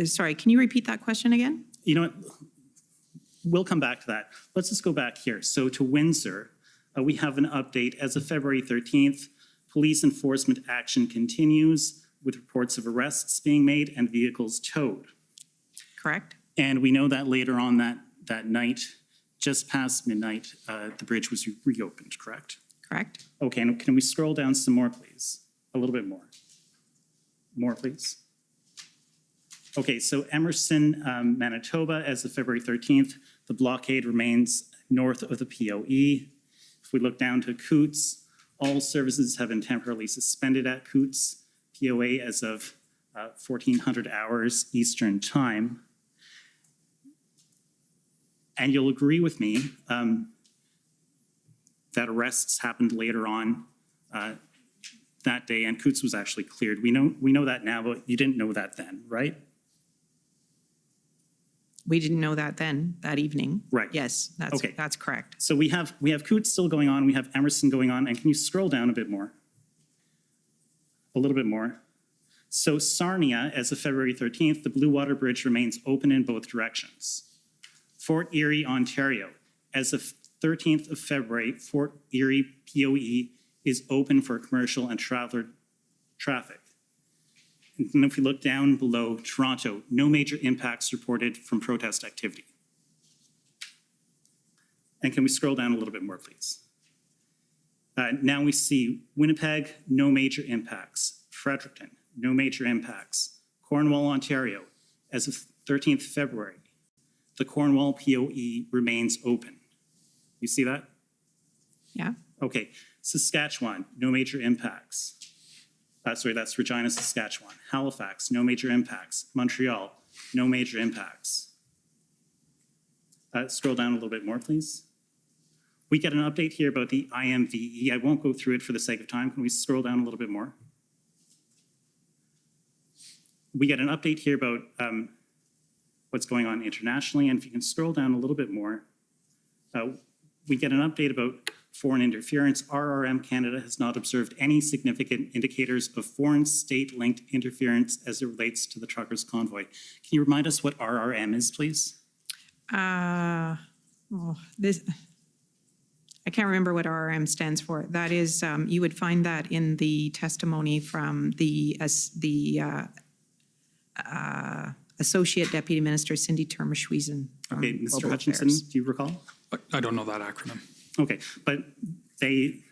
Sorry, can you repeat that question again? You know what? We'll come back to that. Let's just go back here. So to Windsor, we have an update. As of February 13th, police enforcement action continues with reports of arrests being made and vehicles towed. Correct. And we know that later on that night, just past midnight, the bridge was reopened, correct? Correct. Okay, and can we scroll down some more, please? A little bit more. More, please. Okay, so Emerson, Manitoba, as of February 13th, the blockade remains north of the POE. If we look down to Coots, all services have been temporarily suspended at Coots, POA as of 1400 hours Eastern Time. And you'll agree with me that arrests happened later on that day, and Coots was actually cleared. We know that now, but you didn't know that then, right? We didn't know that then, that evening. Right. Yes, that's correct. So we have Coots still going on, we have Emerson going on, and can you scroll down a bit more? A little bit more. So Sarnia, as of February 13th, the Blue Water Bridge remains open in both directions. Fort Erie, Ontario, as of 13th of February, Fort Erie POE is open for commercial and traveler traffic. And if we look down below, Toronto, no major impacts reported from protest activity. And can we scroll down a little bit more, please? Now we see Winnipeg, no major impacts. Fredericton, no major impacts. Cornwall, Ontario, as of 13th February, the Cornwall POE remains open. You see that? Yeah. Okay. Saskatchewan, no major impacts. Sorry, that's Regina, Saskatchewan. Halifax, no major impacts. Montreal, no major impacts. Scroll down a little bit more, please. We get an update here about the IMVE. I won't go through it for the sake of time. Can we scroll down a little bit more? We get an update here about what's going on internationally, and if you can scroll down a little bit more, we get an update about foreign interference. RRM Canada has not observed any significant indicators of foreign state-linked interference as it relates to the truckers' convoy. Can you remind us what RRM is, please? I can't remember what RRM stands for. That is, you would find that in the testimony from the Associate Deputy Minister Cindy Termerschwiesen. Okay, Mr. Hutchinson, do you recall? I don't know that acronym. Okay, but they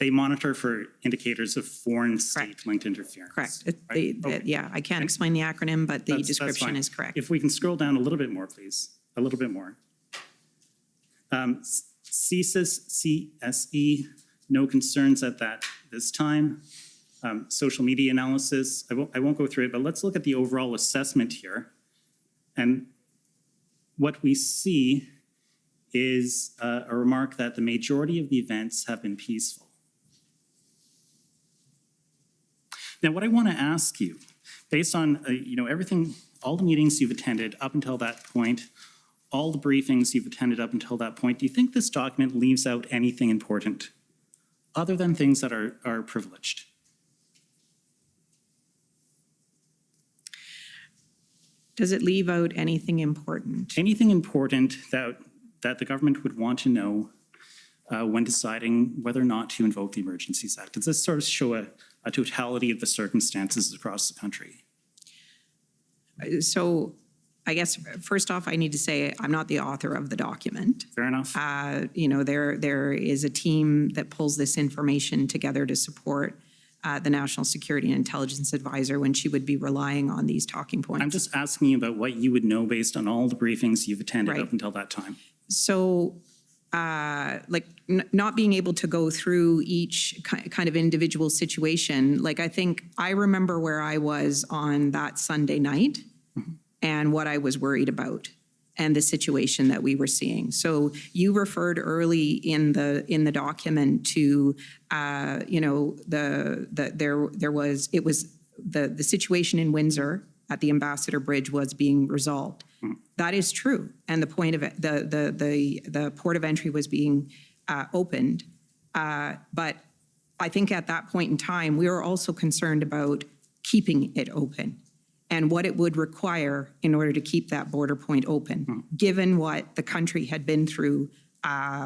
monitor for indicators of foreign state-linked interference. Correct. Right? Okay. Yeah, I can't explain the acronym, but the description is correct. If we can scroll down a little bit more, please. A little bit more. CSE, no concerns at this time. Social media analysis, I won't go through it, but let's look at the overall assessment here. And what we see is a remark that the majority of the events have been peaceful. Now, what I want to ask you, based on everything, all the meetings you've attended up until that point, all the briefings you've attended up until that point, do you think this document leaves out anything important other than things that are privileged? Does it leave out anything important? Anything important that the government would want to know when deciding whether or not to invoke the Emergencies Act? Does this sort of show a totality of the circumstances across the country? So I guess, first off, I need to say I'm not the author of the document. Fair enough. There is a team that pulls this information together to support the National Security and Intelligence Advisor when she would be relying on these talking points. I'm just asking you about what you would know based on all the briefings you've attended up until that time. So, not being able to go through each kind of individual situation, I think I remember where I was on that Sunday night and what I was worried about and the situation that we were seeing. So you referred early in the document to the situation in Windsor at the Ambassador Bridge was being resolved. That is true, and the point of it, the port of entry was being opened. But I think at that point in time, we were also concerned about keeping it open and what it would require in order to keep that border point open, given what the country had been through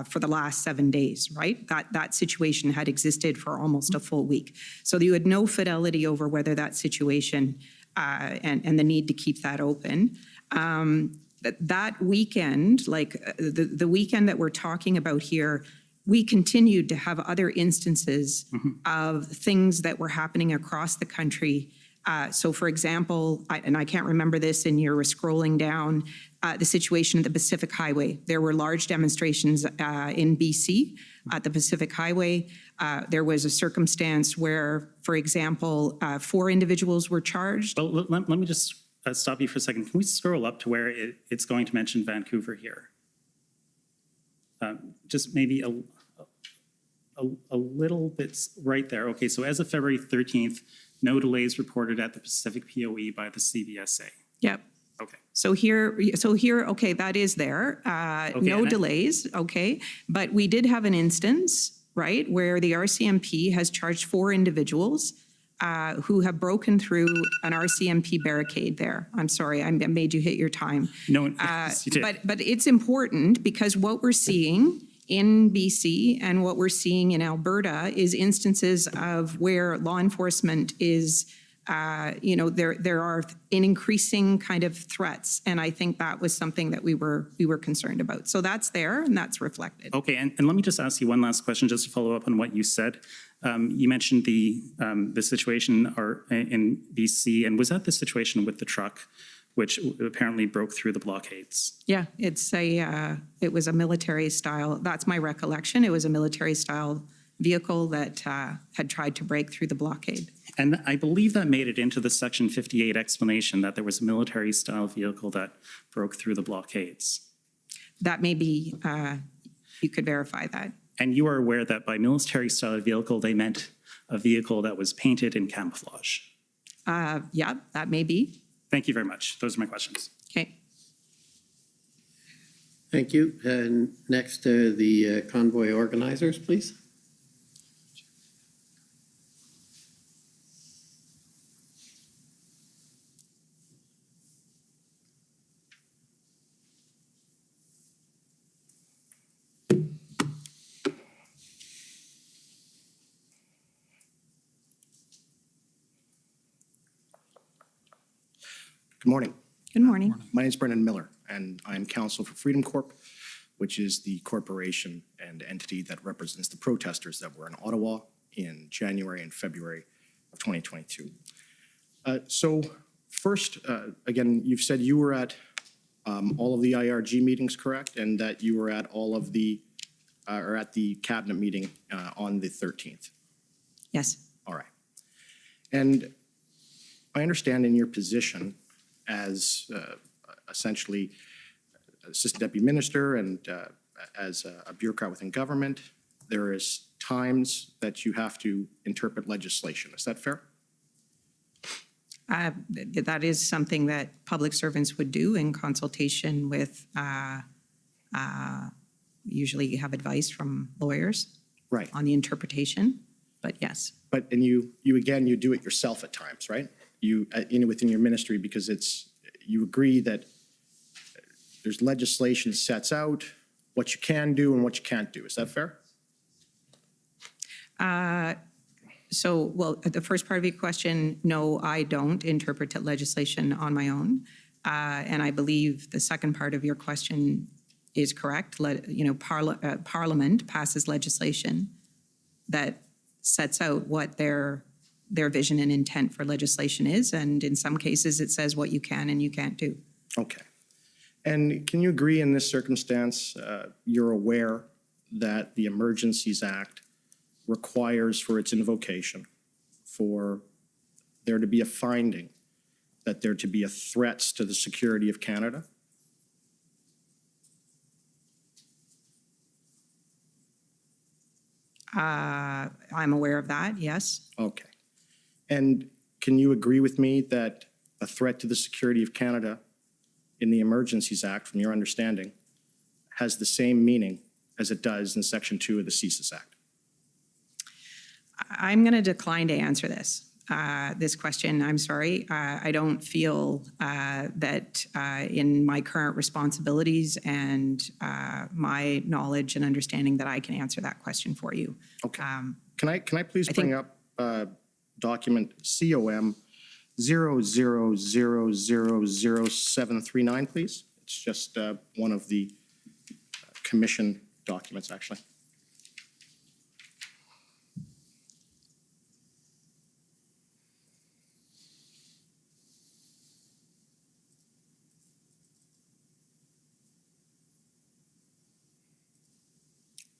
for the last 7 days, right? That situation had existed for almost a full week. So you had no fidelity over whether that situation and the need to keep that open. That weekend, like the weekend that we're talking about here, we continued to have other instances of things that were happening across the country. So for example, and I can't remember this, and you're scrolling down, the situation at the Pacific Highway. There were large demonstrations in BC at the Pacific Highway. There was a circumstance where, for example, 4 individuals were charged. Well, let me just stop you for a second. Can we scroll up to where it's going to mention Vancouver here? Just maybe a little bit right there. Okay, so as of February 13th, no delays reported at the Pacific POE by the CBSA. Yep. Okay. So here, okay, that is there. No delays, okay. But we did have an instance, right, where the RCMP has charged 4 individuals who have broken through an RCMP barricade there. I'm sorry, I made you hit your time. No, yes, you did. But it's important because what we're seeing in BC and what we're seeing in Alberta is instances of where law enforcement is, there are an increasing kind of threats. And I think that was something that we were concerned about. So that's there and that's reflected. Okay, and let me just ask you one last question just to follow up on what you said. You mentioned the situation in BC, and was that the situation with the truck, which apparently broke through the blockades? Yeah, it was a military style. That's my recollection. It was a military style vehicle that had tried to break through the blockade. And I believe that made it into the Section 58 explanation that there was a military style vehicle that broke through the blockades. That may be, you could verify that. And you are aware that by military style vehicle, they meant a vehicle that was painted in camouflage? Yeah, that may be. Thank you very much. Those are my questions. Okay. Thank you. And next, the convoy organizers, please. Good morning. Good morning. My name is Brendan Miller, and I am counsel for Freedom Corp, which is the corporation and entity that represents the protesters that were in Ottawa in January and February of 2022. So first, again, you've said you were at all of the IRG meetings, correct? And that you were at all of the, or at the cabinet meeting on the 13th. Yes. All right. And I understand in your position as essentially assistant deputy minister and as a bureaucrat within government, there is times that you have to interpret legislation. Is that fair? That is something that public servants would do in consultation with, usually you have advice from lawyers Right. on the interpretation, but yes. But, and you again, you do it yourself at times, right? You, within your ministry, because you agree that there's legislation sets out what you can do and what you can't do. Is that fair? So, well, the first part of your question, no, I don't interpret legislation on my own. And I believe the second part of your question is correct. Parliament passes legislation that sets out what their vision and intent for legislation is. And in some cases, it says what you can and you can't do. Okay. And can you agree in this circumstance, you're aware that the Emergencies Act requires for its invocation for there to be a finding that there to be a threat to the security of Canada? I'm aware of that, yes. Okay. And can you agree with me that a threat to the security of Canada in the Emergencies Act, from your understanding, has the same meaning as it does in Section 2 of the CSIS Act? I'm going to decline to answer this. this question. I'm sorry. I don't feel that in my current responsibilities and my knowledge and understanding that I can answer that question for you. Okay. Can I please think- bring up document COM 00000739, please? It's just one of the commission documents, actually.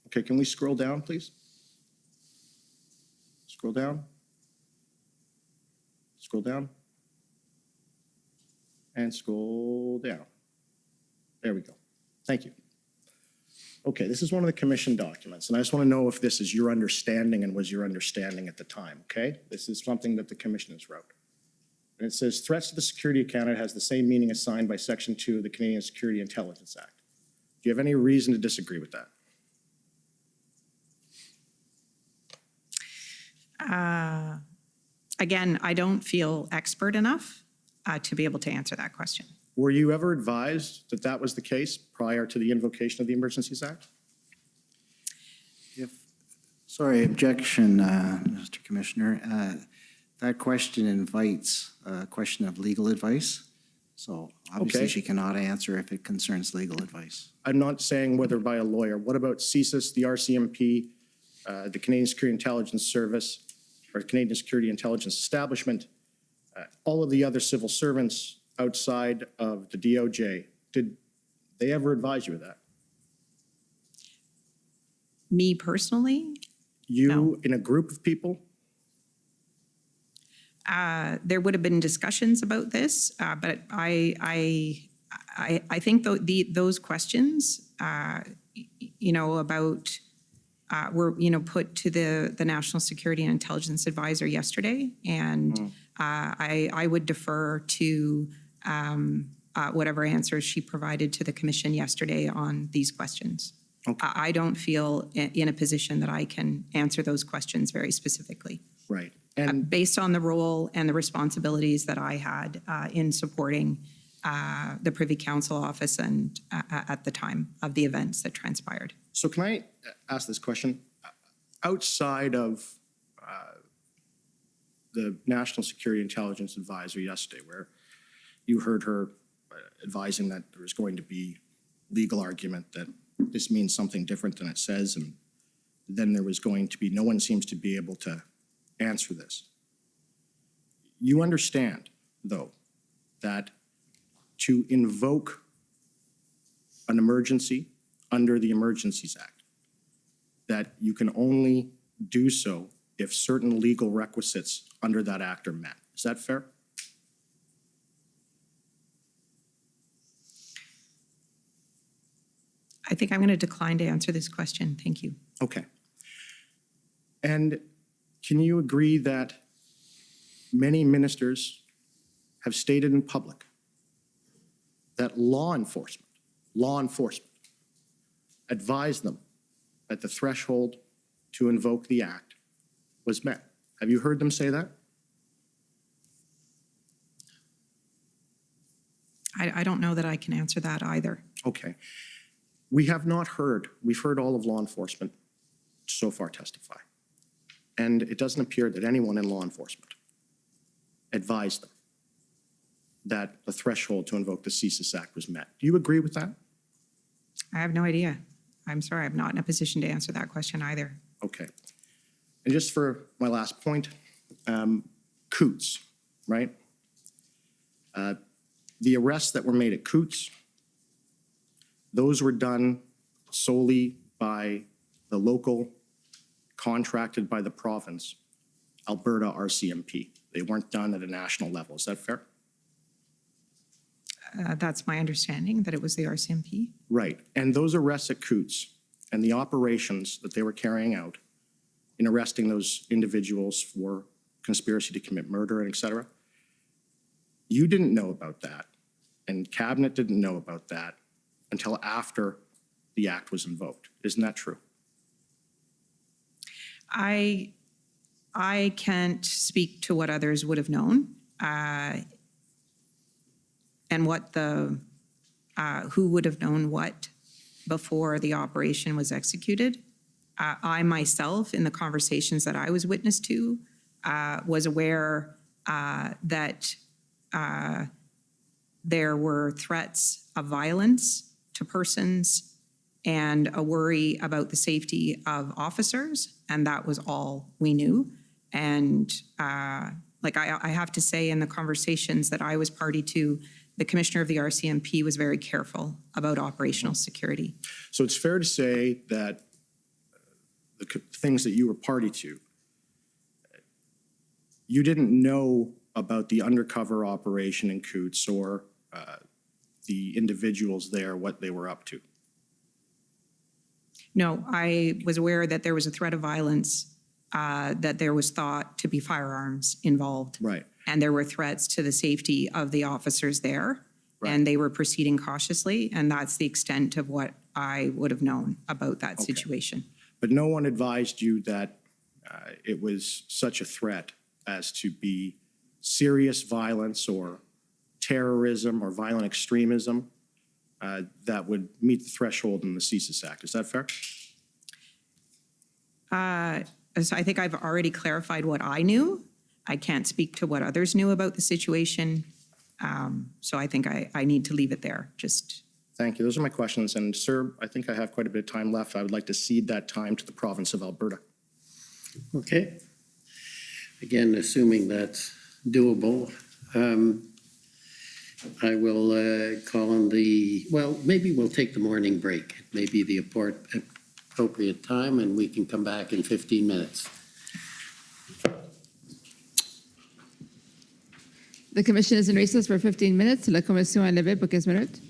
Okay, can we scroll down, please? Scroll down. Scroll down. And scroll down. There we go. Thank you. Okay, this is one of the commission documents, and I just want to know if this is your understanding and was your understanding at the time, okay? This is something that the commissioners wrote. And it says, threats to the security of Canada has the same meaning assigned by Section 2 of the Canadian Security Intelligence Act. Do you have any reason to disagree with that? Again, I don't feel expert enough to be able to answer that question. Were you ever advised that that was the case prior to the invocation of the Emergencies Act? Sorry, objection, Mr. Commissioner. That question invites a question of legal advice. So obviously Okay. she cannot answer if it concerns legal advice. I'm not saying whether by a lawyer. What about CSIS, the RCMP, the Canadian Security Intelligence Service, or Canadian Security Intelligence Establishment, all of the other civil servants outside of the DOJ? Did they ever advise you of that? Me personally, You, No. in a group of people? there would have been discussions about this, but I think those questions, about were put to the National Security and Intelligence Advisor yesterday, and I would defer to whatever answers she provided to the commission yesterday on these questions. Okay. I don't feel in a position that I can answer those questions very specifically. Right. And Based on the role and the responsibilities that I had in supporting the Privy Council office and at the time of the events that transpired. so can I ask this question? Outside of the National Security Intelligence Advisor yesterday, where you heard her advising that there was going to be legal argument that this means something different than it says, and then there was going to be, no one seems to be able to answer this. You understand, though, that to invoke an emergency under the Emergencies Act, that you can only do so if certain legal requisites under that act are met. Is that fair? I think I'm going to decline to answer this question. Thank you. Okay. And can you agree that many ministers have stated in public that law enforcement advised them that the threshold to invoke the act was met? Have you heard them say that? I don't know that I can answer that either. Okay. We have not heard, we've heard all of law enforcement so far testify. And it doesn't appear that anyone in law enforcement advised them that the threshold to invoke the CSIS Act was met. Do you agree with that? I have no idea. I'm sorry, I'm not in a position to answer that question either. Okay. And just for my last point, Coots, right? The arrests that were made at Coots, those were done solely by the local, contracted by the province, Alberta RCMP. They weren't done at a national level. Is that fair? That's my understanding, that it was the RCMP. Right. And those arrests at Coots and the operations that they were carrying out in arresting those individuals for conspiracy to commit murder and et cetera, you didn't know about that, and Cabinet didn't know about that until after the act was invoked. Isn't that true? I I can't speak to what others would have known, and what who would have known what before the operation was executed. I myself, in the conversations that I was witness to, was aware that there were threats of violence to persons and a worry about the safety of officers, and that was all we knew. And like I have to say, in the conversations that I was party to, the commissioner of the RCMP was very careful about operational security. So it's fair to say that the things that you were party to, you didn't know about the undercover operation in Coots or the individuals there, what they were up to. No, I was aware that there was a threat of violence, that there was thought to be firearms involved. Right. And there were threats to the safety of the officers there. Right. And they were proceeding cautiously, and that's the extent of what I would have known about that situation. But no one advised you that it was such a threat as to be serious violence or terrorism or violent extremism that would meet the threshold in the CSIS Act. Is that fair? So I think I've already clarified what I knew. I can't speak to what others knew about the situation. So I think I need to leave it there. Thank you. Those are my questions. And sir, I think I have quite a bit of time left. I would like to cede that time to the province of Alberta. Okay. Again, assuming that's doable, I will call on well, maybe we'll take the morning break. It may be the appropriate time, and we can come back in 15 minutes. The commission is in recess for 15 minutes. La commission est levée pour 15 minutes.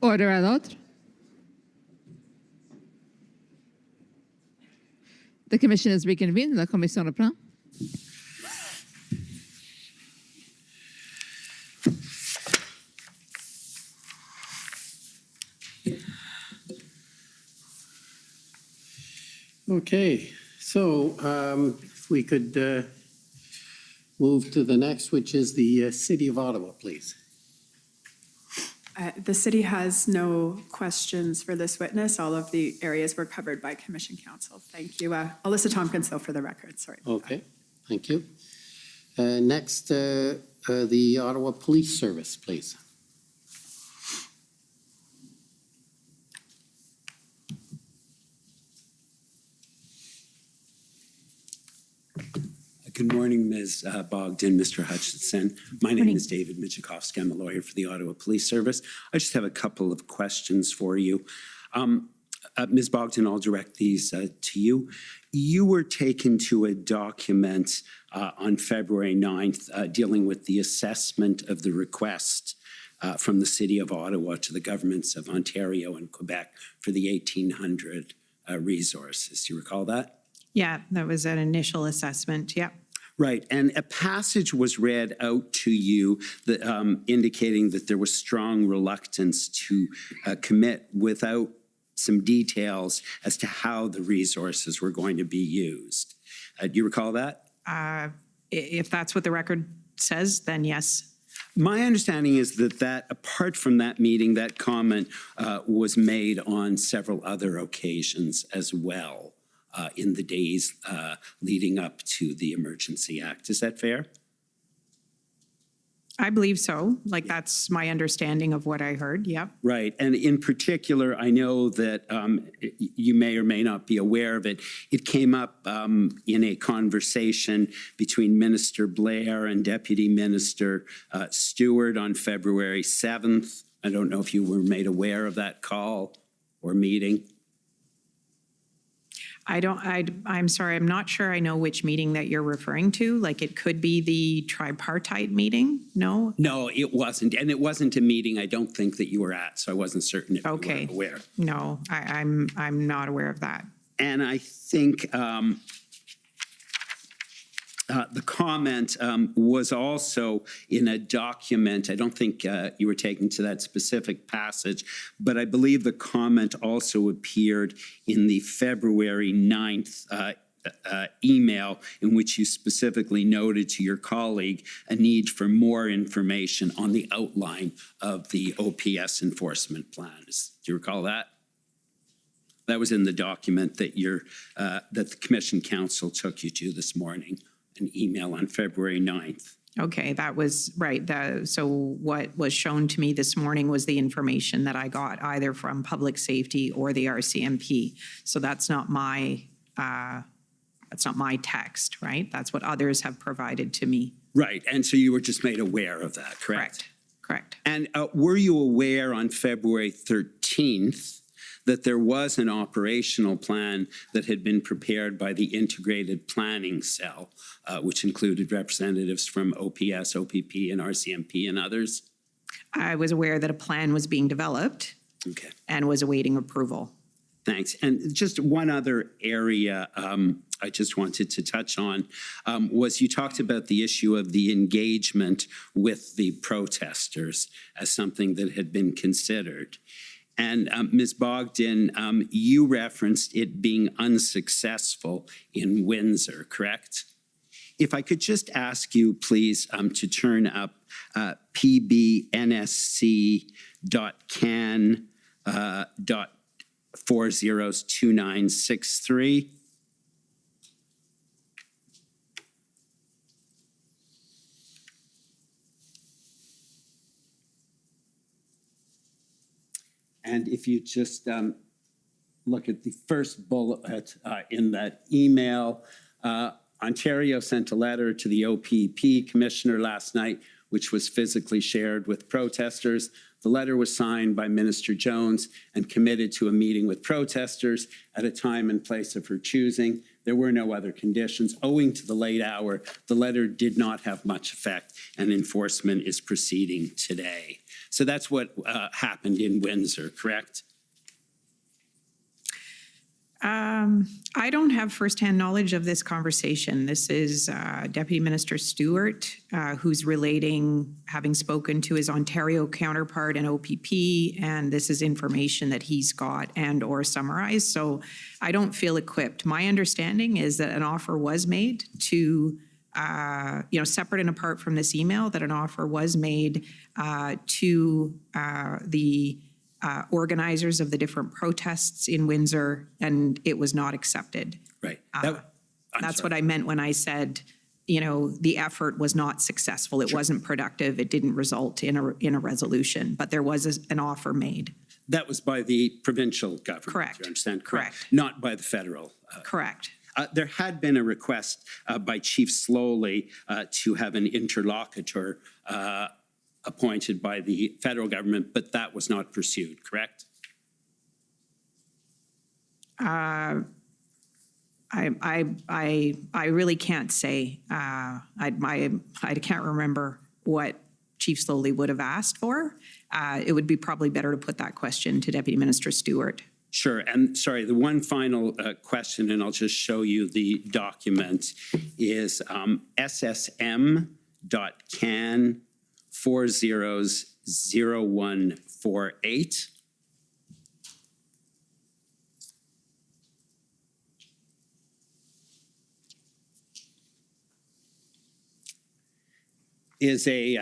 Order à l'autre. The commission is reconvened. La commission reprend. Okay, so if we could move to the next, which is the City of Ottawa, please. The city has no questions for this witness. All of the areas were covered by Commission Counsel. Thank you. Alyssa Tompkins, though, for the record, sorry. Okay, thank you. Next, the Ottawa Police Service, please. Good morning, Ms. Bogdan, Mr. Hutchinson. My name is David Michikowski. I'm a lawyer for the Ottawa Police Service. I just have a couple of questions for you. Ms. Bogdan, I'll direct these to you. You were taken to a document on February 9th dealing with the assessment of the request from the City of Ottawa to the governments of Ontario and Quebec for the 1800 resources. Do you recall that? Yeah, that was an initial assessment. Yeah. Right, and a passage was read out to you that indicating that there was strong reluctance to commit without some details as to how the resources were going to be used. Do you recall that? If that's what the record says, then yes. My understanding is that apart from that meeting, that comment was made on several other occasions as well. In the days leading up to the Emergency Act. Is that fair? I believe so. Like, that's my understanding of what I heard. Yep. Right. And in particular, I know that you may or may not be aware of it. It came up in a conversation between Minister Blair and Deputy Minister Stewart on February 7th. I don't know if you were made aware of that call or meeting. I'm sorry, I'm not sure I know which meeting that you're referring to. Like, it could be the tripartite meeting? No? No, it wasn't. And it wasn't a meeting I don't think that you were at, so I wasn't certain if you Okay. were aware. No, I'm not aware of that. And I think the comment was also in a document. I don't think you were taken to that specific passage, but I believe the comment also appeared in the February 9th email in which you specifically noted to your colleague a need for more information on the outline of the OPS enforcement plans. Do you recall that? That was in the document that that the Commission Counsel took you to this morning. An email on February 9th. Okay, that was right. So what was shown to me this morning was the information that I got either from Public Safety or the RCMP. So that's not my text, right? That's what others have provided to me. Right, and so you were just made aware of that, correct? Correct. And were you aware on February 13th that there was an operational plan that had been prepared by the Integrated Planning Cell, which included representatives from OPS, OPP, and RCMP and others? I was aware that a plan was being developed Okay. and was awaiting approval. Thanks. And just one other area I just wanted to touch on was you talked about the issue of the engagement with the protesters as something that had been considered. And Ms. Bogdan, you referenced it being unsuccessful in Windsor, correct? If I could just ask you, please, to turn up pbnsc.can.402963. And if you just look at the first bullet in that email, Ontario sent a letter to the OPP commissioner last night, which was physically shared with protesters. The letter was signed by Minister Jones and committed to a meeting with protesters at a time and place of her choosing. There were no other conditions. Owing to the late hour, the letter did not have much effect, and enforcement is proceeding today. So that's what happened in Windsor, correct? I don't have firsthand knowledge of this conversation. This is Deputy Minister Stewart, who's relating, having spoken to his Ontario counterpart and OPP, and this is information that he's got and or summarized. So I don't feel equipped. My understanding is that an offer was made to, separate and apart from this email, that an offer was made to the organizers of the different protests in Windsor, and it was not accepted. Right. That's what I meant when I said, the effort was not successful. It wasn't productive. It didn't result in a resolution, but there was an offer made. That was by the provincial government. Correct. You understand? Correct. Not by the federal. Correct. There had been a request by Chief Slowly to have an interlocutor appointed by the federal government, but that was not pursued, correct? I really can't say. I can't remember what Chief Slowly would have asked for. It would be probably better to put that question to Deputy Minister Stewart. Sure, and sorry, the one final question, and I'll just show you the document, is SSM.can 400148. Is a,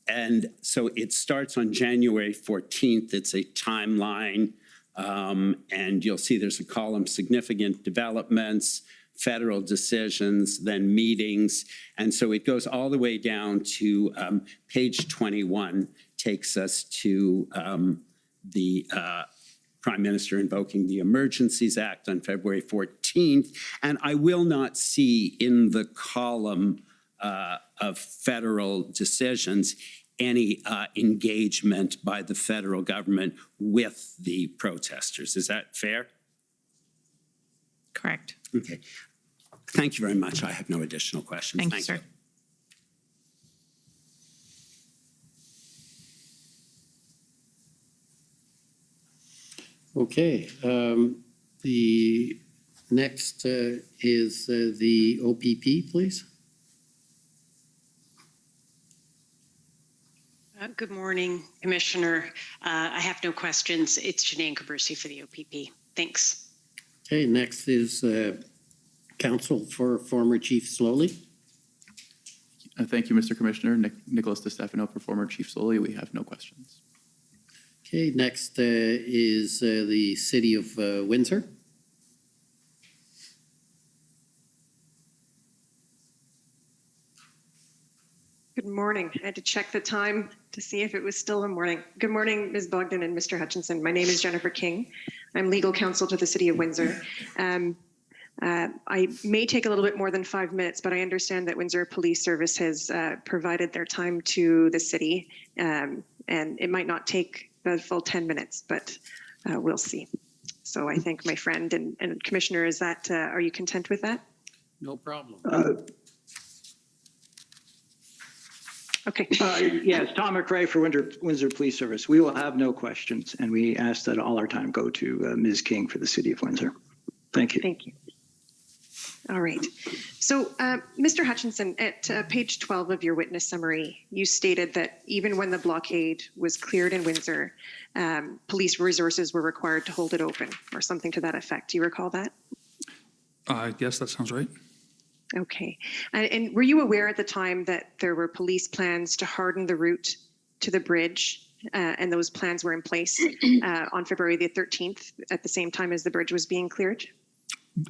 and so it starts on January 14th. It's a timeline, and you'll see there's a column, significant developments, federal decisions, then meetings. And so it goes all the way down to page 21, takes us to the Prime Minister invoking the Emergencies Act on February 14th. And I will not see in the column of federal decisions any engagement by the federal government with the protesters. Is that fair? Correct. Okay. Thank you very much. I have no additional questions. Thank you, sir. Okay, the next is the OPP, please. Good morning, Commissioner. I have no questions. It's Janine Cabersi for the OPP. Thanks. Okay, next is counsel for former Chief Slowly. Thank you, Mr. Commissioner. Nicholas DeStefano for former Chief Slowly. We have no questions. Okay, next is the City of Windsor. Good morning. I had to check the time to see if it was still the morning. Good morning, Ms. Bogdan and Mr. Hutchinson. My name is Jennifer King. I'm legal counsel to the City of Windsor. I may take a little bit more than 5 minutes, but I understand that Windsor Police Service has provided their time to the city, and it might not take the full 10 minutes, but we'll see. So I thank my friend and Commissioner, is that, are you content with that? No problem. Okay. Yes, Tom McRae for Windsor Police Service. We will have no questions, and we ask that all our time go to Ms. King for the City of Windsor. Thank you. Thank you. All right. So, Mr. Hutchinson, at page 12 of your witness summary, you stated that even when the blockade was cleared in Windsor, police resources were required to hold it open, or something to that effect. Do you recall that? Yes, that sounds right. Okay. And were you aware at the time that there were police plans to harden the route to the bridge, and those plans were in place on February the 13th at the same time as the bridge was being cleared?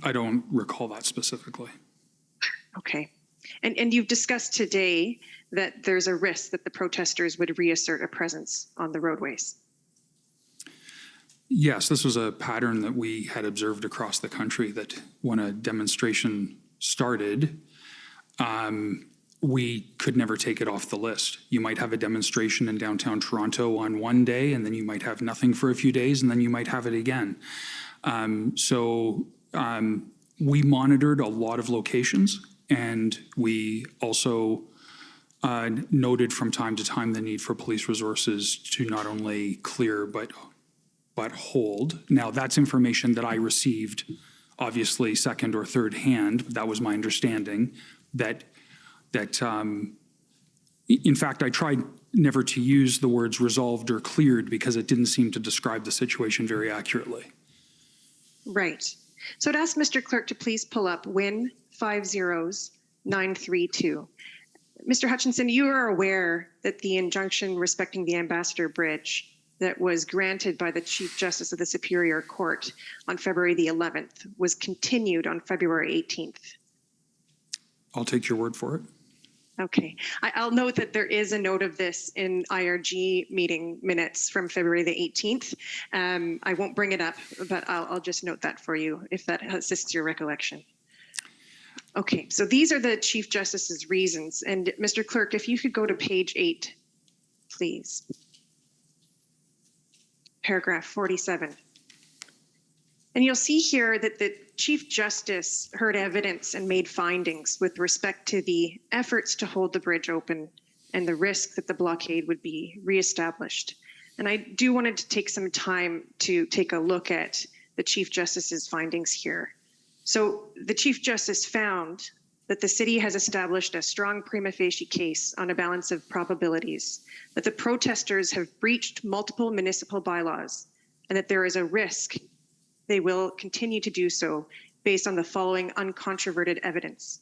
I don't recall that specifically. Okay. And you've discussed today that there's a risk that the protesters would reassert a presence on the roadways. Yes, this was a pattern that we had observed across the country, that when a demonstration started, we could never take it off the list. You might have a demonstration in downtown Toronto on one day, and then you might have nothing for a few days, and then you might have it again. We monitored a lot of locations, and we also noted from time to time the need for police resources to not only clear but hold. Now, that's information that I received, obviously second or third hand. That was my understanding. In fact, I tried never to use the words resolved or cleared because it didn't seem to describe the situation very accurately. Right. So I'd ask Mr. Clerk to please pull up WIN 50932. Mr. Hutchinson, you are aware that the injunction respecting the Ambassador Bridge that was granted by the Chief Justice of the Superior Court on February the 11th was continued on February 18th. I'll take your word for it. Okay. I'll note that there is a note of this in IRG meeting minutes from February the 18th. I won't bring it up, but I'll just note that for you if that assists your recollection. Okay, so these are the Chief Justice's reasons. And Mr. Clerk, if you could go to page 8, please. Paragraph 47. And you'll see here that the Chief Justice heard evidence and made findings with respect to the efforts to hold the bridge open and the risk that the blockade would be reestablished. And I do wanted to take some time to take a look at the Chief Justice's findings here. So the Chief Justice found that the city has established a strong prima facie case on a balance of probabilities, that the protesters have breached multiple municipal bylaws, and that there is a risk they will continue to do so based on the following uncontroverted evidence.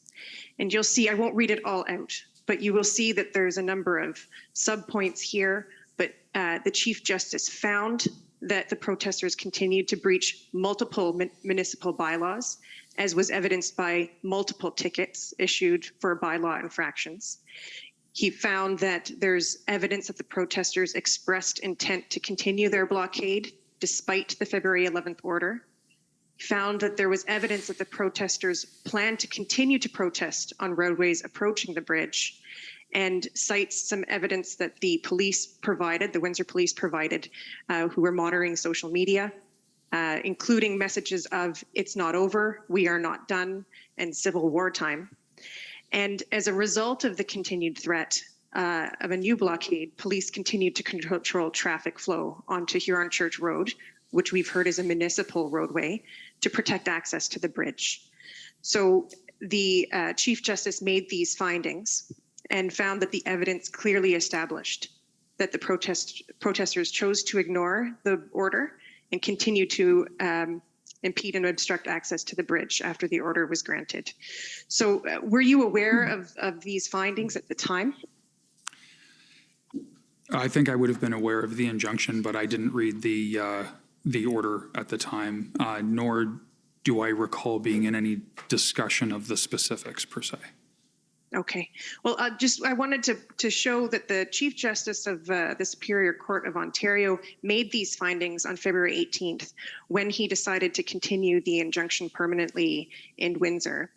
And you'll see, I won't read it all out, but you will see that there's a number of subpoints here, but the Chief Justice found that the protesters continued to breach multiple municipal bylaws, as was evidenced by multiple tickets issued for bylaw infractions. He found that there's evidence that the protesters expressed intent to continue their blockade despite the February 11th order. He found that there was evidence that the protesters planned to continue to protest on roadways approaching the bridge, and cites some evidence that the police provided, the Windsor Police provided, who were monitoring social media, including messages of "it's not over," "we are not done," and "civil war time." And as a result of the continued threat of a new blockade, police continued to control traffic flow onto Huron Church Road, which we've heard is a municipal roadway, to protect access to the bridge. So the Chief Justice made these findings and found that the evidence clearly established that the protesters chose to ignore the order and continue to impede and obstruct access to the bridge after the order was granted. So were you aware of these findings at the time? I think I would have been aware of the injunction, but I didn't read the order at the time, nor do I recall being in any discussion of the specifics per se. Okay. Well, I wanted to show that the Chief Justice of the Superior Court of Ontario made these findings on February 18th when he decided to continue the injunction permanently in Windsor.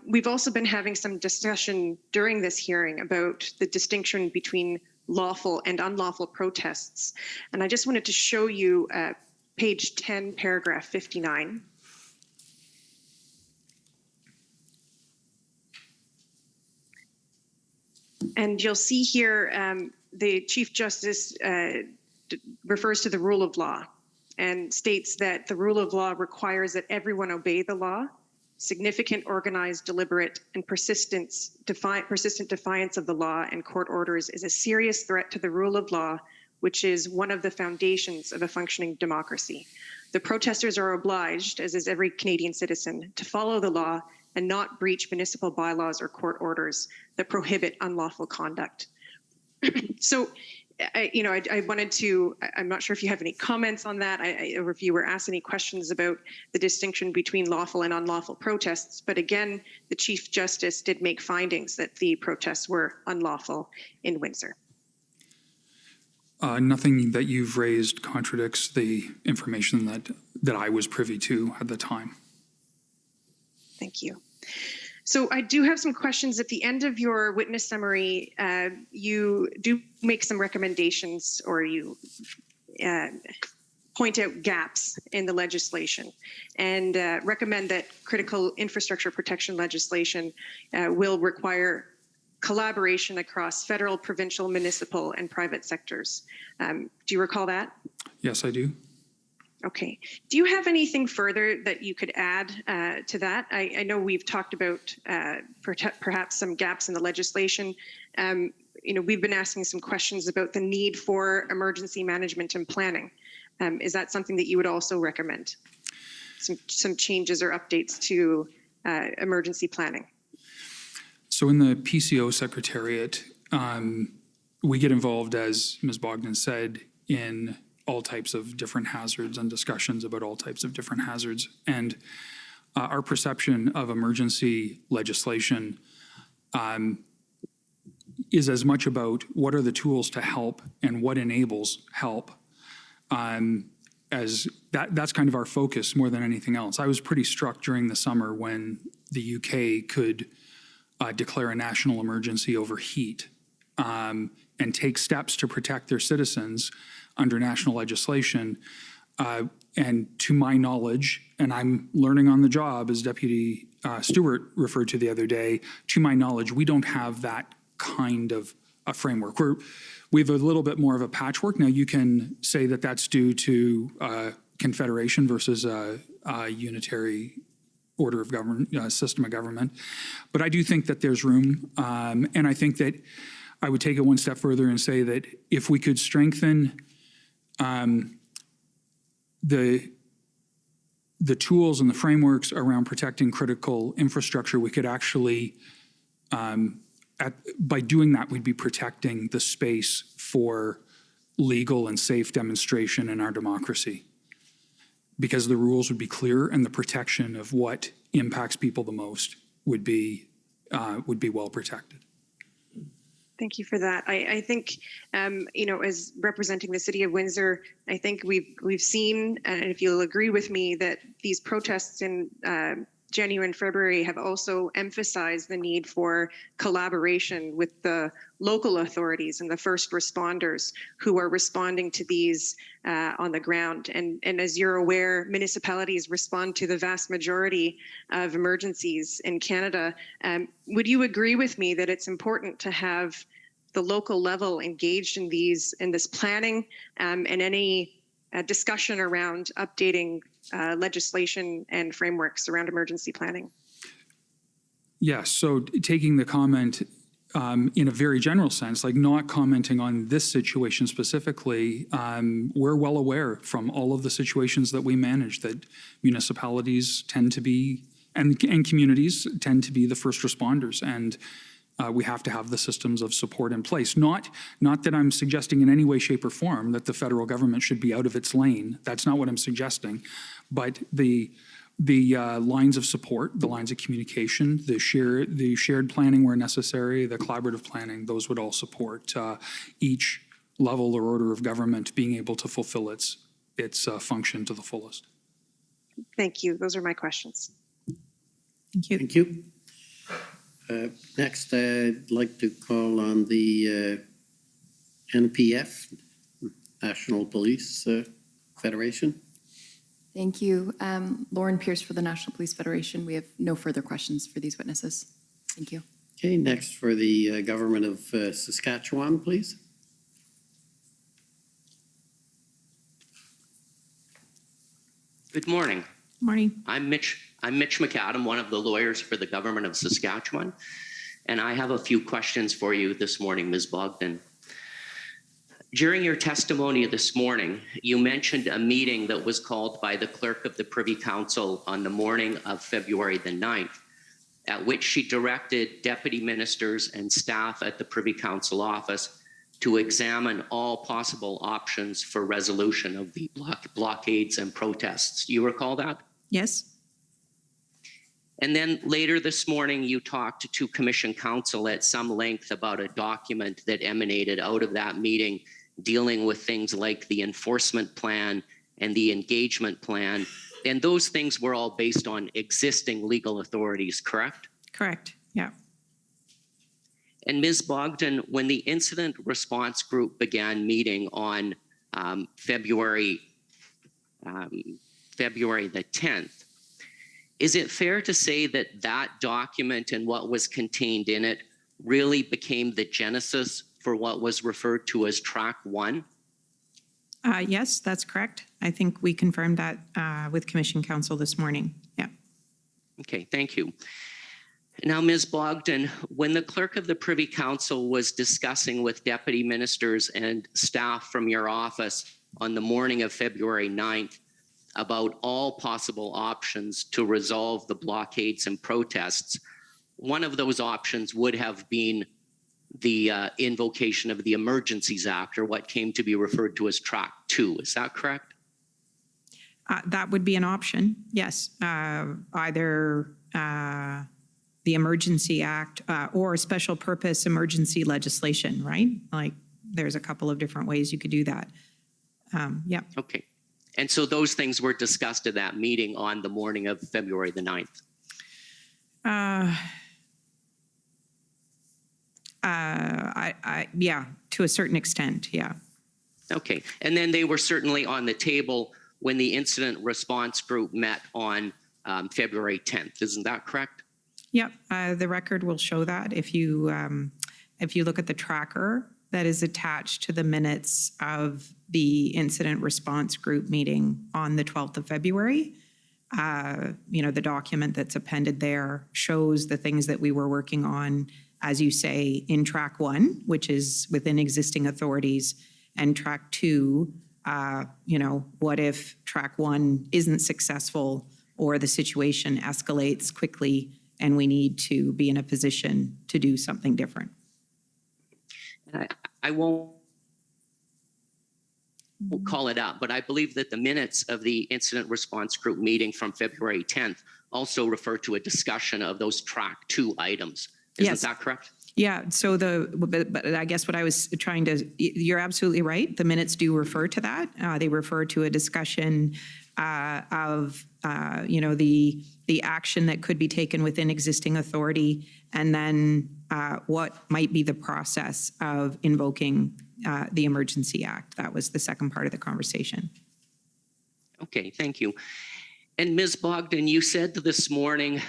We've also been having some discussion during this hearing about the distinction between lawful and unlawful protests. And I just wanted to show you page 10, paragraph 59. And you'll see here the Chief Justice refers to the rule of law and states that the rule of law requires that everyone obey the law. Significant, organized, deliberate, and persistent defiance of the law and court orders is a serious threat to the rule of law, which is one of the foundations of a functioning democracy. The protesters are obliged, as is every Canadian citizen, to follow the law and not breach municipal bylaws or court orders that prohibit unlawful conduct. So, I wanted to, I'm not sure if you have any comments on that, or if you were asked any questions about the distinction between lawful and unlawful protests. But again, the Chief Justice did make findings that the protests were unlawful in Windsor. Nothing that you've raised contradicts the information that I was privy to at the time. Thank you. So I do have some questions. At the end of your witness summary, you do make some recommendations, or you point out gaps in the legislation and recommend that critical infrastructure protection legislation will require collaboration across federal, provincial, municipal, and private sectors. Do you recall that? Yes, I do. Okay. Do you have anything further that you could add to that? I know we've talked about perhaps some gaps in the legislation. We've been asking some questions about the need for emergency management and planning. Is that something that you would also recommend? Some changes or updates to emergency planning? So in the PCO Secretariat, we get involved, as Ms. Bogdan said, in all types of different hazards and discussions about all types of different hazards. And our perception of emergency legislation is as much about what are the tools to help and what enables help, as that's kind of our focus more than anything else. I was pretty struck during the summer when the UK could declare a national emergency over heat and take steps to protect their citizens under national legislation. And to my knowledge, and I'm learning on the job, as Deputy Stewart referred to the other day, to my knowledge, we don't have that kind of a framework. We have a little bit more of a patchwork. Now, you can say that that's due to confederation versus a unitary order of government, system of government. But I do think that there's room. And I think that I would take it one step further and say that if we could strengthen the tools and the frameworks around protecting critical infrastructure, we could actually, by doing that, we'd be protecting the space for legal and safe demonstration in our democracy. Because the rules would be clear and the protection of what impacts people the most would be well protected. Thank you for that. I think, as representing the city of Windsor, I think we've seen, and if you'll agree with me, that these protests in January and February have also emphasized the need for collaboration with the local authorities and the first responders who are responding to these on the ground. And as you're aware, municipalities respond to the vast majority of emergencies in Canada. Would you agree with me that it's important to have the local level engaged in this planning and any discussion around updating legislation and frameworks around emergency planning? Yes, so taking the comment in a very general sense, like not commenting on this situation specifically, we're well aware from all of the situations that we manage that municipalities tend to be, and communities tend to be the first responders. And we have to have the systems of support in place. Not that I'm suggesting in any way, shape, or form that the federal government should be out of its lane. That's not what I'm suggesting. But the lines of support, the lines of communication, the shared planning where necessary, the collaborative planning, those would all support each level or order of government being able to fulfill its function to the fullest. Thank you. Those are my questions. Thank you. Thank you. Next, I'd like to call on the NPF, National Police Federation. Thank you. Lauren Pierce for the National Police Federation. We have no further questions for these witnesses. Thank you. Okay, next for the Government of Saskatchewan, please. Good morning. Morning. I'm Mitch McAdam, one of the lawyers for the Government of Saskatchewan, and I have a few questions for you this morning, Ms. Bogdan. During your testimony this morning, you mentioned a meeting that was called by the Clerk of the Privy Council on the morning of February the 9th, at which she directed deputy ministers and staff at the Privy Council office to examine all possible options for resolution of the blockades and protests. Do you recall that? Yes. And then later this morning, you talked to Commission Counsel at some length about a document that emanated out of that meeting dealing with things like the enforcement plan and the engagement plan. And those things were all based on existing legal authorities, correct? Correct. Yeah. And Ms. Bogdan, when the incident response group began meeting on February the 10th, is it fair to say that that document and what was contained in it really became the genesis for what was referred to as Track 1? Yes, that's correct. I think we confirmed that with Commission Council this morning. Yeah. Okay, thank you. Now, Ms. Bogdan, when the clerk of the Privy Council was discussing with deputy ministers and staff from your office on the morning of February 9th about all possible options to resolve the blockades and protests, one of those options would have been the invocation of the Emergencies Act, or what came to be referred to as Track 2. Is that correct? That would be an option, yes. Either the Emergency Act or a special purpose emergency legislation, right? Like, there's a couple of different ways you could do that. Yeah. Okay. And so those things were discussed at that meeting on the morning of February the 9th? Yeah, to a certain extent, yeah. Okay. And then they were certainly on the table when the incident response group met on February 10th. Isn't that correct? Yep, the record will show that. If you look at the tracker that is attached to the minutes of the incident response group meeting on the 12th of February, the document that's appended there shows the things that we were working on, as you say, in Track 1, which is within existing authorities, and Track 2, what if Track 1 isn't successful or the situation escalates quickly and we need to be in a position to do something different. I won't call it up, but I believe that the minutes of the incident response group meeting from February 10th also refer to a discussion of those Track 2 items. Isn't that correct? Yeah, so but I guess what I was trying to, you're absolutely right. The minutes do refer to that. They refer to a discussion of, the action that could be taken within existing authority, and then what might be the process of invoking the Emergency Act. That was the second part of the conversation. Okay, thank you. And Ms. Bogdan, you said this morning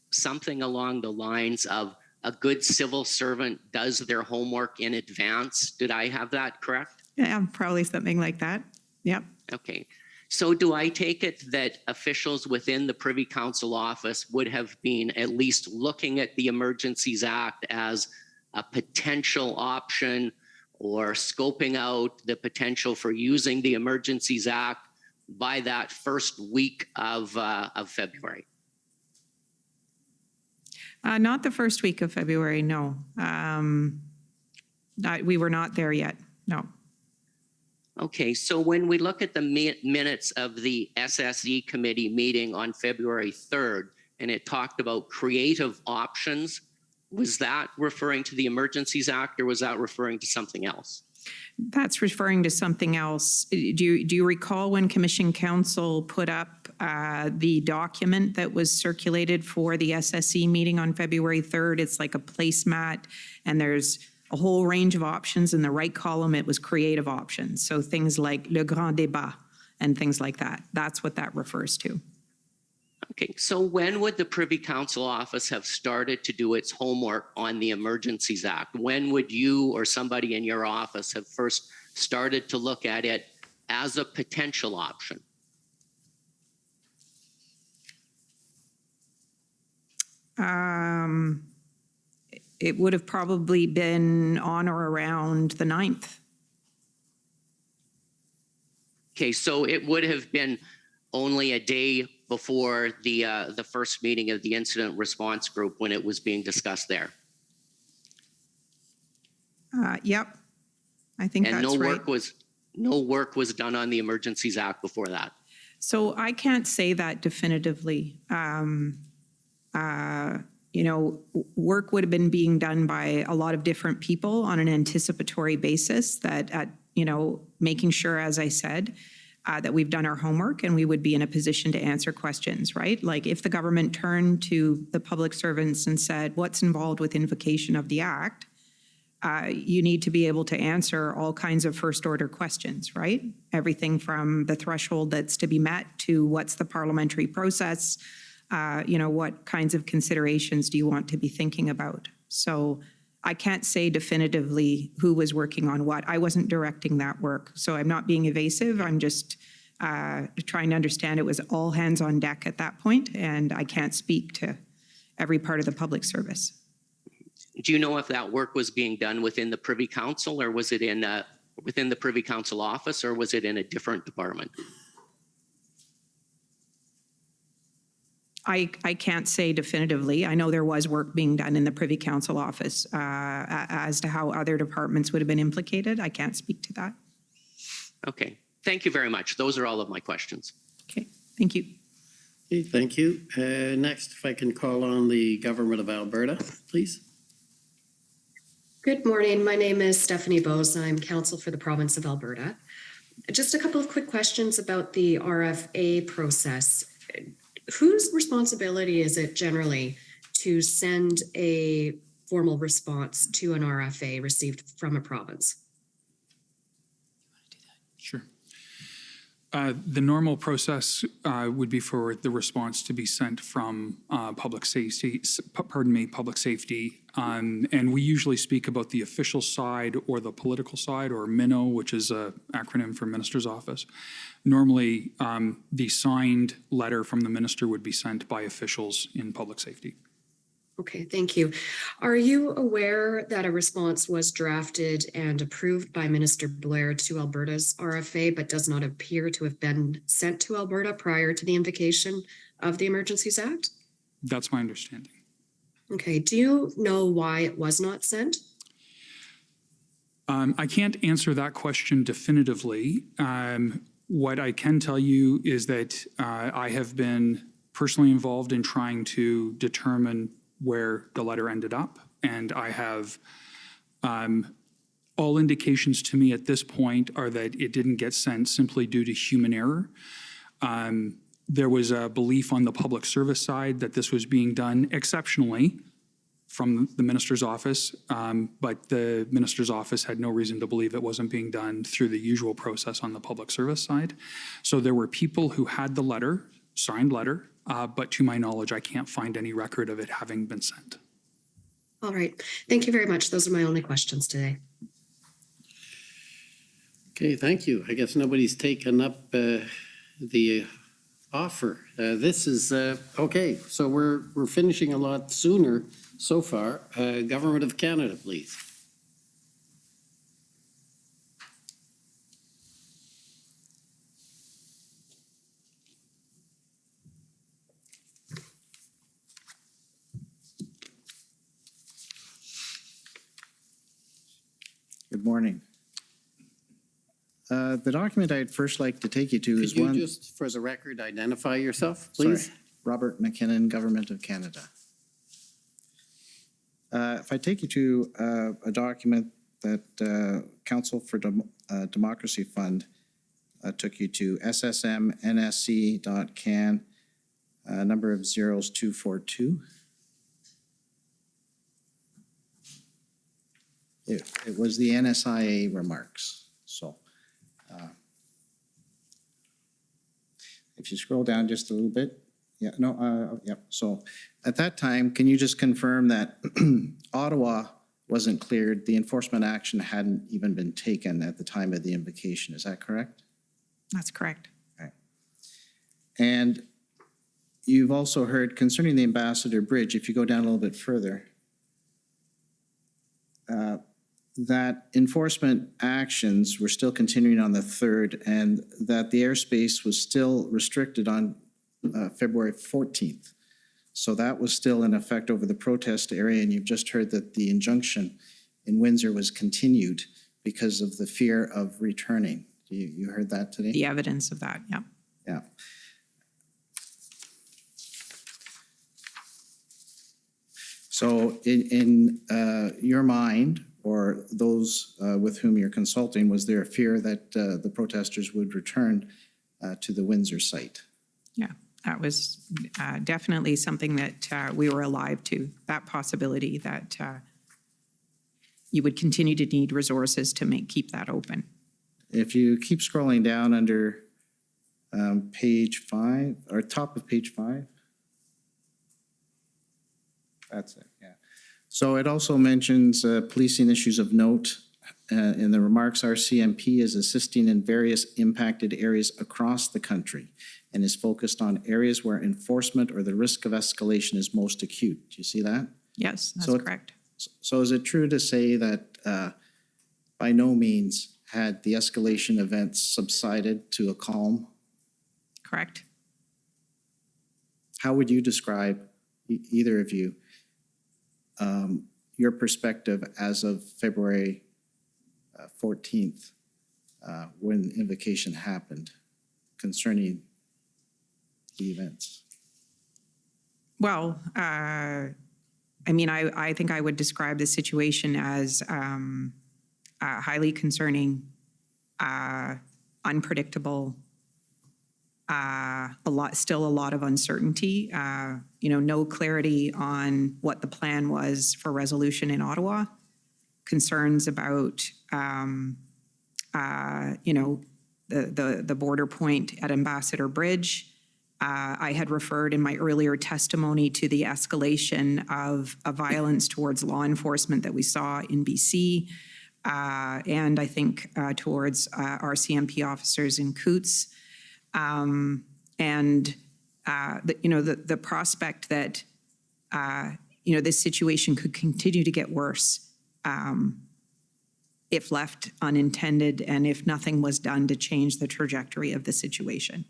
something along the lines of a good civil servant does their homework in advance. Did I have that correct? Yeah, probably something like that. Yep. Okay. So do I take it that officials within the Privy Council office would have been at least looking at the Emergencies Act as a potential option, or scoping out the potential for using the Emergencies Act by that first week of February? Not the first week of February, no. We were not there yet, no. Okay, so when we look at the minutes of the SSE committee meeting on February 3rd, and it talked about creative options, was that referring to the Emergencies Act, or was that referring to something else? That's referring to something else. Do you recall when Commission Council put up the document that was circulated for the SSE meeting on February 3rd? It's like a placemat, and there's a whole range of options. In the right column, it was creative options. So things like le grand débat and things like that. That's what that refers to. Okay, so when would the Privy Council office have started to do its homework on the Emergencies Act? When would you or somebody in your office have first started to look at it as a potential option? It would have probably been on or around the 9th. Okay, so it would have been only a day before the first meeting of the incident response group when it was being discussed there. Yep, I think and that's right. No work was done on the Emergencies Act before that. So I can't say that definitively. Work would have been being done by a lot of different people on an anticipatory basis that, making sure, as I said, that we've done our homework and we would be in a position to answer questions, right? Like if the government turned to the public servants and said, what's involved with invocation of the act? You need to be able to answer all kinds of first order questions, right? Everything from the threshold that's to be met to what's the parliamentary process, what kinds of considerations do you want to be thinking about? So I can't say definitively who was working on what. I wasn't directing that work. So I'm not being evasive. I'm just trying to understand it was all hands on deck at that point, and I can't speak to every part of the public service. Do you know if that work was being done within the Privy Council, or was it in within the Privy Council office, or was it in a different department? I can't say definitively. I know there was work being done in the Privy Council office. As to how other departments would have been implicated, I can't speak to that. Okay, thank you very much. Those are all of my questions. Okay, thank you. Okay, thank you. Next, if I can call on the Government of Alberta, please. Good morning. My name is Stephanie Bose. I'm counsel for the province of Alberta. Just a couple of quick questions about the RFA process. Whose responsibility is it generally to send a formal response to an RFA received from a province? Sure. The normal process would be for the response to be sent from public safety, and we usually speak about the official side or the political side, or MINO, which is an acronym for Minister's Office. Normally, the signed letter from the minister would be sent by officials in public safety. Okay, thank you. Are you aware that a response was drafted and approved by Minister Blair to Alberta's RFA, but does not appear to have been sent to Alberta prior to the invocation of the Emergencies Act? That's my understanding. Okay, do you know why it was not sent? I can't answer that question definitively. What I can tell you is that I have been personally involved in trying to determine where the letter ended up, and I have all indications to me at this point are that it didn't get sent simply due to human error. There was a belief on the public service side that this was being done exceptionally from the minister's office, but the minister's office had no reason to believe it wasn't being done through the usual process on the public service side. So there were people who had the letter, signed letter, but to my knowledge, I can't find any record of it having been sent. All right, thank you very much. Those are my only questions today. Okay, thank you. I guess nobody's taken up the offer. This is, okay, so we're finishing a lot sooner so far. Government of Canada, please. Good morning. The document I'd first like to take you to is Could you one. just, for the record, identify yourself, please? Sorry, Robert McKinnon, Government of Canada. If I take you to a document that Council for Democracy Fund took you to, SSM-NSC.can, number of 0242. It was the NSIA remarks. So if you scroll down just a little bit, So at that time, can you just confirm that Ottawa wasn't cleared, the enforcement action hadn't even been taken at the time of the invocation, is that correct? That's correct. Okay. And you've also heard concerning the Ambassador Bridge, if you go down a little bit further, that enforcement actions were still continuing on the 3rd and that the airspace was still restricted on February 14th. So that was still in effect over the protest area, and you've just heard that the injunction in Windsor was continued because of the fear of returning. You heard that today? The evidence of that, yeah. Yeah. So in your mind, or those with whom you're consulting, was there a fear that the protesters would return to the Windsor site? Yeah, that was definitely something that we were alive to, that possibility that you would continue to need resources to keep that open. If you keep scrolling down under page 5, or top of page 5, that's it, yeah. So it also mentions policing issues of note. In the remarks, RCMP is assisting in various impacted areas across the country and is focused on areas where enforcement or the risk of escalation is most acute. Do you see that? Yes, that's So correct. So is it true to say that by no means had the escalation events subsided to a calm? Correct. How would you describe, either of you, your perspective as of February 14th, when the invocation happened, concerning the events? Well, I mean, I think I would describe the situation as highly concerning, unpredictable, still a lot of uncertainty, no clarity on what the plan was for resolution in Ottawa, concerns about, the border point at Ambassador Bridge. I had referred in my earlier testimony to the escalation of violence towards law enforcement that we saw in BC, and I think towards RCMP officers in Coots. The prospect that, this situation could continue to get worse if left unintended and if nothing was done to change the trajectory of the situation.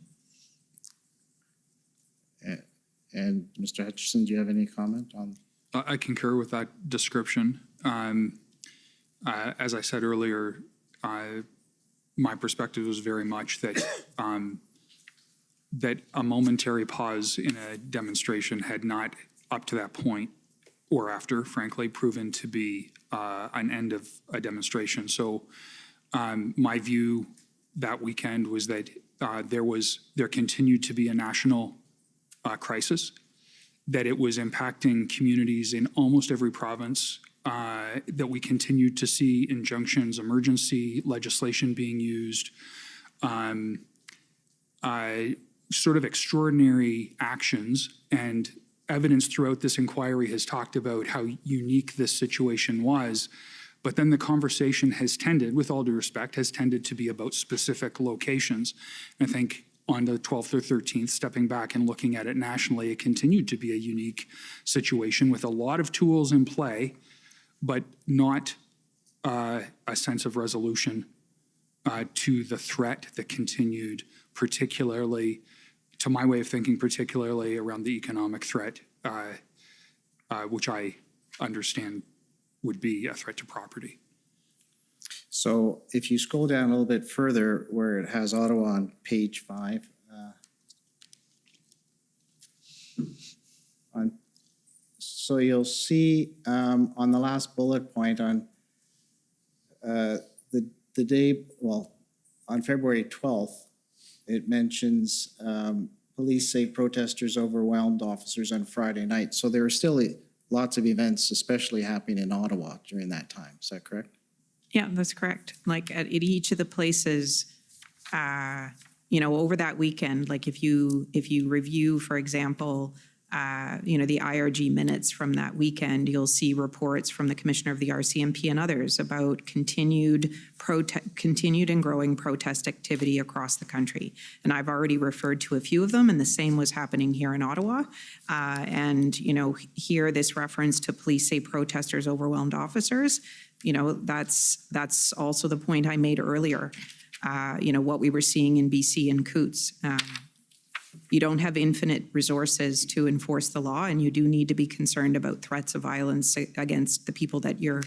And Mr. Hutchison, do you have any comment on? I concur with that description. As I said earlier, my perspective was very much that that a momentary pause in a demonstration had not, up to that point or after, frankly, proven to be an end of a demonstration. So my view that weekend was that there continued to be a national crisis, that it was impacting communities in almost every province, that we continued to see injunctions, emergency legislation being used, sort of extraordinary actions, and evidence throughout this inquiry has talked about how unique this situation was. But then the conversation has tended, with all due respect, has tended to be about specific locations. I think on the 12th or 13th, stepping back and looking at it nationally, it continued to be a unique situation with a lot of tools in play, but not a sense of resolution to the threat that continued, particularly, to my way of thinking, particularly around the economic threat, which I understand would be a threat to property. So if you scroll down a little bit further where it has Ottawa on page 5, so you'll see on the last bullet point on the day, well, on February 12th, it mentions police say protesters overwhelmed officers on Friday night. So there are still lots of events, especially happening in Ottawa during that time. Is that correct? Yeah, that's correct. Like at each of the places, over that weekend, like if you review, for example, the IRG minutes from that weekend, you'll see reports from the Commissioner of the RCMP and others about continued and growing protest activity across the country. And I've already referred to a few of them, and the same was happening here in Ottawa. Here this reference to police say protesters overwhelmed officers, that's also the point I made earlier. What we were seeing in BC and Coots. You don't have infinite resources to enforce the law, and you do need to be concerned about threats of violence against the people that you're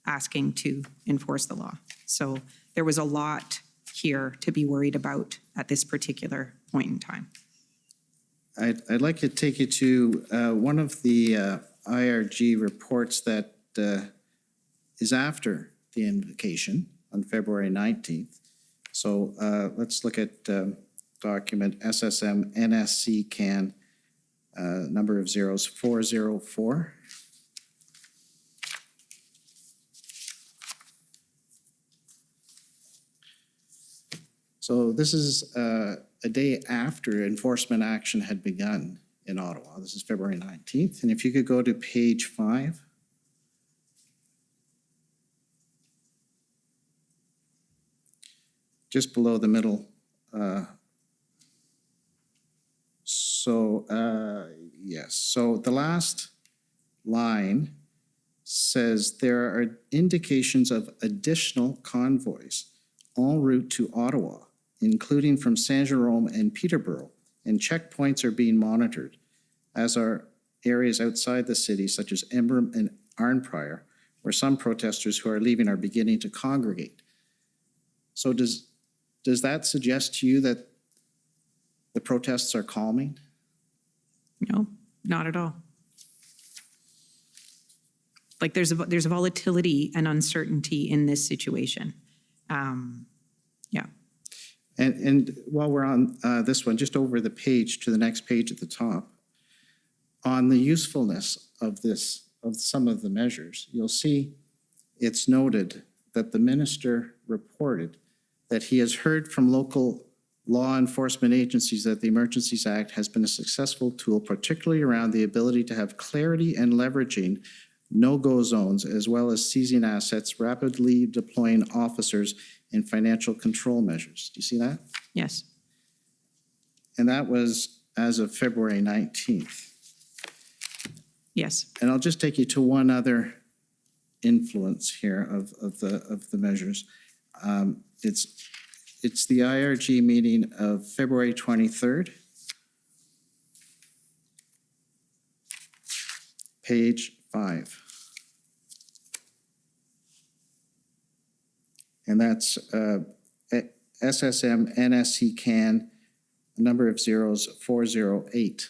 asking to enforce the law. So there was a lot here to be worried about at this particular point in time. I'd like to take you to one of the IRG reports that is after the invocation on February 19th. So let's look at document SSM NSC CAN number of zeros 404. So this is a day after enforcement action had begun in Ottawa. This is February 19th. And if you could go to page 5. just below the middle. Yes, so the last line says there are indications of additional convoys en route to Ottawa, including from Saint-Jérôme and Peterborough, and checkpoints are being monitored, as are areas outside the city, such as Embrun and Arnprior, where some protesters who are leaving are beginning to congregate. So does that suggest to you that the protests are calming? No, not at all. Like there's a volatility and uncertainty in this situation. Yeah. And while we're on this one, just over the page to the next page at the top, on the usefulness of some of the measures, you'll see it's noted that the minister reported that he has heard from local law enforcement agencies that the Emergencies Act has been a successful tool, particularly around the ability to have clarity and leveraging no-go zones, as well as seizing assets, rapidly deploying officers, and financial control measures. Do you see that? Yes. And that was as of February 19th. Yes. And I'll just take you to one other influence here of the measures. It's the IRG meeting of February 23rd. Page 5. And that's SSM NSC CAN, number of zeros 408.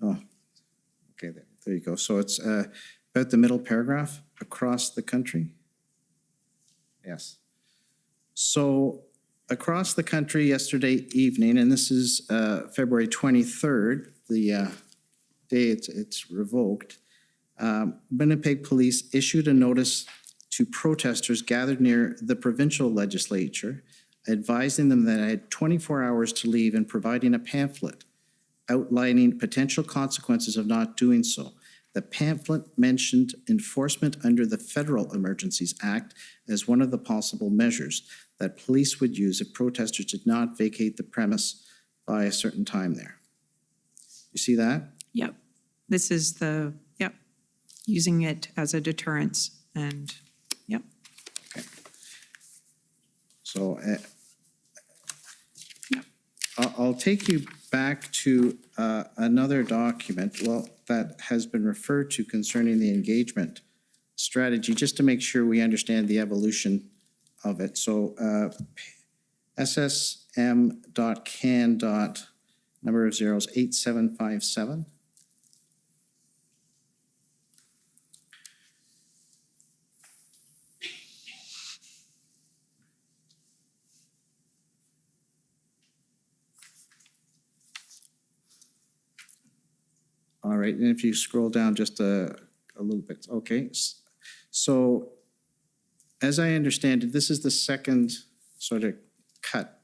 Oh, okay, there you go. So it's about the middle paragraph, across the country. Yes. So across the country yesterday evening, and this is February 23rd, the day it's revoked, Winnipeg Police issued a notice to protesters gathered near the provincial legislature, advising them that I had 24 hours to leave and providing a pamphlet outlining potential consequences of not doing so. The pamphlet mentioned enforcement under the Federal Emergencies Act as one of the possible measures that police would use if protesters did not vacate the premise by a certain time there. You see that? Yep. This is using it as a deterrence and, yep. Okay. So I'll take you back to another document, that has been referred to concerning the engagement strategy, just to make sure we understand the evolution of it. So SSM.can. Number of zeros 8757. All right, and if you scroll down just a little bit, okay. So as I understand it, this is the second sort of cut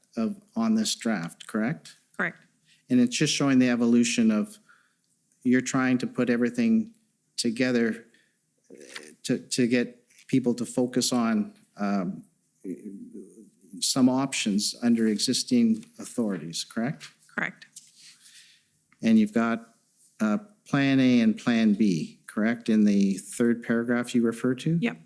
on this draft, correct? Correct. And it's just showing the evolution of, you're trying to put everything together to get people to focus on some options under existing authorities, correct? Correct. And you've got Plan A and Plan B, correct, in the third paragraph you refer to? Yep.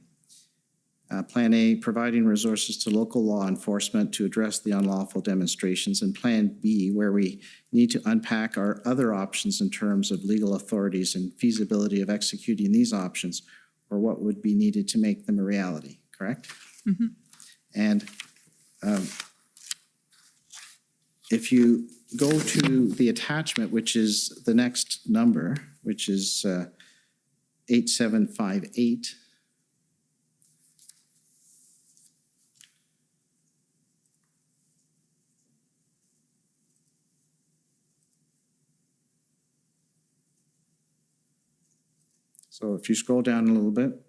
Plan A, providing resources to local law enforcement to address the unlawful demonstrations, and Plan B, where we need to unpack our other options in terms of legal authorities and feasibility of executing these options, or what would be needed to make them a reality, correct? Mm-hmm. And if you go to the attachment, which is the next number, which is 8758, so if you scroll down a little bit,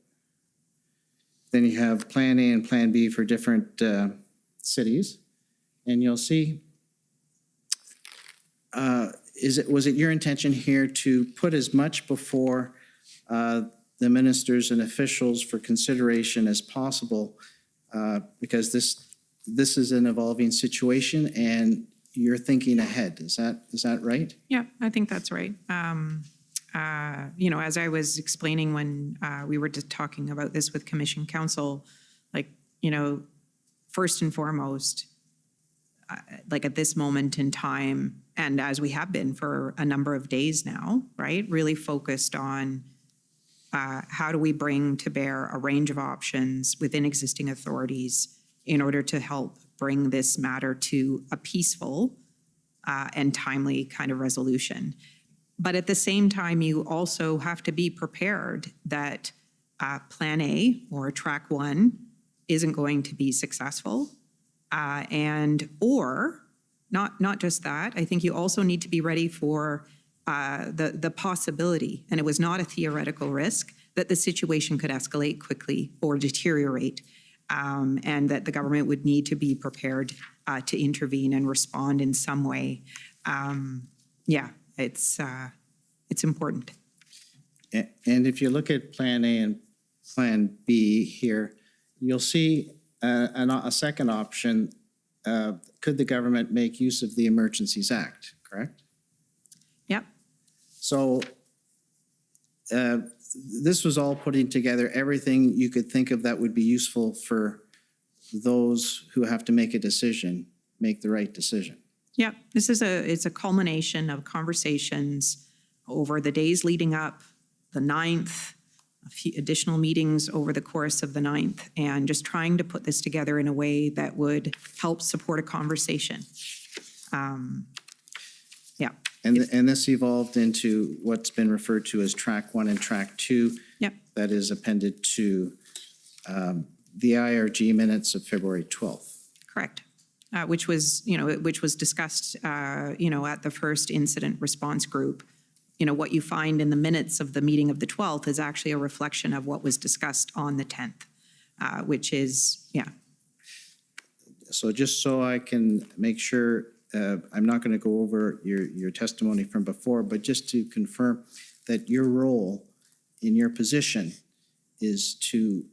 then you have Plan A and Plan B for different cities, and you'll see was it your intention here to put as much before the ministers and officials for consideration as possible? Because this is an evolving situation and you're thinking ahead. Is that right? Yeah, I think that's right. As I was explaining when we were just talking about this with Commission Council, first and foremost, at this moment in time, and as we have been for a number of days now, right, really focused on how do we bring to bear a range of options within existing authorities in order to help bring this matter to a peaceful and timely kind of resolution. But at the same time, you also have to be prepared that Plan A or Track 1 isn't going to be successful. Or not just that, I think you also need to be ready for the possibility, and it was not a theoretical risk, that the situation could escalate quickly or deteriorate, and that the government would need to be prepared to intervene and respond in some way. It's important. And if you look at Plan A and Plan B here, you'll see a second option. Could the government make use of the Emergencies Act, correct? Yep. So this was all putting together everything you could think of that would be useful for those who have to make a decision, make the right decision. Yep. It's a culmination of conversations over the days leading up, the 9th, a few additional meetings over the course of the 9th, and just trying to put this together in a way that would help support a conversation. And this evolved into what's been referred to as Track 1 and Track 2. Yep. That is appended to the IRG minutes of February 12th. Correct. Which was discussed, at the first incident response group. What you find in the minutes of the meeting of the 12th is actually a reflection of what was discussed on the 10th, which is, So just so I can make sure, I'm not going to go over your testimony from before, but just to confirm that your role in your position is to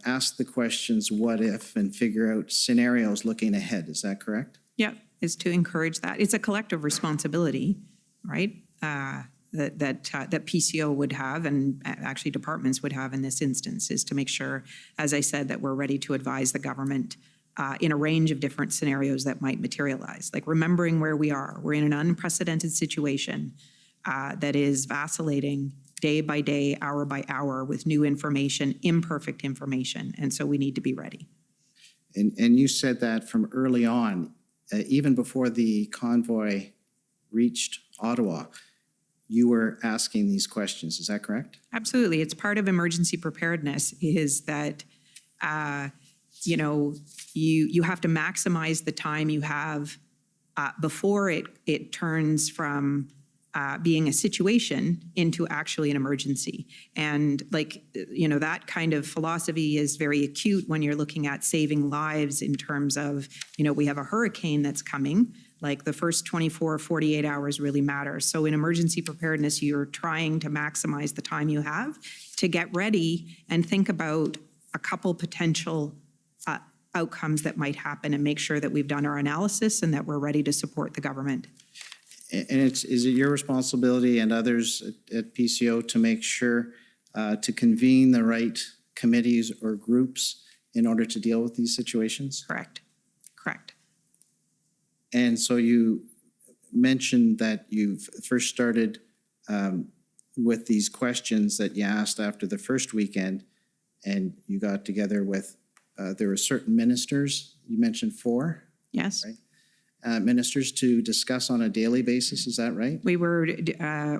ask the questions, what if, and figure out scenarios looking ahead. Is that correct? Yeah, is to encourage that. It's a collective responsibility, right? That PCO would have, and actually departments would have in this instance, is to make sure, as I said, that we're ready to advise the government in a range of different scenarios that might materialize. Like remembering where we are. We're in an unprecedented situation that is vacillating day by day, hour by hour, with new information, imperfect information, and so we need to be ready. And you said that from early on, even before the convoy reached Ottawa, you were asking these questions. Is that correct? Absolutely. It's part of emergency preparedness is that, you have to maximize the time you have before it turns from being a situation into actually an emergency. And that kind of philosophy is very acute when you're looking at saving lives in terms of, we have a hurricane that's coming. Like the first 24 or 48 hours really matter. So in emergency preparedness, you're trying to maximize the time you have to get ready and think about a couple potential outcomes that might happen and make sure that we've done our analysis and that we're ready to support the government. And is it your responsibility and others at PCO to make sure to convene the right committees or groups in order to deal with these situations? Correct. And so you mentioned that you've first started with these questions that you asked after the first weekend, and you got together with, there were certain ministers, you mentioned 4? Yes. Right? Ministers to discuss on a daily basis, is that right? We were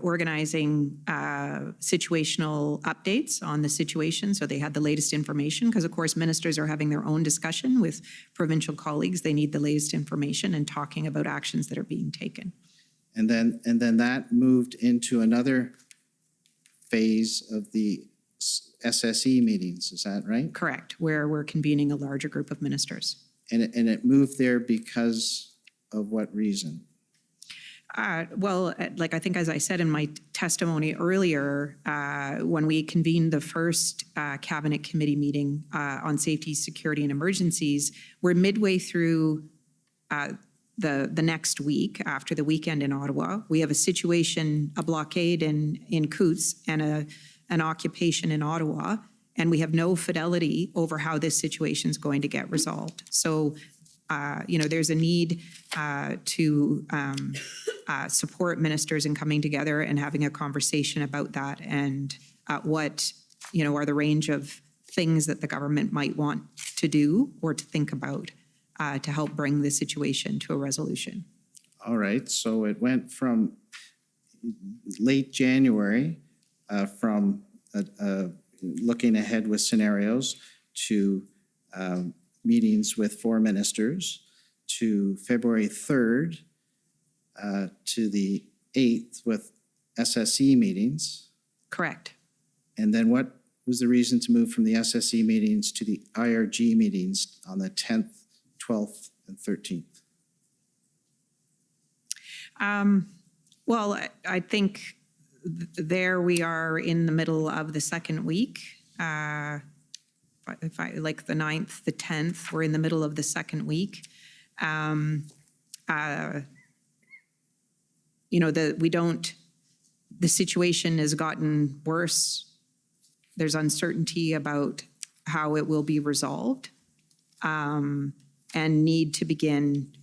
organizing situational updates on the situation, so they had the latest information, because of course ministers are having their own discussion with provincial colleagues. They need the latest information and talking about actions that are being taken. And then that moved into another phase of the SSE meetings, is that right? Correct, where we're convening a larger group of ministers. And it moved there because of what reason? Like I think as I said in my testimony earlier, when we convened the first cabinet committee meeting on safety, security, and emergencies, we're midway through the next week after the weekend in Ottawa. We have a situation, a blockade in Coutts and an occupation in Ottawa, and we have no fidelity over how this situation is going to get resolved. So, there's a need to support ministers in coming together and having a conversation about that and what, are the range of things that the government might want to do or to think about to help bring the situation to a resolution. All right, so it went from late January, from looking ahead with scenarios to meetings with 4 ministers, to February 3rd, to the 8th with SSE meetings. Correct. And then what was the reason to move from the SSE meetings to the IRG meetings on the 10th, 12th, and 13th? Well, I think there we are in the middle of the second week. If I like the 9th, the 10th, we're in the middle of the second week. The situation has gotten worse. There's uncertainty about how it will be resolved, and need to begin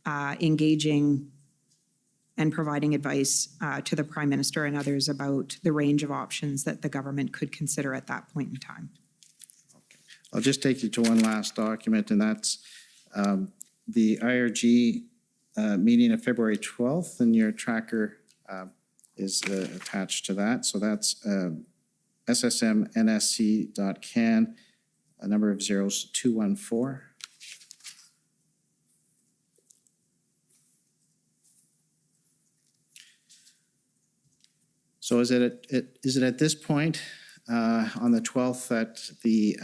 engaging and providing advice to the Prime Minister and others about the range of options that the government could consider at that point in time. I'll just take you to one last document, and that's the IRG meeting of February 12th, and your tracker is attached to that. So that's SSMNSC.can, a number of zeros, 214. So is it at this point on the 12th that the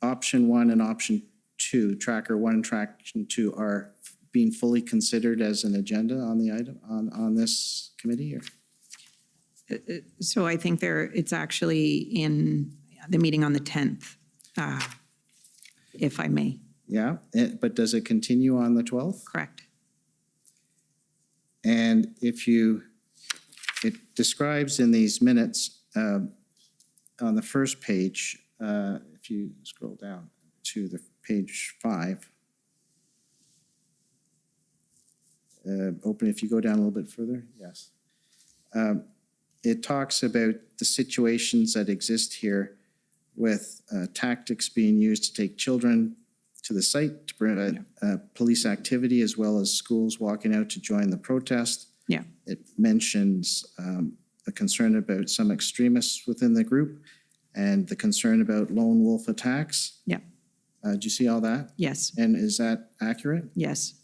option 1 and option 2, tracker 1 and tracker 2, are being fully considered as an agenda on the item on this committee? Or? So I think it's actually in the meeting on the 10th, if I may. Yeah, but does it continue on the 12th? Correct. And it describes in these minutes on the first page, if you scroll down to the page 5, if you go down a little bit further, yes. It talks about the situations that exist here with tactics being used to take children to the site to prevent police activity, as well as schools walking out to join the protest. Yeah. It mentions a concern about some extremists within the group and the concern about lone wolf attacks. Yeah. Do you see all that? Yes. And is that accurate? Yes.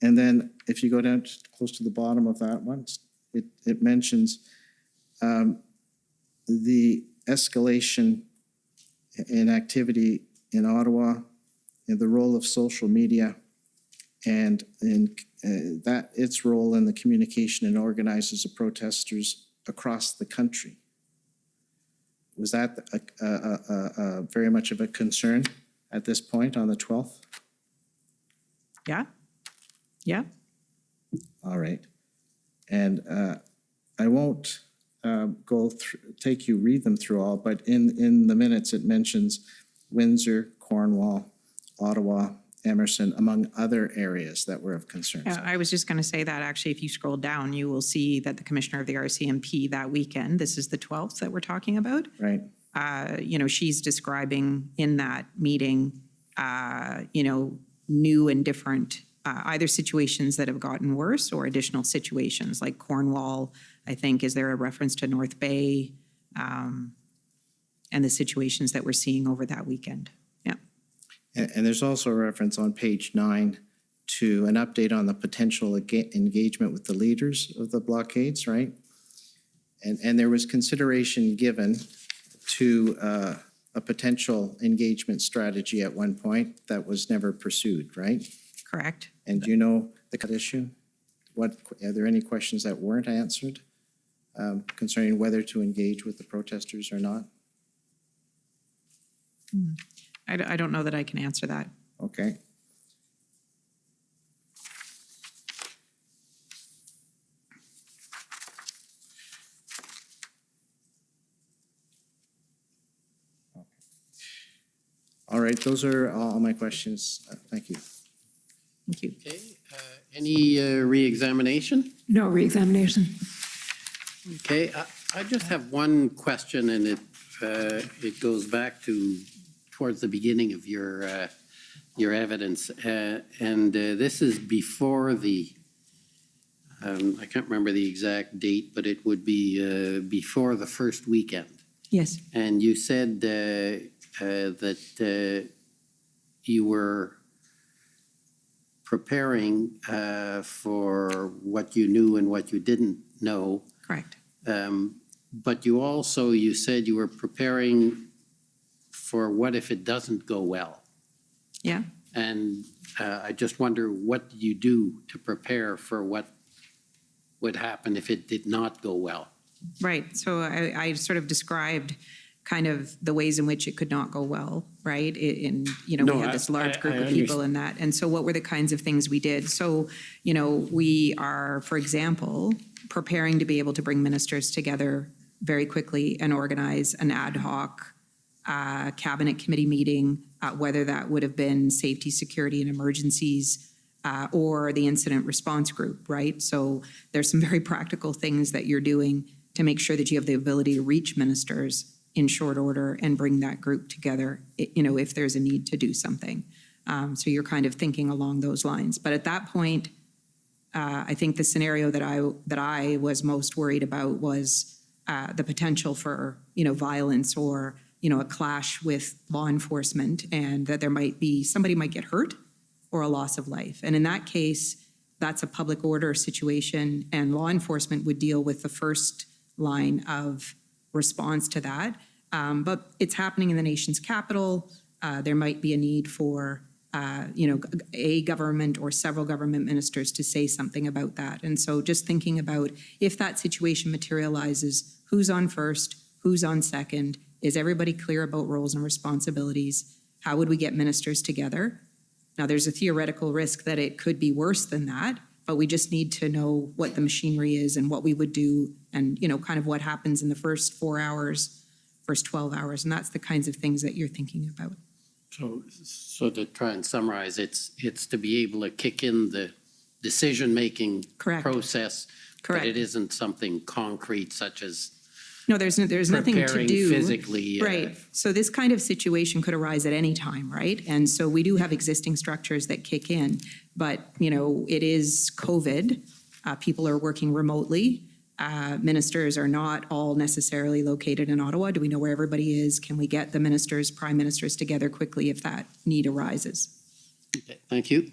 And then if you go down close to the bottom of that one, it mentions the escalation in activity in Ottawa and the role of social media and in its role in the communication and organizers of protesters across the country. Was that very much of a concern at this point on the 12th? Yeah. Yeah. All right. And I won't read them through all, but in the minutes it mentions Windsor, Cornwall, Ottawa, Emerson, among other areas that were of concern. I was just going to say that actually, if you scroll down, you will see that the commissioner of the RCMP that weekend, this is the 12th that we're talking about. Right. She's describing in that meeting, new and different either situations that have gotten worse or additional situations like Cornwall. I think, is there a reference to North Bay and the situations that we're seeing over that weekend? Yeah. And there's also a reference on page 9 to an update on the potential engagement with the leaders of the blockades, right? And there was consideration given to a potential engagement strategy at one point that was never pursued, right? Correct. And do you know the cut issue? Are there any questions that weren't answered concerning whether to engage with the protesters or not? I don't know that I can answer that. Okay. All right, those are all my questions. Thank you. Thank you. Okay, any re-examination? No re-examination. Okay, I just have one question, and it goes back to towards the beginning of your evidence, and this is before the. I can't remember the exact date, but it would be before the first weekend. Yes. And you said that you were preparing for what you knew and what you didn't know. Correct. But you said you were preparing for what if it doesn't go well. Yeah. And I just wonder, what did you do to prepare for what would happen if it did not go well? Right. So I sort of described kind of the ways in which it could not go well, right? We had this large group of people in that. And so what were the kinds of things we did? So, we are, for example, preparing to be able to bring ministers together very quickly and organize an ad hoc cabinet committee meeting, whether that would have been safety, security, and emergencies, or the incident response group, right? So there's some very practical things that you're doing to make sure that you have the ability to reach ministers in short order and bring that group together, if there's a need to do something. So you're kind of thinking along those lines. But at that point, I think the scenario that I was most worried about was the potential for, violence or, a clash with law enforcement, and that somebody might get hurt or a loss of life. And in that case, that's a public order situation, and law enforcement would deal with the first line of response to that. But it's happening in the nation's capital. There might be a need for, a government or several government ministers to say something about that. And so just thinking about, if that situation materializes, who's on first, who's on second, is everybody clear about roles and responsibilities? How would we get ministers together? Now, there's a theoretical risk that it could be worse than that, but we just need to know what the machinery is and what we would do, and, kind of what happens in the first 4 hours, first 12 hours. And that's the kinds of things that you're thinking about. So to try and summarize, it's to be able to kick in the decision-making process. Correct. But it isn't something concrete such as No, there's nothing to preparing do. physically. Right. So this kind of situation could arise at any time, right? And so we do have existing structures that kick in, but, it is COVID. People are working remotely. Ministers are not all necessarily located in Ottawa. Do we know where everybody is? Can we get the ministers, prime ministers together quickly if that need arises? Okay, thank you.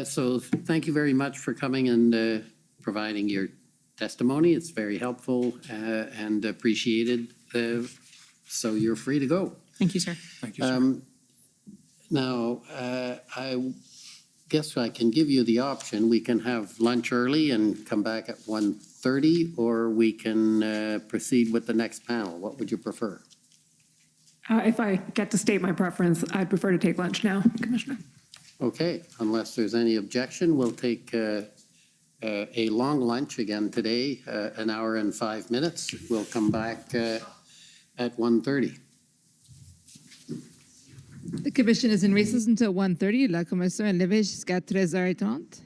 So thank you very much for coming and providing your testimony. It's very helpful and appreciated. So you're free to go. Thank you, sir. Thank you, sir. Now, I guess I can give you the option. We can have lunch early and come back at 1:30, or we can proceed with the next panel. What would you prefer? If I get to state my preference, I'd prefer to take lunch now, Commissioner. Okay, unless there's any objection, we'll take a long lunch again today, 1 hour and 5 minutes. We'll come back at 1:30. The commission is in recess until 1:30. La commission est levée jusqu'à 13h30.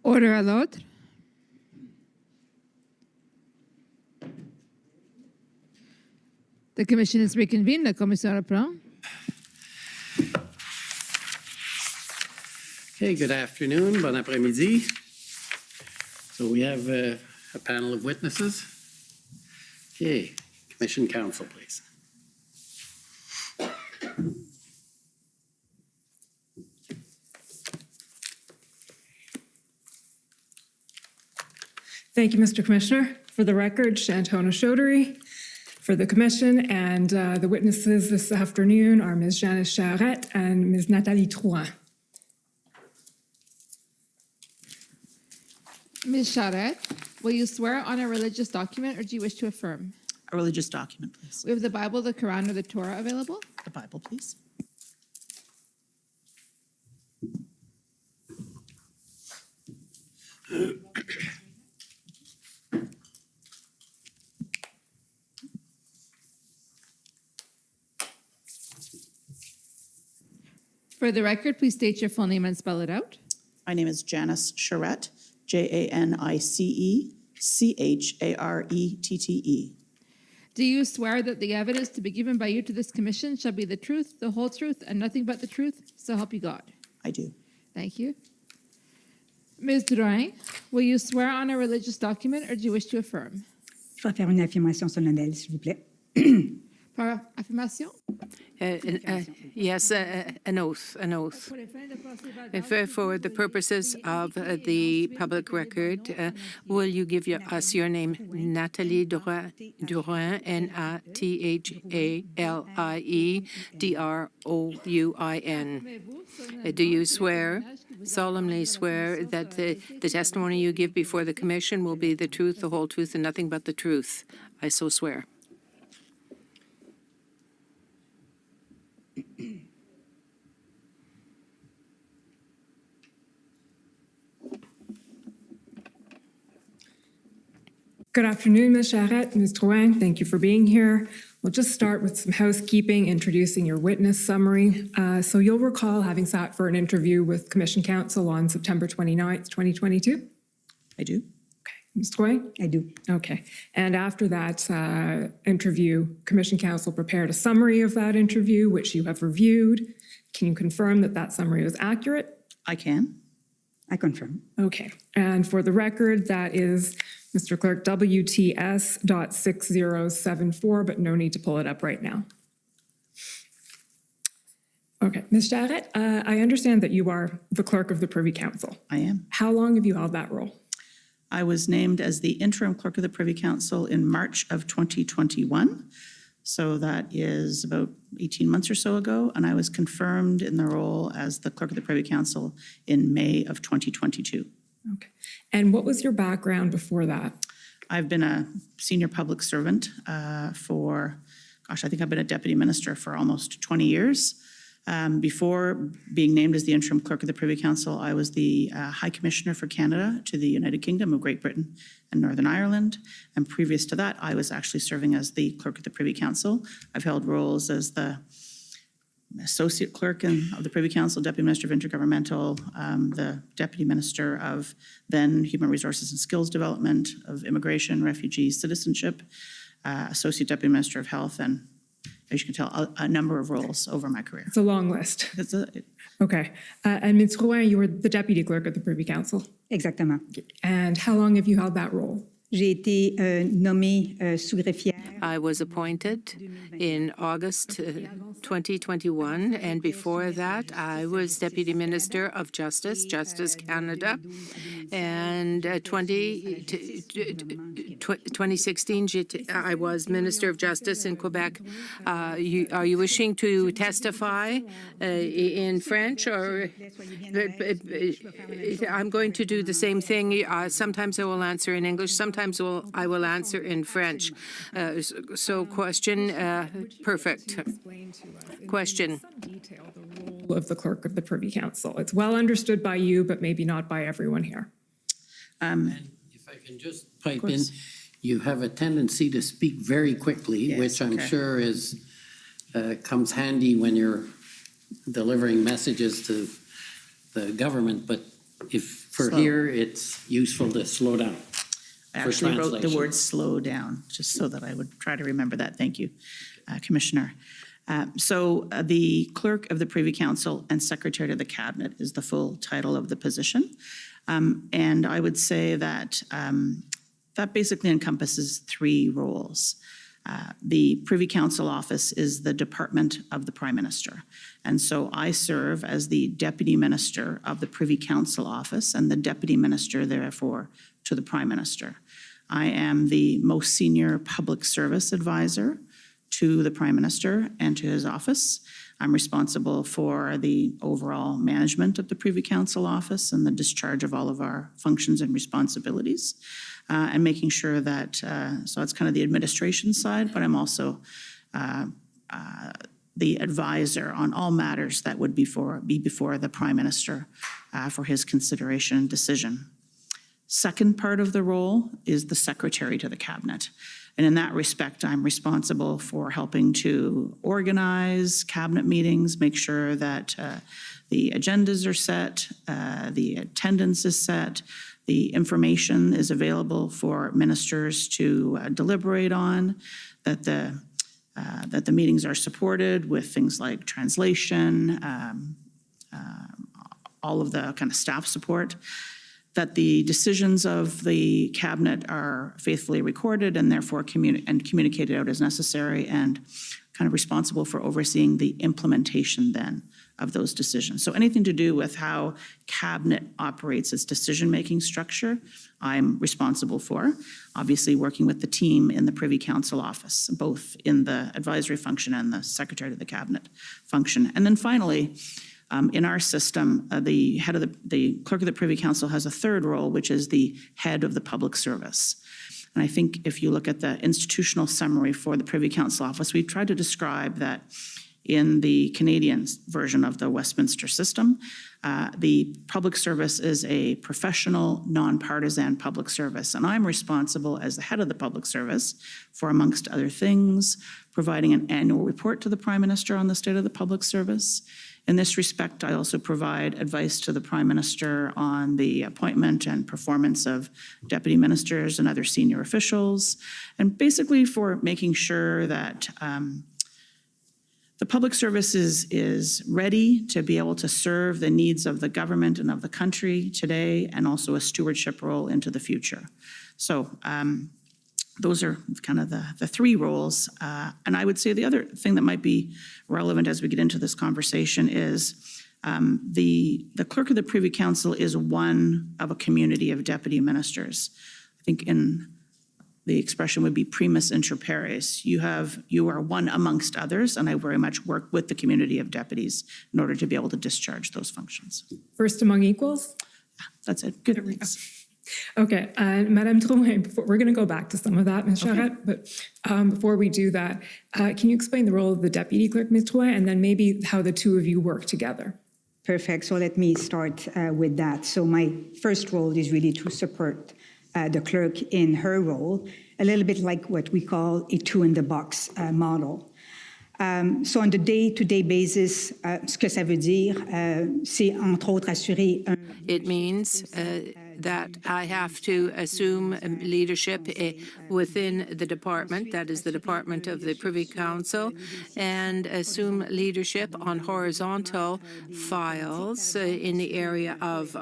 Order à l'ordre. The commission is reconvened. La commission reprend. Okay, good afternoon, bon après-midi. So we have a panel of witnesses. Okay, Commission Counsel, please. Thank you, Mr. Commissioner. For the record, Shantona Chaudhary. For the commission and the witnesses this afternoon are Ms. Janice Charette and Ms. Nathalie Trouin. Ms. Charette, will you swear on a religious document or do you wish to affirm? A religious document, please. We have the Bible, the Quran, or the Torah available. The Bible, please. For the record, please state your full name and spell it out. My name is Janice Charette, Janicecharette. Do you swear that the evidence to be given by you to this commission shall be the truth, the whole truth, and nothing but the truth? So help you God. I do. Thank you. Ms. Drouin, will you swear on a religious document or do you wish to affirm? Je vais faire une affirmation solennelle, s'il vous plaît. Par affirmation? Yes, an oath, an oath. For the purposes of the public record, will you give us your name? Nathalie Drouin, Nathalie Drouin. Do you solemnly swear that the testimony you give before the commission will be the truth, the whole truth, and nothing but the truth? I so swear. Good afternoon, Ms. Charette, Ms. Drouin. Thank you for being here. We'll just start with some housekeeping, introducing your witness summary. So you'll recall having sat for an interview with Commission Counsel on September 29th, 2022? I do. Okay. Ms. Drouin? I do. Okay. And after that interview, Commission Counsel prepared a summary of that interview, which you have reviewed. Can you confirm that that summary was accurate? I can. I confirm. Okay. And for the record, that is, Mr. Clerk, WTS.6074, but no need to pull it up right now. Okay. Ms. Charette, I understand that you are the clerk of the Privy Council. I am. How long have you held that role? I was named as the interim clerk of the Privy Council in March of 2021. So that is about 18 months or so ago. And I was confirmed in the role as the clerk of the Privy Council in May of 2022. Okay. And what was your background before that? I've been a senior public servant I think I've been a deputy minister for almost 20 years. Before being named as the interim clerk of the Privy Council, I was the High Commissioner for Canada to the United Kingdom of Great Britain and Northern Ireland. And previous to that, I was actually serving as the clerk of the Privy Council. I've held roles as the Associate Clerk of the Privy Council, Deputy Minister of Intergovernmental, the Deputy Minister of then Human Resources and Skills Development, of Immigration, Refugees, Citizenship, Associate Deputy Minister of Health, and as you can tell, a number of roles over my career. It's a long list. Okay. And Ms. Drouin, you were the Deputy Clerk of the Privy Council. Exactement. And how long have you held that role? J'ai été nommée sous-greffière. I was appointed in August 2021, and before that, I was Deputy Minister of Justice Canada, and 2016, I was Minister of Justice in Quebec. Are you wishing to testify in French, or I'm going to do the same thing. Sometimes I will answer in English, sometimes I will answer in French. So question, perfect. Question. The role of the clerk of the Privy Council. It's well understood by you, but maybe not by everyone here. And if I can just pipe in, you have a tendency to speak very quickly, Yes, which I'm okay. sure comes handy when you're delivering messages to the government, but if for Slow. here, it's useful to slow down. I for actually wrote the translation. word slow down, just so that I would try to remember that. Thank you, Commissioner. The Clerk of the Privy Council and Secretary to the Cabinet is the full title of the position. And I would say that that basically encompasses three roles. The Privy Council Office is the department of the Prime Minister. And so I serve as the Deputy Minister of the Privy Council Office and the Deputy Minister, therefore, to the Prime Minister. I am the most senior public service advisor to the Prime Minister and to his office. I'm responsible for the overall management of the Privy Council Office and the discharge of all of our functions and responsibilities, and making sure that, so it's kind of the administration side, but I'm also the advisor on all matters that would be before the Prime Minister for his consideration and decision. Second part of the role is the Secretary to the Cabinet. And in that respect, I'm responsible for helping to organize cabinet meetings, make sure that the agendas are set, the attendance is set, the information is available for ministers to deliberate on, that the meetings are supported with things like translation, all of the kind of staff support, that the decisions of the cabinet are faithfully recorded and therefore communicated out as necessary, and kind of responsible for overseeing the implementation then of those decisions. So anything to do with how cabinet operates its decision-making structure, I'm responsible for, obviously working with the team in the Privy Council Office, both in the advisory function and the Secretary to the Cabinet function. And then finally, in our system, the Clerk of the Privy Council has a third role, which is the head of the public service. And I think if you look at the institutional summary for the Privy Council Office, we've tried to describe that in the Canadian version of the Westminster system, the public service is a professional, nonpartisan public service. And I'm responsible as the head of the public service for, amongst other things, providing an annual report to the Prime Minister on the state of the public service. In this respect, I also provide advice to the Prime Minister on the appointment and performance of deputy ministers and other senior officials, and basically for making sure that the public service is ready to be able to serve the needs of the government and of the country today, and also a stewardship role into the future. So those are kind of the three roles. And I would say the other thing that might be relevant as we get into this conversation is the Clerk of the Privy Council is one of a community of deputy ministers. I think in the expression would be primus inter pares. You are one amongst others, and I very much work with the community of deputies in order to be able to discharge those functions. First among equals? That's it. Good. Thanks. Okay, Madame Drouin, we're going to go back to some of that, Ms. Charette, but before we do that, can you explain the role of the Deputy Clerk, Ms. Drouin, and then maybe how the two of you work together? Perfect. So let me start with that. So my first role is really to support the clerk in her role, a little bit like what we call a two-in-the-box model. So on the day-to-day basis, ce que ça veut dire, c'est entre autres assurer un... It means that I have to assume leadership within the department, that is the department of the Privy Council, and assume leadership on horizontal files in the area of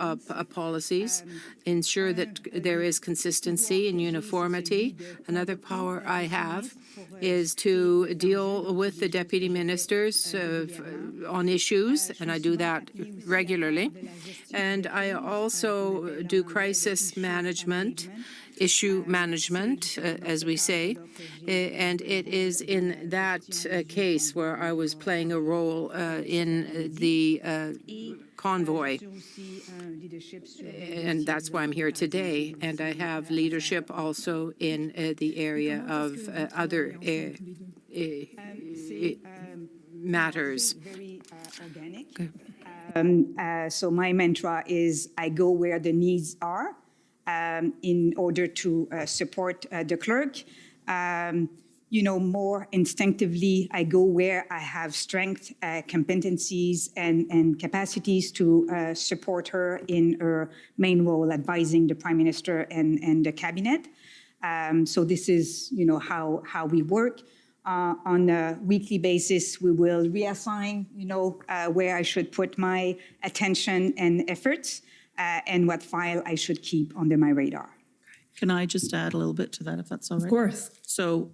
policies, ensure that there is consistency and uniformity. Another power I have is to deal with the deputy ministers on issues, and I do that regularly. And I also do crisis management, issue management, as we say, and it is in that case where I was playing a role in the convoy, and that's why I'm here today. And I have leadership also in the area of other matters. Very organic. So my mantra is I go where the needs are in order to support the clerk. more instinctively. I go where I have strength, competencies, and capacities to support her in her main role, advising the Prime Minister and the Cabinet. So this is, how we work. On a weekly basis, we will reassign, where I should put my attention and efforts, and what file I should keep under my radar. Can I just add a little bit to that, if that's all right? Of course. So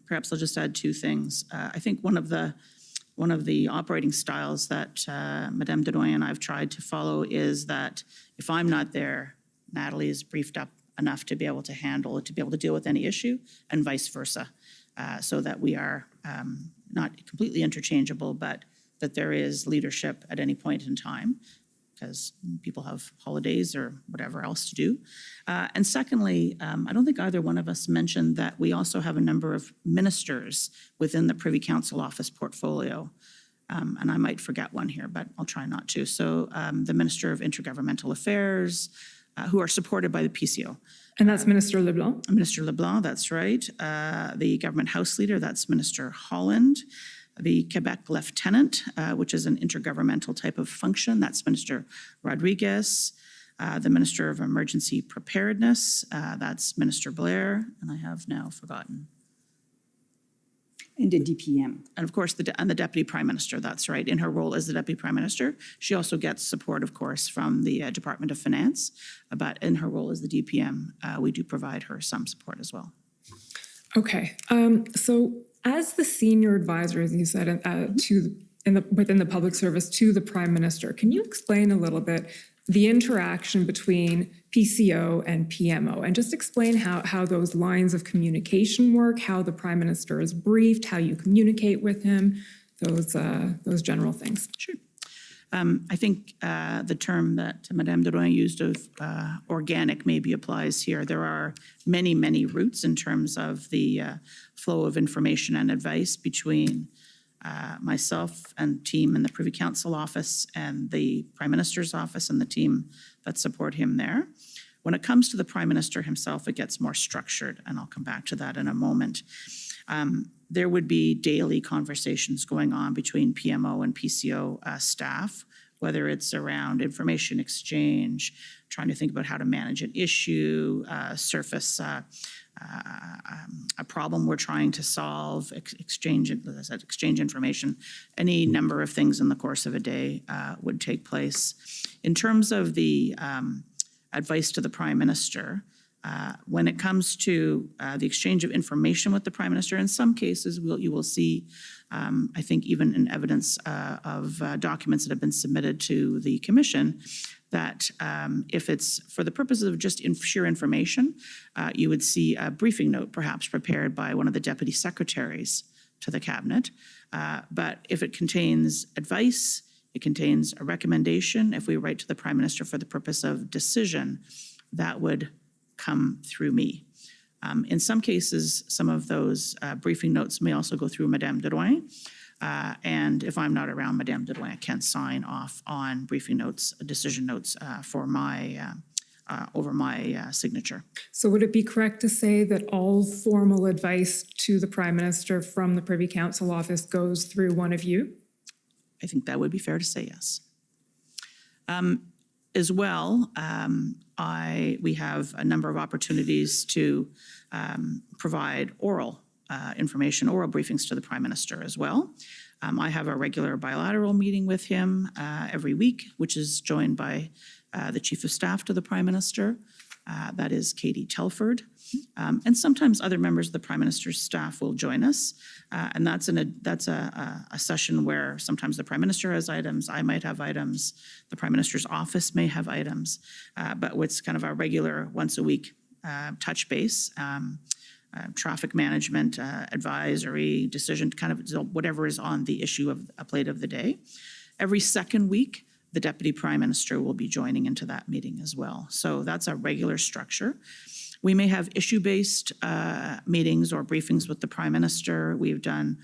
perhaps I'll just add two things. I think one of the operating styles that Madame Dedoyen and I've tried to follow is that if I'm not there, Natalie is briefed up enough to be able to handle it, to be able to deal with any issue, and vice versa, so that we are not completely interchangeable, but that there is leadership at any point in time, because people have holidays or whatever else to do. And secondly, I don't think either one of us mentioned that we also have a number of ministers within the Privy Council office portfolio. And I might forget one here, but I'll try not to. So the Minister of Intergovernmental Affairs, who are supported by the PCO. And that's Minister LeBlanc? Minister LeBlanc, that's right. The Government House Leader, that's Minister Holland. The Quebec Lieutenant, which is an intergovernmental type of function, that's Minister Rodriguez. The Minister of Emergency Preparedness, that's Minister Blair, and I have now forgotten. And the DPM. And of course, the Deputy Prime Minister, that's right. In her role as the Deputy Prime Minister, she also gets support, of course, from the Department of Finance, but in her role as the DPM, we do provide her some support as well. Okay, so as the senior advisor, as you said, within the public service to the Prime Minister, can you explain a little bit the interaction between PCO and PMO, and just explain how those lines of communication work, how the Prime Minister is briefed, how you communicate with him, those general things? Sure. I think the term that Madame Dedoyen used of organic maybe applies here. There are many, many routes in terms of the flow of information and advice between myself and team in the Privy Council office and the Prime Minister's office and the team that support him there. When it comes to the Prime Minister himself, it gets more structured, and I'll come back to that in a moment. There would be daily conversations going on between PMO and PCO staff, whether it's around information exchange, trying to think about how to manage an issue, surface a problem we're trying to solve, exchange information. Any number of things in the course of a day would take place. In terms of the advice to the Prime Minister, when it comes to the exchange of information with the Prime Minister, in some cases you will see, I think even in evidence of documents that have been submitted to the Commission, that if it's for the purposes of just sheer information, you would see a briefing note perhaps prepared by one of the Deputy Secretaries to the Cabinet. But if it contains advice, it contains a recommendation, if we write to the Prime Minister for the purpose of decision, that would come through me. In some cases, some of those briefing notes may also go through Madame Dedoyen. And if I'm not around, Madame Dedoyen can sign off on briefing notes, decision notes for my over my signature. So would it be correct to say that all formal advice to the Prime Minister from the Privy Council office goes through one of you? I think that would be fair to say, yes. As well, we have a number of opportunities to provide oral information, oral briefings to the Prime Minister as well. I have a regular bilateral meeting with him every week, which is joined by the Chief of Staff to the Prime Minister. That is Katie Telford. And sometimes other members of the Prime Minister's staff will join us. And that's a session where sometimes the Prime Minister has items, I might have items, the Prime Minister's office may have items, but it's kind of a regular once a week touch base. Traffic management, advisory, decision, kind of whatever is on the issue of a plate of the day. Every second week, the Deputy Prime Minister will be joining into that meeting as well. So that's a regular structure. We may have issue-based meetings or briefings with the Prime Minister. We've done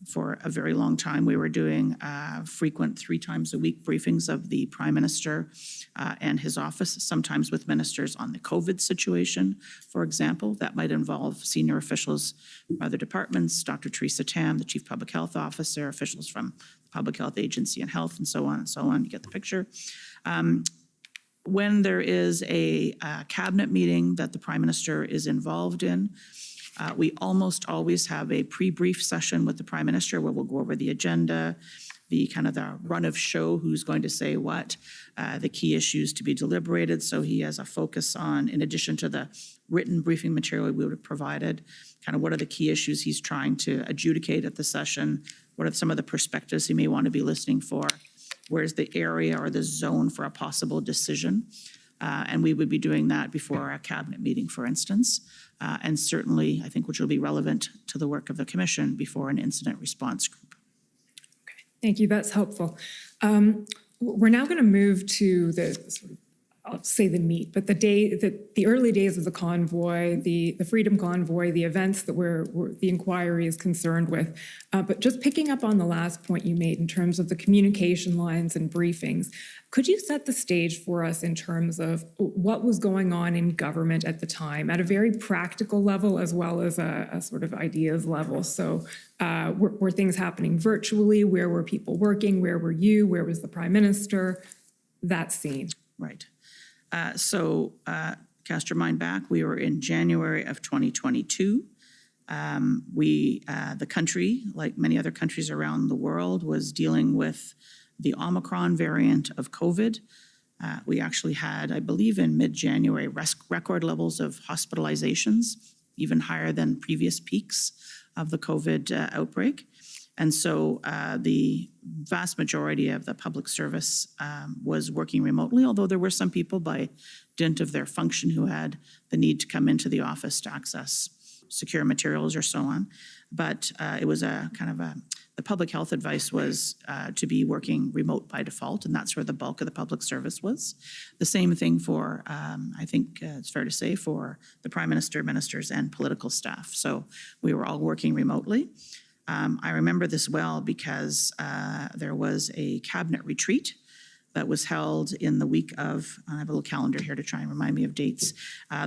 for a very long time. We were doing frequent 3 times a week briefings of the Prime Minister and his office, sometimes with ministers on the COVID situation, for example. That might involve senior officials from other departments, Dr. Teresa Tam, the Chief Public Health Officer, officials from the Public Health Agency and Health, and so on and so on. You get the picture. When there is a cabinet meeting that the Prime Minister is involved in, we almost always have a pre-brief session with the Prime Minister where we'll go over the agenda, the kind of the run of show, who's going to say what, the key issues to be deliberated. So he has a focus on, in addition to the written briefing material we would have provided, kind of what are the key issues he's trying to adjudicate at the session, what are some of the perspectives he may want to be listening for, where's the area or the zone for a possible decision. And we would be doing that before our cabinet meeting, for instance. And certainly, I think, which will be relevant to the work of the commission before an incident response group. Thank you. That's helpful. We're now going to move to the sort of, I'll say the meat, but the early days of the convoy, the Freedom Convoy, the events that the inquiry is concerned with. But just picking up on the last point you made in terms of the communication lines and briefings, could you set the stage for us in terms of what was going on in government at the time at a very practical level as well as a sort of ideas level? So were things happening virtually? Where were people working? Where were you? Where was the Prime Minister? That scene. Right. Cast your mind back, we were in January of 2022. The country, like many other countries around the world, was dealing with the Omicron variant of COVID. We actually had, I believe in mid-January, record levels of hospitalizations, even higher than previous peaks of the COVID outbreak. And so the vast majority of the public service was working remotely, although there were some people by dint of their function who had the need to come into the office to access secure materials or so on. But it was a kind of the public health advice was to be working remote by default, and that's where the bulk of the public service was. The same thing for, I think it's fair to say, for the Prime Minister, ministers, and political staff. So we were all working remotely. I remember this well because there was a cabinet retreat that was held in the week of, I have a little calendar here to try and remind me of dates,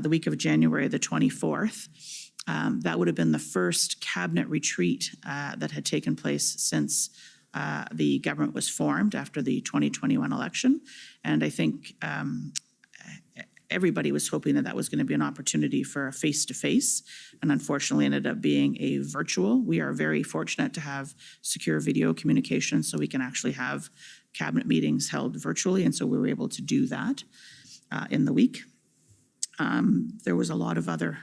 the week of January the 24th. That would have been the first cabinet retreat that had taken place since the government was formed after the 2021 election. And I think everybody was hoping that that was going to be an opportunity for a face-to-face, and unfortunately ended up being a virtual. We are very fortunate to have secure video communication so we can actually have cabinet meetings held virtually, and so we were able to do that in the week. There was a lot of other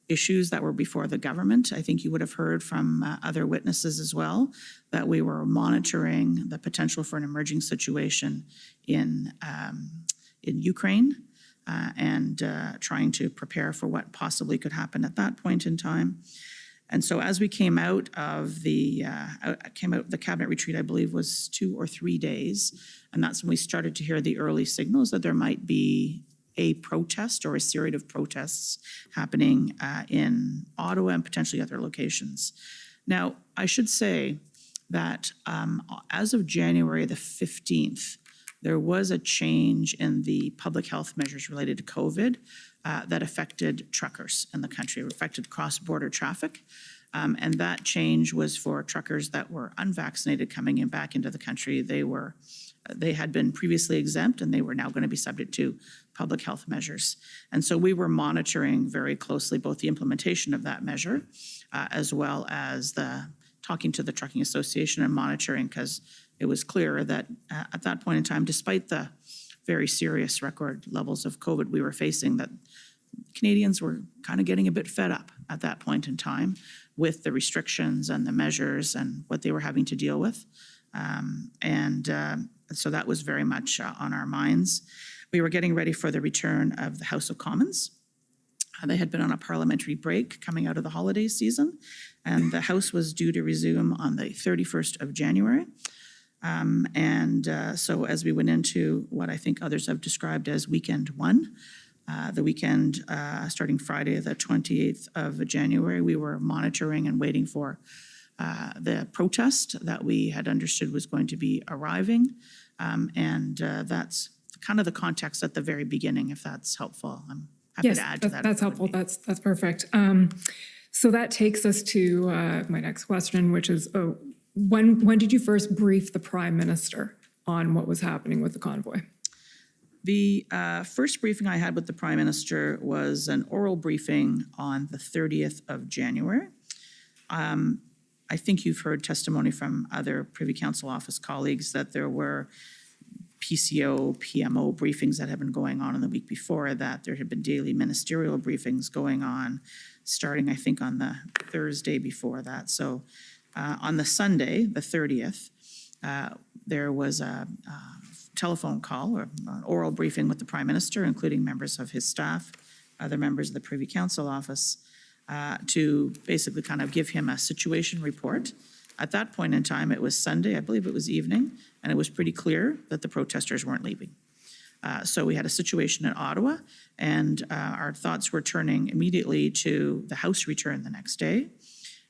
issues that were before the government. I think you would have heard from other witnesses as well that we were monitoring the potential for an emerging situation in Ukraine. And trying to prepare for what possibly could happen at that point in time. And so as we came out of the cabinet retreat, I believe was 2 or 3 days, and that's when we started to hear the early signals that there might be a protest or a series of protests happening in Ottawa and potentially other locations. Now, I should say that as of January the 15th, there was a change in the public health measures related to COVID that affected truckers in the country. It affected cross-border traffic. And that change was for truckers that were unvaccinated coming back into the country. They had been previously exempt, and they were now going to be subject to public health measures. And so we were monitoring very closely both the implementation of that measure as well as talking to the Trucking Association and monitoring, because it was clear that at that point in time, despite the very serious record levels of COVID we were facing, that Canadians were kind of getting a bit fed up at that point in time with the restrictions and the measures and what they were having to deal with. So that was very much on our minds. We were getting ready for the return of the House of Commons. They had been on a parliamentary break coming out of the holiday season, and the House was due to resume on the 31st of January. So as we went into what I think others have described as weekend one, the weekend starting Friday, the 28th of January, we were monitoring and waiting for the protest that we had understood was going to be arriving. And that's kind of the context at the very beginning, if that's helpful. I'm happy Yes, to add to that. that's helpful. That's perfect. So that takes us to my next question, which is, when did you first brief the Prime Minister on what was happening with the convoy? The first briefing I had with the Prime Minister was an oral briefing on the 30th of January. I think you've heard testimony from other Privy Council office colleagues that there were PCO, PMO briefings that had been going on in the week before that. There had been daily ministerial briefings going on, starting, I think, on the Thursday before that. So on the Sunday, the 30th, there was a telephone call or an oral briefing with the Prime Minister, including members of his staff, other members of the Privy Council office, to basically kind of give him a situation report. At that point in time, it was Sunday, I believe it was evening, and it was pretty clear that the protesters weren't leaving. So we had a situation in Ottawa, and our thoughts were turning immediately to the House return the next day,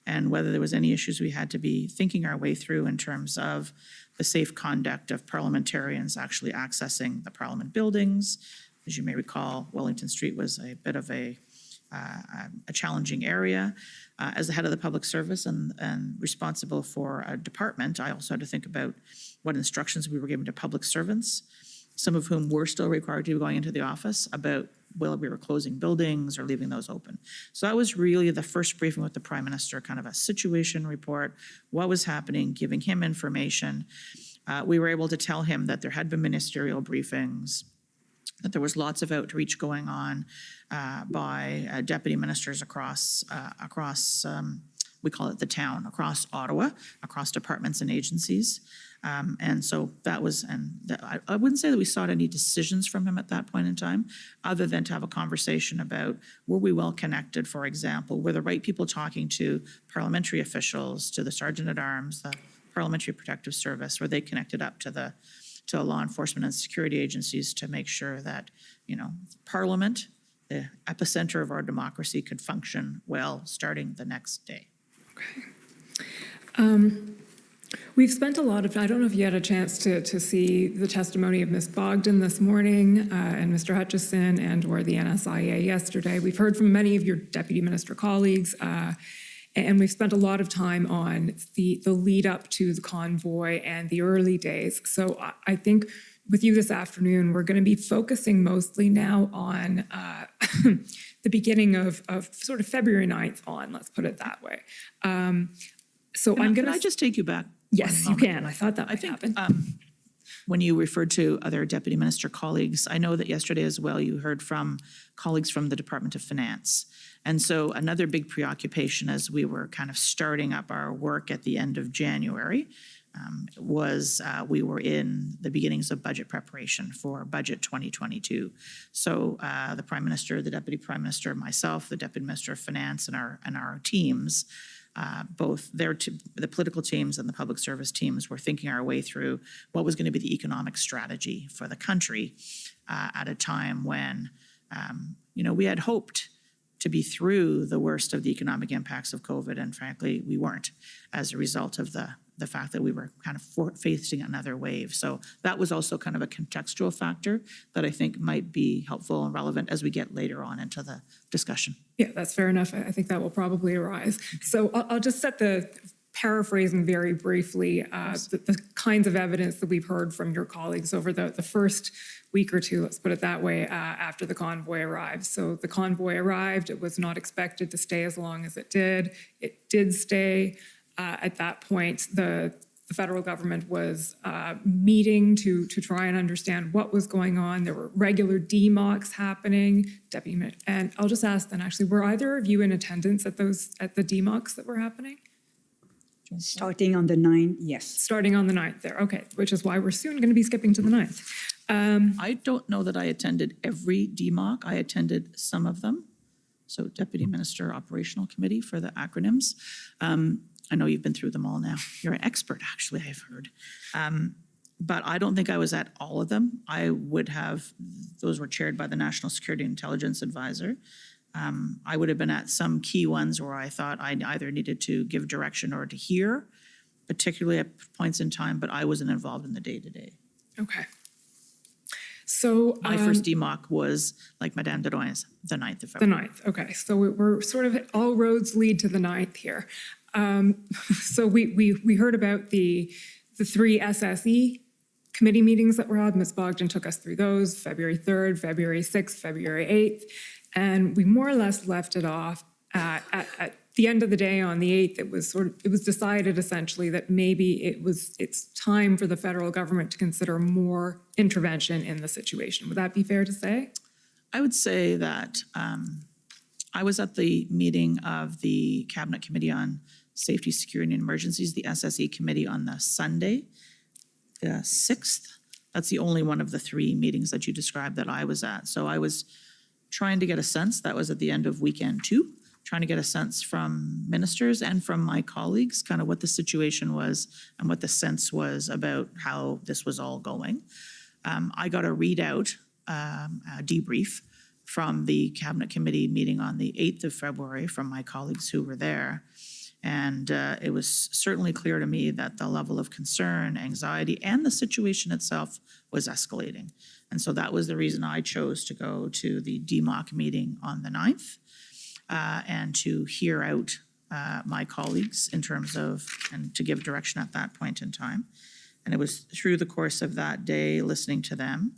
and whether there was any issues we had to be thinking our way through in terms of the safe conduct of parliamentarians actually accessing the Parliament buildings. As you may recall, Wellington Street was a bit of a challenging area. As the head of the public service and responsible for a department, I also had to think about what instructions we were giving to public servants, some of whom were still required to be going into the office, about whether we were closing buildings or leaving those open. So that was really the first briefing with the Prime Minister, kind of a situation report, what was happening, giving him information. We were able to tell him that there had been ministerial briefings, that there was lots of outreach going on by deputy ministers across, we call it the town, across Ottawa, across departments and agencies. And so that was, I wouldn't say that we sought any decisions from him at that point in time, other than to have a conversation about, were we well connected, for example? Were the right people talking to parliamentary officials, to the Sergeant at Arms, the Parliamentary Protective Service? Were they connected up to law enforcement and security agencies to make sure that, Parliament, the epicenter of our democracy, could function well starting the next day? Okay. We've spent a lot of, I don't know if you had a chance to see the testimony of Ms. Bogdan this morning and Mr. Hutchison and/or the NSIA yesterday. We've heard from many of your deputy minister colleagues, and we've spent a lot of time on the lead up to the convoy and the early days. So I think with you this afternoon, we're going to be focusing mostly now on the beginning of sort of February 9th on, let's put it that way. So I'm going to... Can I just take you back? Yes, you can. I thought that might happen. When you referred to other deputy minister colleagues, I know that yesterday as well you heard from colleagues from the Department of Finance. And so another big preoccupation as we were kind of starting up our work at the end of January was we were in the beginnings of budget preparation for budget 2022. So the Prime Minister, the Deputy Prime Minister, myself, the Deputy Minister of Finance, and our teams, both the political teams and the public service teams, were thinking our way through what was going to be the economic strategy for the country at a time when, we had hoped to be through the worst of the economic impacts of COVID, and frankly, we weren't, as a result of the fact that we were kind of facing another wave. So that was also kind of a contextual factor that I think might be helpful and relevant as we get later on into the discussion. Yeah, that's fair enough. I think that will probably arise. So I'll just set paraphrasing very briefly, the kinds of evidence that we've heard from your colleagues over the first week or two, let's put it that way, after the convoy arrived. So the convoy arrived. It was not expected to stay as long as it did. It did stay. At that point, the federal government was meeting to try and understand what was going on. There were regular DMOCs happening. And I'll just ask then, actually, were either of you in attendance at the DMOCs that were happening? Starting on the 9th, yes. Starting on the 9th there, okay, which is why we're soon going to be skipping to the 9th. I don't know that I attended every DMOC. I attended some of them. So Deputy Minister Operational Committee for the acronyms. I know you've been through them all now. You're an expert, actually, I've heard. But I don't think I was at all of them. I would have, those were chaired by the National Security Intelligence Advisor. I would have been at some key ones where I thought I either needed to give direction or to hear, particularly at points in time, but I wasn't involved in the day-to-day. Okay. So. My first DMOC was, like Madame de Royen's, the 9th of The February. 9th, okay. So we're sort of, all roads lead to the 9th here. So we heard about the 3 SSE committee meetings that were held. Ms. Bogdan took us through those, February 3rd, February 6th, February 8th. And we more or less left it off at the end of the day on the 8th. It was decided essentially that maybe it's time for the federal government to consider more intervention in the situation. Would that be fair to say? I would say that I was at the meeting of the Cabinet Committee on Safety, Security, and Emergencies, the SSE Committee, on the Sunday, the 6th. That's the only one of the 3 meetings that you described that I was at. So I was trying to get a sense, that was at the end of weekend 2, trying to get a sense from ministers and from my colleagues, kind of what the situation was and what the sense was about how this was all going. I got a readout, a debrief from the Cabinet Committee meeting on the 8th of February from my colleagues who were there. And it was certainly clear to me that the level of concern, anxiety, and the situation itself was escalating. And so that was the reason I chose to go to the DMOC meeting on the 9th and to hear out my colleagues in terms of, and to give direction at that point in time. And it was through the course of that day, listening to them,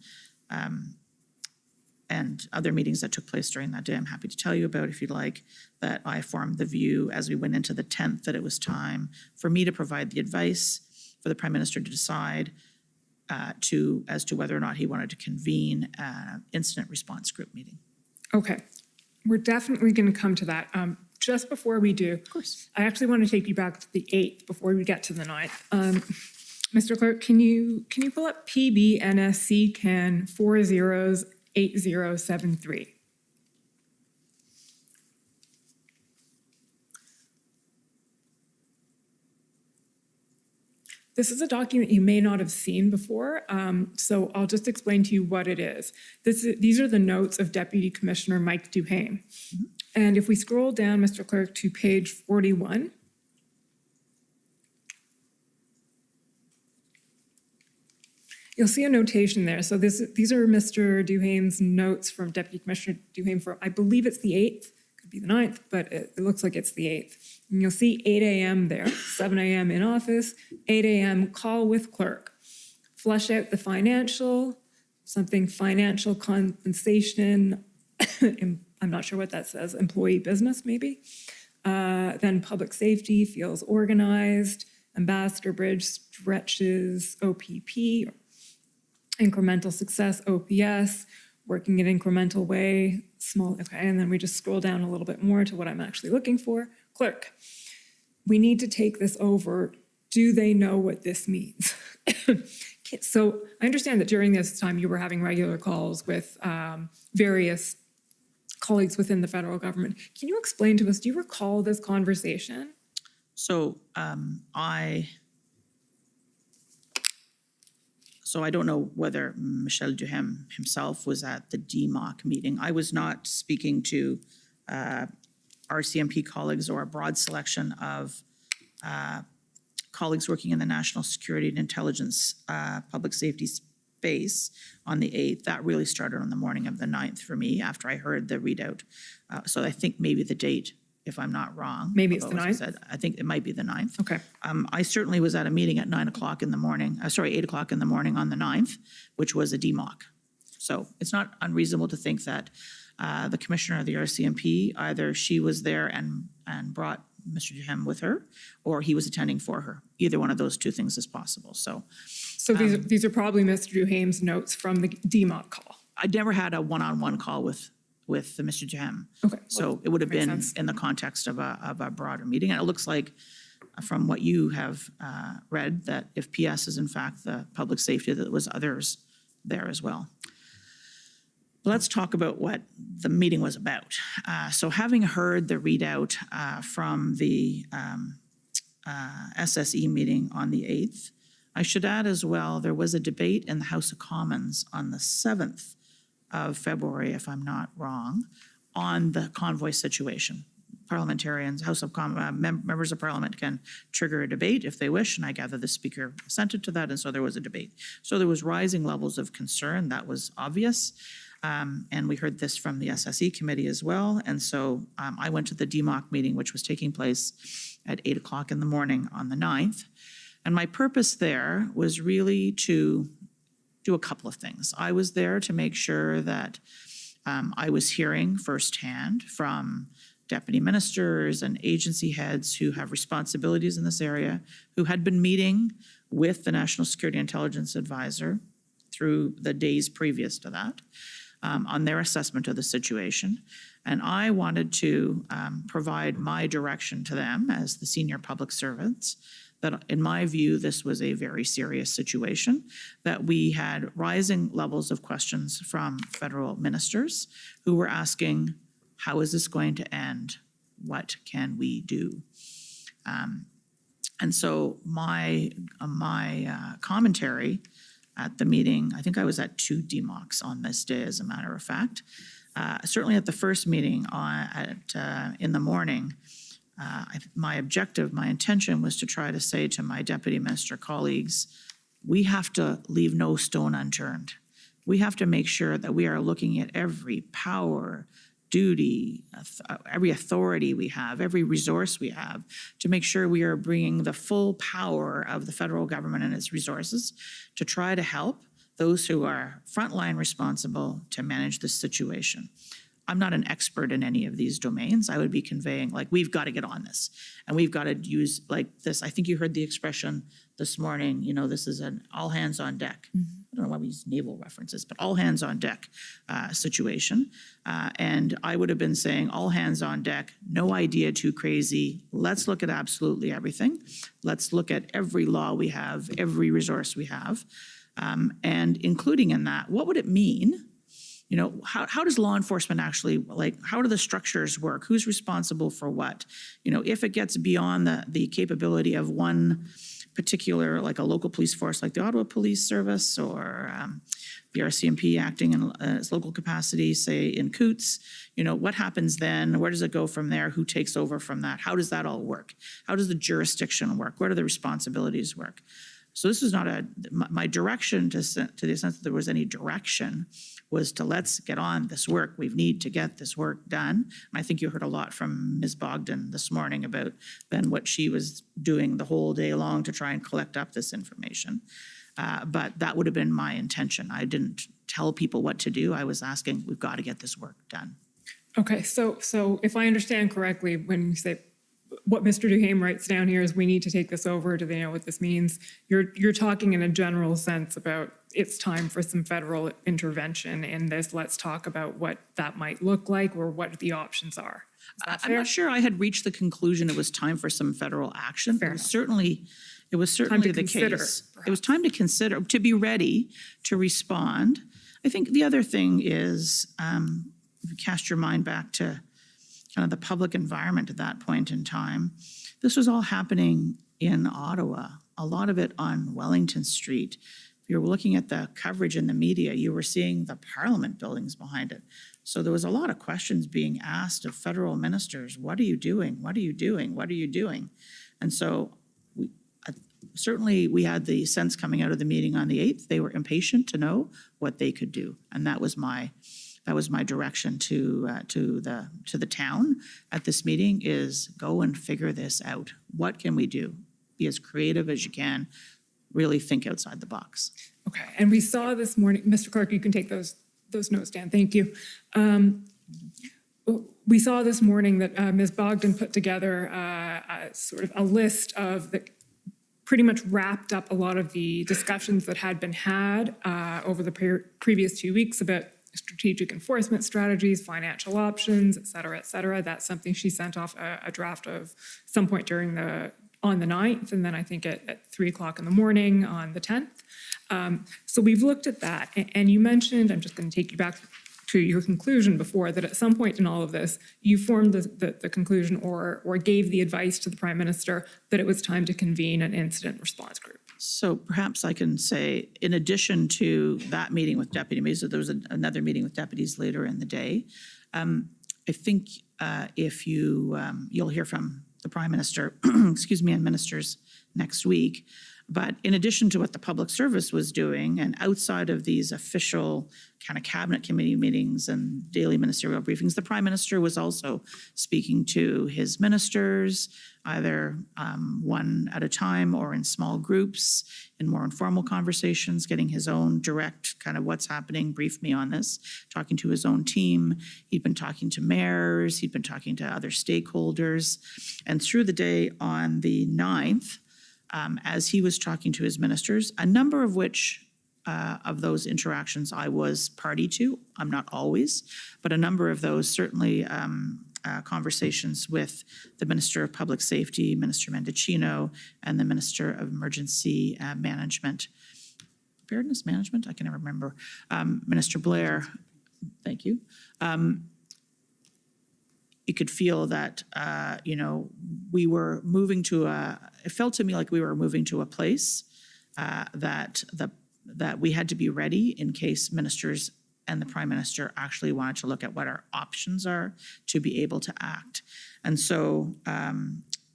and other meetings that took place during that day, I'm happy to tell you about if you'd like, that I formed the view as we went into the 10th that it was time for me to provide the advice for the Prime Minister to decide as to whether or not he wanted to convene an incident response group meeting. Okay. We're definitely going to come to that. Just before we do, of course, I actually want to take you back to the 8th before we get to the 9th. Mr. Clerk, can you pull up PBNSC CAN 408073? This is a document you may not have seen before, so I'll just explain to you what it is. These are the notes of Deputy Commissioner Mike Duhaime. Mm-hmm. And if we scroll down, Mr. Clerk, to page 41, you'll see a notation there. So these are Mr. Duhaime's notes from Deputy Commissioner Duhaime for, I believe it's the 8th, could be the 9th, but it looks like it's the 8th. And you'll see 8 a.m. there, 7 a.m. in office, 8 a.m. call with clerk. Flush out the financial, financial compensation, I'm not sure what that says, employee business maybe. Then public safety feels organized, Ambassador Bridge stretches OPP, incremental success OPS, working in incremental way, small, okay, and then we just scroll down a little bit more to what I'm actually looking for. Clerk, we need to take this over. Do they know what this means? So I understand that during this time you were having regular calls with various colleagues within the federal government. Can you explain to us, do you recall this conversation? So I don't know whether Michel Duhaime himself was at the DMOC meeting. I was not speaking to RCMP colleagues or a broad selection of colleagues working in the national security and intelligence public safety space on the 8th. That really started on the morning of the 9th for me after I heard the readout. So I think maybe the date, if I'm not wrong. Maybe it's the 9th? I think it might be the 9th. Okay. I certainly was at a meeting at 8 o'clock in the morning on the 9th, which was a DMOC. So it's not unreasonable to think that the commissioner of the RCMP, either she was there and brought Mr. Duhaime with her, or he was attending for her. Either one of those two things is possible. So these are probably Mr. Duhaime's notes from the DMOC call. I never had a one-on-one call with Mr. Duhaime. Okay. So it would have been sense. in the context of a broader meeting. And it looks like from what you have read that if PS is in fact the public safety, that there was others there as well. Let's talk about what the meeting was about. So having heard the readout from the SSE meeting on the 8th, I should add as well, there was a debate in the House of Commons on the 7th of February, if I'm not wrong, on the convoy situation. Parliamentarians, members of Parliament can trigger a debate if they wish, and I gather the Speaker assented to that, and so there was a debate. So there was rising levels of concern, that was obvious, and we heard this from the SSE committee as well, and so I went to the DMOC meeting, which was taking place at 8 o'clock in the morning on the 9th, and my purpose there was really to do a couple of things. I was there to make sure that I was hearing firsthand from deputy ministers and agency heads who have responsibilities in this area, who had been meeting with the National Security Intelligence Advisor through the days previous to that on their assessment of the situation. And I wanted to provide my direction to them as the senior public servants that, in my view, this was a very serious situation, that we had rising levels of questions from federal ministers who were asking, how is this going to end? What can we do? And so my commentary at the meeting, I think I was at 2 DMOCs on this day, as a matter of fact. Certainly at the first meeting in the morning, my objective, my intention was to try to say to my deputy minister colleagues, we have to leave no stone unturned. We have to make sure that we are looking at every power, duty, every authority we have, every resource we have, to make sure we are bringing the full power of the federal government and its resources to try to help those who are frontline responsible to manage this situation. I'm not an expert in any of these domains. I would be conveying, like, we've got to get on this, and we've got to use, like, this. I think you heard the expression this morning, you know, this is an all hands on deck. I don't know why we use naval references, but all hands on deck situation. And I would have been saying all hands on deck, no idea too crazy. Let's look at absolutely everything. Let's look at every law we have, every resource we have, and including in that, what would it mean? You know, how does law enforcement actually, like, how do the structures work? Who's responsible for what? You know, if it gets beyond the capability of one particular, like a local police force like the Ottawa Police Service, or the RCMP acting in its local capacity, say in Coots, you know, what happens then? Where does it go from there? Who takes over from that? How does that all work? How does the jurisdiction work? Where do the responsibilities work? So this was not my direction to the extent that there was any direction was to let's get on this work. We need to get this work done. And I think you heard a lot from Ms. Bogdan this morning about then what she was doing the whole day long to try and collect up this information. But that would have been my intention. I didn't tell people what to do. I was asking, we've got to get this work done. Okay, so if I understand correctly, when you say what Mr. Duhame writes down here is we need to take this over, do they know what this means? You're talking in a general sense about it's time for some federal intervention in this. Let's talk about what that might look like or what the options are. I'm not sure I had reached the conclusion it was time for some federal action. It was certainly the case. It was time to consider, to be ready to respond. I think the other thing is, if you cast your mind back to kind of the public environment at that point in time, this was all happening in Ottawa, a lot of it on Wellington Street. If you're looking at the coverage in the media, you were seeing the Parliament buildings behind it. So there was a lot of questions being asked of federal ministers. What are you doing? What are you doing? What are you doing? And so certainly we had the sense coming out of the meeting on the 8th, they were impatient to know what they could do. And that was my direction to the town at this meeting, is go and figure this out. What can we do? Be as creative as you can. Really think outside the box. Okay, and we saw this morning, Mr. Clerk, you can take those notes down. Thank you. We saw this morning that Ms. Bogdan put together sort of a list of the pretty much wrapped up a lot of the discussions that had been had over the previous 2 weeks about strategic enforcement strategies, financial options, et cetera, et cetera. That's something she sent off a draft of some point on the 9th, and then I think at 3 o'clock in the morning on the 10th. So we've looked at that, and you mentioned, I'm just going to take you back to your conclusion before, that at some point in all of this, you formed the conclusion or gave the advice to the Prime Minister that it was time to convene an incident response group. So perhaps I can say, in addition to that meeting with deputies, so there was another meeting with deputies later in the day, I think if you'll hear from the Prime Minister, excuse me, and ministers next week. But in addition to what the public service was doing, and outside of these official kind of cabinet committee meetings and daily ministerial briefings, the Prime Minister was also speaking to his ministers, either one at a time or in small groups, in more informal conversations, getting his own direct kind of what's happening, brief me on this, talking to his own team. He'd been talking to mayors, he'd been talking to other stakeholders. And through the day on the 9th, as he was talking to his ministers, a number of which of those interactions I was party to. I'm not always, but a number of those certainly conversations with the Minister of Public Safety, Minister Mendicino, and the Minister of Emergency Management. Preparedness Management? I can never remember. Minister Blair, thank you. You could feel that, we were moving to it felt to me like we were moving to a place that we had to be ready in case ministers and the Prime Minister actually wanted to look at what our options are to be able to act. And so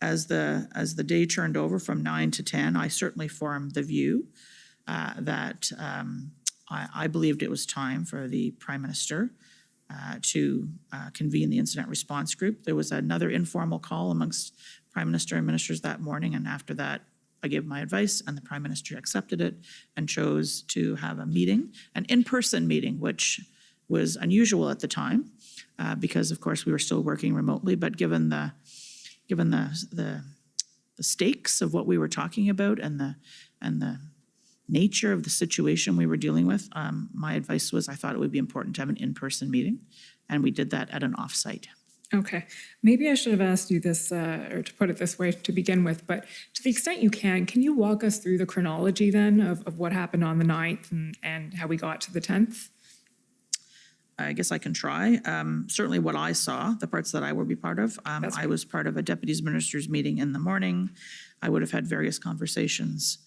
as the day turned over from 9 to 10, I certainly formed the view that I believed it was time for the Prime Minister to convene the incident response group. There was another informal call amongst Prime Minister and ministers that morning, and after that, I gave my advice, and the Prime Minister accepted it and chose to have a meeting, an in-person meeting, which was unusual at the time because, of course, we were still working remotely. But given the stakes of what we were talking about and the nature of the situation we were dealing with, my advice was I thought it would be important to have an in-person meeting, and we did that at an off-site. Okay, maybe I should have asked you this, or to put it this way to begin with, but to the extent you can you walk us through the chronology then of what happened on the 9th and how we got to the 10th? I guess I can try. Certainly what I saw, the parts that I would be part of, I was part of a deputies ministers meeting in the morning. I would have had various conversations,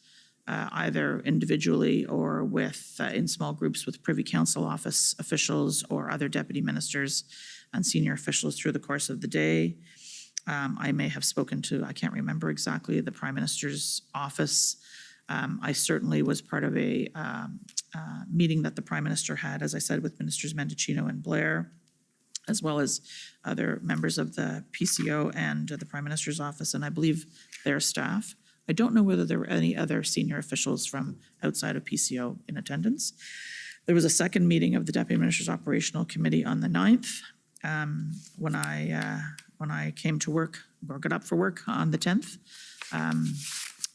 either individually or with in small groups with Privy Council office officials or other deputy ministers and senior officials through the course of the day. I may have spoken to, I can't remember exactly, the Prime Minister's office. I certainly was part of a meeting that the Prime Minister had, as I said, with Ministers Mendicino and Blair, as well as other members of the PCO and the Prime Minister's office, and I believe their staff. I don't know whether there were any other senior officials from outside of PCO in attendance. There was a second meeting of the Deputy Minister's Operational Committee on the 9th. When I came to work or got up for work on the 10th,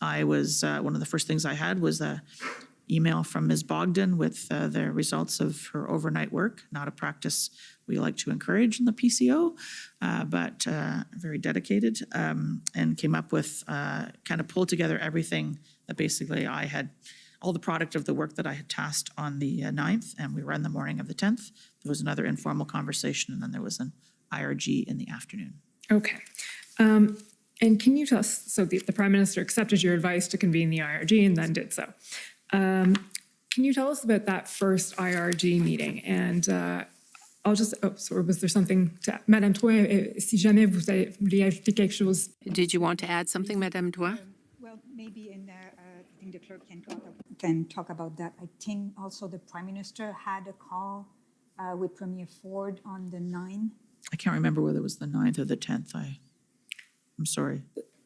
I was one of the first things I had was a email from Ms. Bogdan with the results of her overnight work, not a practice we like to encourage in the PCO, but very dedicated, and came up with, kind of pulled together everything that basically I had, all the product of the work that I had tasked on the 9th, and we were in the morning of the 10th. There was another informal conversation, and then there was an IRG in the afternoon. Okay. And can you tell us, so the Prime Minister accepted your advice to convene the IRG and then did so. Can you tell us about that first IRG meeting? And I'll just, sorry, was there something to, Madame Drouin, si jamais vous voulez ajouter quelque chose? Did you want to add something, Madame Drouin? Well, maybe I think the clerk can talk about that. I think also the Prime Minister had a call with Premier Ford on the 9th. I can't remember whether it was the 9th or the 10th. I'm sorry.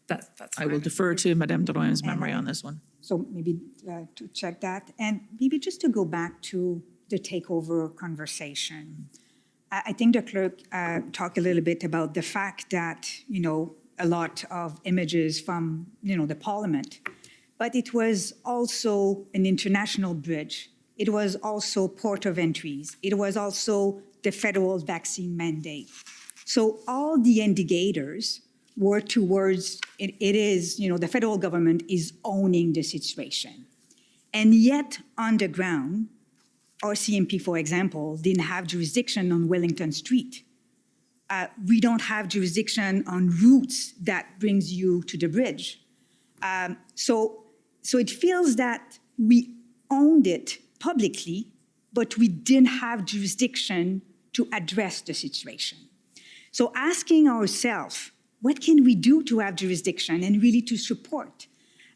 That's I will defer to Madame Drouin's memory on this one. So maybe to check that. And maybe just to go back to the takeover conversation. I think the clerk talked a little bit about the fact that, a lot of images from, the Parliament, but it was also an international bridge. It was also port of entries. It was also the federal vaccine mandate. So all the indicators were towards, it is, the federal government is owning the situation. And yet on the ground, our CMP, for example, didn't have jurisdiction on Wellington Street. We don't have jurisdiction on routes that brings you to the bridge. So it feels that we owned it publicly, but we didn't have jurisdiction to address the situation. So asking ourselves, what can we do to have jurisdiction and really to support?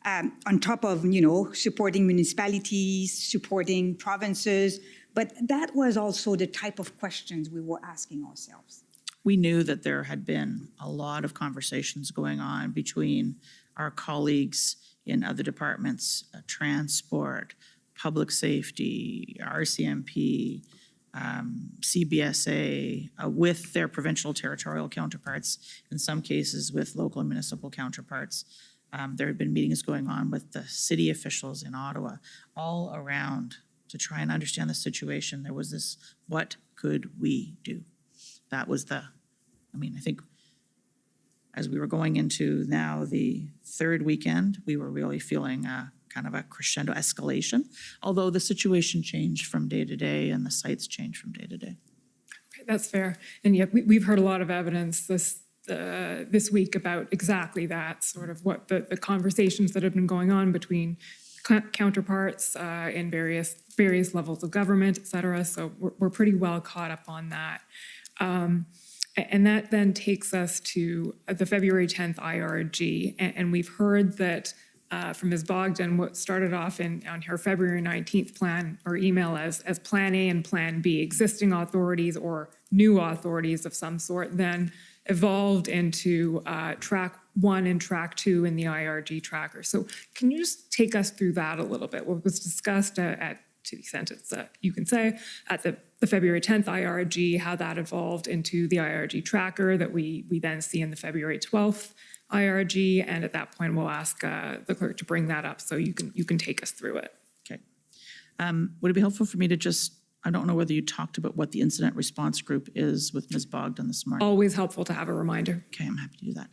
On top of, supporting municipalities, supporting provinces, but that was also the type of questions we were asking ourselves. We knew that there had been a lot of conversations going on between our colleagues in other departments, transport, public safety, RCMP, CBSA, with their provincial territorial counterparts, in some cases with local and municipal counterparts. There had been meetings going on with the city officials in Ottawa, all around to try and understand the situation. There was this, what could we do? That was I think as we were going into now the third weekend, we were really feeling kind of a crescendo escalation, although the situation changed from day to day and the sites changed from day to day. Okay, that's fair. And yet we've heard a lot of evidence this week about exactly that, sort of what the conversations that have been going on between counterparts in various levels of government, et cetera. So we're pretty well caught up on that. And that then takes us to the February 10th IRG. And we've heard that from Ms. Bogdan, what started off on her February 19th plan or email as Plan A and Plan B, existing authorities or new authorities of some sort, then evolved into Track 1 and Track 2 in the IRG tracker. So can you just take us through that a little bit? What was discussed to the extent it's you can say, at the February 10th IRG, how that evolved into the IRG tracker that we then see in the February 12th IRG, and at that point we'll ask the clerk to bring that up so you can take us through it. Okay. Would it be helpful for me to just, I don't know whether you talked about what the incident response group is with Ms. Bogdan this morning. Always helpful to have a reminder. Okay, I'm happy to do that.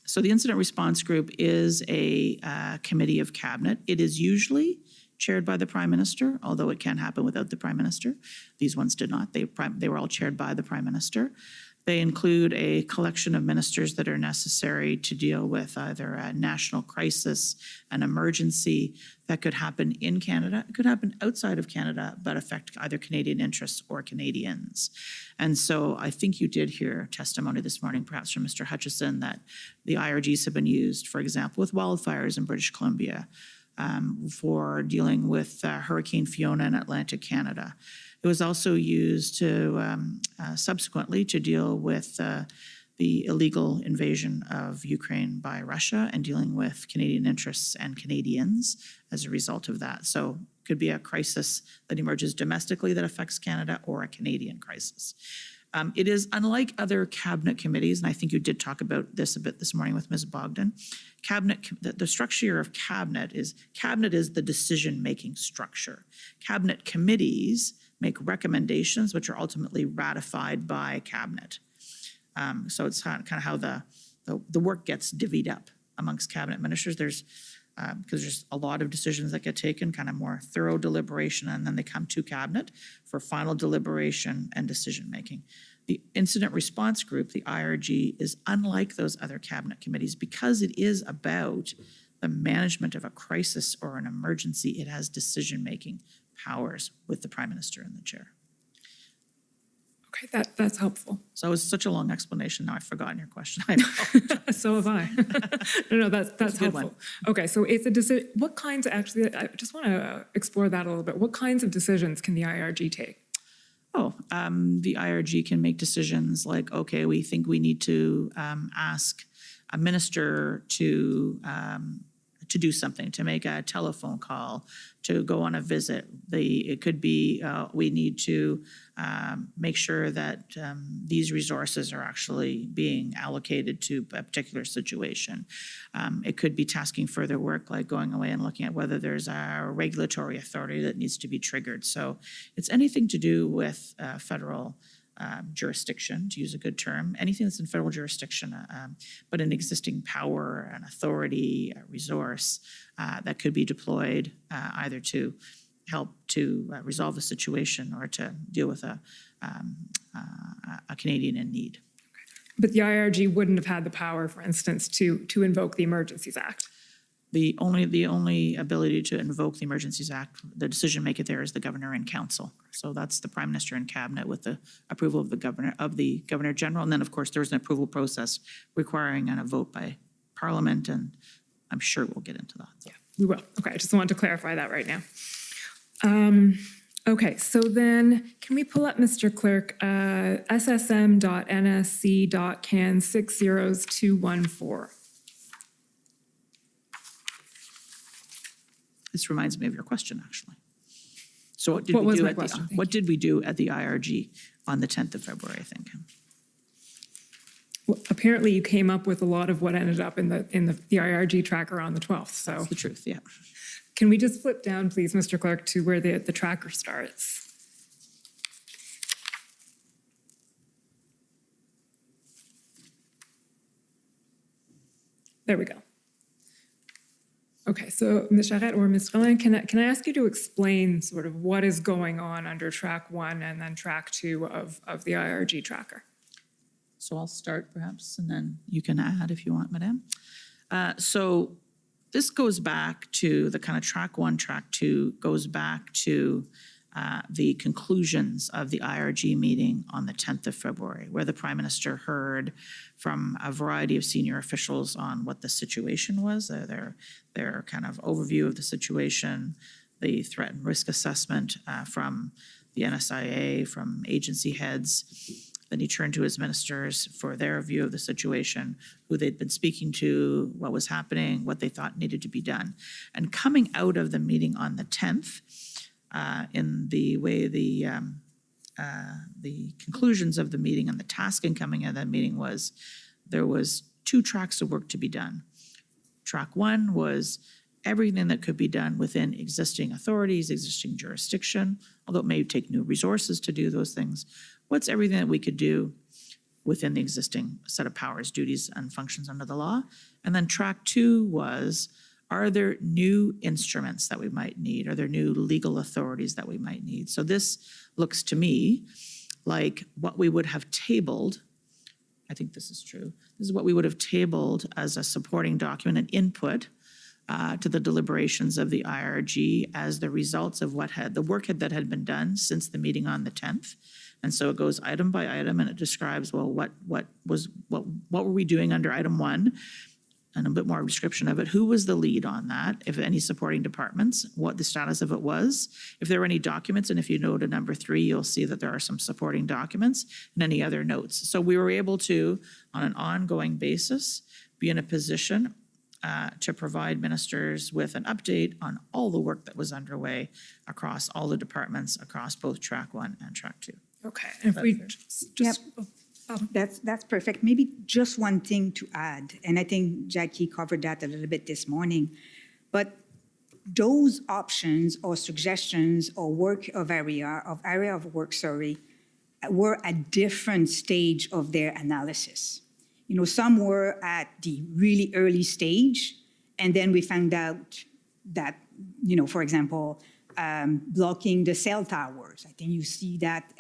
So the incident response group is a committee of cabinet. It is usually chaired by the Prime Minister, although it can happen without the Prime Minister. These ones did not. They were all chaired by the Prime Minister. They include a collection of ministers that are necessary to deal with either a national crisis, an emergency that could happen in Canada, it could happen outside of Canada, but affect either Canadian interests or Canadians. And so I think you did hear testimony this morning, perhaps from Mr. Hutchison, that the IRGs have been used, for example, with wildfires in British Columbia, for dealing with Hurricane Fiona in Atlantic Canada. It was also used to subsequently to deal with the illegal invasion of Ukraine by Russia and dealing with Canadian interests and Canadians as a result of that. So it could be a crisis that emerges domestically that affects Canada or a Canadian crisis. It is unlike other cabinet committees, and I think you did talk about this a bit this morning with Ms. Bogdan. The structure of cabinet is the decision-making structure. Cabinet committees make recommendations which are ultimately ratified by cabinet. So it's kind of how the work gets divvied up amongst cabinet ministers. Because there's a lot of decisions that get taken, kind of more thorough deliberation, and then they come to cabinet for final deliberation and decision-making. The incident response group, the IRG, is unlike those other cabinet committees because it is about the management of a crisis or an emergency. It has decision-making powers with the Prime Minister in the chair. Okay, that's helpful. So it was such a long explanation. Now I've forgotten your question. So have I. No, that's helpful. Okay, so it's a decision. What kinds, actually, I just want to explore that a little bit. What kinds of decisions can the IRG take? The IRG can make decisions like, okay, we think we need to ask a minister to do something, to make a telephone call, to go on a visit. It could be we need to make sure that these resources are actually being allocated to a particular situation. It could be tasking further work, like going away and looking at whether there's a regulatory authority that needs to be triggered. So it's anything to do with federal jurisdiction, to use a good term, anything that's in federal jurisdiction, but an existing power, an authority, a resource that could be deployed either to help to resolve a situation or to deal with a Canadian in need. But the IRG wouldn't have had the power, for instance, to invoke the Emergencies Act. The only ability to invoke the Emergencies Act, the decision maker there is the governor and council. So that's the prime minister and cabinet with the approval of the governor general. And then, of course, there's an approval process requiring a vote by parliament, and I'm sure we'll get into that. Yeah, we will. Okay, I just wanted to clarify that right now. Okay, so then can we pull up, Mr. Clerk, ssm.nsc.can 60214? This reminds me of your question, actually. So what did What we was do my at question? what did we do at the IRG on the 10th of February, I think? Well, apparently you came up with a lot of what ended up in the IRG tracker on the 12th, so. That's the truth, yeah. Can we just flip down, please, Mr. Clerk, to where the tracker starts? There we go. Okay, so Ms. Charette or Ms. Rollin, can I ask you to explain sort of what is going on under track 1 and then track 2 of the IRG tracker? So I'll start perhaps, and then you can add if you want, Madame. So this goes back to the kind of track 1, track 2, goes back to the conclusions of the IRG meeting on the 10th of February, where the Prime Minister heard from a variety of senior officials on what the situation was, their kind of overview of the situation, the threat and risk assessment from the NSIA, from agency heads. Then he turned to his ministers for their view of the situation, who they'd been speaking to, what was happening, what they thought needed to be done. And coming out of the meeting on the 10th, in the way the conclusions of the meeting and the tasking coming out of that meeting was, there was 2 tracks of work to be done. Track 1 was everything that could be done within existing authorities, existing jurisdiction, although it may take new resources to do those things. What's everything that we could do within the existing set of powers, duties, and functions under the law? And then track 2 was, are there new instruments that we might need? Are there new legal authorities that we might need? So this looks to me like what we would have tabled, I think this is true, this is what we would have tabled as a supporting document, an input to the deliberations of the IRG as the results of the work that had been done since the meeting on the 10th. And so it goes item by item, and it describes, well, what were we doing under item 1, and a bit more description of it. Who was the lead on that? If any supporting departments, what the status of it was, if there were any documents, and if you go to number 3, you'll see that there are some supporting documents and any other notes. So we were able to, on an ongoing basis, be in a position to provide ministers with an update on all the work that was underway across all the departments, across both track 1 and track 2. Okay, and if we just That's perfect. Maybe just one thing to add, and I think Jackie covered that a little bit this morning, but those options or suggestions or area of work, were at different stage of their analysis. You know, some were at the really early stage, and then we found out that, you know, for example, blocking the cell towers. I think you see that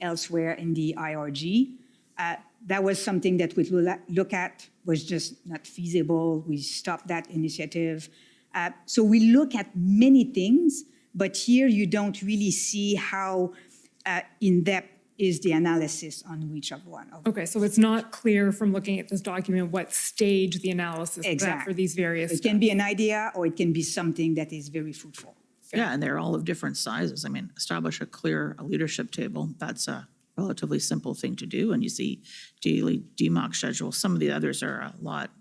elsewhere in the IRG. That was something that we look at, was just not feasible. We stopped that initiative. So we look at many things, but here you don't really see how in-depth is the analysis on each of one. Okay, so it's not clear from looking at this document what stage the analysis is at for these various It can be an idea, or it can be something that is very fruitful. Yeah, and they're all of different sizes. I mean, establish a leadership table. That's a relatively simple thing to do. And you see daily DMOC schedules. Some of the others are a lot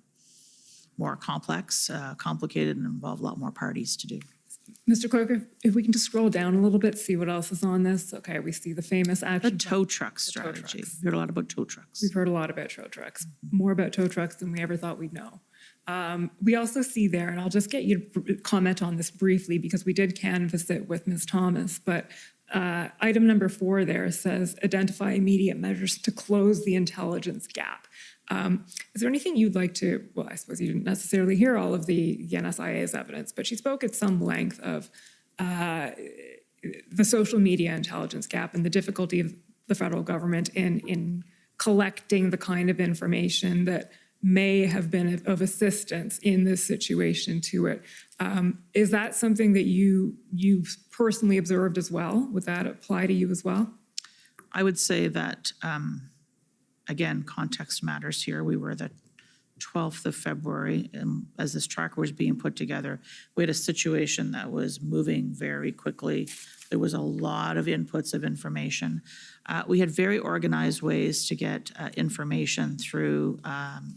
more complex, complicated, and involve a lot more parties to do. Mr. Clerk, if we can just scroll down a little bit, see what else is on this. Okay, we see the famous action. The tow truck strategy. We've heard a lot about tow trucks. We've heard a lot about tow trucks, more about tow trucks than we ever thought we'd know. We also see there, and I'll just get you to comment on this briefly because we did canvass it with Ms. Thomas, but item number 4 there says identify immediate measures to close the intelligence gap. Is there anything you'd like to, well, I suppose you didn't necessarily hear all of the NSIA's evidence, but she spoke at some length of the social media intelligence gap and the difficulty of the federal government in collecting the kind of information that may have been of assistance in this situation to it. Is that something that you personally observed as well? Would that apply to you as well? I would say that, again, context matters here. We were the 12th of February, and as this tracker was being put together, we had a situation that was moving very quickly. There was a lot of inputs of information. We had very organized ways to get information through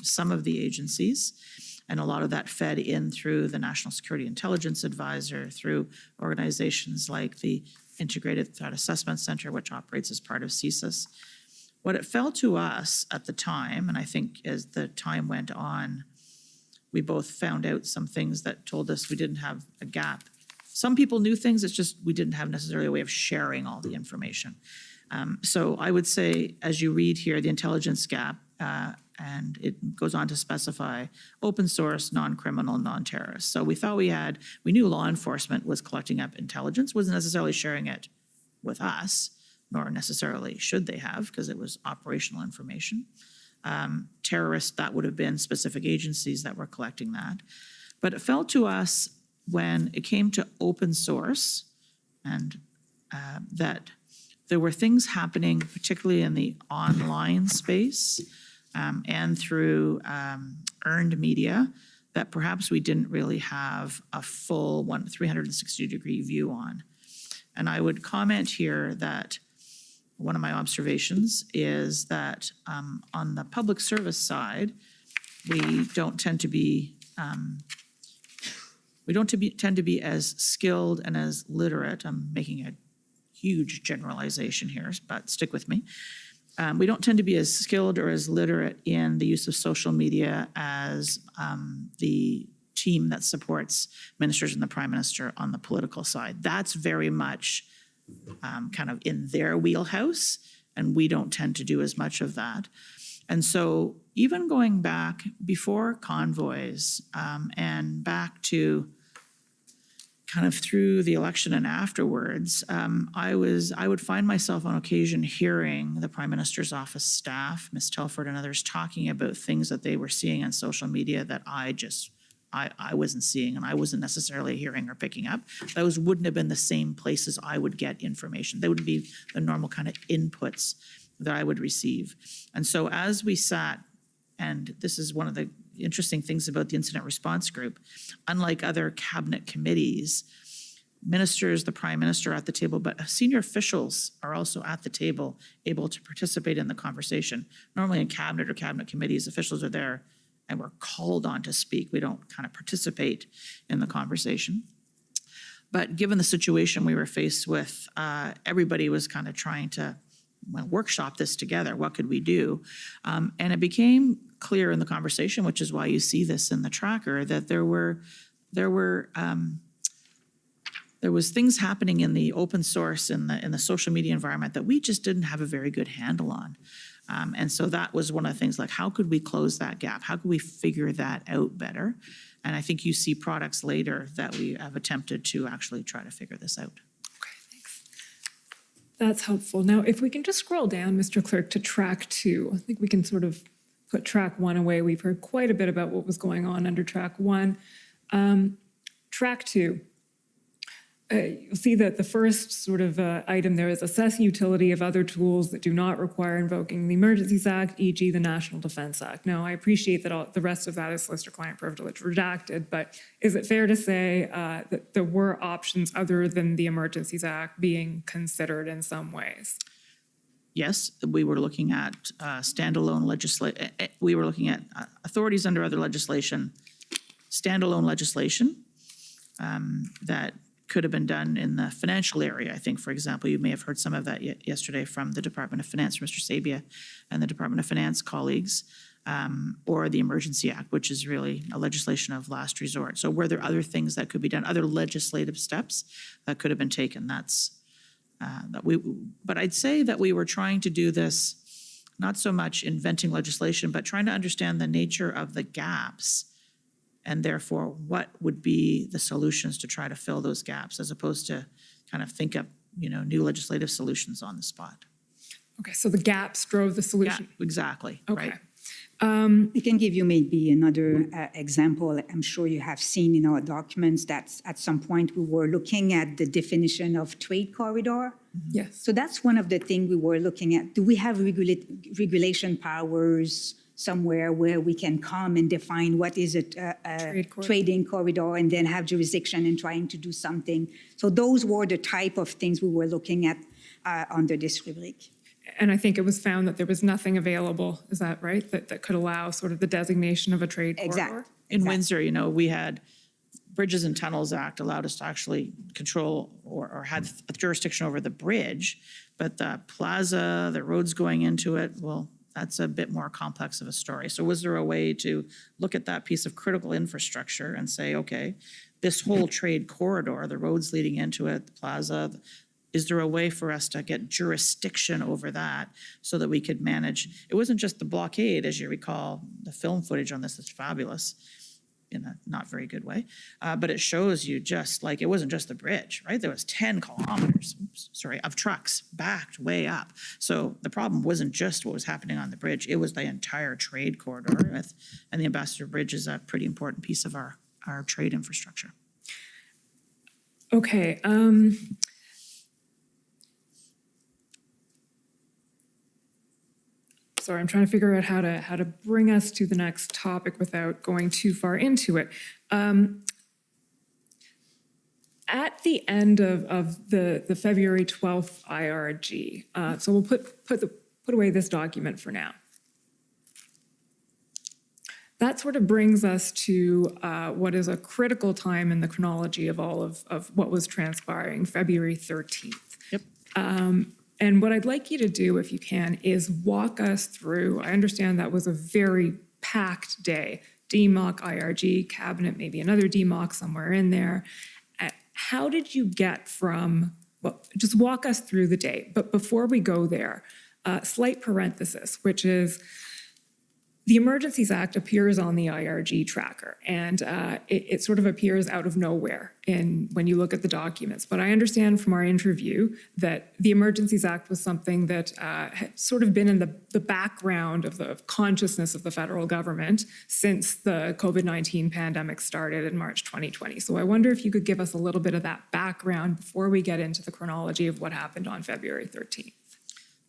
some of the agencies, and a lot of that fed in through the National Security Intelligence Advisor, through organizations like the Integrated Threat Assessment Center, which operates as part of CSIS. What it fell to us at the time, and I think as the time went on, we both found out some things that told us we didn't have a gap. Some people knew things, it's just we didn't have necessarily a way of sharing all the information. So I would say, as you read here, the intelligence gap, and it goes on to specify open source, non-criminal, non-terrorist. So we thought we knew law enforcement was collecting up intelligence, wasn't necessarily sharing it with us, nor necessarily should they have, because it was operational information. Terrorists, that would have been specific agencies that were collecting that. But it fell to us when it came to open source, and that there were things happening, particularly in the online space and through earned media, that perhaps we didn't really have a full 360-degree view on. And I would comment here that one of my observations is that on the public service side, we don't tend to be as skilled and as literate. I'm making a huge generalization here, but stick with me. We don't tend to be as skilled or as literate in the use of social media as the team that supports ministers and the Prime Minister on the political side. That's very much kind of in their wheelhouse, and we don't tend to do as much of that. And so even going back before convoys and back to kind of through the election and afterwards, I would find myself on occasion hearing the Prime Minister's office staff, Ms. Telford and others, talking about things that they were seeing on social media that I wasn't seeing and I wasn't necessarily hearing or picking up. Those wouldn't have been the same places I would get information. They wouldn't be the normal kind of inputs that I would receive. And so as we sat, and this is one of the interesting things about the incident response group, unlike other cabinet committees, ministers, the Prime Minister at the table, but senior officials are also at the table, able to participate in the conversation. Normally in cabinet or cabinet committees, officials are there and we're called on to speak. We don't kind of participate in the conversation. But given the situation we were faced with, everybody was kind of trying to workshop this together. What could we do? And it became clear in the conversation, which is why you see this in the tracker, that there was things happening in the open source in the social media environment that we just didn't have a very good handle on. And so that was one of the things, like, how could we close that gap? How could we figure that out better? And I think you see products later that we have attempted to actually try to figure this out. That's helpful. Now, if we can just scroll down, Mr. Clerk, to track 2. I think we can sort of put track 1 away. We've heard quite a bit about what was going on under track 1. Track 2. You'll see that the first sort of item there is assess utility of other tools that do not require invoking the Emergencies Act, e.g. the National Defense Act. Now, I appreciate that the rest of that is solicitor-client privilege redacted, but is it fair to say that there were options other than the Emergencies Act being considered in some ways? Yes, we were looking at standalone legislation. We were looking at authorities under other legislation, standalone legislation that could have been done in the financial area. I think, for example, you may have heard some of that yesterday from the Department of Finance, Mr. Sabia, and the Department of Finance colleagues, or the Emergency Act, which is really a legislation of last resort. So were there other things that could be done, other legislative steps that could have been taken? But I'd say that we were trying to do this, not so much inventing legislation, but trying to understand the nature of the gaps and therefore what would be the solutions to try to fill those gaps, as opposed to kind of think up, new legislative solutions on the spot. Okay, so the gaps drove the solution. Yeah, exactly. Okay. Right. I can give you maybe another example. I'm sure you have seen in our documents that at some point we were looking at the definition of trade corridor. Yes. So that's one of the things we were looking at. Do we have regulation powers somewhere where we can come and define what is a trading corridor and then have jurisdiction in trying to do something? So those were the type of things we were looking at under this rubric. And I think it was found that there was nothing available, is that right? That could allow sort of the designation of a trade corridor? In Windsor, you know, we had Bridges and Tunnels Act allowed us to actually control or had jurisdiction over the bridge, but the plaza, the roads going into it, well, that's a bit more complex of a story. So was there a way to look at that piece of critical infrastructure and say, okay, this whole trade corridor, the roads leading into it, the plaza, is there a way for us to get jurisdiction over that so that we could manage? It wasn't just the blockade, as you recall. The film footage on this is fabulous in a not very good way, but it shows you just like, it wasn't just the bridge, right? There was 10 kilometers, of trucks backed way up. So the problem wasn't just what was happening on the bridge, it was the entire trade corridor. And the Ambassador Bridge is a pretty important piece of our trade infrastructure. Okay. Sorry, I'm trying to figure out how to bring us to the next topic without going too far into it. At the end of the February 12th IRG, so we'll put away this document for now. That sort of brings us to what is a critical time in the chronology of all of what was transpiring, February 13th. Yep. And what I'd like you to do, if you can, is walk us through. I understand that was a very packed day. DMOC, IRG, cabinet, maybe another DMOC somewhere in there. How did you get from, well, just walk us through the day. But before we go there, slight parenthesis, which is the Emergencies Act appears on the IRG tracker, and it sort of appears out of nowhere when you look at the documents. But I understand from our interview that the Emergencies Act was something that had sort of been in the background of the consciousness of the federal government since the COVID-19 pandemic started in March 2020. So I wonder if you could give us a little bit of that background before we get into the chronology of what happened on February 13th.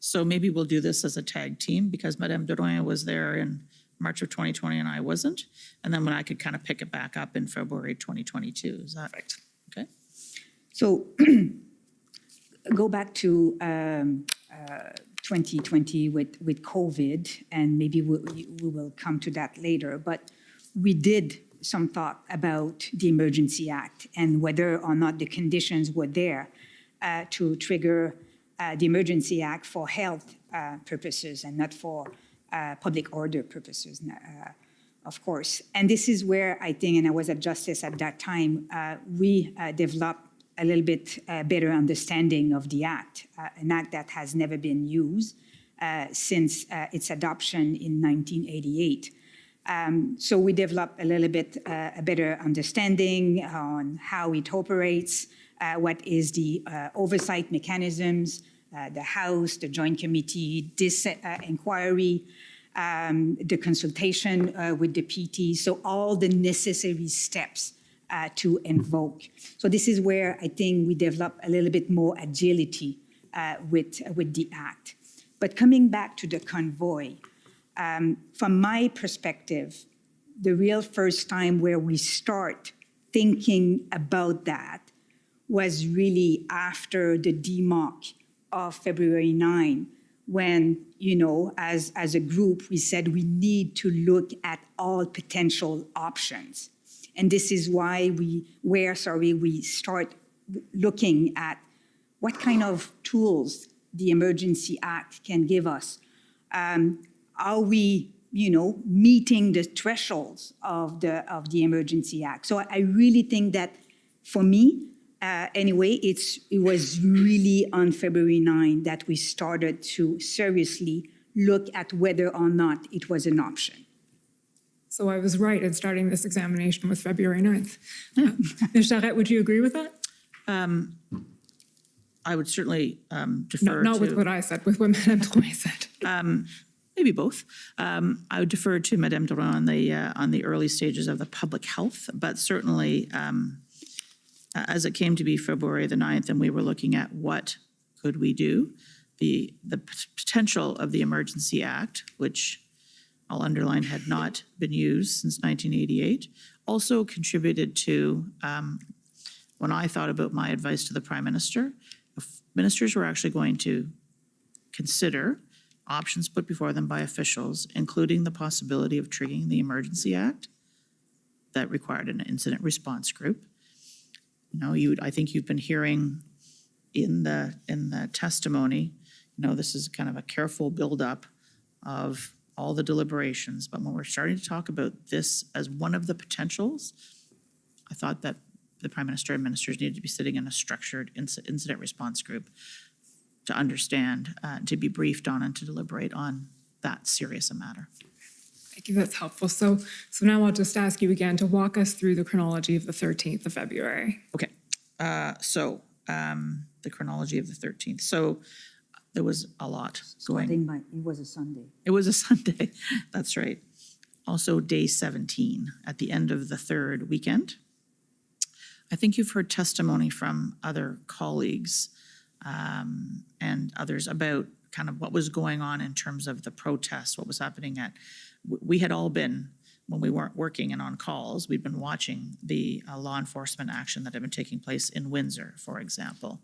So maybe we'll do this as a tag team because Madame Drouin was there in March of 2020 and I wasn't. And then when I could kind of pick it back up in February 2022. Is that right? Okay. So go back to 2020 with COVID, and maybe we will come to that later. But we did some thought about the Emergency Act and whether or not the conditions were there to trigger the Emergency Act for health purposes and not for public order purposes, of course. And this is where I think, and I was at Justice at that time, we developed a little bit better understanding of the Act, an Act that has never been used since its adoption in 1988. So we developed a little bit a better understanding on how it operates, what is the oversight mechanisms, the House, the Joint Committee, this inquiry, the consultation with the PT, so all the necessary steps to invoke. So this is where I think we develop a little bit more agility with the Act. But coming back to the convoy, from my perspective, the real first time where we start thinking about that was really after the DMOC of February 9, when, you know, as a group, we said we need to look at all potential options. And this is why we start looking at what kind of tools the Emergency Act can give us. Are we, meeting the thresholds of the Emergency Act? So I really think that, for me, anyway, it was really on February 9 that we started to seriously look at whether or not it was an option. So I was right in starting this examination with February 9th. Ms. Charette, would you agree with that? I would certainly defer not to... with what I said, with what Madame Drouin said. maybe both. I would defer to Madame Drouin on the early stages of the public health, but certainly as it came to be February the 9th and we were looking at what could we do, the potential of the Emergency Act, which I'll underline had not been used since 1988, also contributed to when I thought about my advice to the Prime Minister, if ministers were actually going to consider options put before them by officials, including the possibility of triggering the Emergency Act that required an incident response group. You know, I think you've been hearing in the testimony, you know, this is kind of a careful buildup of all the deliberations, but when we're starting to talk about this as one of the potentials, I thought that the Prime Minister and ministers needed to be sitting in a structured incident response group to understand, to be briefed on and to deliberate on that serious a matter. Thank you, that's helpful. So now I'll just ask you again to walk us through the chronology of the 13th of February. Okay, the chronology of the 13th. So there was a lot going. It was a Sunday. It was a Sunday, that's right. Also day 17 at the end of the third weekend. I think you've heard testimony from other colleagues and others about kind of what was going on in terms of the protests, what was happening we had all been, when we weren't working and on calls, we'd been watching the law enforcement action that had been taking place in Windsor, for example.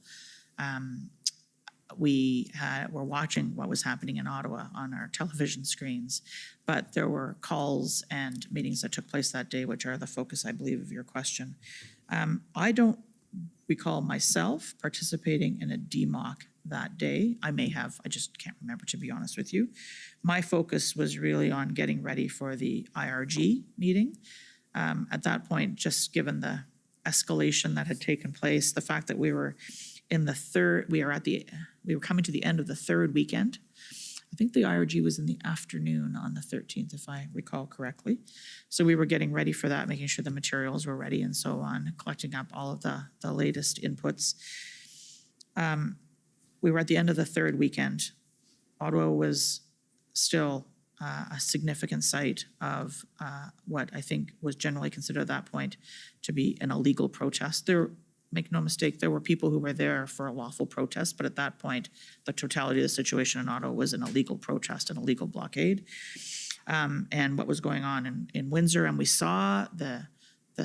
We were watching what was happening in Ottawa on our television screens, but there were calls and meetings that took place that day, which are the focus, I believe, of your question. I don't recall myself participating in a DMOC that day. I may have, I just can't remember, to be honest with you. My focus was really on getting ready for the IRG meeting. At that point, just given the escalation that had taken place, the fact that we were in the third, we were coming to the end of the third weekend. I think the IRG was in the afternoon on the 13th, if I recall correctly. So we were getting ready for that, making sure the materials were ready and so on, collecting up all of the latest inputs. We were at the end of the third weekend. Ottawa was still a significant site of what I think was generally considered at that point to be an illegal protest. Make no mistake, there were people who were there for a lawful protest, but at that point, the totality of the situation in Ottawa was an illegal protest, an illegal blockade. And what was going on in Windsor, and we saw the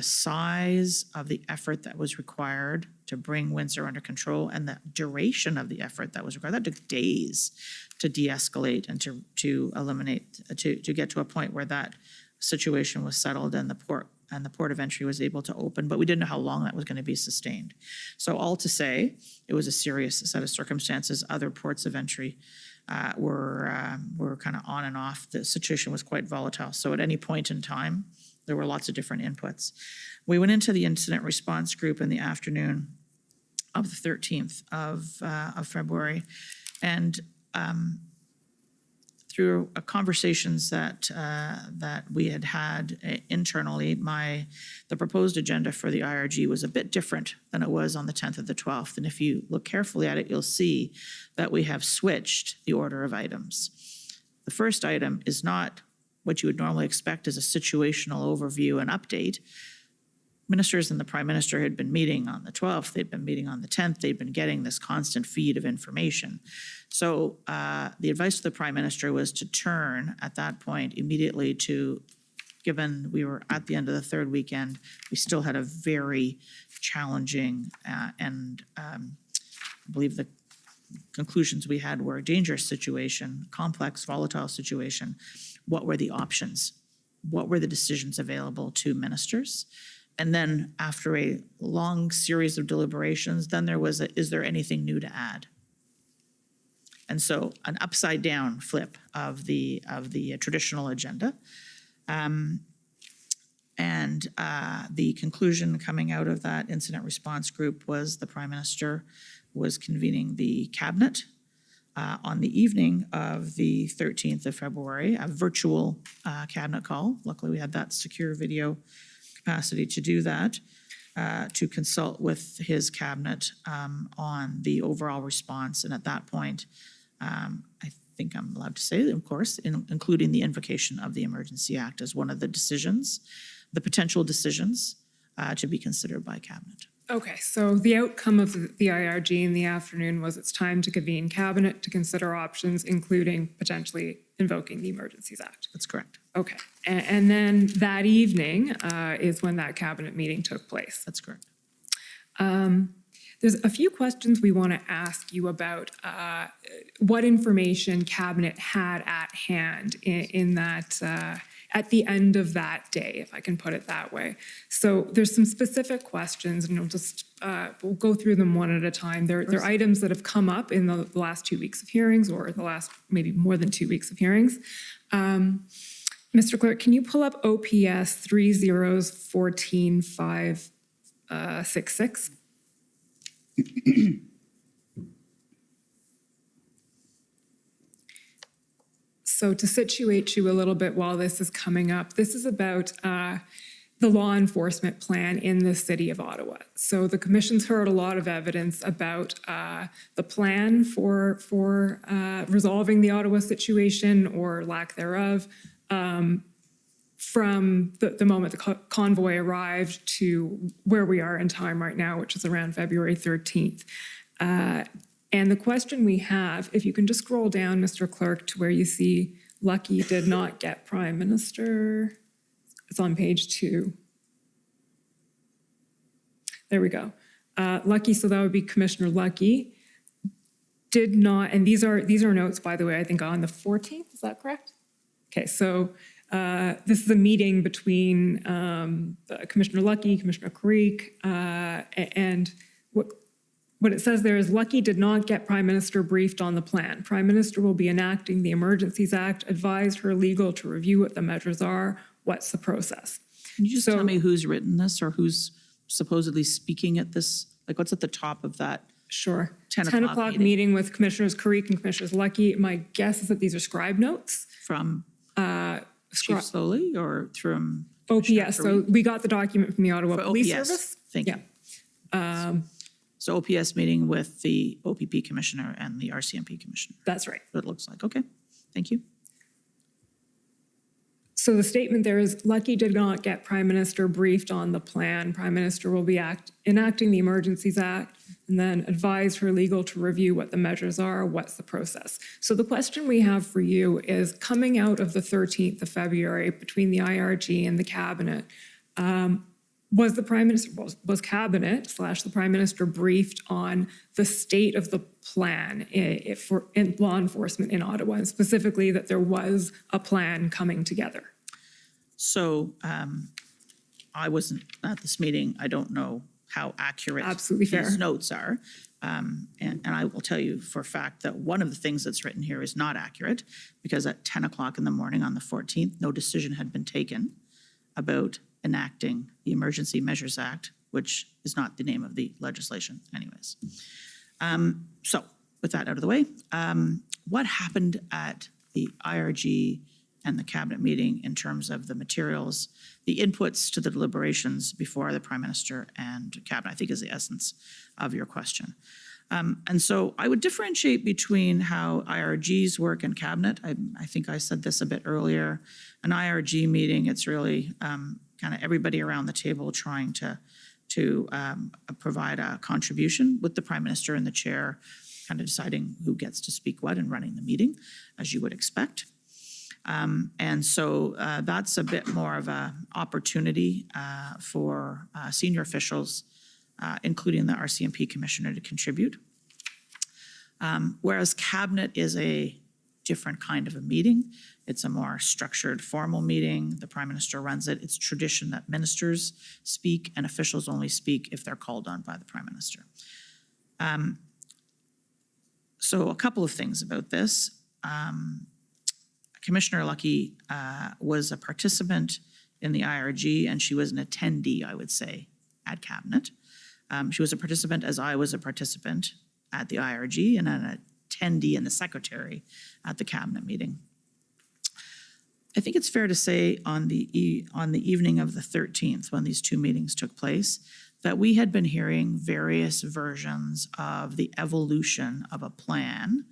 size of the effort that was required to bring Windsor under control and the duration of the effort that was required. That took days to de-escalate and to eliminate, to get to a point where that situation was settled and the port of entry was able to open, but we didn't know how long that was going to be sustained. So all to say, it was a serious set of circumstances. Other ports of entry were kind of on and off. The situation was quite volatile. So at any point in time, there were lots of different inputs. We went into the incident response group in the afternoon of the 13th of February, and through conversations that we had internally, the proposed agenda for the IRG was a bit different than it was on the 10th or the 12th. And if you look carefully at it, you'll see that we have switched the order of items. The first item is not what you would normally expect as a situational overview and update. Ministers and the Prime Minister had been meeting on the 12th, they'd been meeting on the 10th, they'd been getting this constant feed of information. So the advice to the Prime Minister was to turn at that point immediately to, given we were at the end of the third weekend, we still had a very challenging and I believe the conclusions we had were a dangerous situation, complex, volatile situation. What were the options? What were the decisions available to ministers? And then after a long series of deliberations, then there was is there anything new to add? And so an upside down flip of the traditional agenda. The conclusion coming out of that incident response group was the Prime Minister was convening the cabinet on the evening of the 13th of February, a virtual cabinet call. Luckily, we had that secure video capacity to do that, to consult with his cabinet on the overall response. And at that point, I think I'm allowed to say, of course, including the invocation of the Emergency Act as one of the decisions, the potential decisions to be considered by Cabinet. Okay, so the outcome of the IRG in the afternoon was it's time to convene Cabinet to consider options, including potentially invoking the Emergencies Act. That's correct. Okay, and then that evening is when that Cabinet meeting took place. That's correct. There's a few questions we want to ask you about what information Cabinet had at hand in that, at the end of that day, if I can put it that way. So there's some specific questions, and we'll go through them one at a time. They're items that have come up in the last 2 weeks of hearings, or the last maybe more than 2 weeks of hearings. Mr. Clerk, can you pull up OPS 3014566? So to situate you a little bit while this is coming up, this is about the law enforcement plan in the city of Ottawa. So the commission's heard a lot of evidence about the plan for resolving the Ottawa situation or lack thereof from the moment the convoy arrived to where we are in time right now, which is around February 13th. And the question we have, if you can just scroll down, Mr. Clerk, to where you see Lucky did not get Prime Minister. It's on page 2. There we go. Lucky, so that would be Commissioner Lucky, did not, and these are notes, by the way, I think on the 14th, is that correct? Okay, so this is a meeting between Commissioner Lucky, Commissioner Creek, and what it says there is Lucky did not get Prime Minister briefed on the plan. Prime Minister will be enacting the Emergencies Act, advised her legal to review what the measures are, what's the process. Can you just tell me who's written this or who's supposedly speaking at this? Like what's at the top of that? Sure. 10 o'clock meeting with Commissioners Creek and Commissioners Lucky. My guess is that these are scribe notes. From Chief Slowly or from OPS. So we got the document from the Ottawa Police OPS. Service. Thank you. So OPS meeting with the OPP Commissioner and the RCMP Commissioner. That's right. It looks like. Okay, thank you. So the statement there is Lucky did not get Prime Minister briefed on the plan. Prime Minister will be enacting the Emergencies Act and then advise her legal to review what the measures are, what's the process. So the question we have for you is coming out of the 13th of February between the IRG and the Cabinet, was the Prime Minister, was Cabinet / the Prime Minister briefed on the state of the plan for law enforcement in Ottawa, and specifically that there was a plan coming together? So I wasn't at this meeting. I don't know how accurate Absolutely fair. these notes are. And I will tell you for a fact that one of the things that's written here is not accurate because at 10 o'clock in the morning on the 14th, no decision had been taken about enacting the Emergency Measures Act, which is not the name of the legislation anyways. So with that out of the way, what happened at the IRG and the Cabinet meeting in terms of the materials, the inputs to the deliberations before the Prime Minister and Cabinet, I think is the essence of your question. And so I would differentiate between how IRGs work and Cabinet. I think I said this a bit earlier. An IRG meeting, it's really kind of everybody around the table trying to provide a contribution with the Prime Minister and the Chair, kind of deciding who gets to speak what and running the meeting, as you would expect. And so that's a bit more of an opportunity for senior officials, including the RCMP Commissioner, to contribute. Whereas Cabinet is a different kind of a meeting. It's a more structured, formal meeting. The Prime Minister runs it. It's tradition that ministers speak and officials only speak if they're called on by the Prime Minister. So a couple of things about this. Commissioner Lucky was a participant in the IRG, and she was an attendee, I would say, at Cabinet. She was a participant as I was a participant at the IRG and an attendee and the secretary at the Cabinet meeting. I think it's fair to say on the evening of the 13th, when these two meetings took place, that we had been hearing various versions of the evolution of a plan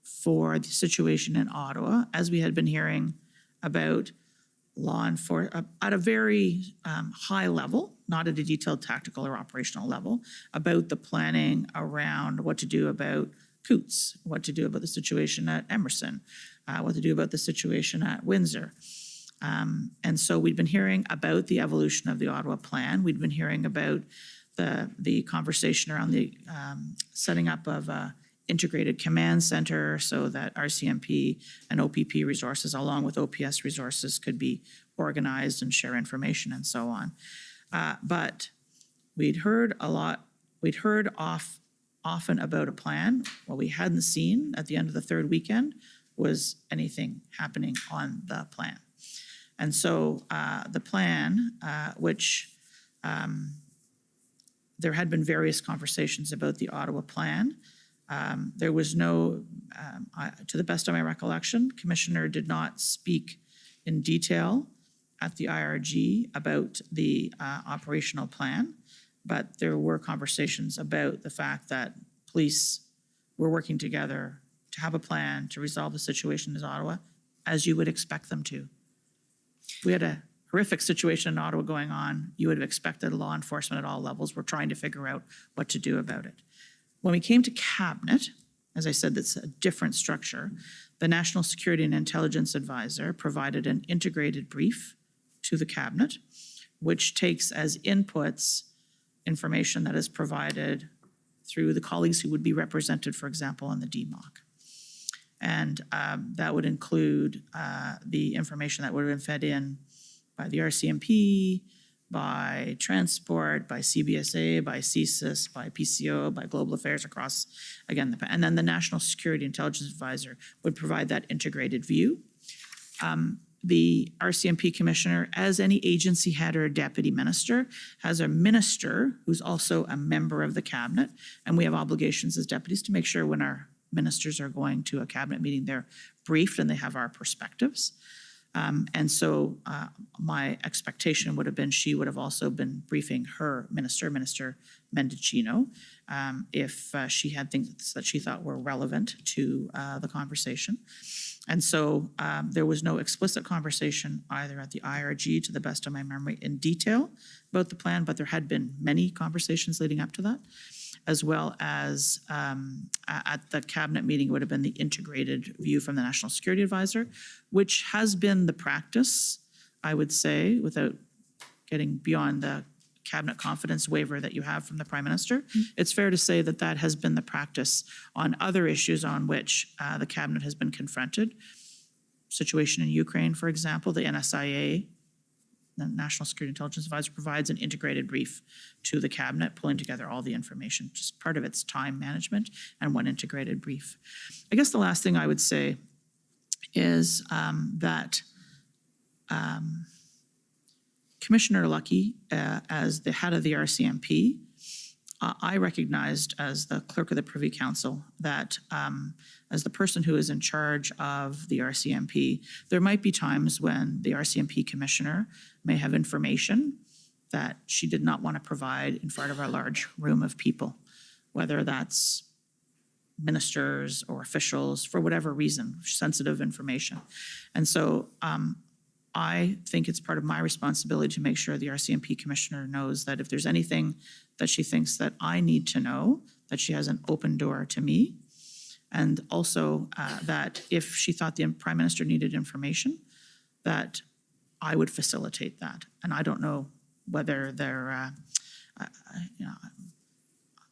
for the situation in Ottawa, as we had been hearing about law enforcement at a very high level, not at a detailed tactical or operational level, about the planning around what to do about Coots, what to do about the situation at Emerson, what to do about the situation at Windsor. And so we'd been hearing about the evolution of the Ottawa plan. We'd been hearing about the conversation around the setting up of a integrated command center so that RCMP and OPP resources, along with OPS resources, could be organized and share information and so on. But we'd heard often about a plan. What we hadn't seen at the end of the third weekend was anything happening on the plan. And so the plan, which there had been various conversations about the Ottawa plan. There was no, to the best of my recollection, Commissioner did not speak in detail at the IRG about the operational plan, but there were conversations about the fact that police were working together to have a plan to resolve the situation in Ottawa, as you would expect them to. We had a horrific situation in Ottawa going on. You would have expected law enforcement at all levels were trying to figure out what to do about it. When we came to cabinet, as I said, that's a different structure. The National Security and Intelligence Advisor provided an integrated brief to the cabinet, which takes as inputs information that is provided through the colleagues who would be represented, for example, in the DMOC. And that would include the information that would have been fed in by the RCMP, by Transport, by CBSA, by CSIS, by PCO, by Global Affairs across, again, and then the National Security Intelligence Advisor would provide that integrated view. The RCMP commissioner, as any agency head or a deputy minister, has a minister who's also a member of the cabinet, and we have obligations as deputies to make sure when our ministers are going to a cabinet meeting, they're briefed and they have our perspectives. And so my expectation would have been she would have also been briefing her minister, Minister Mendicino, if she had things that she thought were relevant to the conversation. And so there was no explicit conversation either at the IRG, to the best of my memory, in detail about the plan, but there had been many conversations leading up to that, as well as at the cabinet meeting would have been the integrated view from the National Security Advisor, which has been the practice, I would say, without getting beyond the cabinet confidence waiver that you have from the Prime Minister. It's fair to say that that has been the practice on other issues on which the cabinet has been confronted. Situation in Ukraine, for example, the NSIA, the National Security Intelligence Advisor, provides an integrated brief to the cabinet, pulling together all the information, just part of its time management and one integrated brief. I guess the last thing I would say is that Commissioner Lucky, as the head of the RCMP, I recognized as the clerk of the Privy Council that as the person who is in charge of the RCMP, there might be times when the RCMP commissioner may have information that she did not want to provide in front of a large room of people, whether that's ministers or officials, for whatever reason, sensitive information. And so I think it's part of my responsibility to make sure the RCMP commissioner knows that if there's anything that she thinks that I need to know, that she has an open door to me. And also that if she thought the Prime Minister needed information, that I would facilitate that. And I don't know whether there,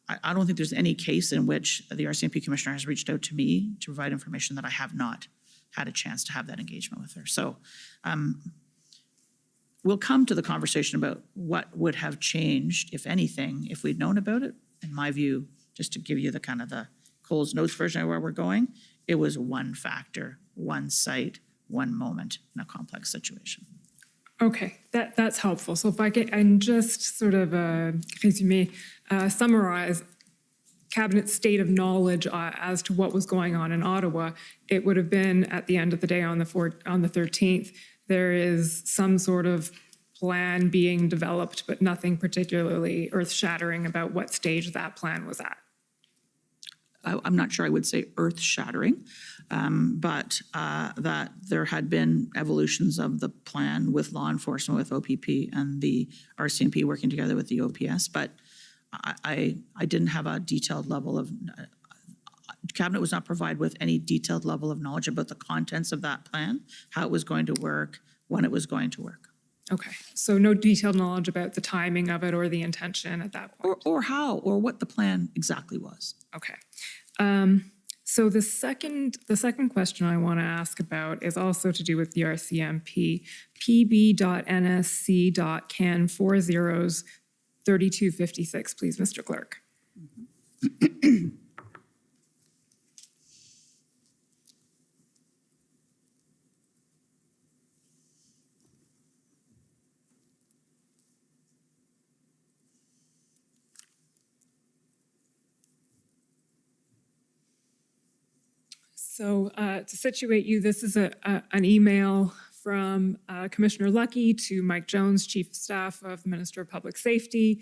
I don't think there's any case in which the RCMP commissioner has reached out to me to provide information that I have not had a chance to have that engagement with her. So we'll come to the conversation about what would have changed, if anything, if we'd known about it. In my view, just to give you the kind of the Cole's Notes version of where we're going, it was one factor, one site, one moment in a complex situation. Okay, that's helpful. So if I can, and just sort of résumé, summarize Cabinet's state of knowledge as to what was going on in Ottawa, it would have been at the end of the day on the 13th, there is some sort of plan being developed, but nothing particularly earth-shattering about what stage that plan was at. I'm not sure I would say earth-shattering, but that there had been evolutions of the plan with law enforcement, with OPP and the RCMP working together with the OPS, but I didn't have a detailed level of, Cabinet was not provided with any detailed level of knowledge about the contents of that plan, how it was going to work, when it was going to work. Okay, so no detailed knowledge about the timing of it or the intention at that point? Or how, or what the plan exactly was. Okay. So the second question I want to ask about is also to do with the RCMP. pb.nsc.can 403256, please, Mr. Clerk. So to situate you, this is an email from Commissioner Lucky to Mike Jones, Chief of Staff of the Minister of Public Safety.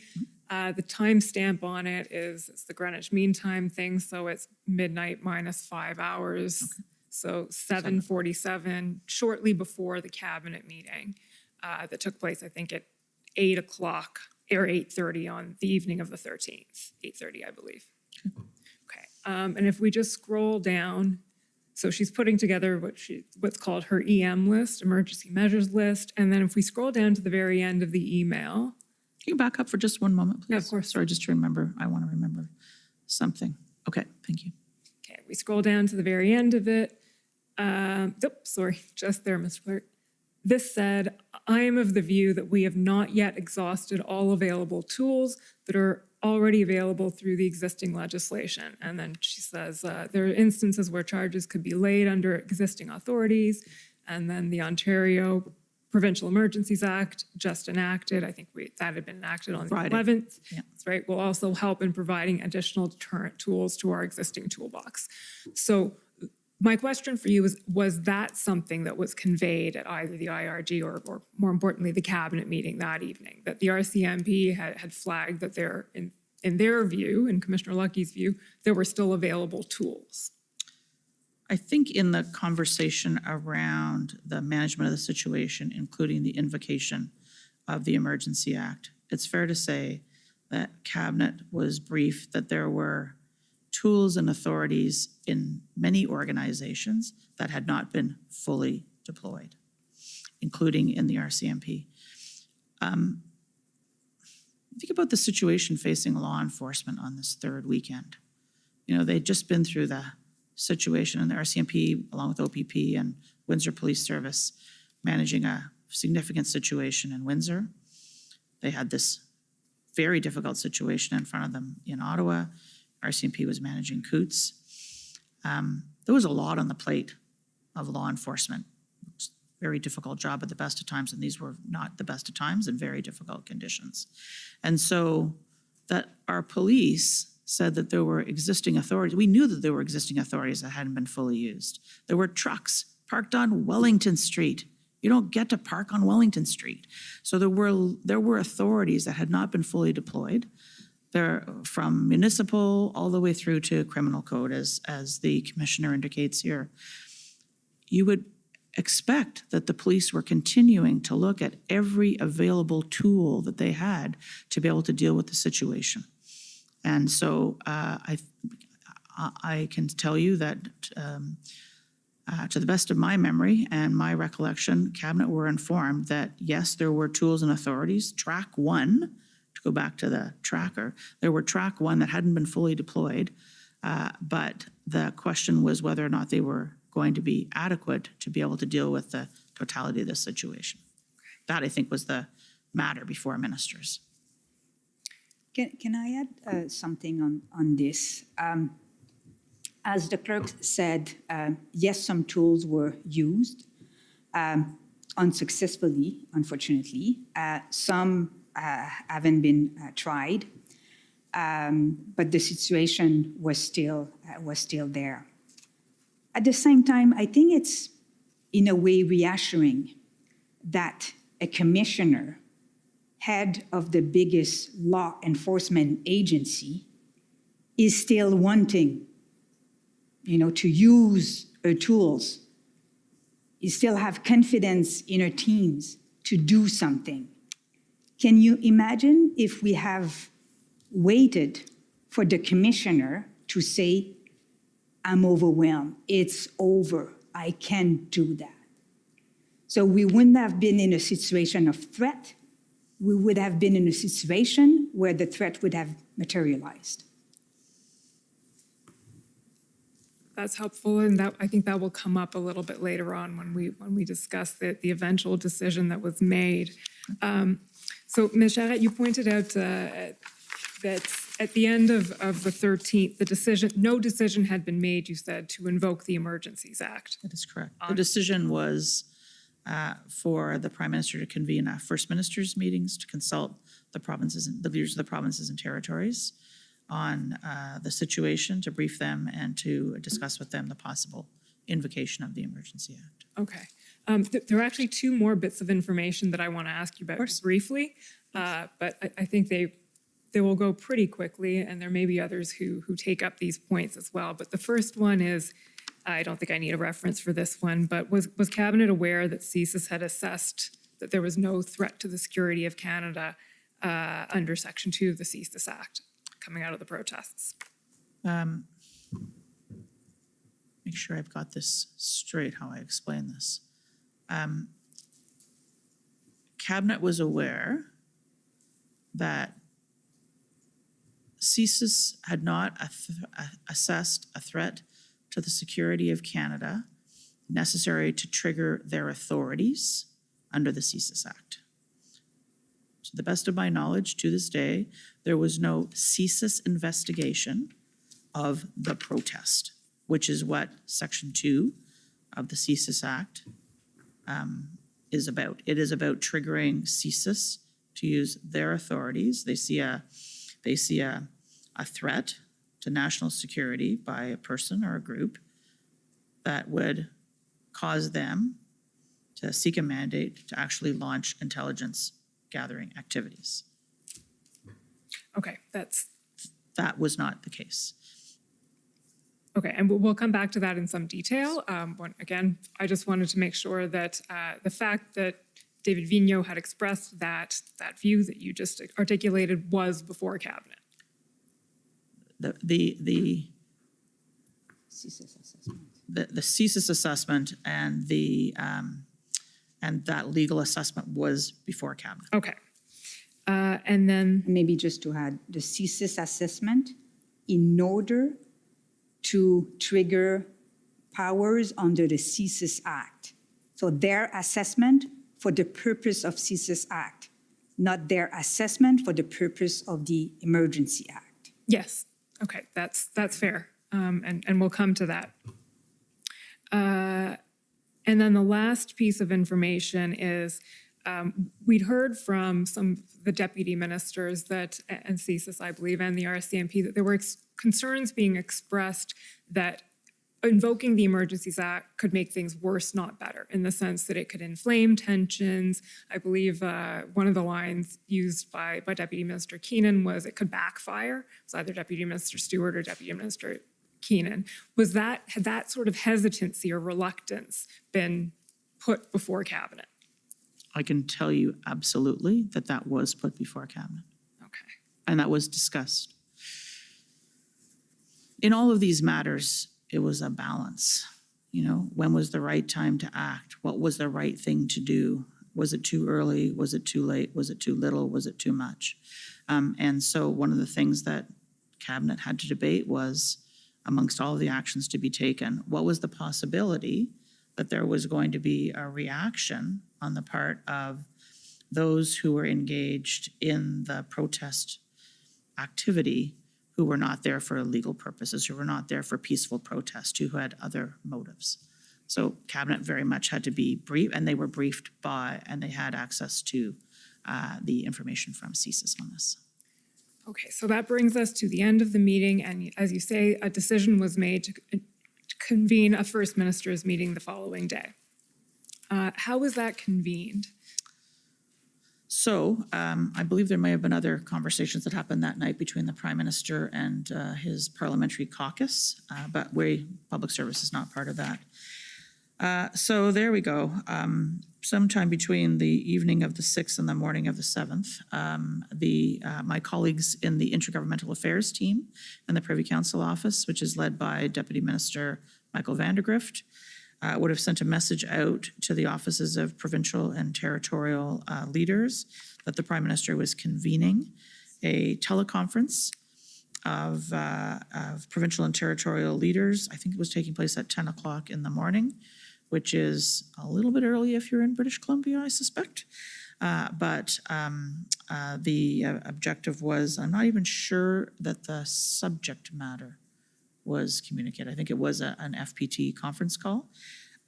The timestamp on it is it's the Greenwich Mean Time thing, so it's midnight minus 5 hours. Okay. So 7:47, shortly before the cabinet meeting that took place, I think, at 8 o'clock or 8:30 on the evening of the 13th, 8:30, I believe. Okay, and if we just scroll down, so she's putting together what's called her EM list, emergency measures list. And then if we scroll down to the very end of the email. Can you back up for just one moment, please? Yeah, of course. Sorry, just to remember, I want to remember something. Okay, thank you. Okay, we scroll down to the very end of it. Sorry, just there, Mr. Clerk. This said, I am of the view that we have not yet exhausted all available tools that are already available through the existing legislation. And then she says there are instances where charges could be laid under existing authorities, and then the Ontario Provincial Emergencies Act just enacted. I think that had been enacted on the 11th. Yeah. That's right. Will also help in providing additional deterrent tools to our existing toolbox. So my question for you is, was that something that was conveyed at either the IRG or more importantly, the cabinet meeting that evening, that the RCMP had flagged that there, in their view, in Commissioner Lucky's view, there were still available tools? I think in the conversation around the management of the situation, including the invocation of the Emergency Act, it's fair to say that Cabinet was briefed that there were tools and authorities in many organizations that had not been fully deployed, including in the RCMP. Think about the situation facing law enforcement on this third weekend. You know, they'd just been through the situation in the RCMP, along with OPP and Windsor Police Service, managing a significant situation in Windsor. They had this very difficult situation in front of them in Ottawa. RCMP was managing Coots. There was a lot on the plate of law enforcement. Very difficult job at the best of times, and these were not the best of times and very difficult conditions. And so that our police said that there were existing authorities. We knew that there were existing authorities that hadn't been fully used. There were trucks parked on Wellington Street. You don't get to park on Wellington Street. So there were authorities that had not been fully deployed. They're from municipal all the way through to criminal code, as the commissioner indicates here. You would expect that the police were continuing to look at every available tool that they had to be able to deal with the situation. And so I can tell you that to the best of my memory and my recollection, Cabinet were informed that yes, there were tools and authorities. Track 1, to go back to the tracker, there were track 1 that hadn't been fully deployed, but the question was whether or not they were going to be adequate to be able to deal with the totality of the situation. That, I think, was the matter before ministers. Can I add something on this? As the clerk said, yes, some tools were used unsuccessfully, unfortunately. Some haven't been tried, but the situation was still there. At the same time, I think it's in a way reassuring that a commissioner, head of the biggest law enforcement agency, is still wanting to use her tools. You still have confidence in her teams to do something. Can you imagine if we have waited for the commissioner to say, I'm overwhelmed, it's over, I can't do that? So we wouldn't have been in a situation of threat. We would have been in a situation where the threat would have materialized. That's helpful, and that I think that will come up a little bit later on when we discuss the eventual decision that was made. So, Ms. Charette, you pointed out that at the end of the 13th, no decision had been made, you said, to invoke the Emergencies Act. That is correct. The decision was for the Prime Minister to convene First Ministers' meetings to consult the provinces, the leaders of the provinces and territories on the situation, to brief them and to discuss with them the possible invocation of the Emergency Act. Okay. There are actually two more bits of information that I want to ask you about briefly, but I think they will go pretty quickly, and there may be others who take up these points as well. But the first one is, I don't think I need a reference for this one, but was Cabinet aware that CSIS had assessed that there was no threat to the security of Canada under Section 2 of the CSIS Act coming out of the protests? Make sure I've got this straight, how I explain this. Cabinet was aware that CSIS had not assessed a threat to the security of Canada necessary to trigger their authorities under the CSIS Act. To the best of my knowledge, to this day, there was no CSIS investigation of the protest, which is what Section 2 of the CSIS Act is about. It is about triggering CSIS to use their authorities. They see a threat to national security by a person or a group that would cause them to seek a mandate to actually launch intelligence gathering activities. Okay, that was not the case. Okay, and we'll come back to that in some detail. Again, I just wanted to make sure that the fact that David Vigneault had expressed that view that you just articulated was before Cabinet. The CSIS assessment. The CSIS assessment and that legal assessment was before Cabinet. Okay. And then maybe just to add, the CSIS assessment in order to trigger powers under the CSIS Act. So their assessment for the purpose of CSIS Act, not their assessment for the purpose of the Emergency Act. Yes. Okay, that's fair, and we'll come to that. And then the last piece of information is we'd heard from some of the deputy ministers that, and CSIS, I believe, and the RCMP, that there were concerns being expressed that invoking the Emergencies Act could make things worse, not better, in the sense that it could inflame tensions. I believe one of the lines used by Deputy Minister Keenan was it could backfire. It was either Deputy Minister Stewart or Deputy Minister Keenan. Had that sort of hesitancy or reluctance been put before Cabinet? I can tell you absolutely that was put before Cabinet. Okay. And that was discussed. In all of these matters, it was a balance. When was the right time to act? What was the right thing to do? Was it too early? Was it too late? Was it too little? Was it too much? And so one of the things that Cabinet had to debate was, amongst all of the actions to be taken, what was the possibility that there was going to be a reaction on the part of those who were engaged in the protest activity, who were not there for legal purposes, who were not there for peaceful protest, who had other motives. So Cabinet very much had to be briefed, and they were briefed by, and they had access to the information from CSIS on this. Okay, so that brings us to the end of the meeting, and as you say, a decision was made to convene a First Minister's meeting the following day. How was that convened? So I believe there may have been other conversations that happened that night between the Prime Minister and his parliamentary caucus, but Public Service is not part of that. So there we go. Sometime between the evening of the 6th and the morning of the 7th, my colleagues in the Intergovernmental Affairs team and the Privy Council office, which is led by Deputy Minister Michael Vandergrift, would have sent a message out to the offices of provincial and territorial leaders that the Prime Minister was convening a teleconference of provincial and territorial leaders. I think it was taking place at 10 o'clock in the morning, which is a little bit early if you're in British Columbia, I suspect. But the objective was, I'm not even sure that the subject matter was communicated. I think it was an FPT conference call.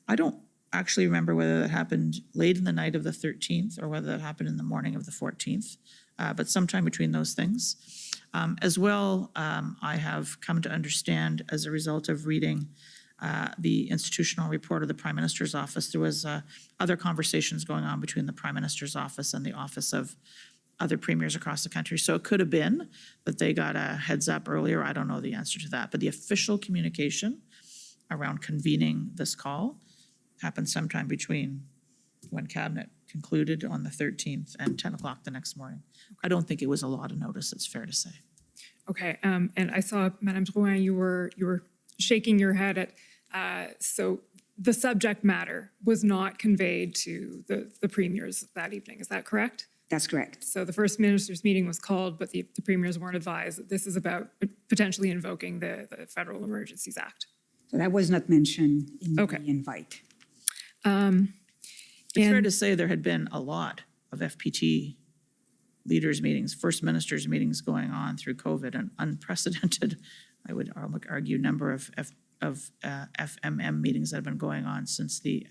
I don't actually remember whether that happened late in the night of the 13th or whether that happened in the morning of the 14th, but sometime between those things. As well, I have come to understand as a result of reading the institutional report of the Prime Minister's office, there was other conversations going on between the Prime Minister's office and the office of other premiers across the country. So it could have been that they got a heads up earlier. I don't know the answer to that. But the official communication around convening this call happened sometime between when Cabinet concluded on the 13th and 10 o'clock the next morning. I don't think it was a lot of notice, it's fair to say. Okay, and I saw, Madame Drouin, you were shaking your head at, so the subject matter was not conveyed to the premiers that evening, is that correct? That's correct. So the First Minister's meeting was called, but the premiers weren't advised that this is about potentially invoking the Federal Emergencies Act. So that was not mentioned in the invite. It's fair to say there had been a lot of FPT leaders meetings, First Minister's meetings going on through COVID, an unprecedented, I would argue, number of FMM meetings that have been going on since the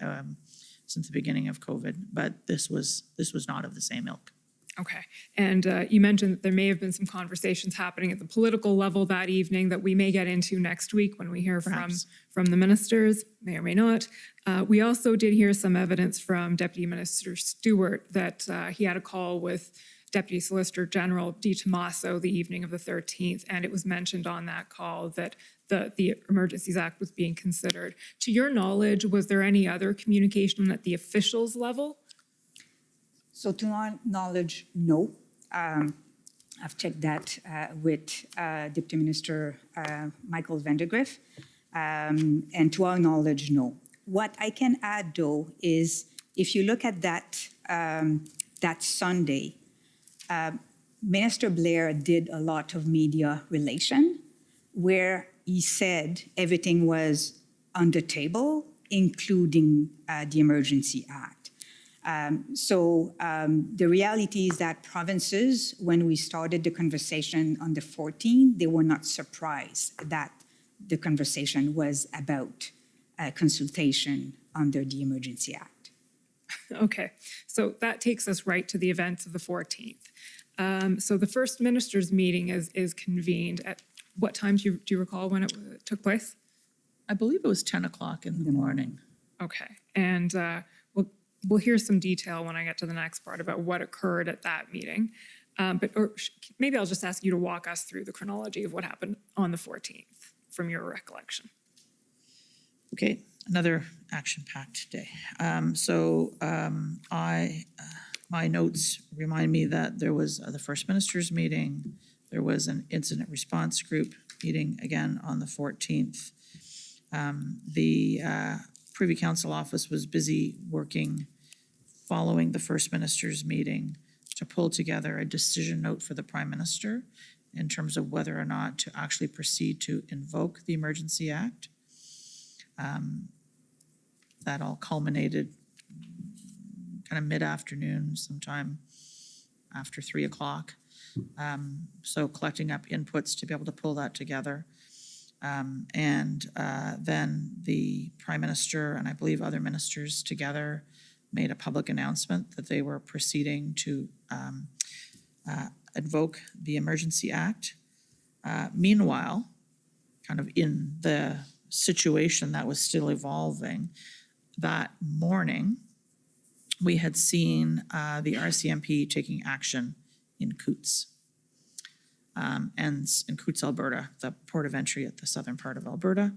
beginning of COVID, but this was not of the same ilk. Okay, and you mentioned that there may have been some conversations happening at the political level that evening that we may get into next week when we hear from the ministers, may or may not. We also did hear some evidence from Deputy Minister Stewart that he had a call with Deputy Solicitor General Di Tommaso the evening of the 13th, and it was mentioned on that call that the Emergencies Act was being considered. To your knowledge, was there any other communication at the officials level? So to my knowledge, no. I've checked that with Deputy Minister Michael Vandergrift, and to our knowledge, no. What I can add, though, is if you look at that Sunday, Minister Blair did a lot of media relation where he said everything was on the table, including the Emergency Act. The reality is that provinces, when we started the conversation on the 14th, they were not surprised that the conversation was about consultation under the Emergency Act. Okay, so that takes us right to the events of the 14th. So the First Minister's meeting is convened at what time do you recall when it took place? I believe it was 10 o'clock in the morning. Okay, and we'll hear some detail when I get to the next part about what occurred at that meeting. Maybe I'll just ask you to walk us through the chronology of what happened on the 14th from your recollection. Okay, another action-packed day. My notes remind me that there was the First Minister's meeting, there was an incident response group meeting again on the 14th. The Privy Council office was busy working following the First Minister's meeting to pull together a decision note for the Prime Minister in terms of whether or not to actually proceed to invoke the Emergency Act. That all culminated kind of mid-afternoon, sometime after 3 o'clock. So collecting up inputs to be able to pull that together. Then the Prime Minister and I believe other ministers together made a public announcement that they were proceeding to invoke the Emergency Act. Meanwhile, kind of in the situation that was still evolving, that morning, we had seen the RCMP taking action in Coutts. And in Coutts, Alberta, the port of entry at the southern part of Alberta.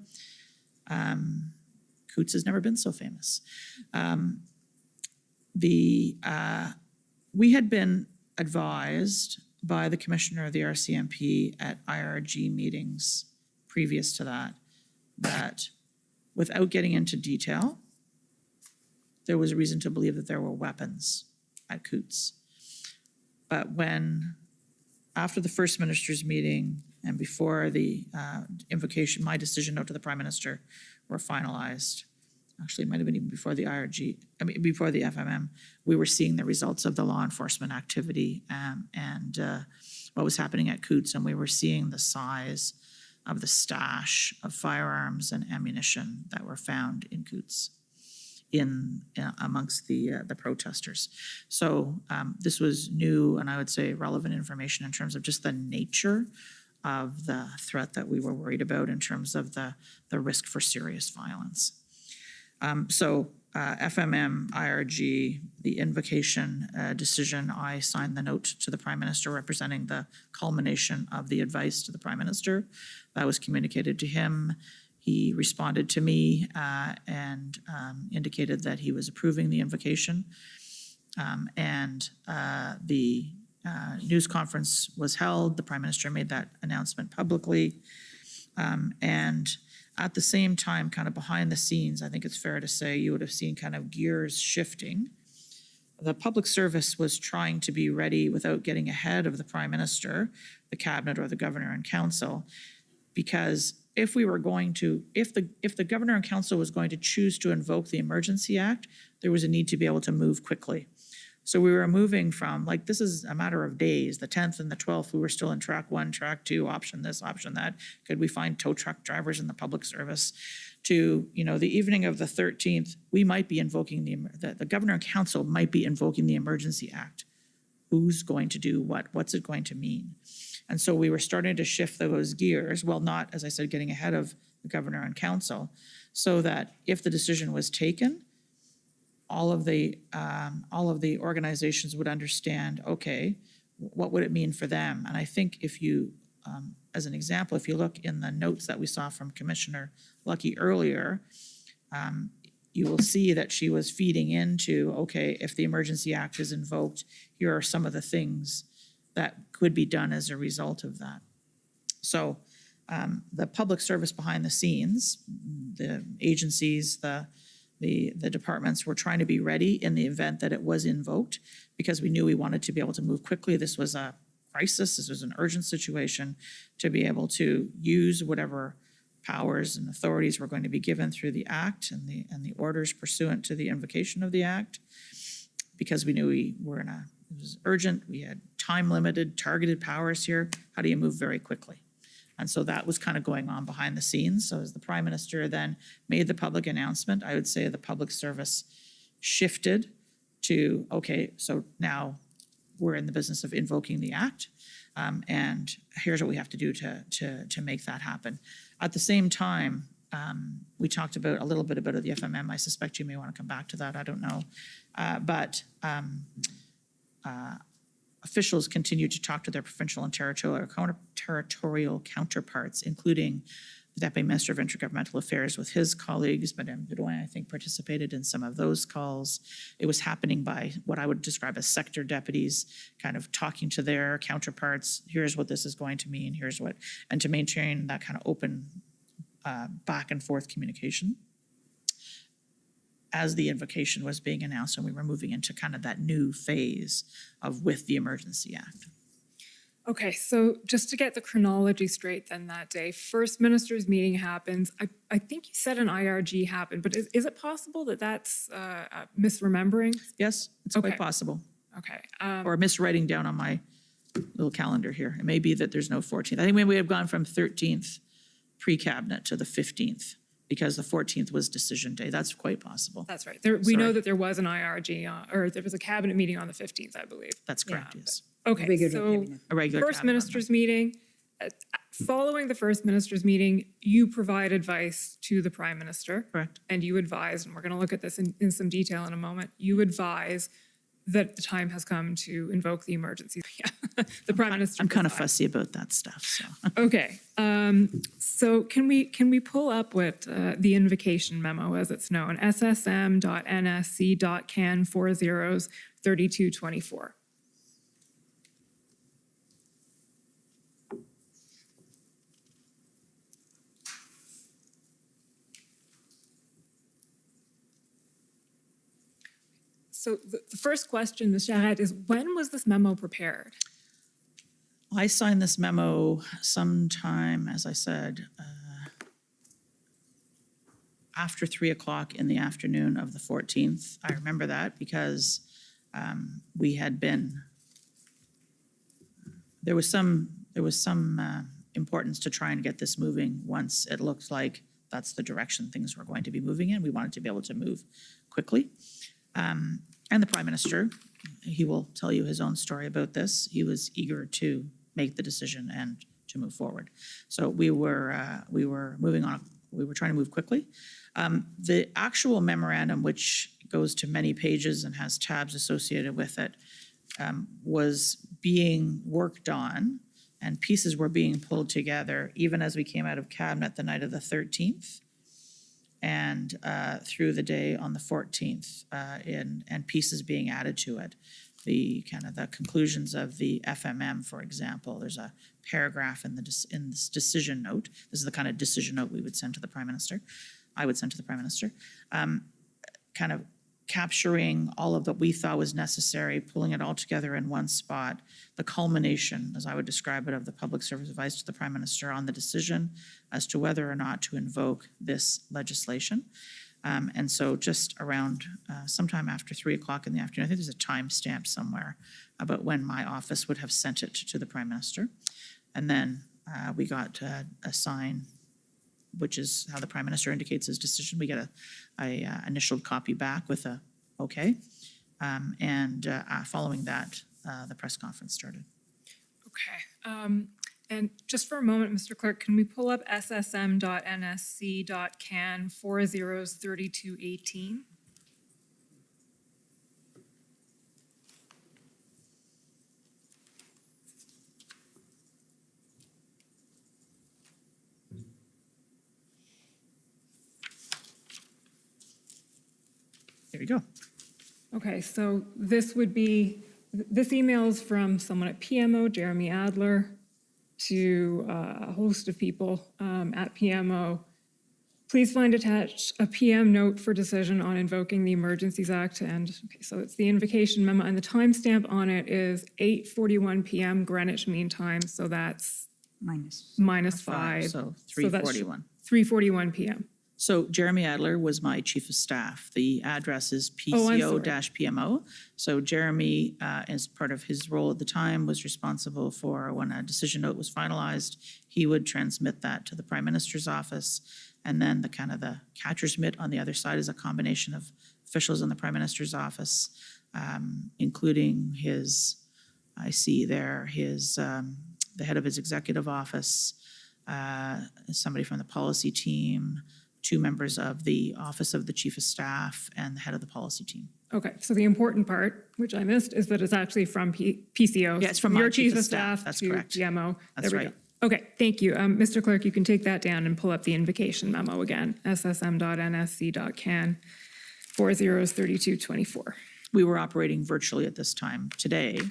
Coutts has never been so famous. We had been advised by the commissioner of the RCMP at IRG meetings previous to that, that without getting into detail, there was a reason to believe that there were weapons at Coutts. But when, after the First Minister's meeting and before the invocation, my decision note to the Prime Minister were finalized, actually it might have been even before the IRG, before the FMM, we were seeing the results of the law enforcement activity and what was happening at Coutts, and we were seeing the size of the stash of firearms and ammunition that were found in Coutts amongst the protesters. So this was new and I would say relevant information in terms of just the nature of the threat that we were worried about in terms of the risk for serious violence. FMM, IRG, the invocation decision, I signed the note to the Prime Minister representing the culmination of the advice to the Prime Minister. That was communicated to him. He responded to me and indicated that he was approving the invocation. The news conference was held. The Prime Minister made that announcement publicly. And at the same time, kind of behind the scenes, I think it's fair to say you would have seen kind of gears shifting. The public service was trying to be ready without getting ahead of the Prime Minister, the Cabinet, or the Governor and Council, because if we were going to, if the Governor and Council was going to choose to invoke the Emergency Act, there was a need to be able to move quickly. So we were moving from, like, this is a matter of days, the 10th and the 12th, we were still in track 1, track 2, option this, option that. Could we find tow truck drivers in the public service? To, the evening of the 13th, we might be invoking the Governor and Council might be invoking the Emergency Act. Who's going to do what? What's it going to mean? And so we were starting to shift those gears, well, not, as I said, getting ahead of the Governor and Council, so that if the decision was taken, all of the organizations would understand, okay, what would it mean for them? And I think if you, as an example, if you look in the notes that we saw from Commissioner Lucky earlier, you will see that she was feeding into, okay, if the Emergency Act is invoked, here are some of the things that could be done as a result of that. So the public service behind the scenes, the agencies, the departments were trying to be ready in the event that it was invoked, because we knew we wanted to be able to move quickly. This was a crisis. This was an urgent situation, to be able to use whatever powers and authorities were going to be given through the Act and the orders pursuant to the invocation of the Act, because we knew it was urgent. We had time-limited, targeted powers here. How do you move very quickly? And so that was kind of going on behind the scenes. So as the Prime Minister then made the public announcement, I would say the public service shifted to, okay, so now we're in the business of invoking the Act, and here's what we have to do to make that happen. At the same time, we talked about a little bit about the FMM. I suspect you may want to come back to that. I don't know. Officials continue to talk to their provincial and territorial counterparts, including the Deputy Minister of Intergovernmental Affairs with his colleagues. Madame Bedouin, I think, participated in some of those calls. It was happening by what I would describe as sector deputies, kind of talking to their counterparts. Here's what this is going to mean. Here's what, and to maintain that kind of open back and forth communication. As the invocation was being announced and we were moving into kind of that new phase of with the Emergency Act. Okay, so just to get the chronology straight then that day, First Minister's meeting happens. I think you said an IRG happened, but is it possible that that's misremembering? Yes, it's quite possible. Okay. Or miswriting down on my little calendar here. It may be that there's no 14th. I think we have gone from 13th pre-cabinet to the 15th. Because the 14th was decision day. That's quite possible. That's right. We know that there was an IRG, or there was a cabinet meeting on the 15th, I believe. That's correct, yes. Okay, so a regular First Minister's meeting, following the first minister's meeting, you provide advice to the prime minister. Correct. And you advise, and we're going to look at this in some detail in a moment, you advise that the time has come to invoke the emergency. Yeah, the prime minister. I'm kind of decides. fussy about that stuff, so. Okay, so can we pull up what the invocation memo, as it's known, ssm.nsc.can 403224. So the first question, Ms. Charette, is when was this memo prepared? I signed this memo sometime, as I said, after 3 o'clock in the afternoon of the 14th. I remember that because we had been, there was some importance to try and get this moving once it looked like that's the direction things were going to be moving in. We wanted to be able to move quickly. And the Prime Minister, he will tell you his own story about this. He was eager to make the decision and to move forward. So we were moving on. We were trying to move quickly. The actual memorandum, which goes to many pages and has tabs associated with it, was being worked on, and pieces were being pulled together even as we came out of cabinet the night of the 13th. And through the day on the 14th, and pieces being added to it. The conclusions of the FMM, for example, there's a paragraph in this decision note. This is the kind of decision note we would send to the Prime Minister. I would send to the Prime Minister, kind of capturing all of what we thought was necessary, pulling it all together in one spot, the culmination, as I would describe it, of the public service advice to the Prime Minister on the decision as to whether or not to invoke this legislation. And so just around sometime after 3 o'clock in the afternoon, I think there's a timestamp somewhere about when my office would have sent it to the Prime Minister. And then we got a sign, which is how the Prime Minister indicates his decision. We get a initial copy back with a okay. And following that, the press conference started. Okay. And just for a moment, Mr. Clerk, can we pull up ssm.nsc.can 403218? There you go. Okay, so this email is from someone at PMO, Jeremy Adler, to a host of people at PMO. Please find attached a PM note for decision on invoking the Emergencies Act. And okay, so it's the invocation memo, and the timestamp on it is 8:41 p.m. Greenwich Mean Time. So that's minus 5. So 3:41. 3:41 p.m. So Jeremy Adler was my chief of staff. The address is PCO-PMO. So Jeremy, as part of his role at the time, was responsible for when a decision note was finalized, he would transmit that to the Prime Minister's office. And then the catcher's mitt on the other side is a combination of officials in the Prime Minister's office, including I see there, the head of his executive office, somebody from the policy team, 2 members of the Office of the Chief of Staff, and the head of the policy team. Okay, so the important part, which I missed, is that it's actually from PCO. Yeah, it's from your my chief of staff. That's to correct. PMO. That's There we right. go. Okay, thank you. Mr. Clerk, you can take that down and pull up the invocation memo again, ssm.nsc.can 403224. We were operating virtually at this time. Today,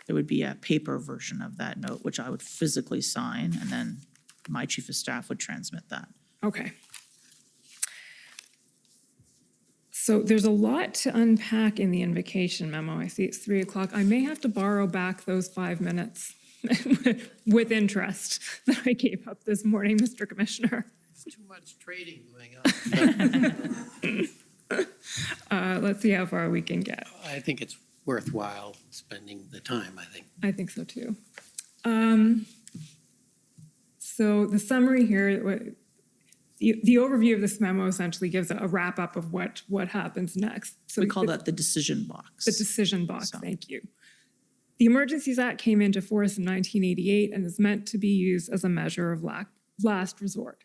there would be a paper version of that note, which I would physically sign, and then my chief of staff would transmit that. Okay. So there's a lot to unpack in the invocation memo. I see it's 3 o'clock. I may have to borrow back those 5 minutes with interest that I gave up this morning, Mr. Commissioner. There's too much trading going on. Let's see how far we can get. I think it's worthwhile spending the time, I think. I think so too. So the summary here, the overview of this memo essentially gives a wrap up of what happens next. So We call that the decision box. The decision box, thank you. The Emergencies Act came into force in 1988 and is meant to be used as a measure of last resort.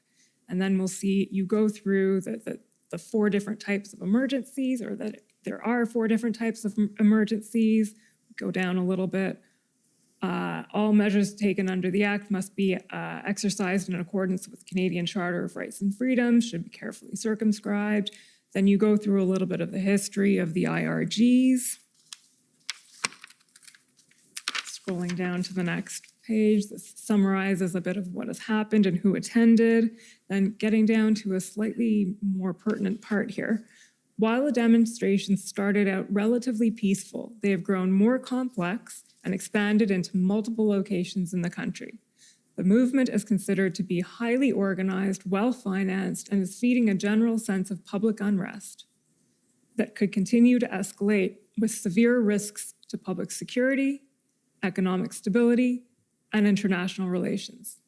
And then we'll see you go through the 4 different types of emergencies, or that there are 4 different types of emergencies. Go down a little bit. All measures taken under the Act must be exercised in accordance with the Canadian Charter of Rights and Freedoms, should be carefully circumscribed. Then you go through a little bit of the history of the IRGs. Scrolling down to the next page, this summarizes a bit of what has happened and who attended. Then getting down to a slightly more pertinent part here. While the demonstrations started out relatively peaceful, they have grown more complex and expanded into multiple locations in the country. The movement is considered to be highly organized, well-financed, and is feeding a general sense of public unrest that could continue to escalate with severe risks to public security, economic stability, and international relations.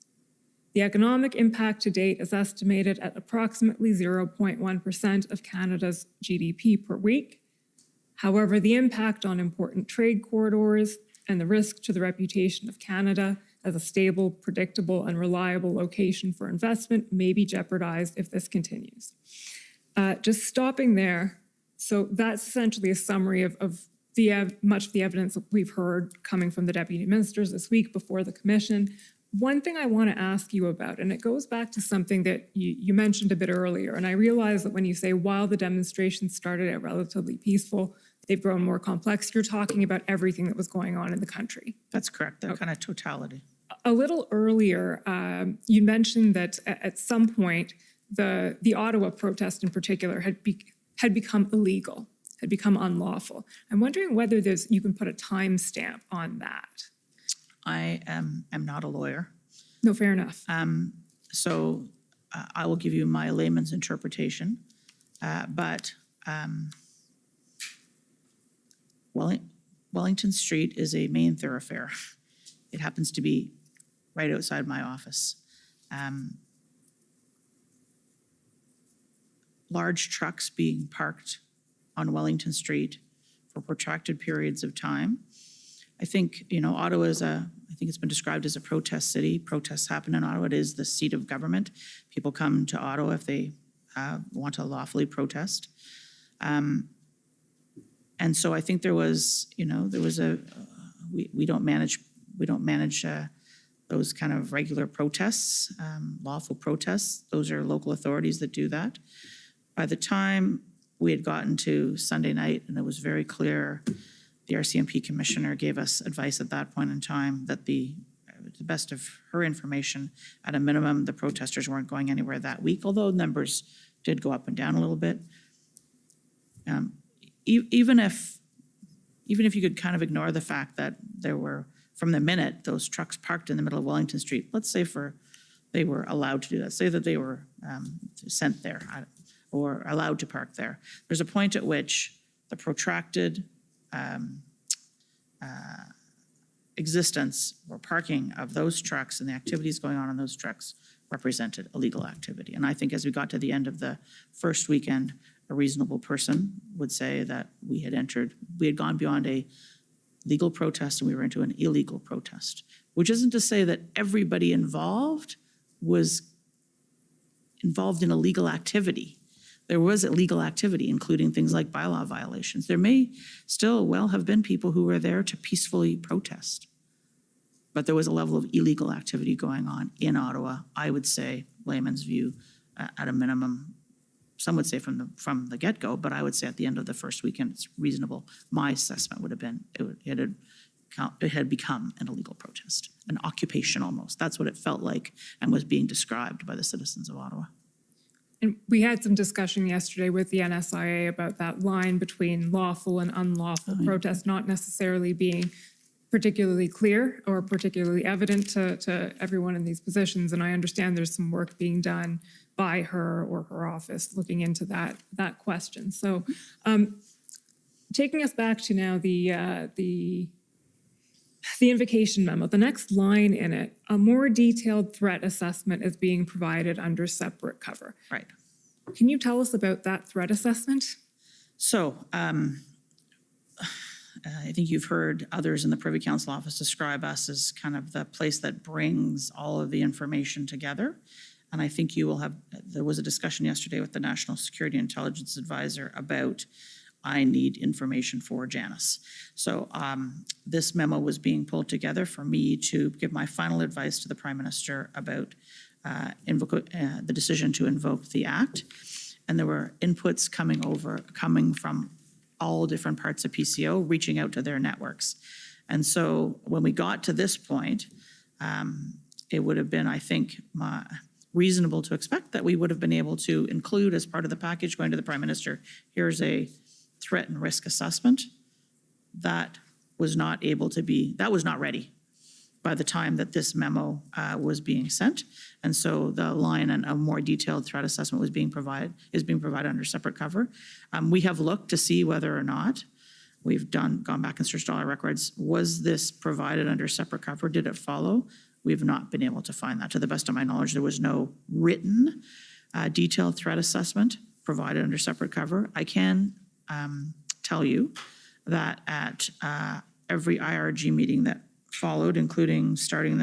The economic impact to date is estimated at approximately 0.1% of Canada's GDP per week. However, the impact on important trade corridors and the risk to the reputation of Canada as a stable, predictable, and reliable location for investment may be jeopardized if this continues. Just stopping there, so that's essentially a summary of much of the evidence that we've heard coming from the deputy ministers this week before the commission. One thing I want to ask you about, and it goes back to something that you mentioned a bit earlier, and I realize that when you say while the demonstrations started out relatively peaceful, they've grown more complex, you're talking about everything that was going on in the country. That's correct, that kind of totality. A little earlier, you mentioned that at some point, the Ottawa protest in particular had become illegal, had become unlawful. I'm wondering whether you can put a timestamp on that. I am not a lawyer. No, fair enough. So I will give you my layman's interpretation. But Wellington Street is a main thoroughfare. It happens to be right outside my office. Large trucks being parked on Wellington Street for protracted periods of time. I think, Ottawa is I think it's been described as a protest city. Protests happen in Ottawa. It is the seat of government. People come to Ottawa if they want to lawfully protest. And so I think there was we don't manage those kind of regular protests, lawful protests. Those are local authorities that do that. By the time we had gotten to Sunday night, and it was very clear, the RCMP commissioner gave us advice at that point in time that the best of her information, at a minimum, the protesters weren't going anywhere that week, although numbers did go up and down a little bit. Even if you could kind of ignore the fact that there were, from the minute those trucks parked in the middle of Wellington Street, let's say they were allowed to do that, say that they were sent there or allowed to park there. There's a point at which the protracted existence or parking of those trucks and the activities going on those trucks represented illegal activity. And I think as we got to the end of the first weekend, a reasonable person would say that we had gone beyond a legal protest and we were into an illegal protest, which isn't to say that everybody involved was involved in illegal activity. There was illegal activity, including things like bylaw violations. There may still well have been people who were there to peacefully protest, but there was a level of illegal activity going on in Ottawa. I would say, layman's view, at a minimum. Some would say from the get-go, but I would say at the end of the first weekend, it's reasonable. My assessment would have been it had become an illegal protest, an occupation almost. That's what it felt like and was being described by the citizens of Ottawa. And we had some discussion yesterday with the NSIA about that line between lawful and unlawful protest not necessarily being particularly clear or particularly evident to everyone in these positions. And I understand there's some work being done by her or her office looking into that question. So taking us back to now the invocation memo, the next line in it, a more detailed threat assessment is being provided under separate cover. Right. Can you tell us about that threat assessment? So, I think you've heard others in the Privy Council office describe us as kind of the place that brings all of the information together. And I think you will have, there was a discussion yesterday with the National Security Intelligence Advisor about I need information for Janice. So this memo was being pulled together for me to give my final advice to the Prime Minister about the decision to invoke the Act. And there were inputs coming from all different parts of PCO, reaching out to their networks. And so when we got to this point, it would have been, I think, reasonable to expect that we would have been able to include as part of the package going to the Prime Minister, here's a threat and risk assessment. That was not able to be, that was not ready by the time that this memo was being sent. And so the line and a more detailed threat assessment is being provided under separate cover. We have looked to see whether or not we've gone back and searched all our records. Was this provided under separate cover? Did it follow? We've not been able to find that. To the best of my knowledge, there was no written detailed threat assessment provided under separate cover. I can tell you that at every IRG meeting that followed, including starting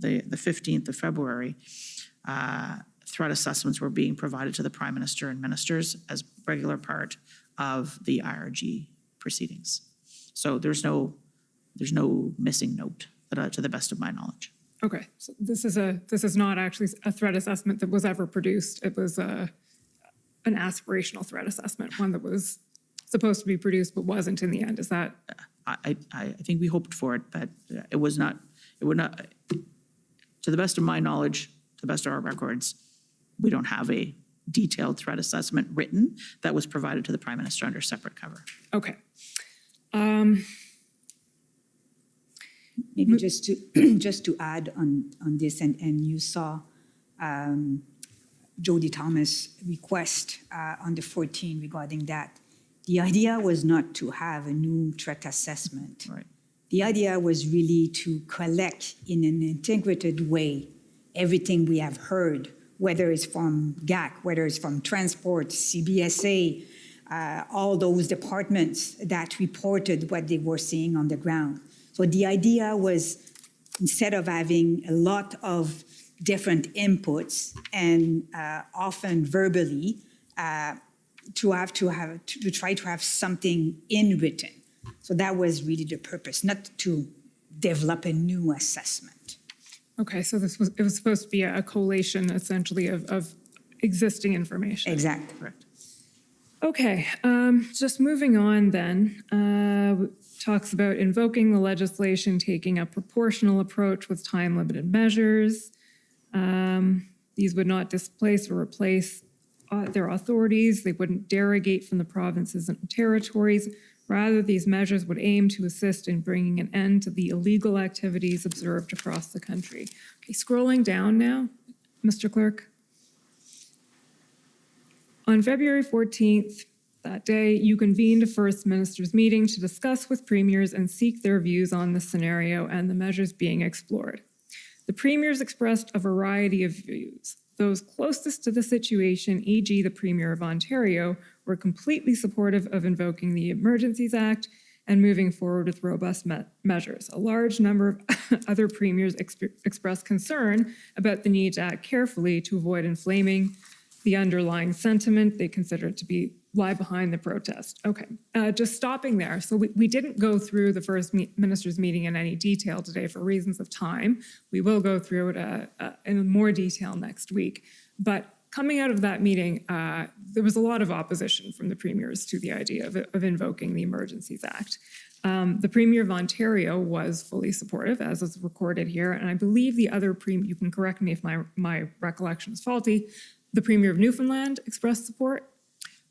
the 15th of February, threat assessments were being provided to the Prime Minister and ministers as regular part of the IRG proceedings. So there's no missing note to the best of my knowledge. Okay, so this is not actually a threat assessment that was ever produced. It was an aspirational threat assessment, one that was supposed to be produced but wasn't in the end. Is that? I think we hoped for it, but it would not, to the best of my knowledge, to the best of our records, we don't have a detailed threat assessment written that was provided to the Prime Minister under separate cover. Okay. Maybe just to add on this, and you saw Jody Thomas' request on the 14th regarding that. The idea was not to have a new threat assessment. Right. The idea was really to collect in an integrated way everything we have heard, whether it's from GAC, whether it's from transport, CBSA, all those departments that reported what they were seeing on the ground. So the idea was, instead of having a lot of different inputs and often verbally, to try to have something in written. So that was really the purpose, not to develop a new assessment. Okay, so it was supposed to be a collation essentially of existing information. Exactly. Correct. Okay, just moving on then, talks about invoking the legislation, taking a proportional approach with time-limited measures. These would not displace or replace their authorities. They wouldn't derogate from the provinces and territories. Rather, these measures would aim to assist in bringing an end to the illegal activities observed across the country. Okay, scrolling down now, Mr. Clerk. On February 14th, that day, you convened a First Minister's meeting to discuss with premiers and seek their views on the scenario and the measures being explored. The premiers expressed a variety of views. Those closest to the situation, e.g. the Premier of Ontario, were completely supportive of invoking the Emergencies Act and moving forward with robust measures. A large number of other premiers expressed concern about the need to act carefully to avoid inflaming the underlying sentiment they considered to lie behind the protest. Okay, just stopping there. So we didn't go through the First Minister's meeting in any detail today for reasons of time. We will go through it in more detail next week. But coming out of that meeting, there was a lot of opposition from the premiers to the idea of invoking the Emergencies Act. The Premier of Ontario was fully supportive, as is recorded here, and I believe the other premier, you can correct me if my recollection is faulty, the Premier of Newfoundland expressed support.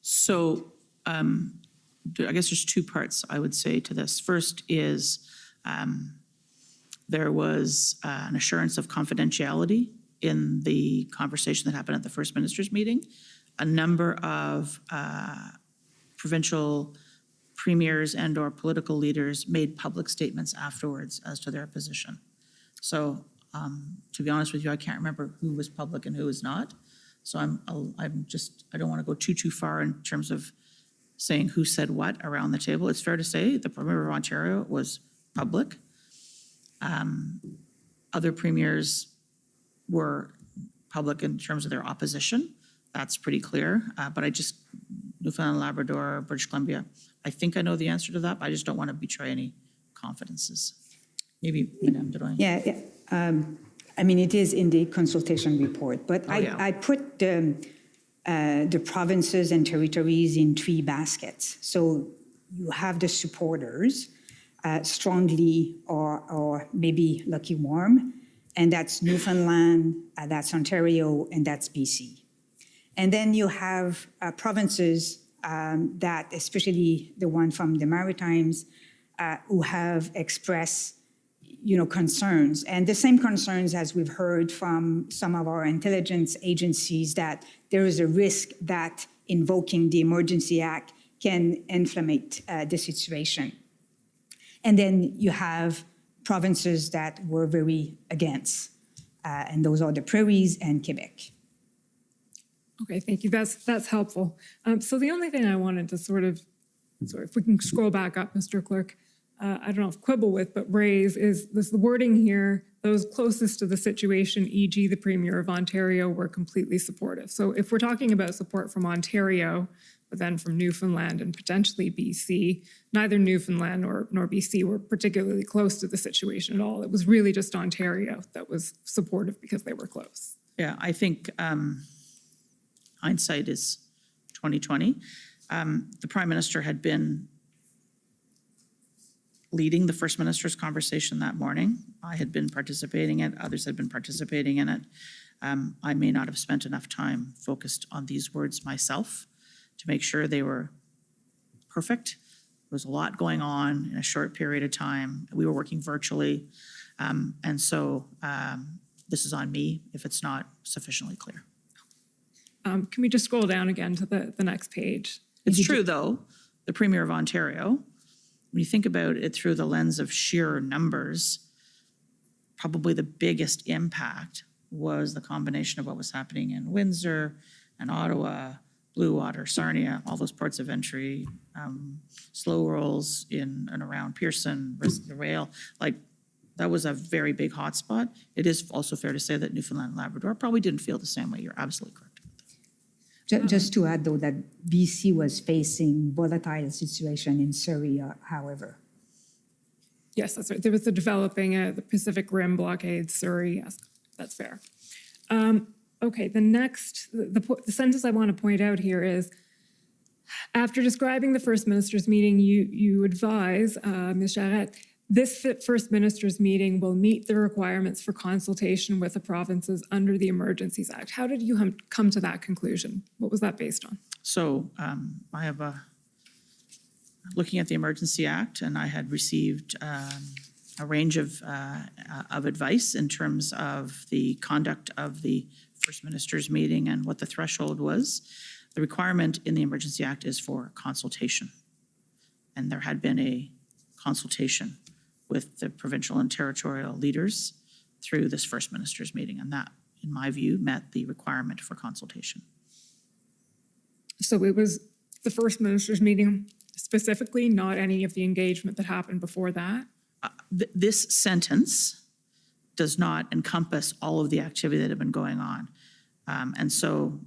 So I guess there's two parts I would say to this. First is there was an assurance of confidentiality in the conversation that happened at the First Minister's meeting. A number of provincial premiers and or political leaders made public statements afterwards as to their position. So to be honest with you, I can't remember who was public and who was not. So I don't want to go too far in terms of saying who said what around the table. It's fair to say the Premier of Ontario was public. Other premiers were public in terms of their opposition. That's pretty clear. But Newfoundland, Labrador, British Columbia, I think I know the answer to that, but I just don't want to betray any confidences. Maybe, Madame Drouin. Yeah, I mean, it is in the consultation report, but I put the provinces and territories in 3 baskets. So you have the supporters, strongly or maybe lukewarm, and that's Newfoundland, that's Ontario, and that's BC. And then you have provinces that, especially the one from the Maritimes, who have expressed, concerns, and the same concerns as we've heard from some of our intelligence agencies, that there is a risk that invoking the Emergency Act can inflammate the situation. And then you have provinces that were very against, and those are the Prairies and Quebec. Okay, thank you. That's helpful. So the only thing I wanted to if we can scroll back up, Mr. Clerk, I don't know if quibble with, but raise is the wording here, those closest to the situation, e.g. the Premier of Ontario, were completely supportive. So if we're talking about support from Ontario, but then from Newfoundland and potentially BC, neither Newfoundland nor BC were particularly close to the situation at all. It was really just Ontario that was supportive because they were close. Yeah, I think hindsight is 2020. The Prime Minister had been leading the First Minister's conversation that morning. I had been participating in it, others had been participating in it. I may not have spent enough time focused on these words myself to make sure they were perfect. There was a lot going on in a short period of time. We were working virtually. And so this is on me if it's not sufficiently clear. Can we just scroll down again to the next page? It's true, though, the Premier of Ontario, when you think about it through the lens of sheer numbers, probably the biggest impact was the combination of what was happening in Windsor and Ottawa, Blue Water, Sarnia, all those ports of entry, slow rolls in and around Pearson, the rail. Like, that was a very big hotspot. It is also fair to say that Newfoundland and Labrador probably didn't feel the same way. You're absolutely correct. Just to add, though, that BC was facing volatile situation in Surrey, however. Yes, that's right. There was the developing the Pacific Rim blockade, Surrey. Yes, that's fair. Okay, the next, the sentence I want to point out here is, after describing the First Minister's meeting, you advise, Ms. Charette, this First Minister's meeting will meet the requirements for consultation with the provinces under the Emergencies Act. How did you come to that conclusion? What was that based on? So I have looking at the Emergency Act, and I had received a range of advice in terms of the conduct of the First Minister's meeting and what the threshold was. The requirement in the Emergency Act is for consultation. And there had been a consultation with the provincial and territorial leaders through this First Minister's meeting. And that, in my view, met the requirement for consultation. So it was the First Minister's meeting specifically, not any of the engagement that happened before that? This sentence does not encompass all of the activity that had been going on. And so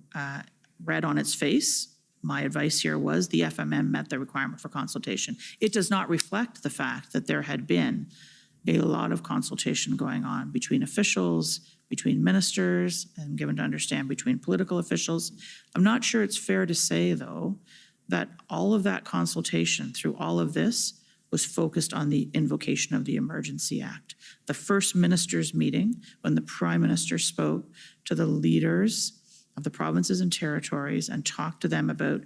read on its face, my advice here was the FMM met the requirement for consultation. It does not reflect the fact that there had been a lot of consultation going on between officials, between ministers, and given to understand between political officials. I'm not sure it's fair to say, though, that all of that consultation through all of this was focused on the invocation of the Emergency Act. The First Minister's meeting, when the Prime Minister spoke to the leaders of the provinces and territories and talked to them about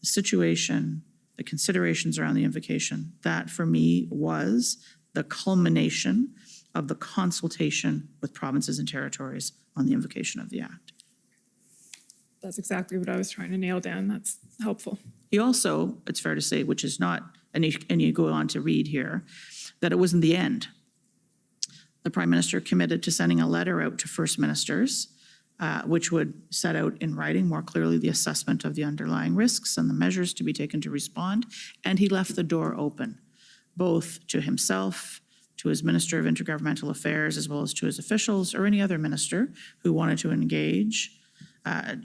the situation, the considerations around the invocation, that for me was the culmination of the consultation with provinces and territories on the invocation of the Act. That's exactly what I was trying to nail down. That's helpful. He also, it's fair to say, which is not, and you go on to read here, that it wasn't the end. The Prime Minister committed to sending a letter out to First Ministers which would set out in writing more clearly the assessment of the underlying risks and the measures to be taken to respond. And he left the door open, both to himself, to his Minister of Intergovernmental Affairs, as well as to his officials or any other minister who wanted to engage,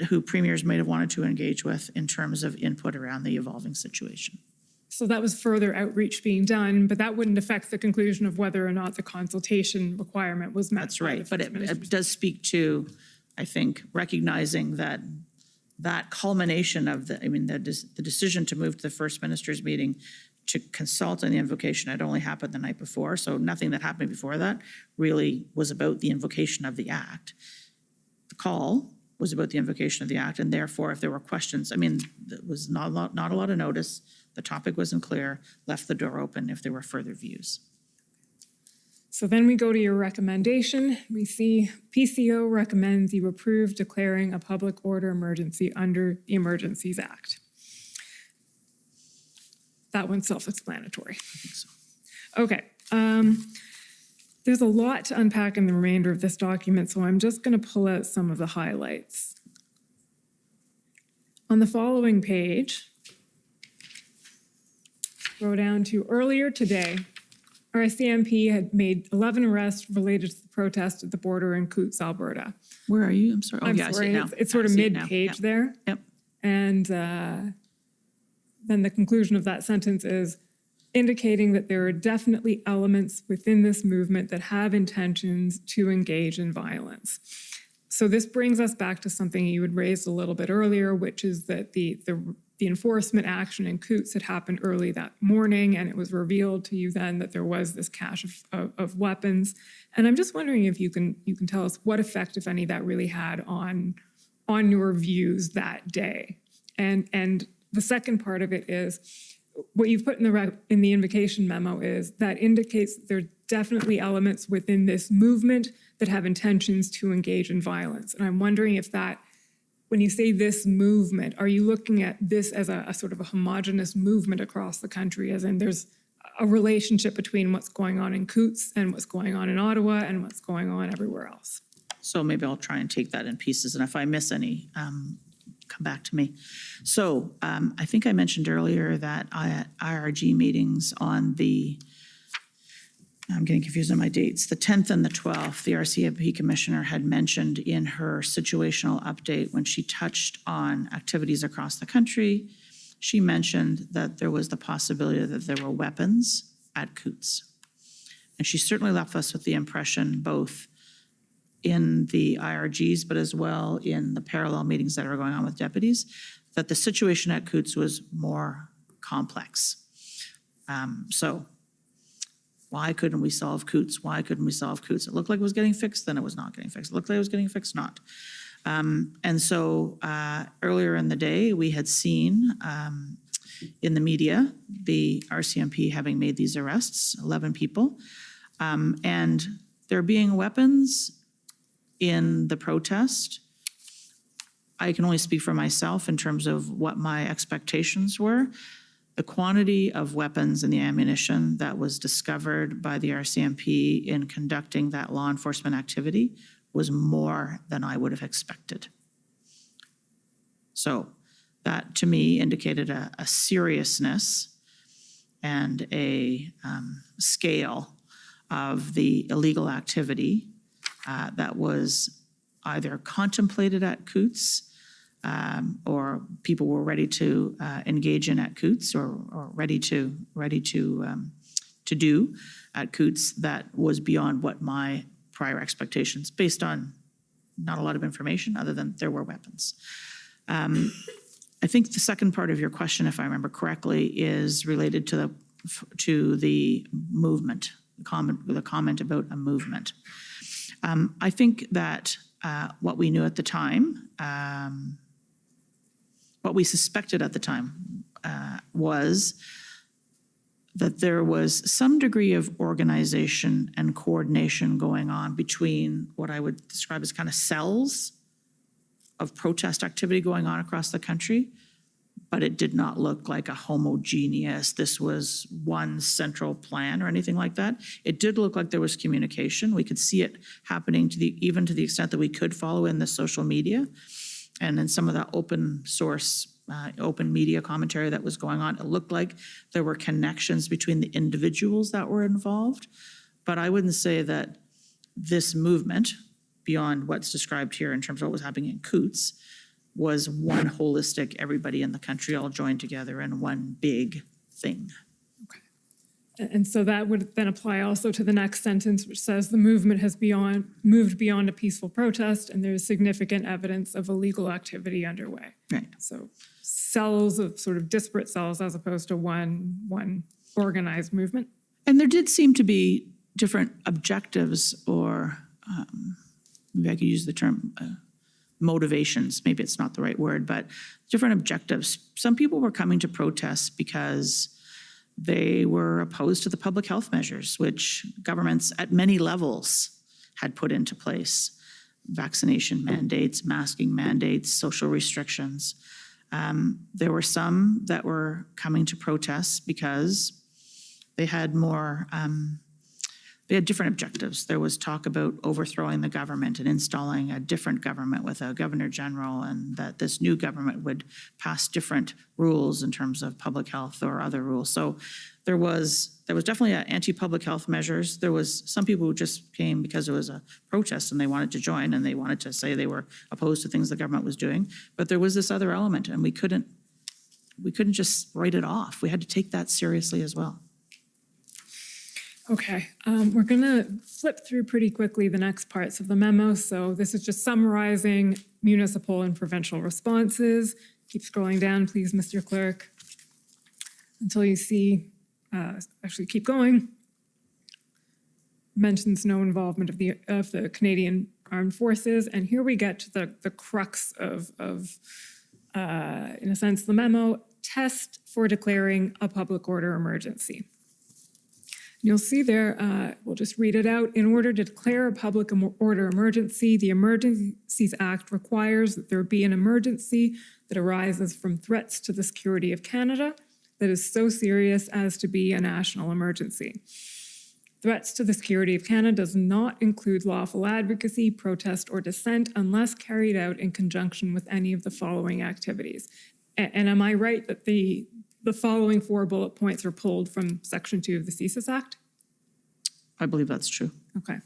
who premiers may have wanted to engage with in terms of input around the evolving situation. So that was further outreach being done, but that wouldn't affect the conclusion of whether or not the consultation requirement was met. That's right, but it does speak to, I think, recognizing that that culmination of the decision to move to the First Minister's meeting to consult on the invocation had only happened the night before, so nothing that happened before that really was about the invocation of the act. The call was about the invocation of the act, and therefore, if there were questions, there was not a lot of notice, the topic wasn't clear, left the door open if there were further views. So then we go to your recommendation. We see PCO recommends you approve declaring a public order emergency under the Emergencies Act. That one's self-explanatory. I think so. Okay. There's a lot to unpack in the remainder of this document, so I'm just going to pull out some of the highlights. On the following page, go down to earlier today, RCMP had made 11 arrests related to the protest at the border in Coutts, Alberta. Where are you? I'm sorry. Oh, I'm yeah, sorry, I see it now. it's sort of I see it now. mid-page Yep. there. Yep. And then the conclusion of that sentence is indicating that there are definitely elements within this movement that have intentions to engage in violence. So this brings us back to something you had raised a little bit earlier, which is that the enforcement action in Coutts had happened early that morning, and it was revealed to you then that there was this cache of weapons. And I'm just wondering if you can tell us what effect, if any, that really had on your views that day. And the second part of it is what you've put in the invocation memo is that indicates that there are definitely elements within this movement that have intentions to engage in violence. And I'm wondering if that, when you say this movement, are you looking at this as a sort of a homogenous movement across the country, as in there's a relationship between what's going on in Coutts and what's going on in Ottawa and what's going on everywhere else? So maybe I'll try and take that in pieces, and if I miss any, come back to me. So I think I mentioned earlier that IRG meetings on the, I'm getting confused on my dates, the 10th and the 12th, the RCMP commissioner had mentioned in her situational update when she touched on activities across the country, she mentioned that there was the possibility that there were weapons at Coutts. And she certainly left us with the impression, both in the IRGs, but as well in the parallel meetings that are going on with deputies, that the situation at Coutts was more complex. So why couldn't we solve Coutts? Why couldn't we solve Coutts? It looked like it was getting fixed, then it was not getting fixed. It looked like it was getting fixed, not. And so earlier in the day, we had seen in the media the RCMP having made these arrests, 11 people, and there being weapons in the protest. I can only speak for myself in terms of what my expectations were. The quantity of weapons and the ammunition that was discovered by the RCMP in conducting that law enforcement activity was more than I would have expected. So that, to me, indicated a seriousness and a scale of the illegal activity that was either contemplated at Coutts or people were ready to engage in at Coutts or ready to do at Coutts that was beyond what my prior expectations, based on not a lot of information other than there were weapons. I think the second part of your question, if I remember correctly, is related to the movement, the comment about a movement. I think that what we knew at the time, what we suspected at the time was that there was some degree of organization and coordination going on between what I would describe as kind of cells of protest activity going on across the country, but it did not look like a homogeneous, this was one central plan or anything like that. It did look like there was communication. We could see it happening even to the extent that we could follow in the social media. And then some of the open source, open media commentary that was going on, it looked like there were connections between the individuals that were involved. But I wouldn't say that this movement, beyond what's described here in terms of what was happening in Coots, was one holistic, everybody in the country all joined together in one big thing. And so that would then apply also to the next sentence, which says the movement has moved beyond a peaceful protest, and there's significant evidence of illegal activity underway. Right. So cells of sort of disparate cells as opposed to one organized movement. And there did seem to be different objectives, or maybe I could use the term motivations, maybe it's not the right word, but different objectives. Some people were coming to protest because they were opposed to the public health measures, which governments at many levels had put into place. Vaccination mandates, masking mandates, social restrictions. There were some that were coming to protest because they had more, they had different objectives. There was talk about overthrowing the government and installing a different government with a governor general, and that this new government would pass different rules in terms of public health or other rules. So there was definitely anti-public health measures. There was some people who just came because it was a protest and they wanted to join and they wanted to say they were opposed to things the government was doing. But there was this other element, and we couldn't just write it off. We had to take that seriously as well. Okay, we're going to flip through pretty quickly the next parts of the memo. So this is just summarizing municipal and provincial responses. Keep scrolling down, please, Mr. Clerk, until you see, actually keep going. Mentions no involvement of the Canadian Armed Forces. And here we get to the crux of in a sense, the memo, test for declaring a public order emergency. You'll see there, we'll just read it out. In order to declare a public order emergency, the Emergencies Act requires that there be an emergency that arises from threats to the security of Canada that is so serious as to be a national emergency. Threats to the security of Canada does not include lawful advocacy, protest, or dissent unless carried out in conjunction with any of the following activities. And am I right that the following 4 bullet points are pulled from Section 2 of the CSIS Act? I believe that's true. Okay.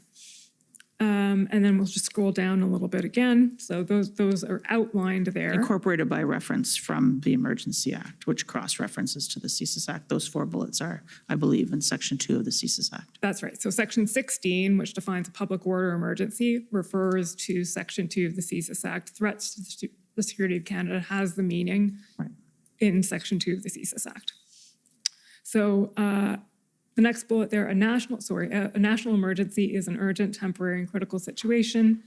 And then we'll just scroll down a little bit again. So those are outlined there. Incorporated by reference from the Emergency Act, which cross-references to the CSIS Act. Those 4 bullets are, I believe, in Section 2 of the CSIS Act. That's right. So Section 16, which defines a public order emergency, refers to Section 2 of the CSIS Act. Threats to the security of Canada has the meaning in Section 2 of the CSIS Act. So the next bullet there, a national emergency is an urgent, temporary, and critical situation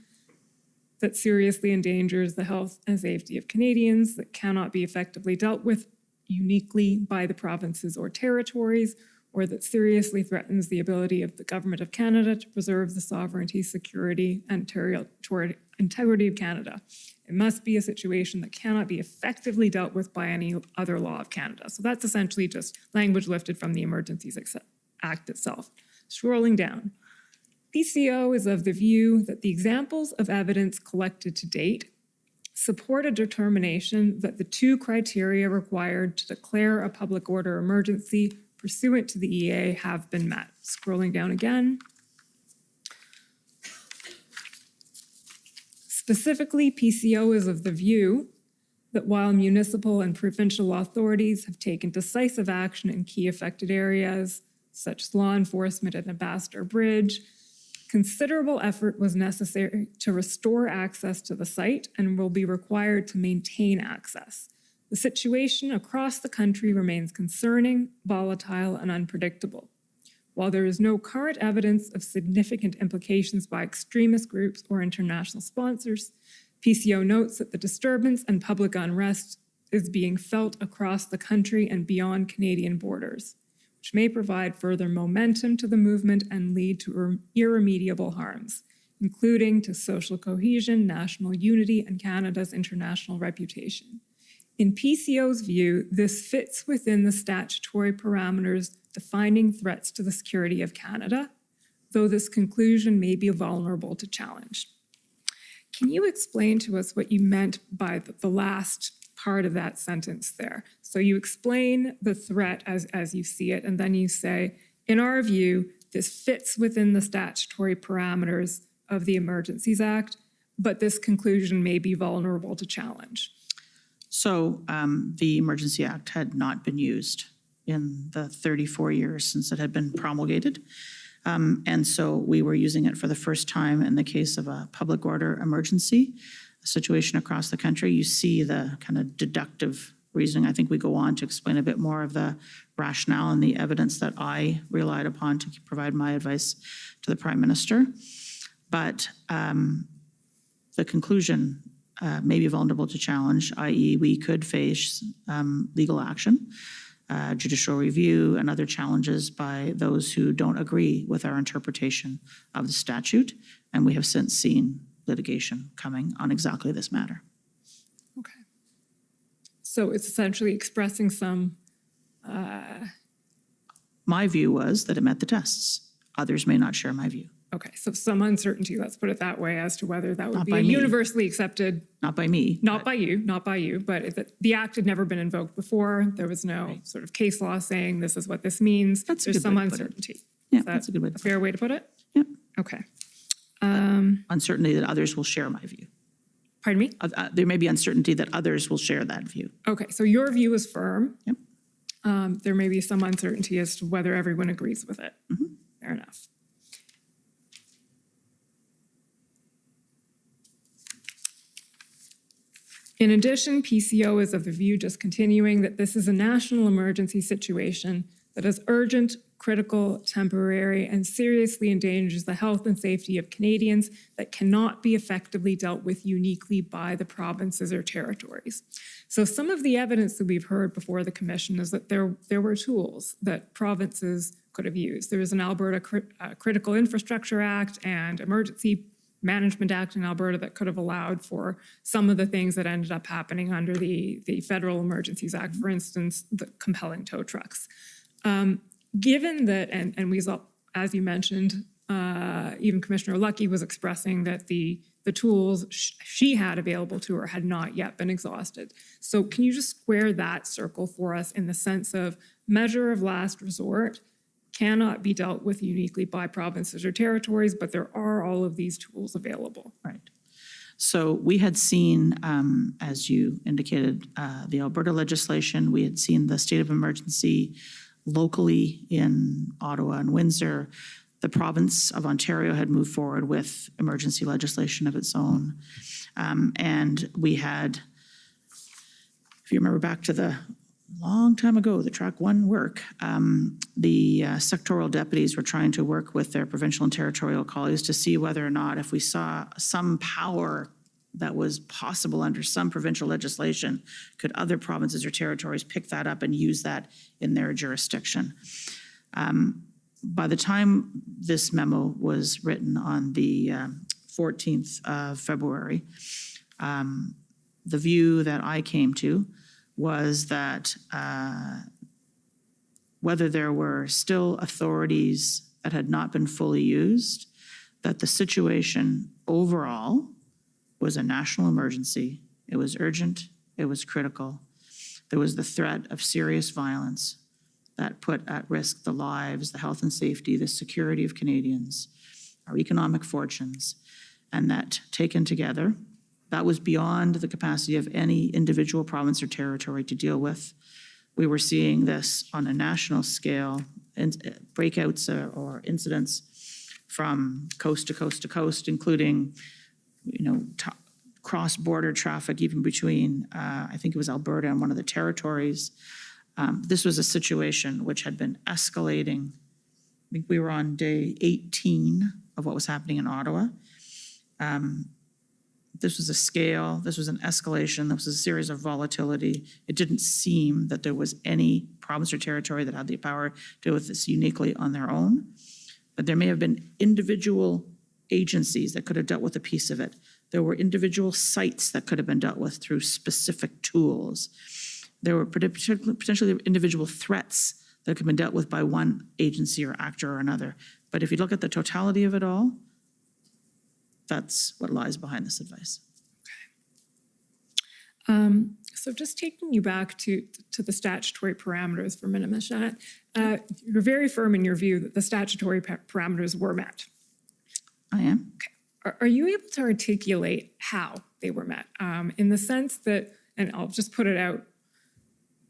that seriously endangers the health and safety of Canadians, that cannot be effectively dealt with uniquely by the provinces or territories, or that seriously threatens the ability of the Government of Canada to preserve the sovereignty, security, and territorial integrity of Canada. It must be a situation that cannot be effectively dealt with by any other law of Canada. So that's essentially just language lifted from the Emergencies Act itself. Scrolling down, PCO is of the view that the examples of evidence collected to date support a determination that the 2 criteria required to declare a public order emergency pursuant to the EA have been met. Scrolling down again. Specifically, PCO is of the view that while municipal and provincial authorities have taken decisive action in key affected areas, such as law enforcement at Ambassador Bridge, considerable effort was necessary to restore access to the site and will be required to maintain access. The situation across the country remains concerning, volatile, and unpredictable. While there is no current evidence of significant implications by extremist groups or international sponsors, PCO notes that the disturbance and public unrest is being felt across the country and beyond Canadian borders, which may provide further momentum to the movement and lead to irremediable harms, including to social cohesion, national unity, and Canada's international reputation. In PCO's view, this fits within the statutory parameters defining threats to the security of Canada, though this conclusion may be vulnerable to challenge. Can you explain to us what you meant by the last part of that sentence there? So you explain the threat as you see it, and then you say, in our view, this fits within the statutory parameters of the Emergencies Act, but this conclusion may be vulnerable to challenge. So the Emergency Act had not been used in the 34 years since it had been promulgated. And so we were using it for the first time in the case of a public order emergency, a situation across the country. You see the kind of deductive reasoning. I think we go on to explain a bit more of the rationale and the evidence that I relied upon to provide my advice to the Prime Minister. But the conclusion may be vulnerable to challenge, i.e. we could face legal action, judicial review, and other challenges by those who don't agree with our interpretation of the statute. And we have since seen litigation coming on exactly this matter. Okay. So it's essentially expressing some... My view was that it met the tests. Others may not share my view. Okay, so some uncertainty, let's put it that way, as to whether that would Not be by a me. universally accepted... Not by me. Not by you, but if the act had never been invoked before, there was no sort of case law saying this is what this means. That's a There's good some way to put it. uncertainty. Yeah, Is that that's a good way to a fair way to put it? Yeah. Okay. Uncertainty that others will share my view. Pardon me? There may be uncertainty that others will share that view. Okay, so your view is firm. Yep. There may be some uncertainty as to whether everyone agrees with it. Mm-hmm. Fair enough. In addition, PCO is of the view, just continuing, that this is a national emergency situation that is urgent, critical, temporary, and seriously endangers the health and safety of Canadians that cannot be effectively dealt with uniquely by the provinces or territories. So some of the evidence that we've heard before the Commission is that there were tools that provinces could have used. There was an Alberta Critical Infrastructure Act and Emergency Management Act in Alberta that could have allowed for some of the things that ended up happening under the Federal Emergencies Act, for instance, the compelling tow trucks. Given that, and we saw, as you mentioned, even Commissioner Lucky was expressing that the tools she had available to her had not yet been exhausted. So can you just square that circle for us in the sense of measure of last resort cannot be dealt with uniquely by provinces or territories, but there are all of these tools available. Right. So we had seen, as you indicated, the Alberta legislation. We had seen the state of emergency locally in Ottawa and Windsor. The province of Ontario had moved forward with emergency legislation of its own. And we had, if you remember back to the long time ago, the Track 1 work, the sectoral deputies were trying to work with their provincial and territorial colleagues to see whether or not, if we saw some power that was possible under some provincial legislation, could other provinces or territories pick that up and use that in their jurisdiction. By the time this memo was written on the 14th of February, the view that I came to was that whether there were still authorities that had not been fully used, that the situation overall was a national emergency. It was urgent, it was critical. There was the threat of serious violence that put at risk the lives, the health and safety, the security of Canadians, our economic fortunes, and that taken together, that was beyond the capacity of any individual province or territory to deal with. We were seeing this on a national scale, breakouts or incidents from coast to coast to coast, including, cross-border traffic, even between, I think it was Alberta and one of the territories. This was a situation which had been escalating. I think we were on day 18 of what was happening in Ottawa. This was a scale, this was an escalation, this was a series of volatility. It didn't seem that there was any province or territory that had the power to deal with this uniquely on their own. But there may have been individual agencies that could have dealt with a piece of it. There were individual sites that could have been dealt with through specific tools. There were potentially individual threats that could have been dealt with by one agency or actor or another. But if you look at the totality of it all, that's what lies behind this advice. So just taking you back to the statutory parameters for a minute, Ms. Shannett, you're very firm in your view that the statutory parameters were met. I am. Okay. Are you able to articulate how they were met? In the sense that, and I'll just put it out,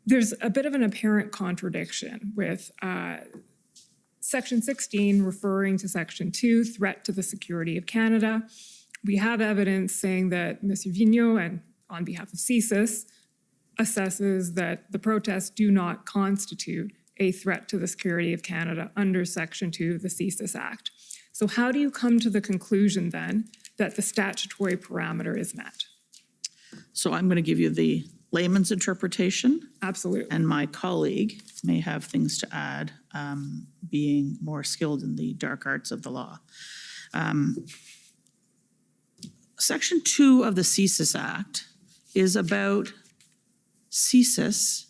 there's a bit of an apparent contradiction with Section 16 referring to Section 2, threat to the security of Canada. We have evidence saying that Mr. Vigneault, and on behalf of CSIS, assesses that the protests do not constitute a threat to the security of Canada under Section 2 of the CSIS Act. So how do you come to the conclusion then that the statutory parameter is met? So I'm going to give you the layman's interpretation. Absolutely. And my colleague may have things to add, being more skilled in the dark arts of the law. Section 2 of the CSIS Act is about CSIS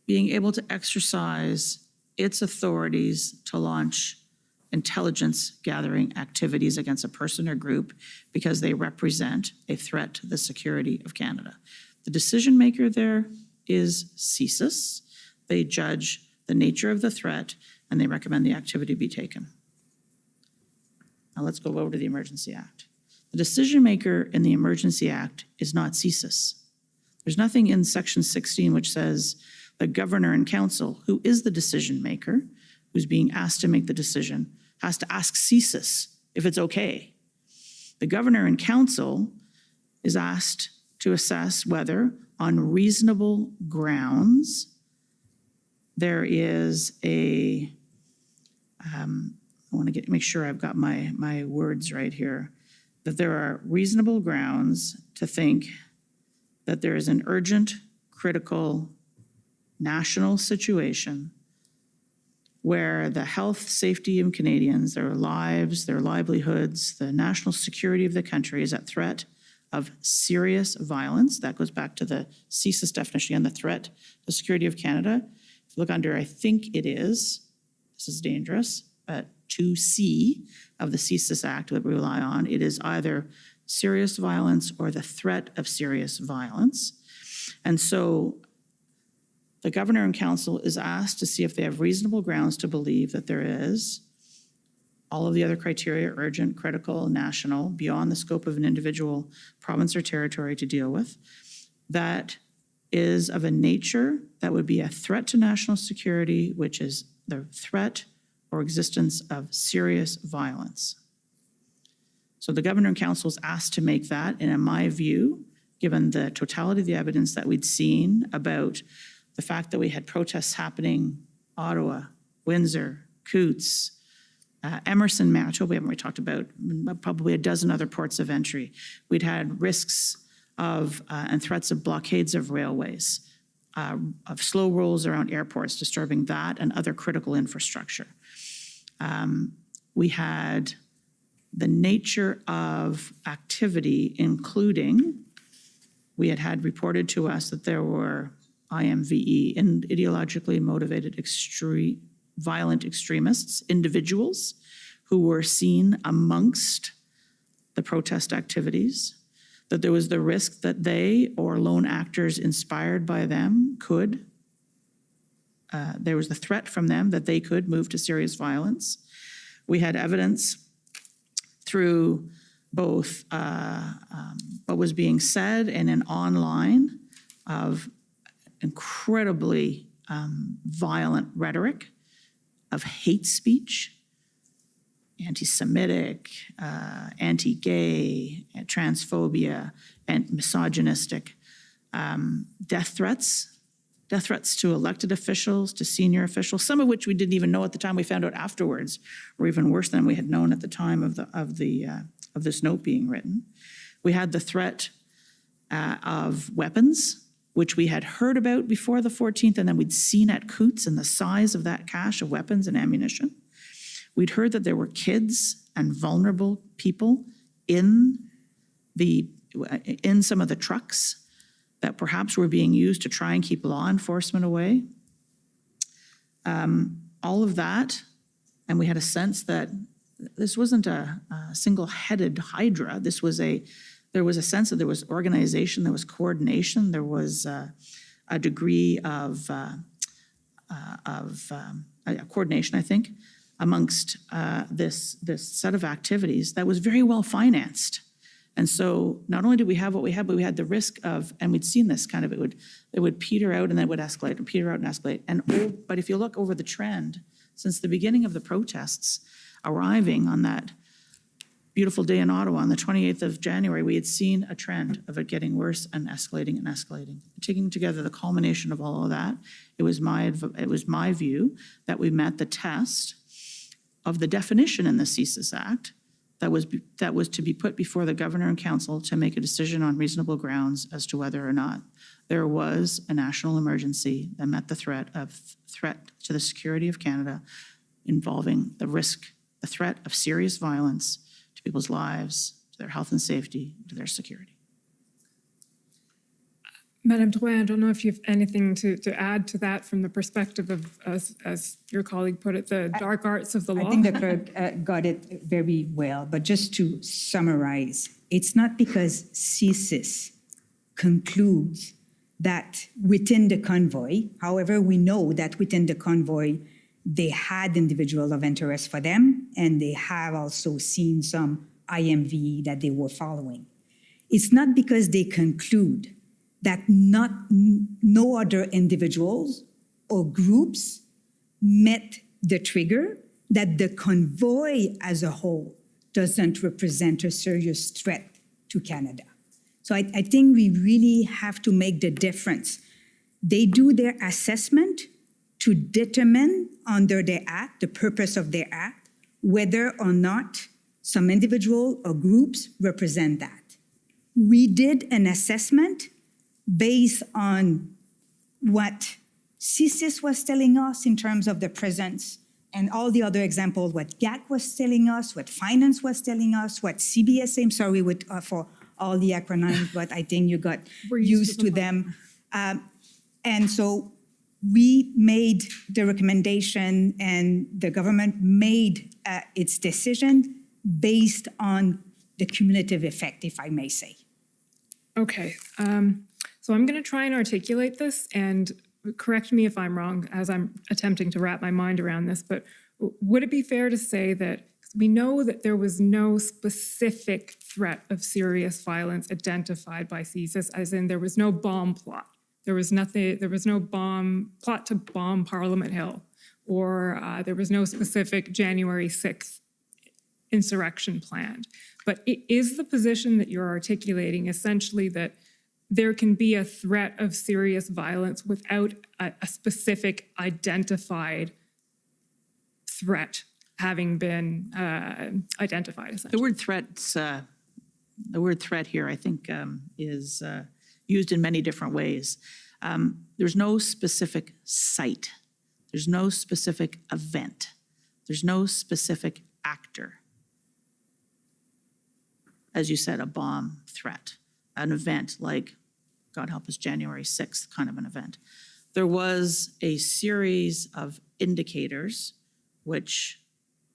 being able to exercise its authorities to launch intelligence gathering activities against a person or group because they represent a threat to the security of Canada. The decision maker there is CSIS. They judge the nature of the threat and they recommend the activity be taken. Now let's go over to the Emergency Act. The decision maker in the Emergency Act is not CSIS. There's nothing in Section 16 which says the governor and council, who is the decision maker, who's being asked to make the decision, has to ask CSIS if it's okay. The governor and council is asked to assess whether, on reasonable grounds, there is a, I want to make sure I've got my words right here, that there are reasonable grounds to think that there is an urgent, critical, national situation where the health, safety of Canadians, their lives, their livelihoods, the national security of the country is at threat of serious violence. That goes back to the CSIS definition and the threat to the security of Canada. If you look under, I think it is, this is dangerous, but 2C of the CSIS Act that we rely on, it is either serious violence or the threat of serious violence. And so the governor and council is asked to see if they have reasonable grounds to believe that there is all of the other criteria, urgent, critical, national, beyond the scope of an individual province or territory to deal with, that is of a nature that would be a threat to national security, which is the threat or existence of serious violence. So the governor and council is asked to make that, and in my view, given the totality of the evidence that we'd seen about the fact that we had protests happening Ottawa, Windsor, Coutts, Emerson, Manitoba, we haven't really talked about, probably a dozen other ports of entry. We'd had risks of and threats of blockades of railways, of slow rolls around airports, disturbing that and other critical infrastructure. We had the nature of activity, including we had reported to us that there were IMVE, and ideologically motivated violent extremists, individuals who were seen amongst the protest activities, that there was the risk that they or lone actors inspired by them could, there was the threat from them that they could move to serious violence. We had evidence through both what was being said and in online of incredibly violent rhetoric, of hate speech, anti-Semitic, anti-gay, transphobia, and misogynistic, death threats to elected officials, to senior officials, some of which we didn't even know at the time. We found out afterwards, or even worse than we had known at the time of this note being written. We had the threat of weapons, which we had heard about before the 14th, and then we'd seen at Coutts and the size of that cache of weapons and ammunition. We'd heard that there were kids and vulnerable people in in some of the trucks that perhaps were being used to try and keep law enforcement away. All of that, and we had a sense that this wasn't a single-headed hydra. There was a sense that there was organization, there was coordination, there was a degree of coordination, I think, amongst this set of activities that was very well financed. And so not only did we have what we had, but we had the risk of, and we'd seen this kind of, it would peter out and then it would escalate and peter out and escalate. But if you look over the trend, since the beginning of the protests, arriving on that beautiful day in Ottawa on the 28th of January, we had seen a trend of it getting worse and escalating and escalating. Taking together the culmination of all of that, it was my view that we met the test of the definition in the CSIS Act that was to be put before the Governor and Council to make a decision on reasonable grounds as to whether or not there was a national emergency that met the threat to the security of Canada involving the threat of serious violence to people's lives, to their health and safety, to their security. Madame Drouin, I don't know if you have anything to add to that from the perspective of, as your colleague put it, the dark arts of the law. I think the clerk got it very well, but just to summarize, it's not because CSIS concludes that within the convoy, however, we know that within the convoy, they had individuals of interest for them, and they have also seen some IMV that they were following. It's not because they conclude that no other individuals or groups met the trigger, that the convoy as a whole doesn't represent a serious threat to Canada. So I think we really have to make the difference. They do their assessment to determine under their act, the purpose of their act, whether or not some individual or groups represent that. We did an assessment based on what CSIS was telling us in terms of the presence and all the other examples, what GAC was telling us, what finance was telling us, what CBSA, I'm sorry for all the acronyms, but I think you got used to them. And so we made the recommendation and the government made its decision based on the cumulative effect, if I may say. Okay. So I'm going to try and articulate this, and correct me if I'm wrong as I'm attempting to wrap my mind around this, but would it be fair to say that we know that there was no specific threat of serious violence identified by CSIS, as in there was no bomb plot. There was no bomb plot to bomb Parliament Hill, or there was no specific January 6th insurrection planned. But it is the position that you're articulating essentially that there can be a threat of serious violence without a specific identified threat having been identified, essentially. The word threat here, I think, is used in many different ways. There's no specific site. There's no specific event. There's no specific actor. As you said, a bomb threat, an event like, God help us, January 6th kind of an event. There was a series of indicators which,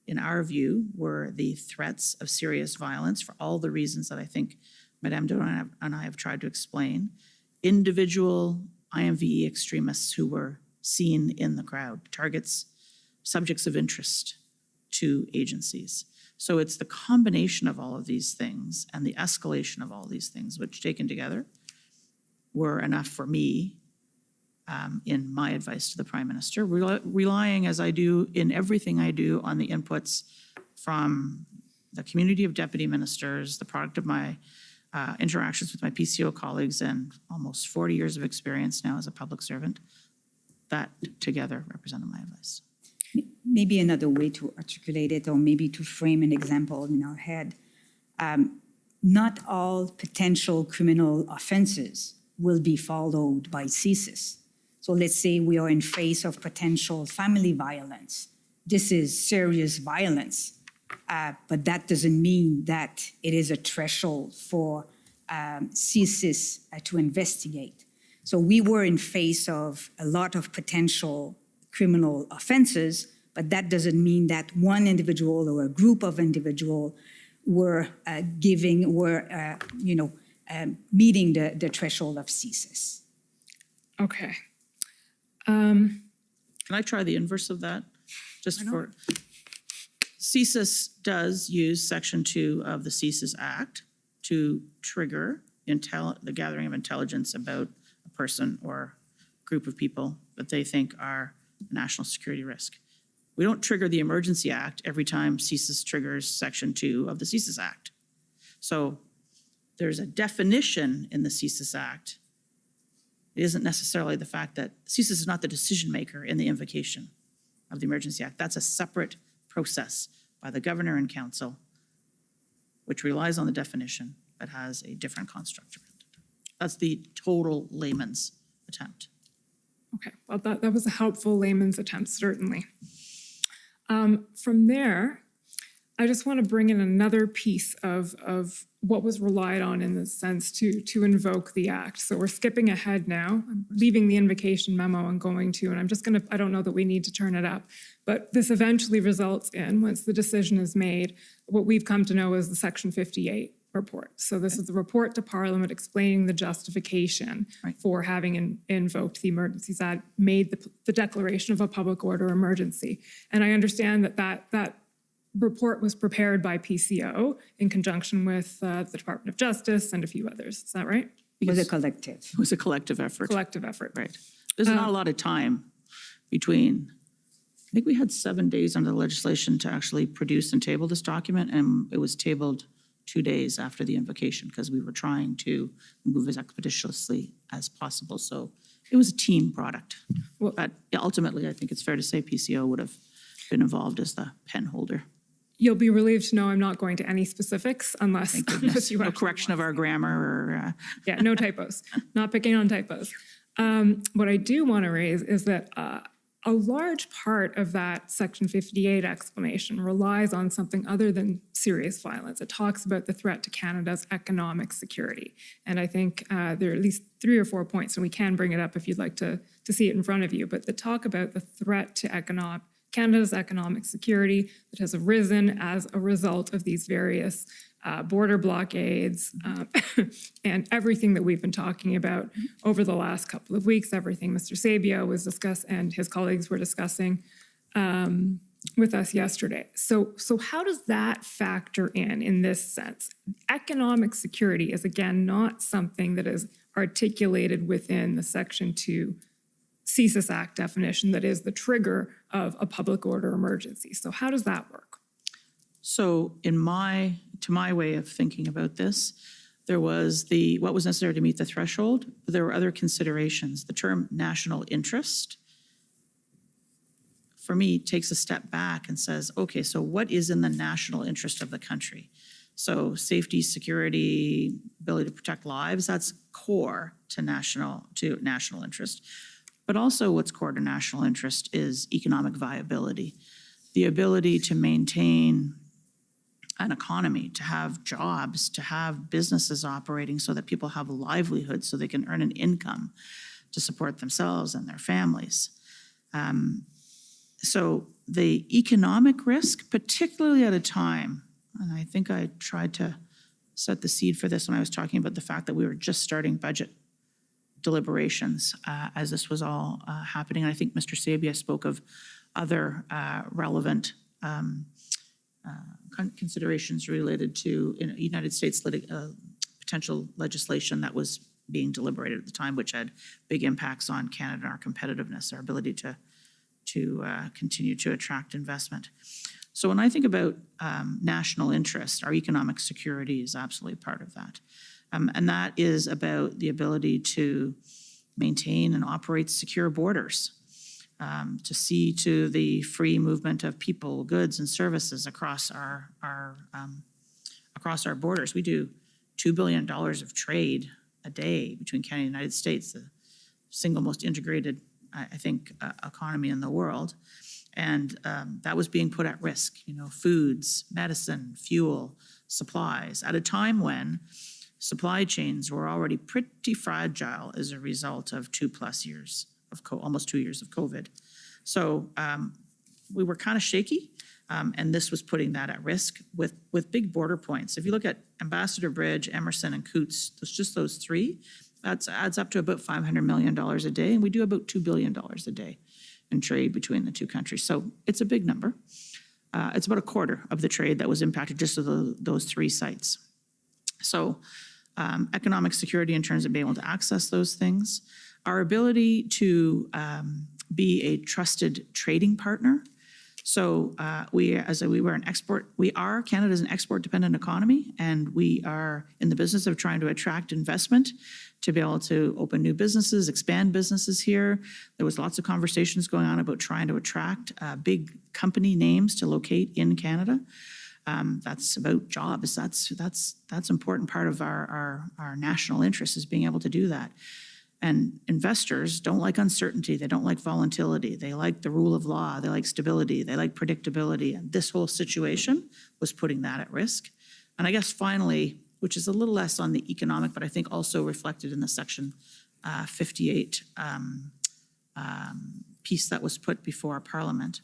in our view, were the threats of serious violence for all the reasons that I think Madame Drouin and I have tried to explain. Individual IMVE extremists who were seen in the crowd, targets, subjects of interest to agencies. So it's the combination of all of these things and the escalation of all these things, which taken together were enough for me in my advice to the Prime Minister, relying as I do in everything I do on the inputs from the community of deputy ministers, the product of my interactions with my PCO colleagues and almost 40 years of experience now as a public servant. That together represented my advice. Maybe another way to articulate it, or maybe to frame an example in our head. Not all potential criminal offenses will be followed by CSIS. So let's say we are in face of potential family violence. This is serious violence. but that doesn't mean that it is a threshold for CSIS to investigate. So we were in face of a lot of potential criminal offenses, but that doesn't mean that one individual or a group of individuals were meeting the threshold of CSIS. Okay. Can I try the inverse of that? Just for, CSIS does use Section 2 of the CSIS Act to trigger the gathering of intelligence about a person or group of people that they think are a national security risk. We don't trigger the Emergency Act every time CSIS triggers Section 2 of the CSIS Act. So there's a definition in the CSIS Act. It isn't necessarily the fact that CSIS is not the decision maker in the invocation of the Emergency Act. That's a separate process by the governor and council, which relies on the definition but has a different construct. That's the total layman's attempt. Okay, well, that was a helpful layman's attempt, certainly. From there, I just want to bring in another piece of what was relied on in the sense to invoke the act. So we're skipping ahead now. I'm leaving the invocation memo and going to, and I'm just going to, I don't know that we need to turn it up, but this eventually results in, once the decision is made, what we've come to know as the Section 58 report. So this is the report to Parliament explaining the justification for having invoked the Emergencies Act, made the declaration of a public order emergency. And I understand that report was prepared by PCO in conjunction with the Department of Justice and a few others. Is that right? It was a collective. It was a collective effort. Collective effort. Right. There's not a lot of time between, I think we had 7 days under the legislation to actually produce and table this document, and it was tabled 2 days after the invocation because we were trying to move as expeditiously as possible. So it was a team product. Well, but ultimately, I think it's fair to say PCO would have been involved as the pen holder. You'll be relieved to know I'm not going to any specifics unless you no correction of our grammar or yeah, no typos. Not picking on typos. What I do want to raise is that a large part of that Section 58 explanation relies on something other than serious violence. It talks about the threat to Canada's economic security. And I think there are at least 3 or 4 points, and we can bring it up if you'd like to see it in front of you, but the talk about the threat to Canada's economic security that has arisen as a result of these various border blockades and everything that we've been talking about over the last couple of weeks, everything Mr. Sabia was discussing and his colleagues were discussing with us yesterday. So how does that factor in this sense? Economic security is, again, not something that is articulated within the Section 2 CSIS Act definition that is the trigger of a public order emergency. So how does that work? So to my way of thinking about this, there was what was necessary to meet the threshold, but there were other considerations. The term national interest, for me, takes a step back and says, okay, so what is in the national interest of the country? So safety, security, ability to protect lives, that's core to national interest. But also what's core to national interest is economic viability, the ability to maintain an economy, to have jobs, to have businesses operating so that people have a livelihood, so they can earn an income to support themselves and their families. So the economic risk, particularly at a time, and I think I tried to set the seed for this when I was talking about the fact that we were just starting budget deliberations as this was all happening. And I think Mr. Sabia spoke of other relevant considerations related to United States potential legislation that was being deliberated at the time, which had big impacts on Canada, our competitiveness, our ability to continue to attract investment. So when I think about national interest, our economic security is absolutely part of that. And that is about the ability to maintain and operate secure borders, to see to the free movement of people, goods, and services across our borders. We do $2 billion of trade a day between Canada and the United States, the single most integrated, I think, economy in the world. And that was being put at risk, foods, medicine, fuel, supplies, at a time when supply chains were already pretty fragile as a result of 2+ years of almost 2 years of COVID. So we were kind of shaky, and this was putting that at risk with big border points. If you look at Ambassador Bridge, Emerson, and Coots, just those three, that adds up to about $500 million a day, and we do about $2 billion a day in trade between the two countries. So it's a big number. It's about a quarter of the trade that was impacted just of those three sites. So economic security in terms of being able to access those things, our ability to be a trusted trading partner. So we are Canada's an export-dependent economy, and we are in the business of trying to attract investment to be able to open new businesses, expand businesses here. There was lots of conversations going on about trying to attract big company names to locate in Canada. That's about jobs. That's important part of our national interest, is being able to do that. And investors don't like uncertainty. They don't like volatility. They like the rule of law. They like stability. They like predictability. And this whole situation was putting that at risk. And I guess finally, which is a little less on the economic, but I think also reflected in the Section 58 piece that was put before our Parliament,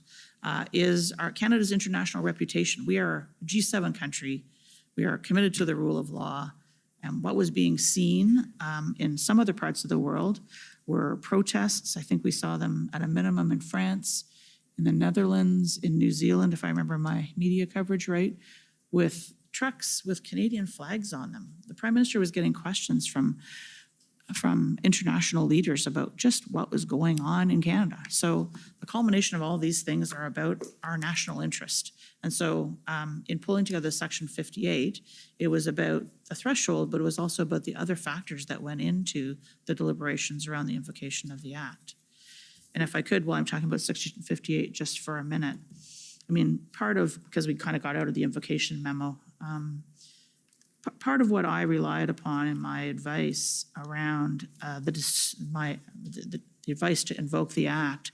is Canada's international reputation. We are a G7 country. We are committed to the rule of law. And what was being seen in some other parts of the world were protests. I think we saw them at a minimum in France, in the Netherlands, in New Zealand, if I remember my media coverage right, with trucks with Canadian flags on them. The Prime Minister was getting questions from international leaders about just what was going on in Canada. So the culmination of all these things are about our national interest. And so in pulling together Section 58, it was about the threshold, but it was also about the other factors that went into the deliberations around the invocation of the Act. And if I could, while I'm talking about Section 58 just for a minute, I mean, because we kind of got out of the invocation memo, part of what I relied upon in my advice around the advice to invoke the Act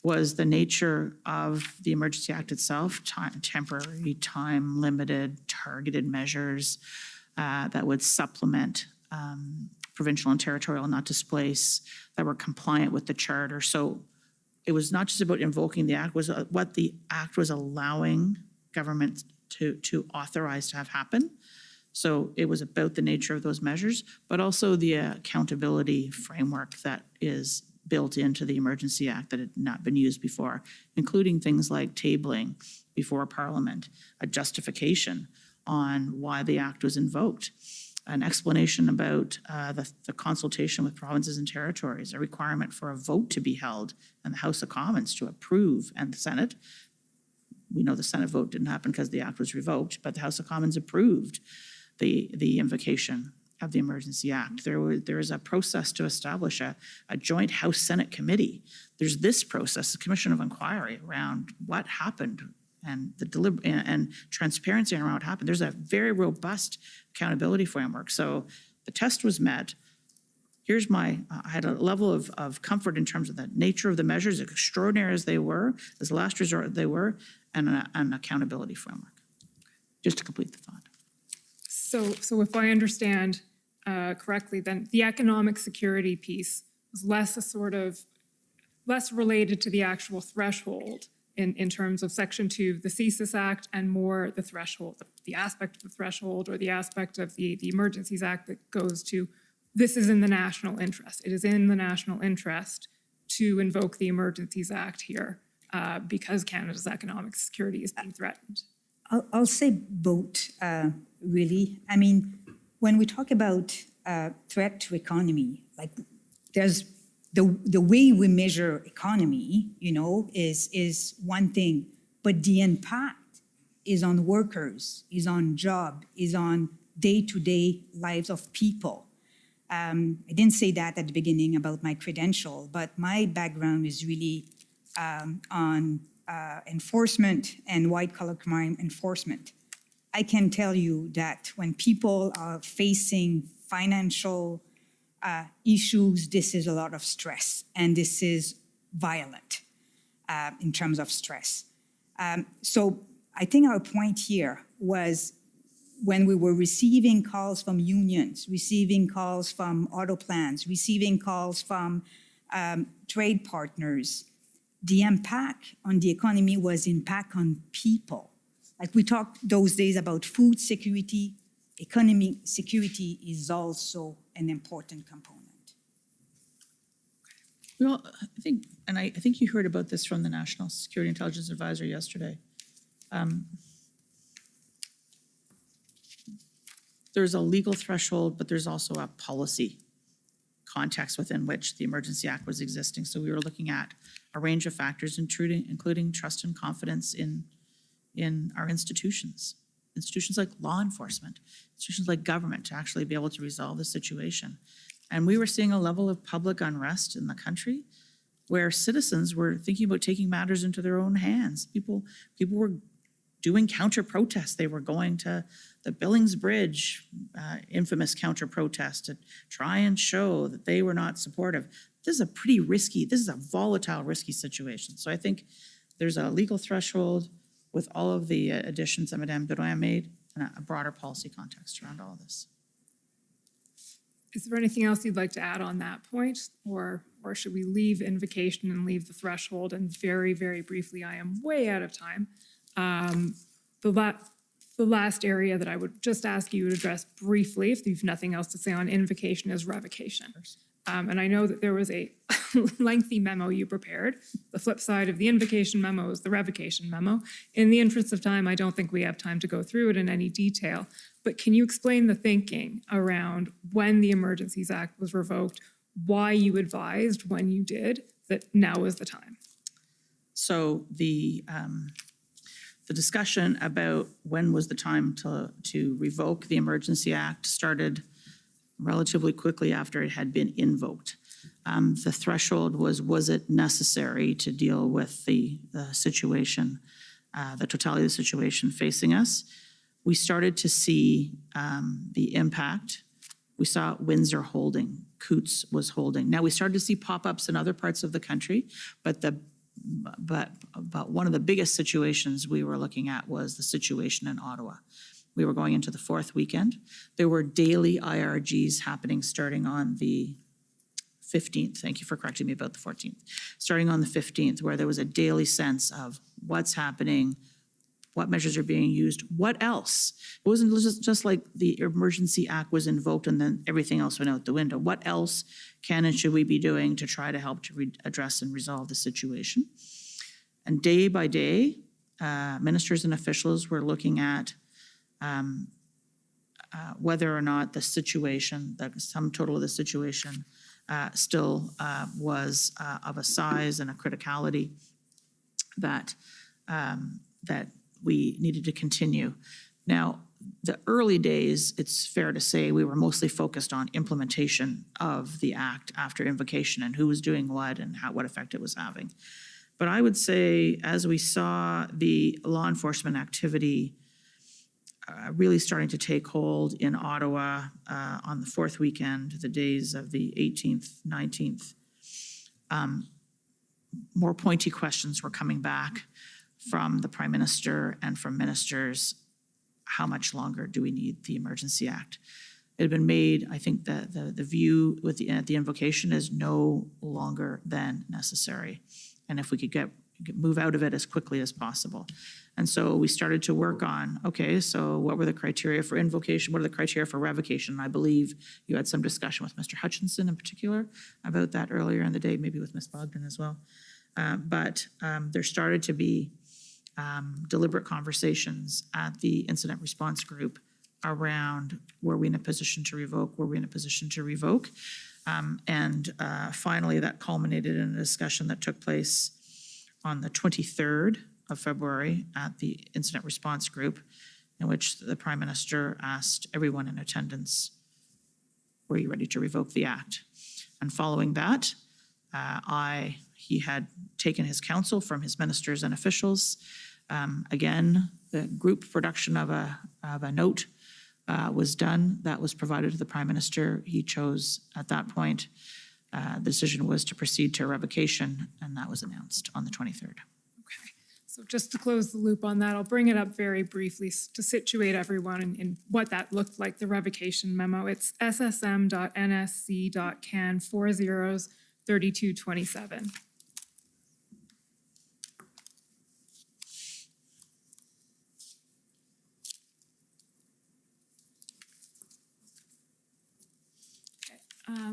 was the nature of the Emergency Act itself, temporary, time-limited, targeted measures that would supplement provincial and territorial, not displace, that were compliant with the Charter. So it was not just about invoking the Act, was what the Act was allowing government to authorize to have happen. So it was about the nature of those measures, but also the accountability framework that is built into the Emergency Act that had not been used before, including things like tabling before Parliament, a justification on why the Act was invoked, an explanation about the consultation with provinces and territories, a requirement for a vote to be held in the House of Commons to approve, and the Senate. We know the Senate vote didn't happen because the Act was revoked, but the House of Commons approved the invocation of the Emergency Act. There is a process to establish a joint House-Senate committee. There's this process, the Commission of Inquiry, around what happened and and transparency around what happened. There's a very robust accountability framework. So the test was met. I had a level of comfort in terms of the nature of the measures, extraordinary as they were, as a last resort they were, and an accountability framework. Just to complete the thought. So if I understand correctly, then the economic security piece was less related to the actual threshold in terms of Section 2 of the CSIS Act, and more the threshold, the aspect of the threshold or the aspect of the Emergencies Act that goes to, this is in the national interest. It is in the national interest to invoke the Emergencies Act here because Canada's economic security is being threatened. I'll say both, really. I mean, when we talk about threat to economy, like there's the way we measure economy, is one thing, but the impact is on workers, is on job, is on day-to-day lives of people. I didn't say that at the beginning about my credential, but my background is really on enforcement and white-collar crime enforcement. I can tell you that when people are facing financial issues, this is a lot of stress and this is violent. in terms of stress. So I think our point here was when we were receiving calls from unions, receiving calls from auto plants, receiving calls from trade partners, the impact on the economy was impact on people. Like we talked those days about food security, economic security is also an important component. Well, I think you heard about this from the National Security Intelligence Advisor yesterday. There's a legal threshold, but there's also a policy context within which the Emergency Act was existing. So we were looking at a range of factors, including trust and confidence in our institutions like law enforcement, institutions like government, to actually be able to resolve the situation. And we were seeing a level of public unrest in the country where citizens were thinking about taking matters into their own hands. People were doing counter-protests. They were going to the Billings Bridge, infamous counter-protest, to try and show that they were not supportive. This is a volatile, risky situation. So I think there's a legal threshold with all of the additions that Madame Dodoyan made and a broader policy context around all of this. Is there anything else you'd like to add on that point? Or should we leave invocation and leave the threshold? And very, very briefly, I am way out of time. The last area that I would just ask you to address briefly, if you've nothing else to say on invocation, is revocation. And I know that there was a lengthy memo you prepared. The flip side of the invocation memo is the revocation memo. In the interest of time, I don't think we have time to go through it in any detail. But can you explain the thinking around when the Emergencies Act was revoked, why you advised when you did that now is the time? So the discussion about when was the time to revoke the Emergency Act started relatively quickly after it had been invoked. The threshold was it necessary to deal with the situation, the totality of the situation facing us? We started to see the impact. We saw Windsor holding, Coots was holding. Now we started to see pop-ups in other parts of the country, but one of the biggest situations we were looking at was the situation in Ottawa. We were going into the fourth weekend. There were daily IRGs happening starting on the 15th. Thank you for correcting me about the 14th. Starting on the 15th, where there was a daily sense of what's happening, what measures are being used, what else? It wasn't just like the Emergency Act was invoked and then everything else went out the window. What else can and should we be doing to try to help to address and resolve the situation? And day by day, ministers and officials were looking at whether or not the situation, the sum total of the situation, still was of a size and a criticality that we needed to continue. Now, the early days, it's fair to say we were mostly focused on implementation of the act after invocation and who was doing what and what effect it was having. But I would say as we saw the law enforcement activity really starting to take hold in Ottawa on the fourth weekend, the days of the 18th, 19th, more pointy questions were coming back from the Prime Minister and from ministers. How much longer do we need the Emergency Act? It had been made, I think that the view with the invocation is no longer than necessary. And if we could move out of it as quickly as possible. And so we started to work on, okay, so what were the criteria for invocation? What are the criteria for revocation? And I believe you had some discussion with Mr. Hutchinson in particular about that earlier in the day, maybe with Ms. Bogdan as well. But there started to be deliberate conversations at the incident response group around were we in a position to revoke, were we in a position to revoke? Finally, that culminated in a discussion that took place on the 23rd of February at the incident response group, in which the Prime Minister asked everyone in attendance, were you ready to revoke the act? And following that, he had taken his counsel from his ministers and officials. Again, the group production of a note was done. That was provided to the Prime Minister. He chose at that point the decision was to proceed to revocation, and that was announced on the 23rd. So just to close the loop on that, I'll bring it up very briefly to situate everyone in what that looked like, the revocation memo. It's ssm.nsc.can 403227.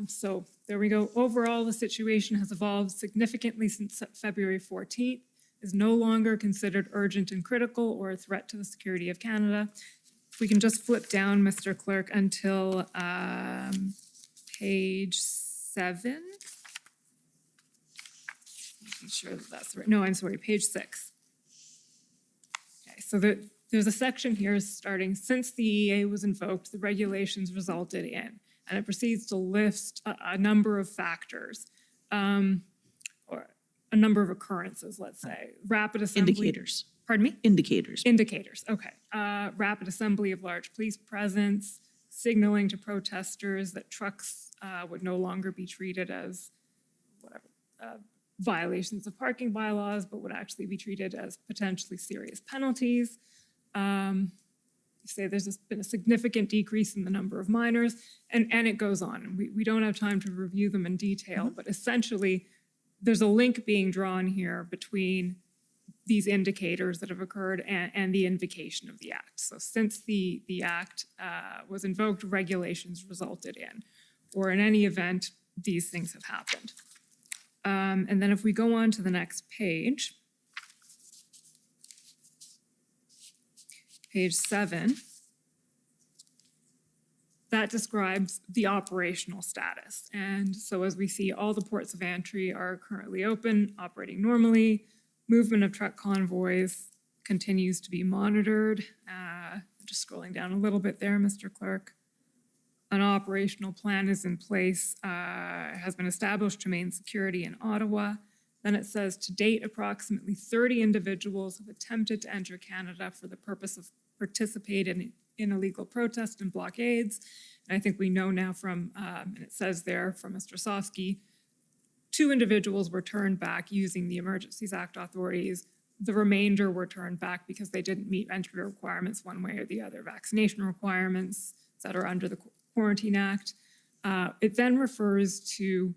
So there we go. Overall, the situation has evolved significantly since February 14th, is no longer considered urgent and critical or a threat to the security of Canada. If we can just flip down, Mr. Clerk, until page 7. Making sure that that's right. No, I'm sorry, page 6. Okay, so there's a section here starting, since the EA was invoked, the regulations resulted in, and it proceeds to list a number of factors, or a number of occurrences, let's say. Rapid assembly. Indicators. Pardon me? Indicators. Indicators, okay. Rapid assembly of large police presence, signaling to protesters that trucks would no longer be treated as whatever, violations of parking bylaws, but would actually be treated as potentially serious penalties. You say there's been a significant decrease in the number of minors, and it goes on. We don't have time to review them in detail, but essentially, there's a link being drawn here between these indicators that have occurred and the invocation of the act. So since the act was invoked, regulations resulted in, or in any event, these things have happened. And then if we go on to the next page, page 7, that describes the operational status. And so as we see, all the ports of entry are currently open, operating normally. Movement of truck convoys continues to be monitored. Just scrolling down a little bit there, Mr. Clerk. An operational plan is in place, has been established to maintain security in Ottawa. Then it says, to date, approximately 30 individuals have attempted to enter Canada for the purpose of participating in illegal protests and blockades. And I think we know now from, and it says there from Mr. Sofsky, 2 individuals were turned back using the Emergencies Act authorities. The remainder were turned back because they didn't meet entry requirements one way or the other, vaccination requirements that are under the Quarantine Act. It then refers to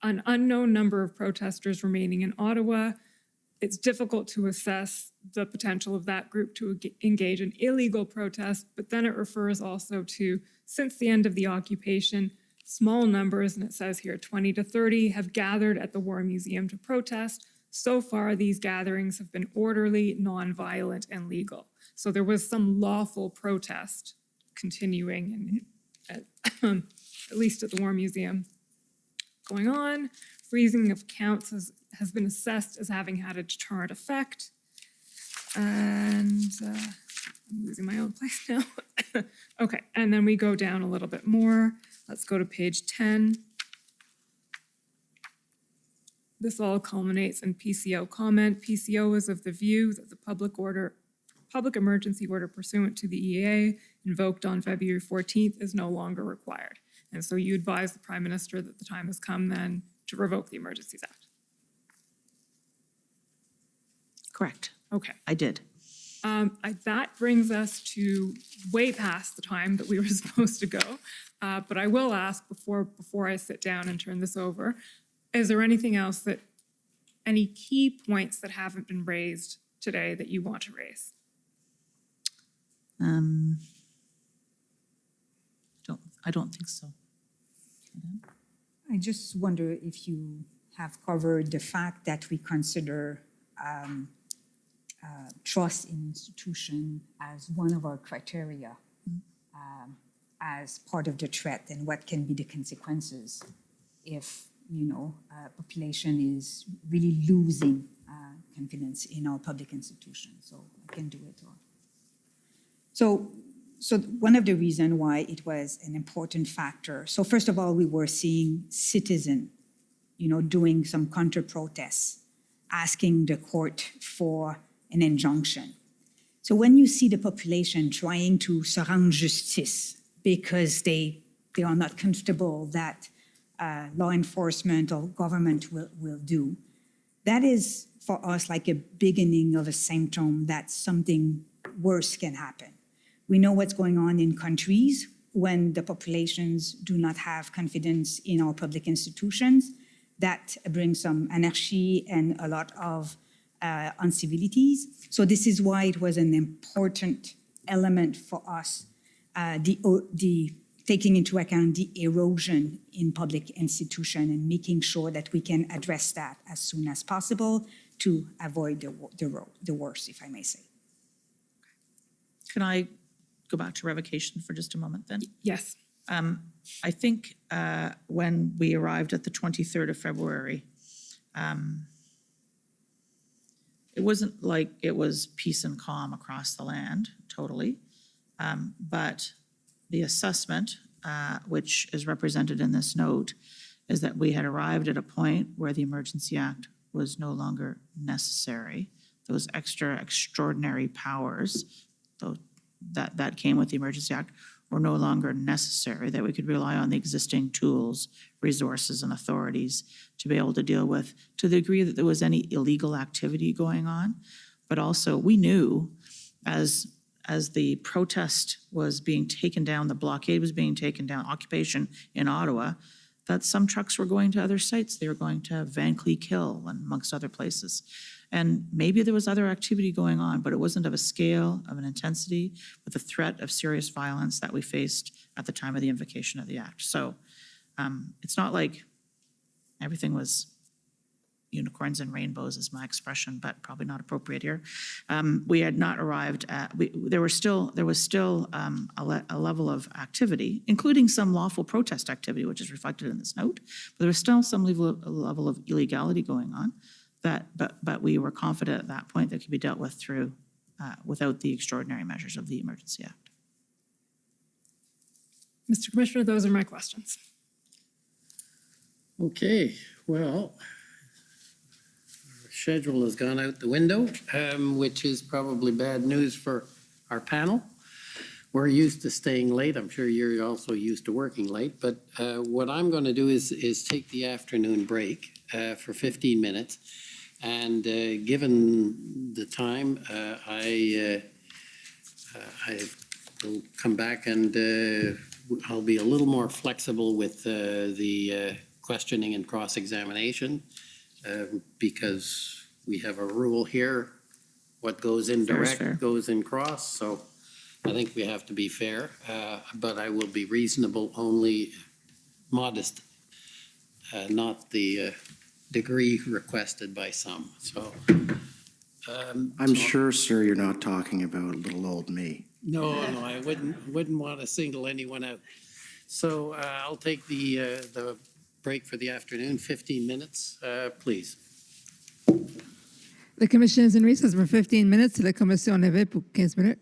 an unknown number of protesters remaining in Ottawa. It's difficult to assess the potential of that group to engage in illegal protest, but then it refers also to, since the end of the occupation, small numbers, and it says here 20 to 30, have gathered at the War Museum to protest. So far, these gatherings have been orderly, nonviolent, and legal. So there was some lawful protest continuing, at least at the War Museum, going on. Freezing of counts has been assessed as having had a deterrent effect. And I'm losing my own place now. Okay, and then we go down a little bit more. Let's go to page 10. This all culminates in PCO comment. PCO is of the view that the public emergency order pursuant to the EA invoked on February 14th is no longer required. And so you advise the Prime Minister that the time has come then to revoke the Emergencies Act. Correct. Okay. I did. That brings us to way past the time that we were supposed to go. But I will ask before I sit down and turn this over, is there anything else any key points that haven't been raised today that you want to raise? I don't think so. I just wonder if you have covered the fact that we consider trust in institution as one of our criteria as part of the threat, and what can be the consequences if, population is really losing confidence in our public institutions. So I can do it. So one of the reasons why it was an important factor. So first of all, we were seeing citizens, doing some counter-protests, asking the court for an injunction. So when you see the population trying to se rendre justice because they are not comfortable that law enforcement or government will do. That is for us like a beginning of a symptom that something worse can happen. We know what's going on in countries when the populations do not have confidence in our public institutions. That brings some anarchy and a lot of uncivilities. So this is why it was an important element for us, the taking into account the erosion in public institution and making sure that we can address that as soon as possible to avoid the worst, if I may say. Can I go back to revocation for just a moment then? Yes. I think when we arrived at the 23rd of February, it wasn't like it was peace and calm across the land, totally. But the assessment, which is represented in this note, is that we had arrived at a point where the Emergency Act was no longer necessary. Those extraordinary powers that came with the Emergency Act were no longer necessary, that we could rely on the existing tools, resources, and authorities to be able to deal with, to the degree that there was any illegal activity going on. But also, we knew as the protest was being taken down, the blockade was being taken down, occupation in Ottawa, that some trucks were going to other sites. They were going to Van Cleek Hill and amongst other places. And maybe there was other activity going on, but it wasn't of a scale, of an intensity, with the threat of serious violence that we faced at the time of the invocation of the Act. So it's not like everything was unicorns and rainbows is my expression, but probably not appropriate here. We had not arrived at, there was still a level of activity, including some lawful protest activity, which is reflected in this note, but there was still some level of illegality going on but we were confident at that point that could be dealt with through, without the extraordinary measures of the Emergency Act. Mr. Commissioner, those are my questions. Okay, well, our schedule has gone out the window, which is probably bad news for our panel. We're used to staying late. I'm sure you're also used to working late, but what I'm going to do is take the afternoon break for 15 minutes. And given the time, I will come back and I'll be a little more flexible with the questioning and cross-examination because we have a rule here. What goes in direct goes in cross. So I think we have to be fair, but I will be reasonable, only modest, not the degree requested by some. So I'm sure, sir, you're not talking about little old me. no, I wouldn't want to single anyone out. So I'll take the break for the afternoon, 15 minutes, please. The commission is in recess for 15 minutes. La commission levée pour 15 minutes.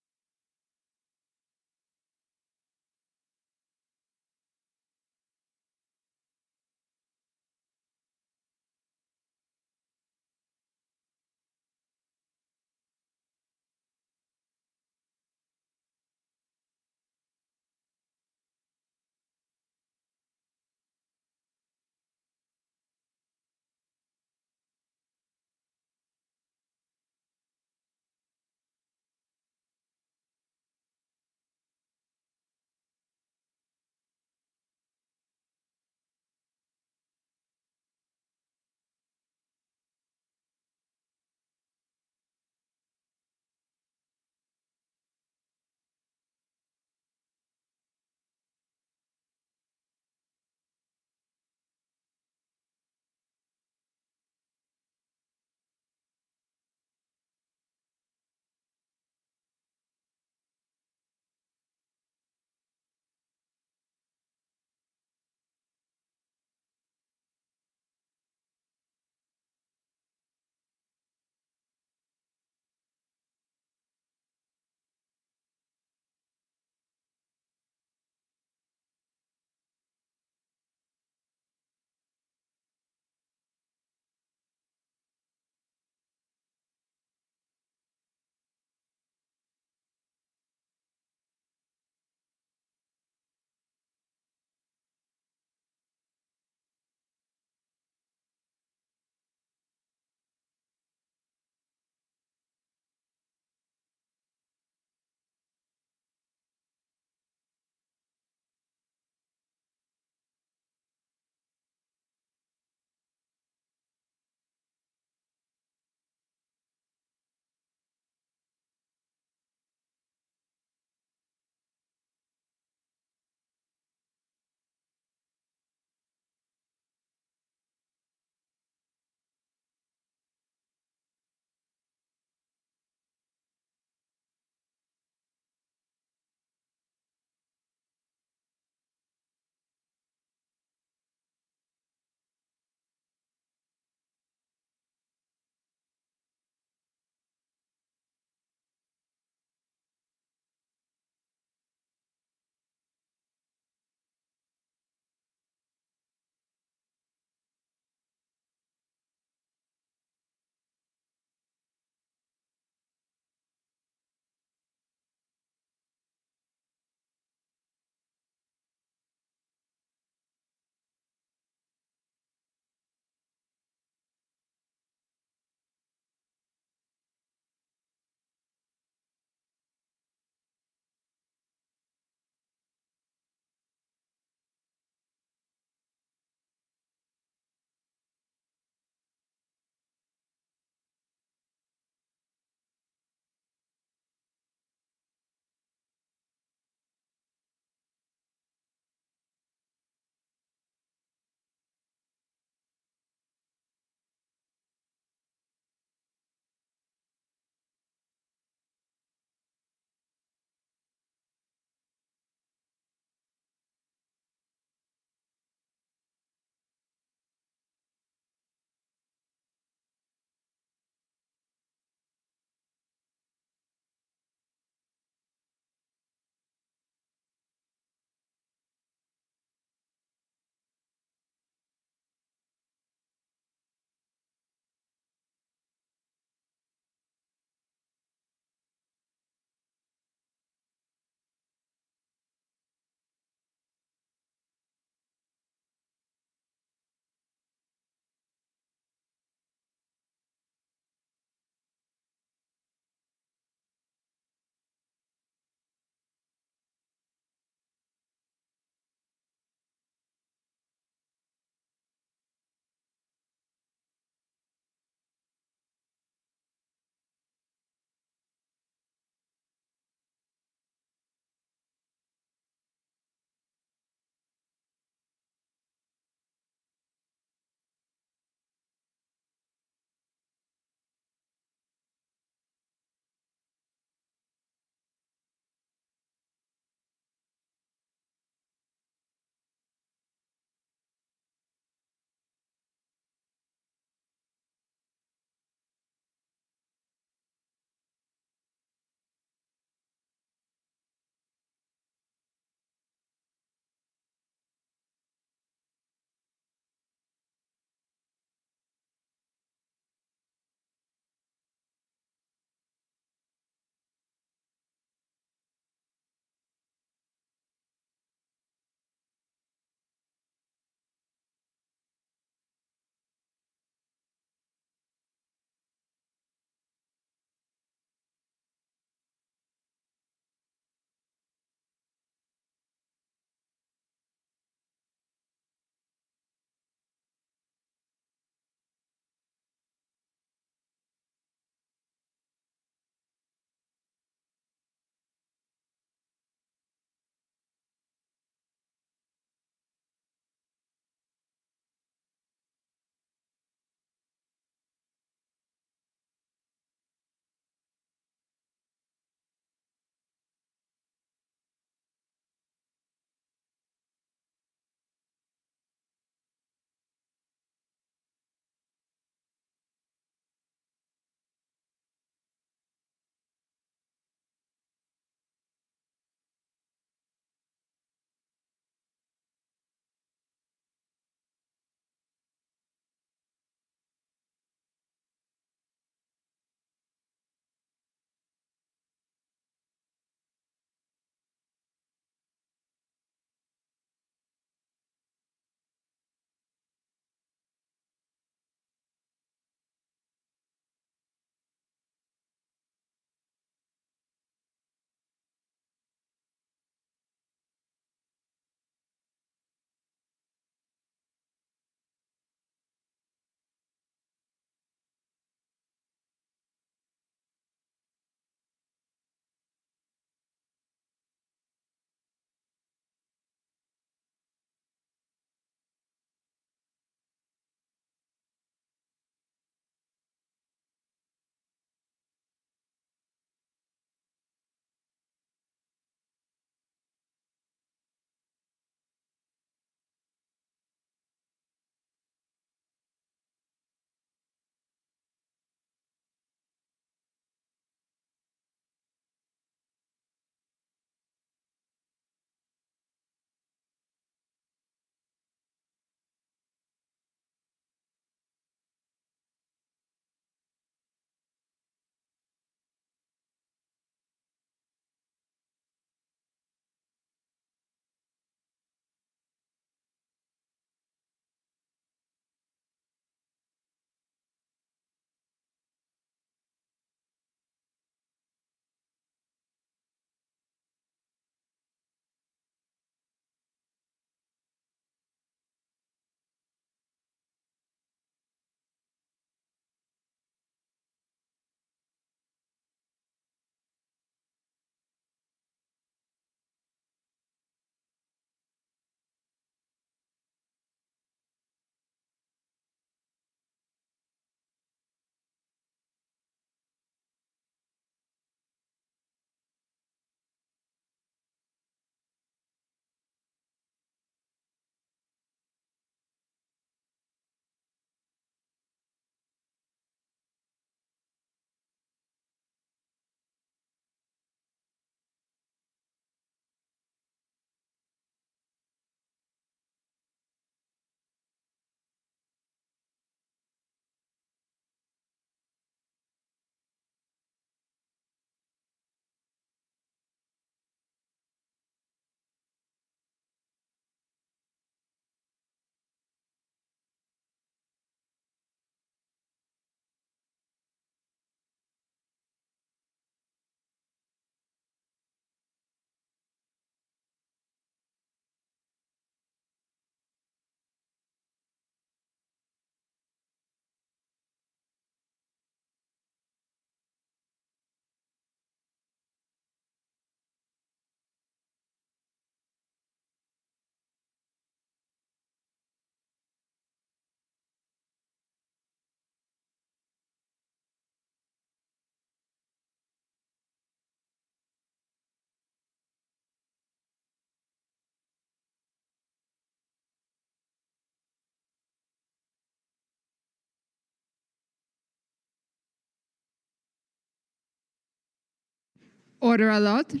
Order à l'ordre.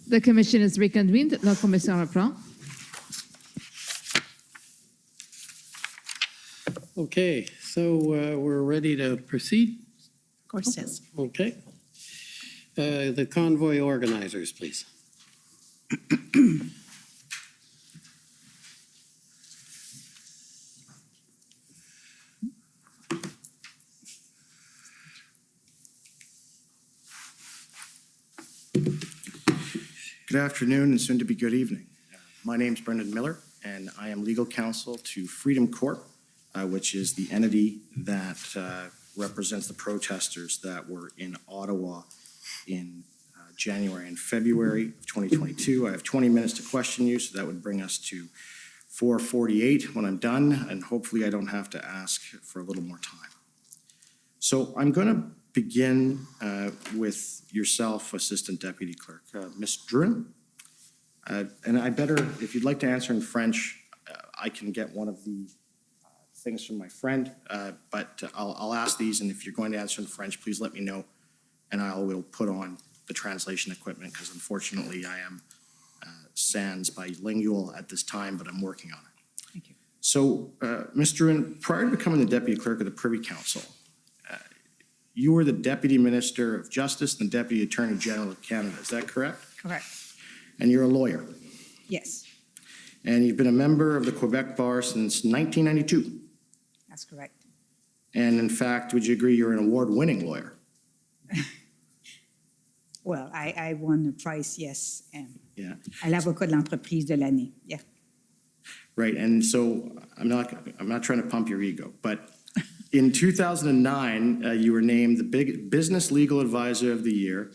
The commission is reconvened. La commission reprend. Okay, so we're ready to proceed? Of course, yes. Okay. The convoy organizers, please. Good afternoon and soon to be good evening. My name's Brendan Miller and I am legal counsel to Freedom Corp, which is the entity that represents the protesters that were in Ottawa in January and February of 2022. I have 20 minutes to question you, so that would bring us to 4:48 when I'm done, and hopefully I don't have to ask for a little more time. So I'm going to begin with yourself, Assistant Deputy Clerk. Ms. Druin, and I better, if you'd like to answer in French, I can get one of the things from my friend, but I'll ask these, and if you're going to answer in French, please let me know, and I will put on the translation equipment, because unfortunately I am sans bilingual at this time, but I'm working on it. Thank you. So, Ms. Druin, prior to becoming the Deputy Clerk of the Privy Council, you were the Deputy Minister of Justice and the Deputy Attorney General of Canada, is that correct? Correct. And you're a lawyer, Yes, and you've been a member of the Quebec Bar since 1992. that's correct. And in fact, would you agree you're an award-winning lawyer? Well, I won a prize, yes, Yeah. à l'avocat de l'entreprise de l'année. Yeah. Right, and so I'm not trying to pump your ego, but in 2009, you were named the Business Legal Advisor of the Year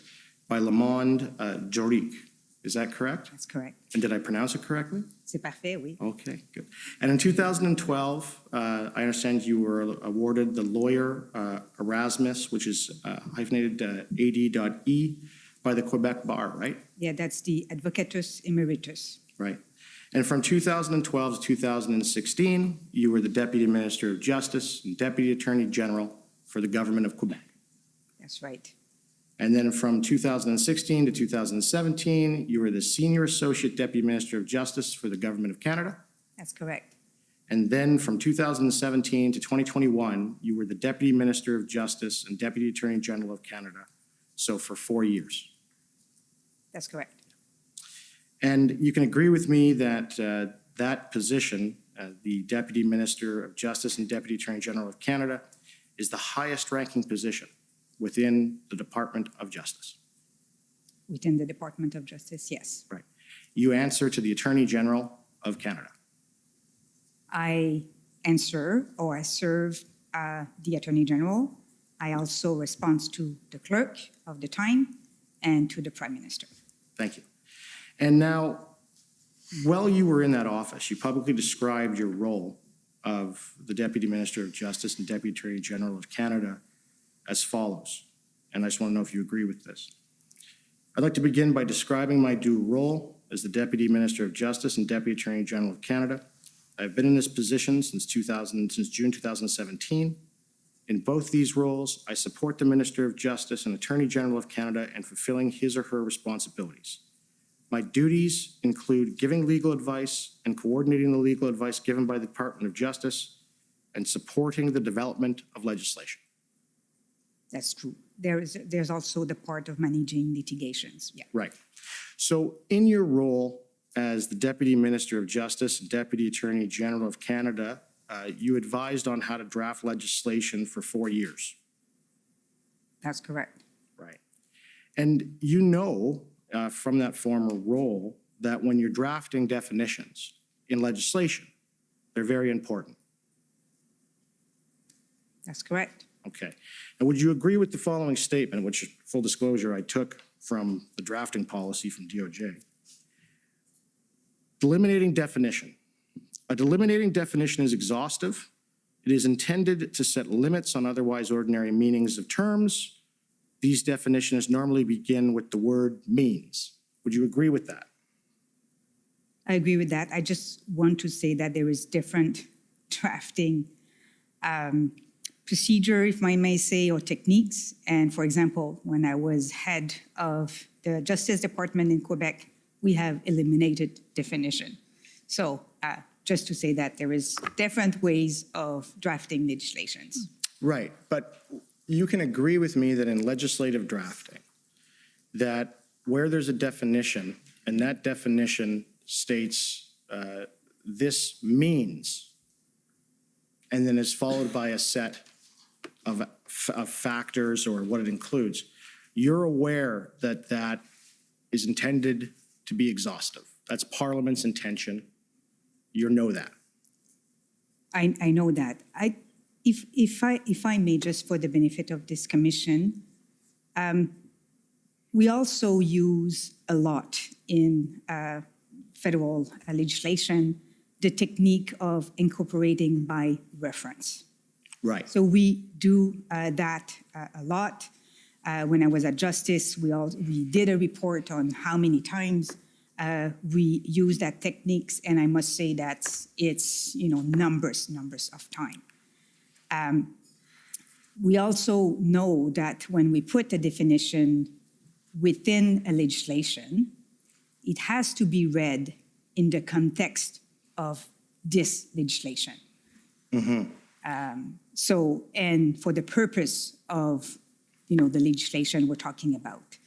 by Le Monde Juridique. Is that correct? That's correct. And did I pronounce it correctly? C'est parfait, oui. Okay, good. And in 2012, I understand you were awarded the Lawyer Erasmus, which is hyphenated AD.E by the Quebec Bar, right? Yeah, that's the Advocatus Emeritus. Right. And from 2012 to 2016, you were the Deputy Minister of Justice and Deputy Attorney General for the Government of Quebec. That's right. And then from 2016 to 2017, you were the Senior Associate Deputy Minister of Justice for the Government of Canada. That's correct. And then from 2017 to 2021, you were the Deputy Minister of Justice and Deputy Attorney General of Canada. So for 4 years. That's correct. And you can agree with me that that position, the Deputy Minister of Justice and Deputy Attorney General of Canada, is the highest ranking position within the Department of Justice. Within the Department of Justice, yes. Right. You answer to the Attorney General of Canada. I answer or I serve the Attorney General. I also respond to the clerk of the time and to the Prime Minister. Thank you. And now, while you were in that office, you publicly described your role of the Deputy Minister of Justice and Deputy Attorney General of Canada as follows. And I just want to know if you agree with this. I'd like to begin by describing my dual role as the Deputy Minister of Justice and Deputy Attorney General of Canada. I've been in this position since June 2017. In both these roles, I support the Minister of Justice and Attorney General of Canada in fulfilling his or her responsibilities. My duties include giving legal advice and coordinating the legal advice given by the Department of Justice and supporting the development of legislation. That's true. There's also the part of managing litigations. Yeah. Right. So in your role as the Deputy Minister of Justice and Deputy Attorney General of Canada, you advised on how to draft legislation for 4 years. That's correct. Right. And you know from that former role that when you're drafting definitions in legislation, they're very important. That's correct. Okay. And would you agree with the following statement, which, full disclosure, I took from the drafting policy from DOJ? Delimiting definition. A delimiting definition is exhaustive. It is intended to set limits on otherwise ordinary meanings of terms. These definitions normally begin with the word means. Would you agree with that? I agree with that. I just want to say that there is different drafting procedure, if I may say, or techniques. And for example, when I was head of the Justice Department in Quebec, we have eliminated definition. So just to say that there is different ways of drafting legislations. Right, but you can agree with me that in legislative drafting, that where there's a definition, and that definition states this means, and then is followed by a set of factors or what it includes, you're aware that that is intended to be exhaustive. That's Parliament's intention. You know that. I know that. If I may, just for the benefit of this commission, we also use a lot in federal legislation the technique of incorporating by reference. Right. So we do that a lot. When I was at Justice, we did a report on how many times we use that techniques, and I must say that it's numbers of time. We also know that when we put a definition within a legislation, it has to be read in the context of this legislation. So, and for the purpose of, the legislation we're talking about.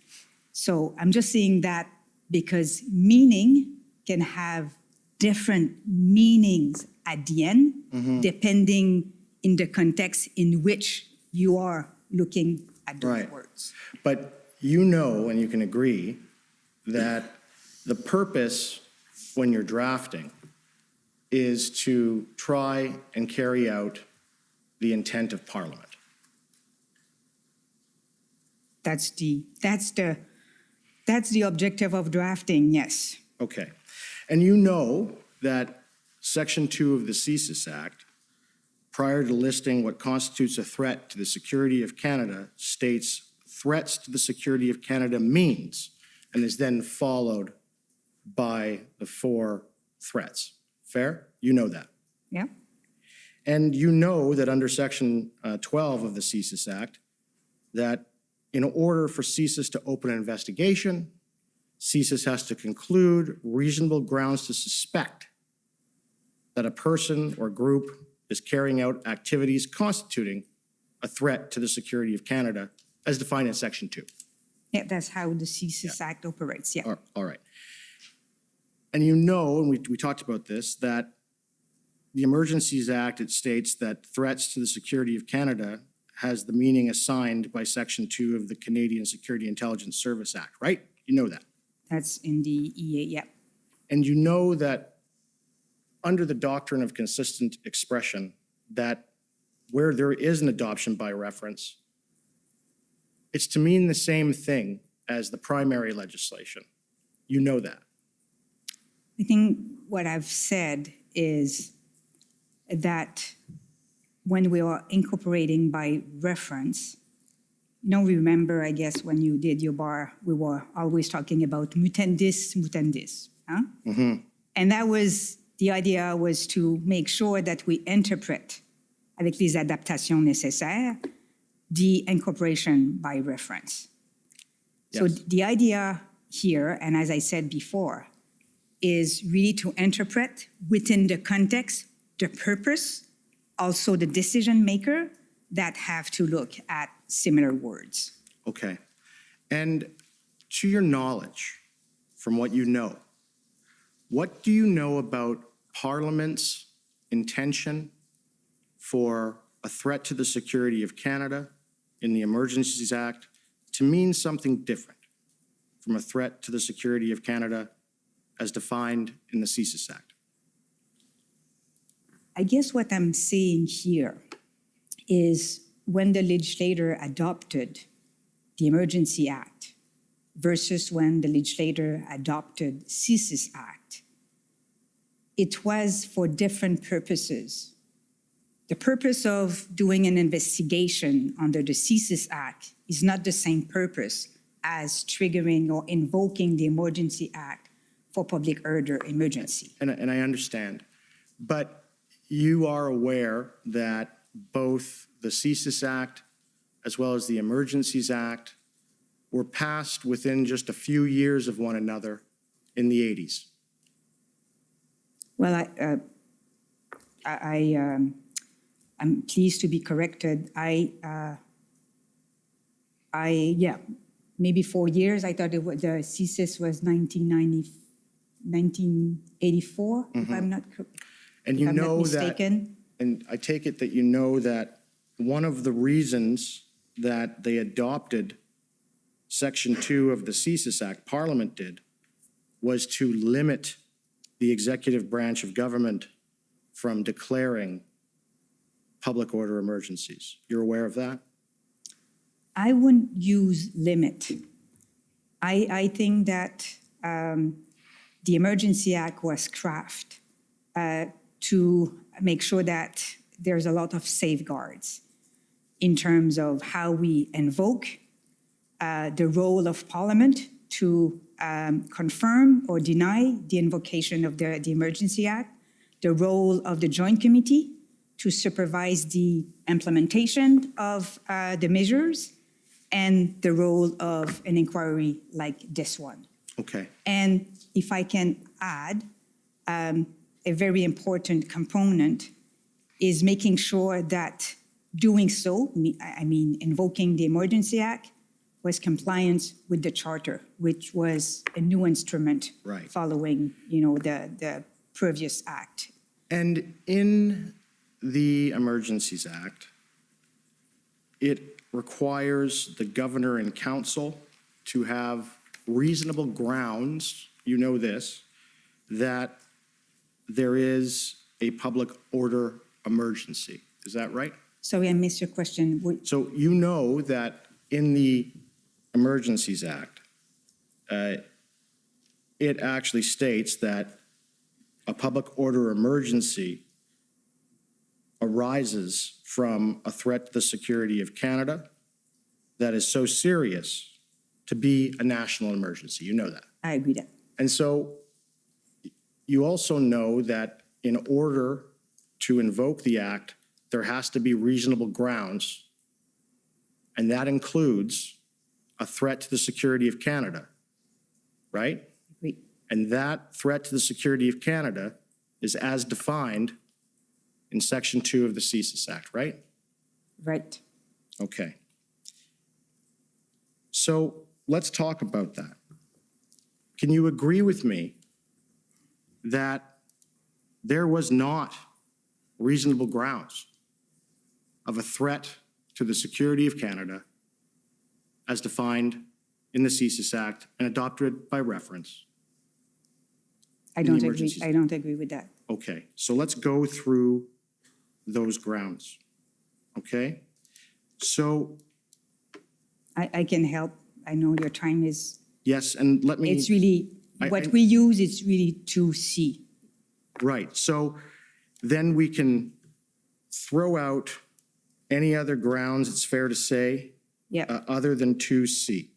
So I'm just saying that because meaning can have different meanings at the end, depending in the context in which you are looking at those words. But you know, and you can agree, that the purpose when you're drafting is to try and carry out the intent of Parliament. That's the objective of drafting, yes. Okay. And you know that Section 2 of the CSIS Act, prior to listing what constitutes a threat to the security of Canada, states threats to the security of Canada means, and is then followed by the 4 threats. Fair? You know that. Yeah. And you know that under Section 12 of the CSIS Act, that in order for CSIS to open an investigation, CSIS has to conclude reasonable grounds to suspect that a person or group is carrying out activities constituting a threat to the security of Canada as defined in Section 2. Yeah, that's how the CSIS Act operates, yeah. All right. And you know, and we talked about this, that the Emergencies Act, it states that threats to the security of Canada has the meaning assigned by Section 2 of the Canadian Security Intelligence Service Act, right? You know that. That's in the EA, yeah. And you know that under the doctrine of consistent expression, that where there is an adoption by reference, it's to mean the same thing as the primary legislation. You know that. I think what I've said is that when we are incorporating by reference, remember, I guess, when you did your bar, we were always talking about mutandis, mutandis. Huh? And that was, the idea was to make sure that we interpret, avec les adaptations nécessaires, the incorporation by reference. So the idea here, and as I said before, is really to interpret within the context, the purpose, also the decision maker that have to look at similar words. Okay. And to your knowledge, from what you know, what do you know about Parliament's intention for a threat to the security of Canada in the Emergencies Act to mean something different from a threat to the security of Canada as defined in the CSIS Act? I guess what I'm saying here is when the legislator adopted the Emergency Act versus when the legislator adopted CSIS Act, it was for different purposes. The purpose of doing an investigation under the CSIS Act is not the same purpose as triggering or invoking the Emergency Act for public order emergency. And I understand, but you are aware that both the CSIS Act, as well as the Emergencies Act, were passed within just a few years of one another in the 80s. Well, I'm pleased to be corrected. Yeah, maybe 4 years. I thought the CSIS was 1984, if I'm not And you if I'm not know that, mistaken. and I take it that you know that one of the reasons that they adopted Section 2 of the CSIS Act, Parliament did, was to limit the executive branch of government from declaring public order emergencies. You're aware of that? I wouldn't use limit. I think that the Emergency Act was crafted to make sure that there's a lot of safeguards in terms of how we invoke the role of Parliament to confirm or deny the invocation of the Emergency Act, the role of the Joint Committee to supervise the implementation of the measures, and the role of an inquiry like this one. Okay. And if I can add, a very important component is making sure that doing so, I mean, invoking the Emergency Act, was compliance with the Charter, which was a new instrument following, the previous act. And in the Emergencies Act, it requires the governor and council to have reasonable grounds, you know this, that there is a public order emergency. Is that right? Sorry, I missed your question. So you know that in the Emergencies Act, it actually states that a public order emergency arises from a threat to the security of Canada that is so serious to be a national emergency. You know that. I agree that. And so you also know that in order to invoke the act, there has to be reasonable grounds, and that includes a threat to the security of Canada, right? Agree. And that threat to the security of Canada is as defined in Section 2 of the CSIS Act, right? Right. Okay. So let's talk about that. Can you agree with me that there was not reasonable grounds of a threat to the security of Canada as defined in the CSIS Act and adopted by reference? I don't agree with that. Okay, so let's go through those grounds, okay? So. I can help. I know your time is. Yes, and let me. It's really, what we use is really 2C. Right, so then we can throw out any other grounds, it's fair to say, other than 2C.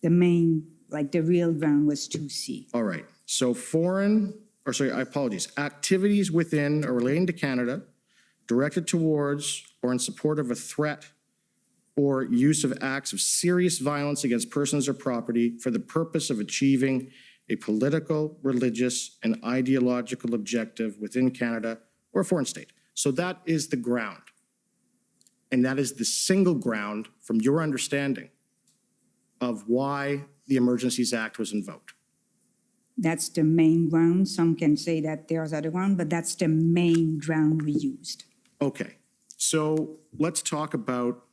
The main, like the real ground was 2C. All right, so activities within or relating to Canada directed towards or in support of a threat or use of acts of serious violence against persons or property for the purpose of achieving a political, religious, and ideological objective within Canada or a foreign state. So that is the ground. And that is the single ground from your understanding of why the Emergencies Act was invoked. That's the main ground. Some can say that there's other ground, but that's the main ground we used. Okay, so let's talk about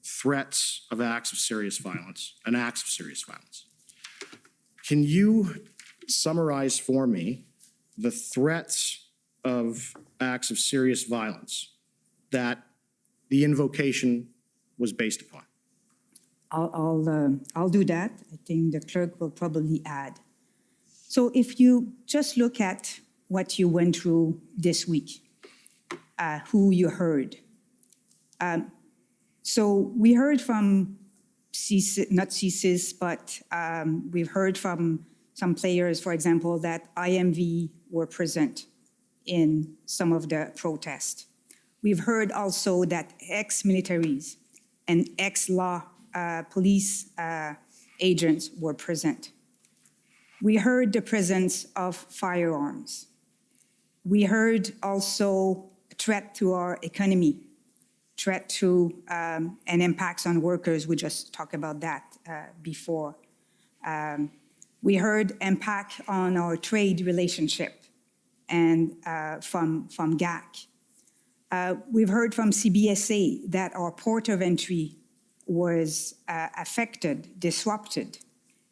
threats of acts of serious violence and acts of serious violence. Can you summarize for me the threats of acts of serious violence that the invocation was based upon? I'll do that. I think the clerk will probably add. So if you just look at what you went through this week, who you heard. So we heard from CSIS, not CSIS, but we've heard from some players, for example, that IMV were present in some of the protests. We've heard also that ex-militaries and ex-law police agents were present. We heard the presence of firearms. We heard also a threat to our economy, threat to and impacts on workers. We just talked about that before. We heard impact on our trade relationship and from GAC. We've heard from CBSA that our port of entry was affected, disrupted,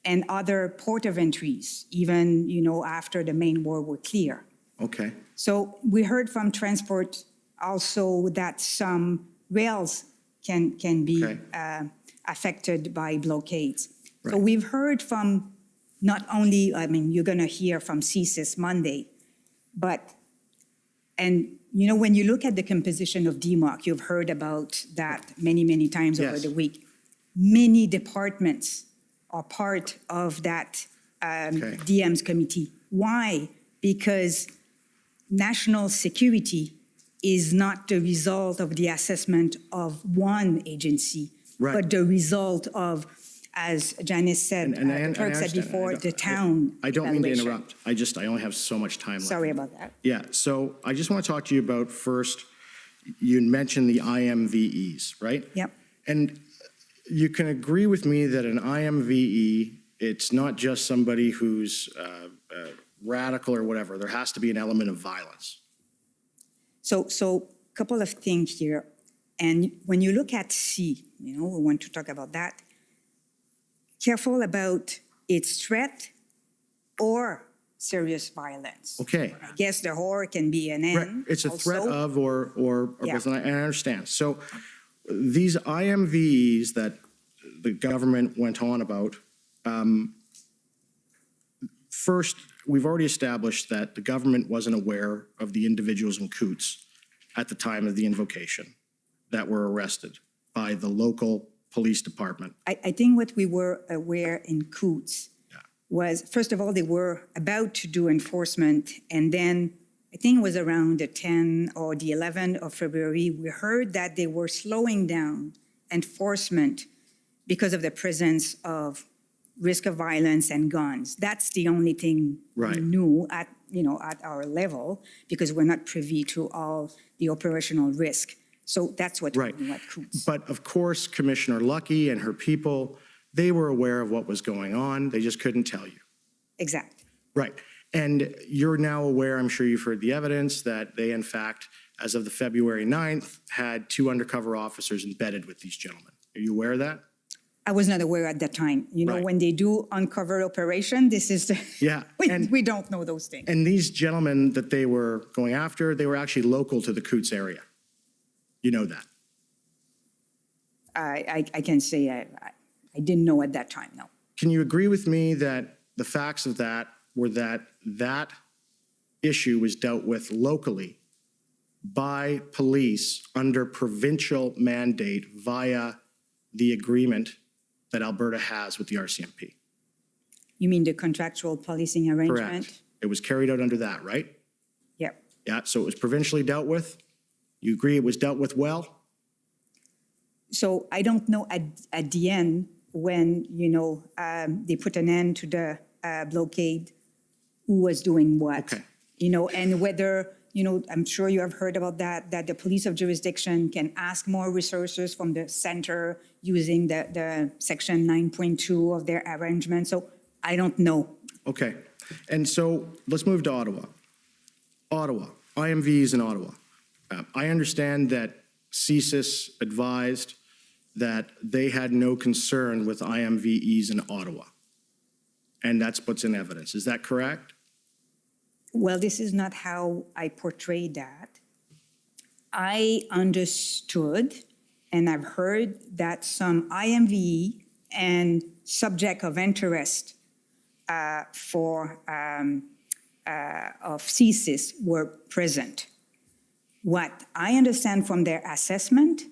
and other port of entries, even after the main war were clear. Okay. So we heard from transport also that some rails can be affected by blockades. So we've heard from not only, you're going to hear from CSIS Monday, but, when you look at the composition of DMOC, you've heard about that many, many times over the week. Many departments are part of that DM's committee. Why? Because national security is not the result of the assessment of one agency, but the result of, as Janice said, the clerk said before, the town. I don't mean to evaluation. interrupt. I only have so much time left. Sorry about that. Yeah, so I just want to talk to you about first, you mentioned the IMVEs, right? Yep. And you can agree with me that an IMVE, it's not just somebody who's radical or whatever. There has to be an element of violence. So a couple of things here. And when you look at C, we want to talk about that. Careful about its threat or serious violence. Okay. I guess the horror can be an end. Right. It's a threat also. of or Yeah. and I understand. So these IMVs that the government went on about, first, we've already established that the government wasn't aware of the individuals in Coots at the time of the invocation that were arrested by the local police department. I think what we were aware in Coots was, first of all, they were about to do enforcement, and then I think it was around the 10th or the 11th of February, we heard that they were slowing down enforcement because of the presence of risk of violence and guns. That's the only thing we knew at our level, because we're not privy to all the operational risk. So that's what we knew at Coots. But of course, Commissioner Lucky and her people, they were aware of what was going on. They just couldn't tell you. Exactly. Right. And you're now aware, I'm sure you've heard the evidence, that they, in fact, as of the February 9th, had 2 undercover officers embedded with these gentlemen. Are you aware of that? I was not aware at that time. When they do uncover operation, this is the, Yeah. we don't know those things. And these gentlemen that they were going after, they were actually local to the Coots area. You know that. I can say I didn't know at that time, no. Can you agree with me that the facts of that were that that issue was dealt with locally by police under provincial mandate via the agreement that Alberta has with the RCMP? You mean the contractual policing arrangement? Correct. It was carried out under that, right? Yep. Yeah, so it was provincially dealt with. You agree it was dealt with well? So I don't know at the end when, they put an end to the blockade, who was doing what. Okay. And whether, I'm sure you have heard about that the police of jurisdiction can ask more resources from the center using the section 9.2 of their arrangement. So I don't know. Okay. And so let's move to Ottawa. Ottawa, IMVs in Ottawa. I understand that CSIS advised that they had no concern with IMVEs in Ottawa. And that's what's in evidence. Is that correct? Well, this is not how I portrayed that. I understood and I've heard that some IMVE and subject of interest of CSIS were present. What I understand from their assessment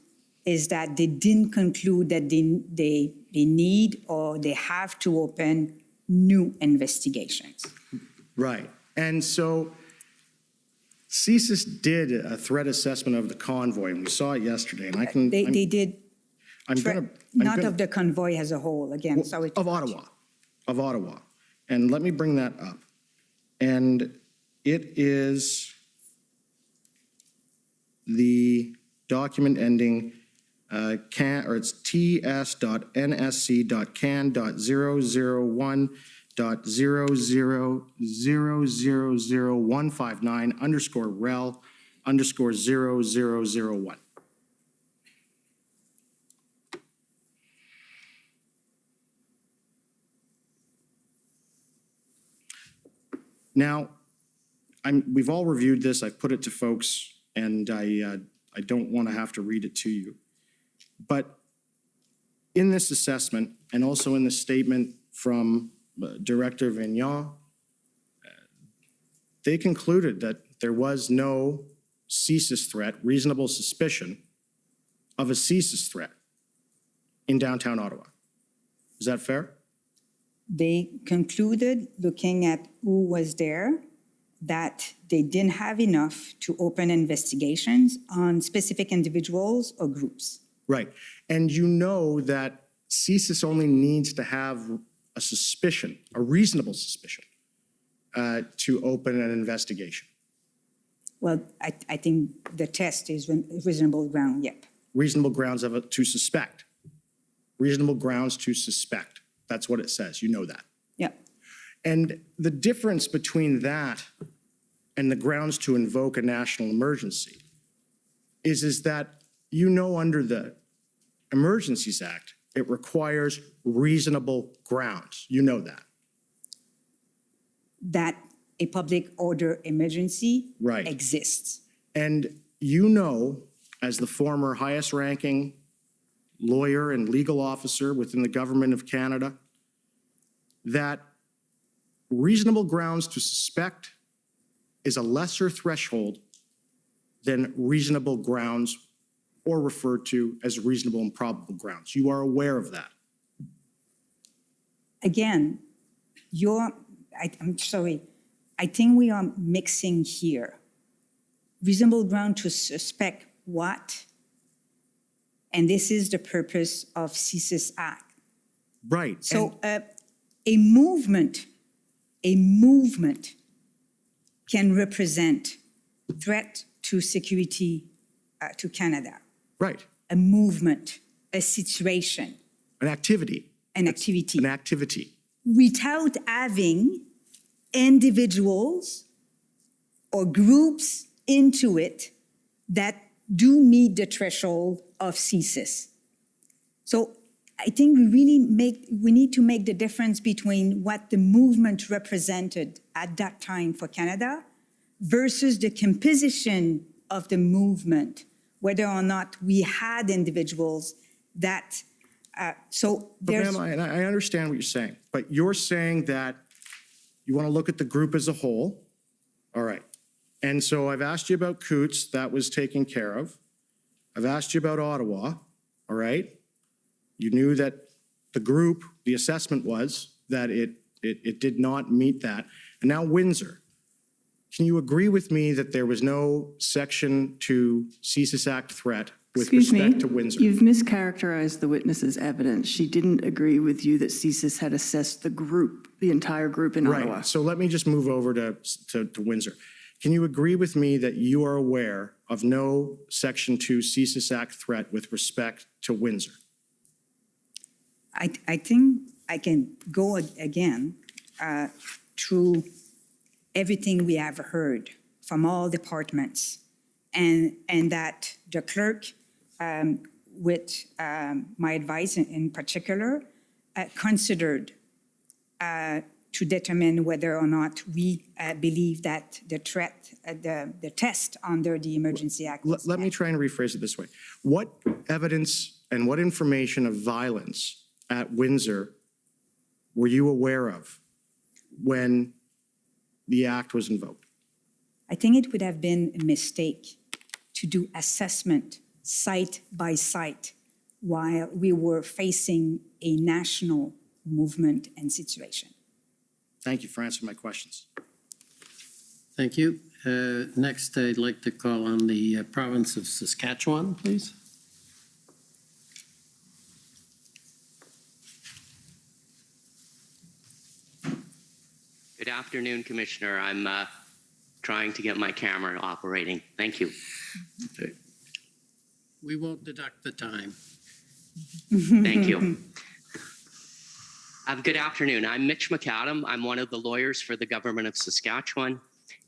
is that they didn't conclude that they need or they have to open new investigations. Right. And so CSIS did a threat assessment of the convoy, and we saw it yesterday, and I can. They did, I'm gonna. not of the convoy as a whole, again, sorry. Of Ottawa. And let me bring that up. And it is the document ending it's ts.nsc.can.001.0000159_rel_0001. Now, we've all reviewed this. I've put it to folks, and I don't want to have to read it to you. But in this assessment, and also in the statement from Director Vignon, they concluded that there was no CSIS threat, reasonable suspicion of a CSIS threat in downtown Ottawa. Is that fair? They concluded, looking at who was there, that they didn't have enough to open investigations on specific individuals or groups. Right. And you know that CSIS only needs to have a suspicion, a reasonable suspicion, to open an investigation. Well, I think the test is reasonable ground, yep. Reasonable grounds to suspect. Reasonable grounds to suspect. That's what it says. You know that. Yep. And the difference between that and the grounds to invoke a national emergency is that you know under the Emergencies Act, it requires reasonable grounds. You know that. That a public order emergency Right. exists. And you know, as the former highest ranking lawyer and legal officer within the government of Canada, that reasonable grounds to suspect is a lesser threshold than reasonable grounds, or referred to as reasonable and probable grounds. You are aware of that. Again, I'm sorry, I think we are mixing here. Reasonable ground to suspect what? And this is the purpose of CSIS Act. Right. So a movement can represent threat to security to Canada. Right. A movement, a situation. An activity. An activity. An activity. Without having individuals or groups into it that do meet the threshold of CSIS. So I think we need to make the difference between what the movement represented at that time for Canada versus the composition of the movement, whether or not we had individuals that, so there's... But ma'am, I understand what you're saying, but you're saying that you want to look at the group as a whole. All right. And so I've asked you about Coots, that was taken care of. I've asked you about Ottawa, all right? You knew that the group, the assessment was that it did not meet that. And now Windsor. Can you agree with me that there was no Section 2 CSIS Act threat with respect to Windsor? You've mischaracterized the witness's evidence. She didn't agree with you that CSIS had assessed the group, the entire group in Ottawa. Right. So let me just move over to Windsor. Can you agree with me that you are aware of no Section 2 CSIS Act threat with respect to Windsor? I think I can go again through everything we have heard from all departments, and that the clerk, with my advice in particular, considered to determine whether or not we believe that the threat, the test under the Emergency Act. Let me try and rephrase it this way. What evidence and what information of violence at Windsor were you aware of when the act was invoked? I think it would have been a mistake to do assessment site by site while we were facing a national movement and situation. Thank you for answering my questions. Thank you. Next, I'd like to call on the province of Saskatchewan, please. Good afternoon, Commissioner. I'm trying to get my camera operating. Thank you. We won't deduct the time. Thank you. Good afternoon. I'm Mitch McAdam. I'm one of the lawyers for the government of Saskatchewan,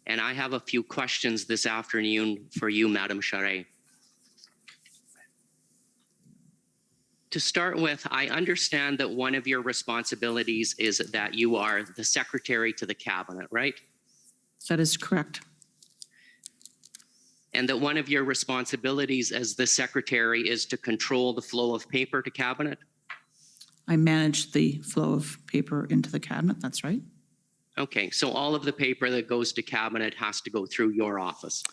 and I have a few questions this afternoon for you, Madam Charest. To start with, I understand that one of your responsibilities is that you are the secretary to the cabinet, right? That is correct. And that one of your responsibilities as the secretary is to control the flow of paper to cabinet? I manage the flow of paper into the cabinet, that's right. Okay, so all of the paper that goes to cabinet has to go through your office?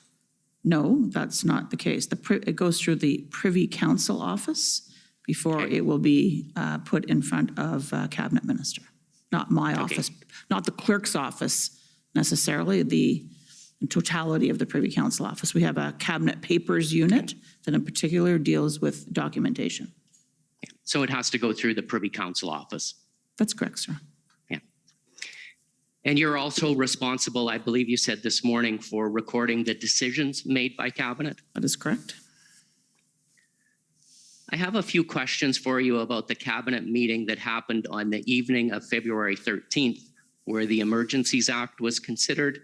No, that's not the case. It goes through the Privy Council office before it will be put in front of cabinet minister. Not my office, not the clerk's office necessarily, the totality of the Privy Council office. We have a cabinet papers unit that in particular deals with documentation. So it has to go through the Privy Council office? That's correct, sir. Yeah. And you're also responsible, I believe you said this morning, for recording the decisions made by cabinet? That is correct. I have a few questions for you about the cabinet meeting that happened on the evening of February 13th, where the Emergencies Act was considered.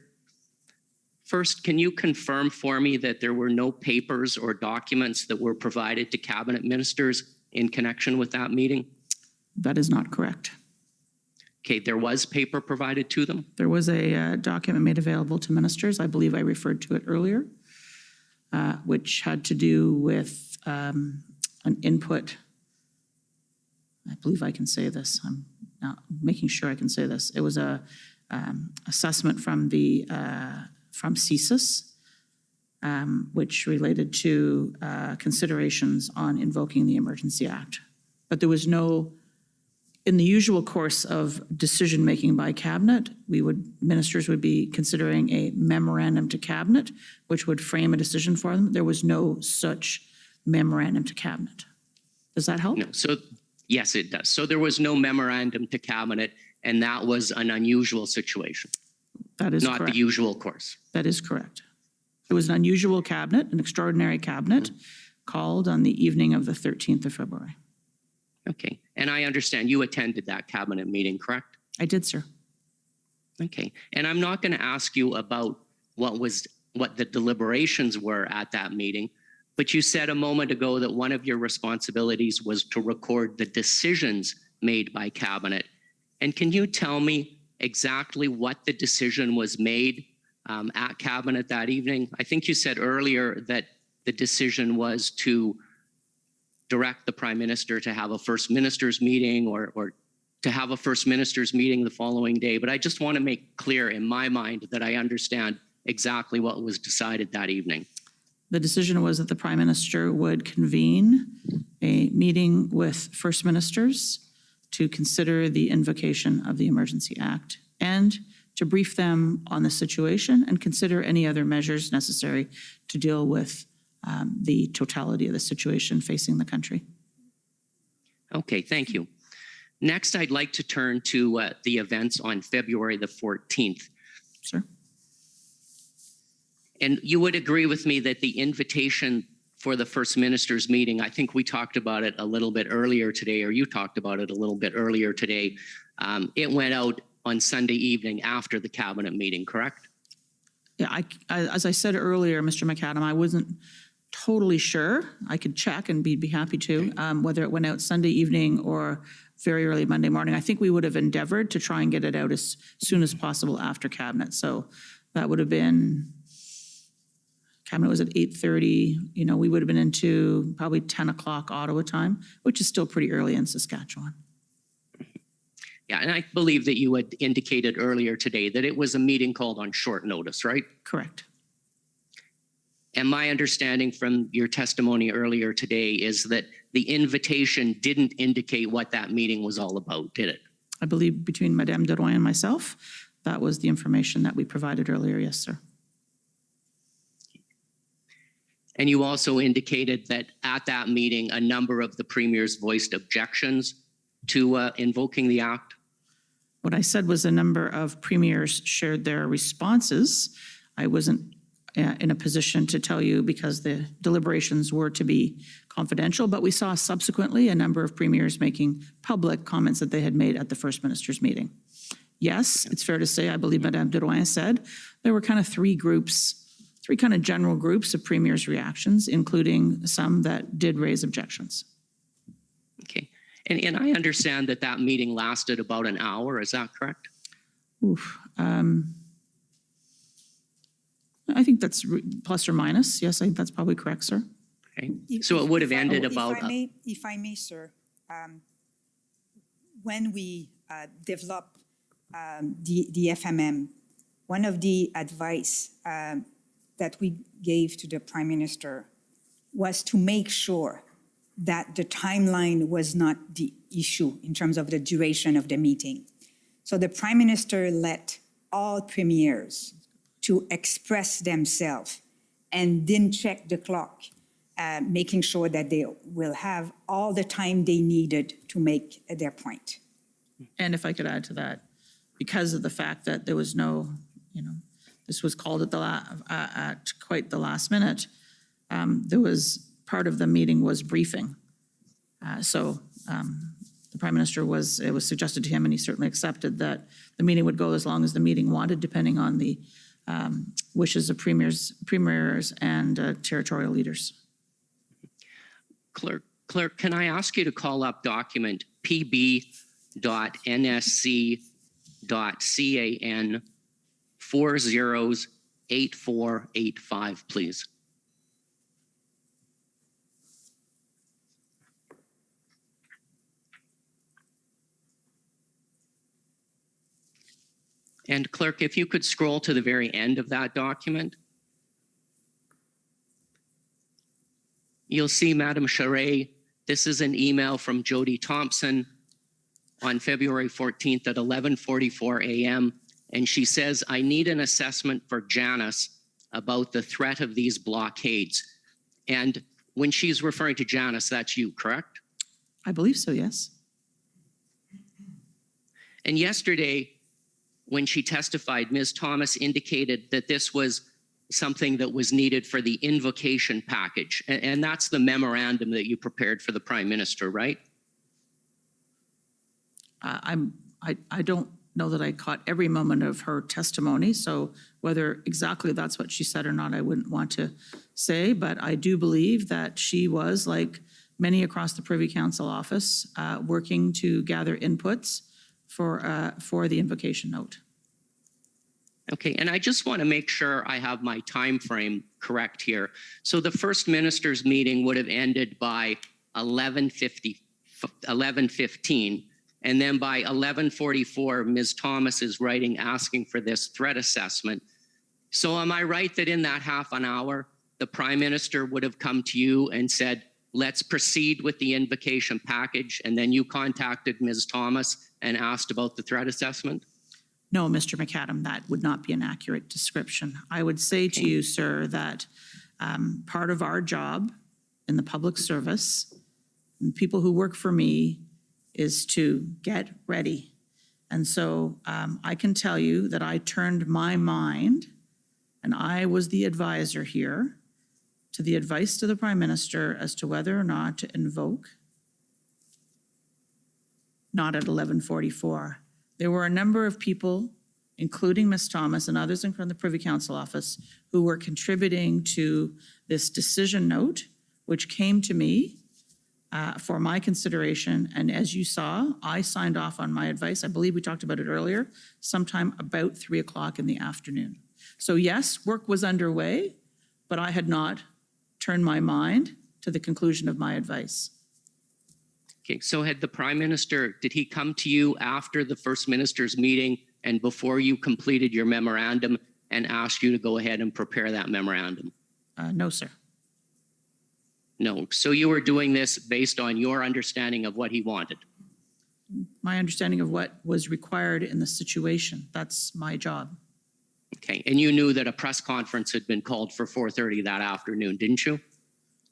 First, can you confirm for me that there were no papers or documents that were provided to cabinet ministers in connection with that meeting? That is not correct. Okay, there was paper provided to them? There was a document made available to ministers. I believe I referred to it earlier, which had to do with an input. I believe I can say this. I'm not making sure I can say this. It was a assessment from the from CSIS, which related to considerations on invoking the Emergency Act. But there was no, in the usual course of decision-making by cabinet, ministers would be considering a memorandum to cabinet, which would frame a decision for them. There was no such memorandum to cabinet. Does that help? No, so yes, it does. So there was no memorandum to cabinet, and that was an unusual situation. That is not correct. The usual course. That is correct. It was an unusual cabinet, an extraordinary cabinet, called on the evening of the 13th of February. Okay, and I understand you attended that cabinet meeting, correct? I did, sir. Okay, and I'm not going to ask you about what the deliberations were at that meeting, but you said a moment ago that one of your responsibilities was to record the decisions made by cabinet. And can you tell me exactly what the decision was made at cabinet that evening? I think you said earlier that the decision was to direct the Prime Minister to have a First Minister's meeting or to have a First Minister's meeting the following day. But I just want to make clear in my mind that I understand exactly what was decided that evening. The decision was that the Prime Minister would convene a meeting with First Ministers to consider the invocation of the Emergency Act and to brief them on the situation and consider any other measures necessary to deal with the totality of the situation facing the country. Okay, thank you. Next, I'd like to turn to the events on February the 14th. Sir. And you would agree with me that the invitation for the First Minister's meeting, I think we talked about it a little bit earlier today, or you talked about it a little bit earlier today. It went out on Sunday evening after the cabinet meeting, correct? Yeah, as I said earlier, Mr. McAdam, I wasn't totally sure. I could check and be happy to, whether it went out Sunday evening or very early Monday morning. I think we would have endeavored to try and get it out as soon as possible after cabinet. So that would have been, cabinet was at 8:30. You know, we would have been into probably 10 o'clock Ottawa time, which is still pretty early in Saskatchewan. Yeah, and I believe that you had indicated earlier today that it was a meeting called on short notice, right? Correct. And my understanding from your testimony earlier today is that the invitation didn't indicate what that meeting was all about, did it? I believe between Madame Deroy and myself, that was the information that we provided earlier, yes, sir. And you also indicated that at that meeting, a number of the premiers voiced objections to invoking the act. What I said was a number of premiers shared their responses. I wasn't in a position to tell you because the deliberations were to be confidential, but we saw subsequently a number of premiers making public comments that they had made at the First Minister's meeting. Yes, it's fair to say, I believe Madame Drouin said, there were kind of three kind of general groups of premiers' reactions, including some that did raise objections. Okay. And I understand that that meeting lasted about an hour. Is that correct? Oof. I think that's plus or minus. Yes, I think that's probably correct, sir. Okay. So it would have ended about. If I may, sir, when we developed the FMM, one of the advice that we gave to the Prime Minister was to make sure that the timeline was not the issue in terms of the duration of the meeting. So the Prime Minister let all premiers to express themselves and didn't check the clock, making sure that they will have all the time they needed to make their point. And if I could add to that, because of the fact that there was no, this was called at quite the last minute, there was part of the meeting was briefing. So the Prime Minister it was suggested to him, and he certainly accepted that the meeting would go as long as the meeting wanted, depending on the wishes of premiers and territorial leaders. Clerk, can I ask you to call up document pb.nsc.can 408485, please? And clerk, if you could scroll to the very end of that document, you'll see, Madam Charest, this is an email from Jody Thompson on February 14th at 11:44 a.m. And she says, I need an assessment for Janice about the threat of these blockades. And when she's referring to Janice, that's you, correct? I believe so, yes. And yesterday, when she testified, Ms. Thomas indicated that this was something that was needed for the invocation package. And that's the memorandum that you prepared for the Prime Minister, right? I don't know that I caught every moment of her testimony, so whether exactly that's what she said or not, I wouldn't want to say, but I do believe that she was, like many across the Privy Council office, working to gather inputs for the invocation note. Okay, and I just want to make sure I have my time frame correct here. So the First Minister's meeting would have ended by 11:15, and then by 11:44, Ms. Thomas is writing asking for this threat assessment. So am I right that in that half an hour, the Prime Minister would have come to you and said, let's proceed with the invocation package, and then you contacted Ms. Thomas and asked about the threat assessment? No, Mr. McAdam, that would not be an accurate description. I would say to you, sir, that part of our job in the public service, and people who work for me, is to get ready. And so I can tell you that I turned my mind, and I was the advisor here, to the advice to the Prime Minister as to whether or not to invoke, not at 11:44. There were a number of people, including Ms. Thomas and others from the Privy Council office, who were contributing to this decision note, which came to me for my consideration. And as you saw, I signed off on my advice. I believe we talked about it earlier, sometime about 3 o'clock in the afternoon. So yes, work was underway, but I had not turned my mind to the conclusion of my advice. Okay, so had the Prime Minister, did he come to you after the First Minister's meeting and before you completed your memorandum and asked you to go ahead and prepare that memorandum? No, sir. No, so you were doing this based on your understanding of what he wanted? My understanding of what was required in the situation. That's my job. Okay, and you knew that a press conference had been called for 4:30 that afternoon, didn't you?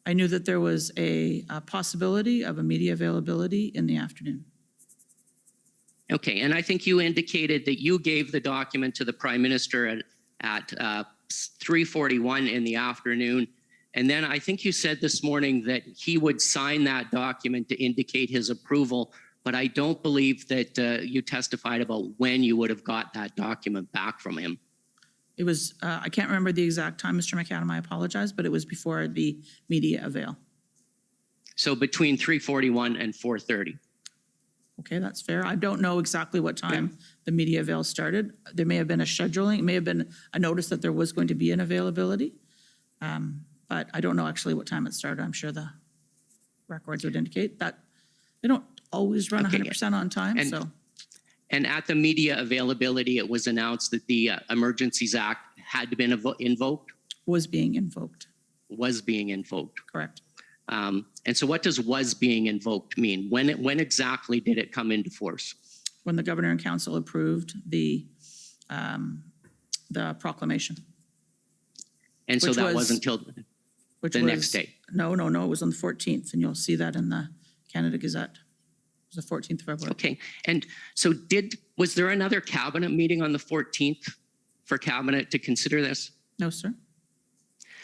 I knew that there was a possibility of a media availability in the afternoon. Okay, and I think you indicated that you gave the document to the Prime Minister at 3:41 in the afternoon. And then I think you said this morning that he would sign that document to indicate his approval, but I don't believe that you testified about when you would have got that document back from him. It was, I can't remember the exact time, Mr. McAdam, I apologize, but it was before the media avail. So between 3:41 and 4:30. Okay, that's fair. I don't know exactly what time the media avail started. There may have been a scheduling, it may have been a notice that there was going to be an availability. But I don't know actually what time it started. I'm sure the records would indicate that. They don't always run 100% on time, so. And at the media availability, it was announced that the Emergencies Act had been invoked? Was being invoked. Was being invoked. Correct. And so what does was being invoked mean? When exactly did it come into force? When the governor and council approved the proclamation. And so that wasn't until the next day? No, it was on the 14th, and you'll see that in the Canada Gazette. It was the 14th of February. Okay, and so was there another cabinet meeting on the 14th for cabinet to consider this? No, sir.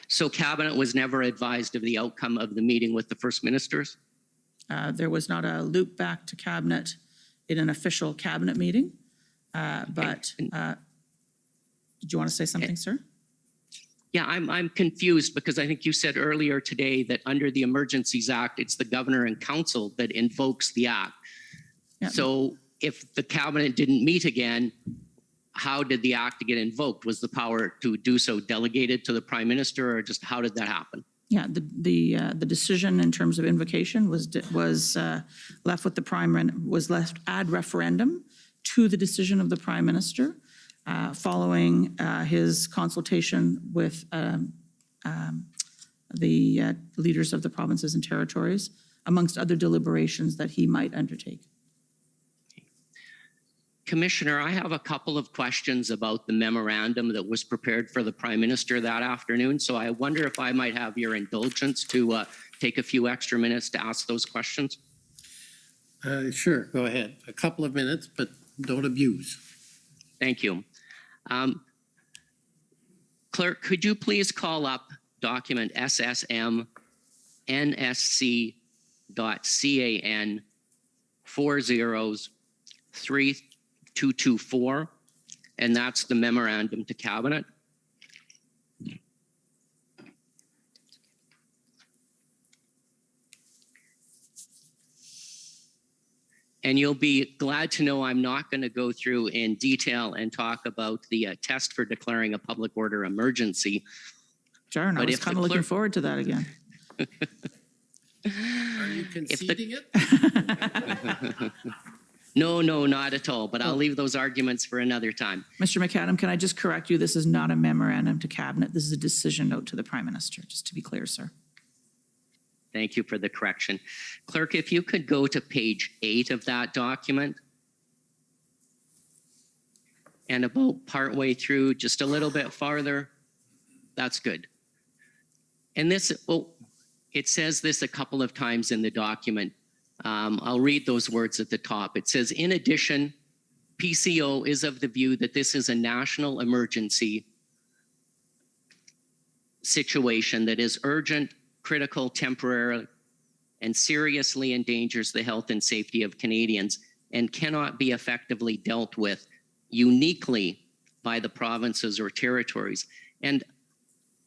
So cabinet was never advised of the outcome of the meeting with the first ministers? There was not a loop back to cabinet in an official cabinet meeting, but did you want to say something, sir? Yeah, I'm confused because I think you said earlier today that under the Emergencies Act, it's the governor and council that invokes the act. Yeah. So if the cabinet didn't meet again, how did the act get invoked? Was the power to do so delegated to the prime minister, or just how did that happen? Yeah, the decision in terms of invocation was left with the was left ad referendum to the decision of the prime minister. Following his consultation with the leaders of the provinces and territories, amongst other deliberations that he might undertake. Commissioner, I have a couple of questions about the memorandum that was prepared for the Prime Minister that afternoon, so I wonder if I might have your indulgence to take a few extra minutes to ask those questions. Sure, go ahead. A couple of minutes, but don't abuse. Thank you. Clerk, could you please call up document SSM NSC.CAN 403224, and that's the memorandum to cabinet. And you'll be glad to know I'm not going to go through in detail and talk about the test for declaring a public order emergency. Darn, I was kind of looking forward to that again. Are you conceding it? No, not at all, but I'll leave those arguments for another time. Mr. McAdam, can I just correct you? This is not a memorandum to cabinet. This is a decision note to the prime minister, just to be clear, sir. Thank you for the correction. Clerk, if you could go to page 8 of that document. And about partway through, just a little bit farther. That's good. And this, well, it says this a couple of times in the document. I'll read those words at the top. It says, in addition, PCO is of the view that this is a national emergency situation that is urgent, critical, temporary, and seriously endangers the health and safety of Canadians and cannot be effectively dealt with uniquely by the provinces or territories. And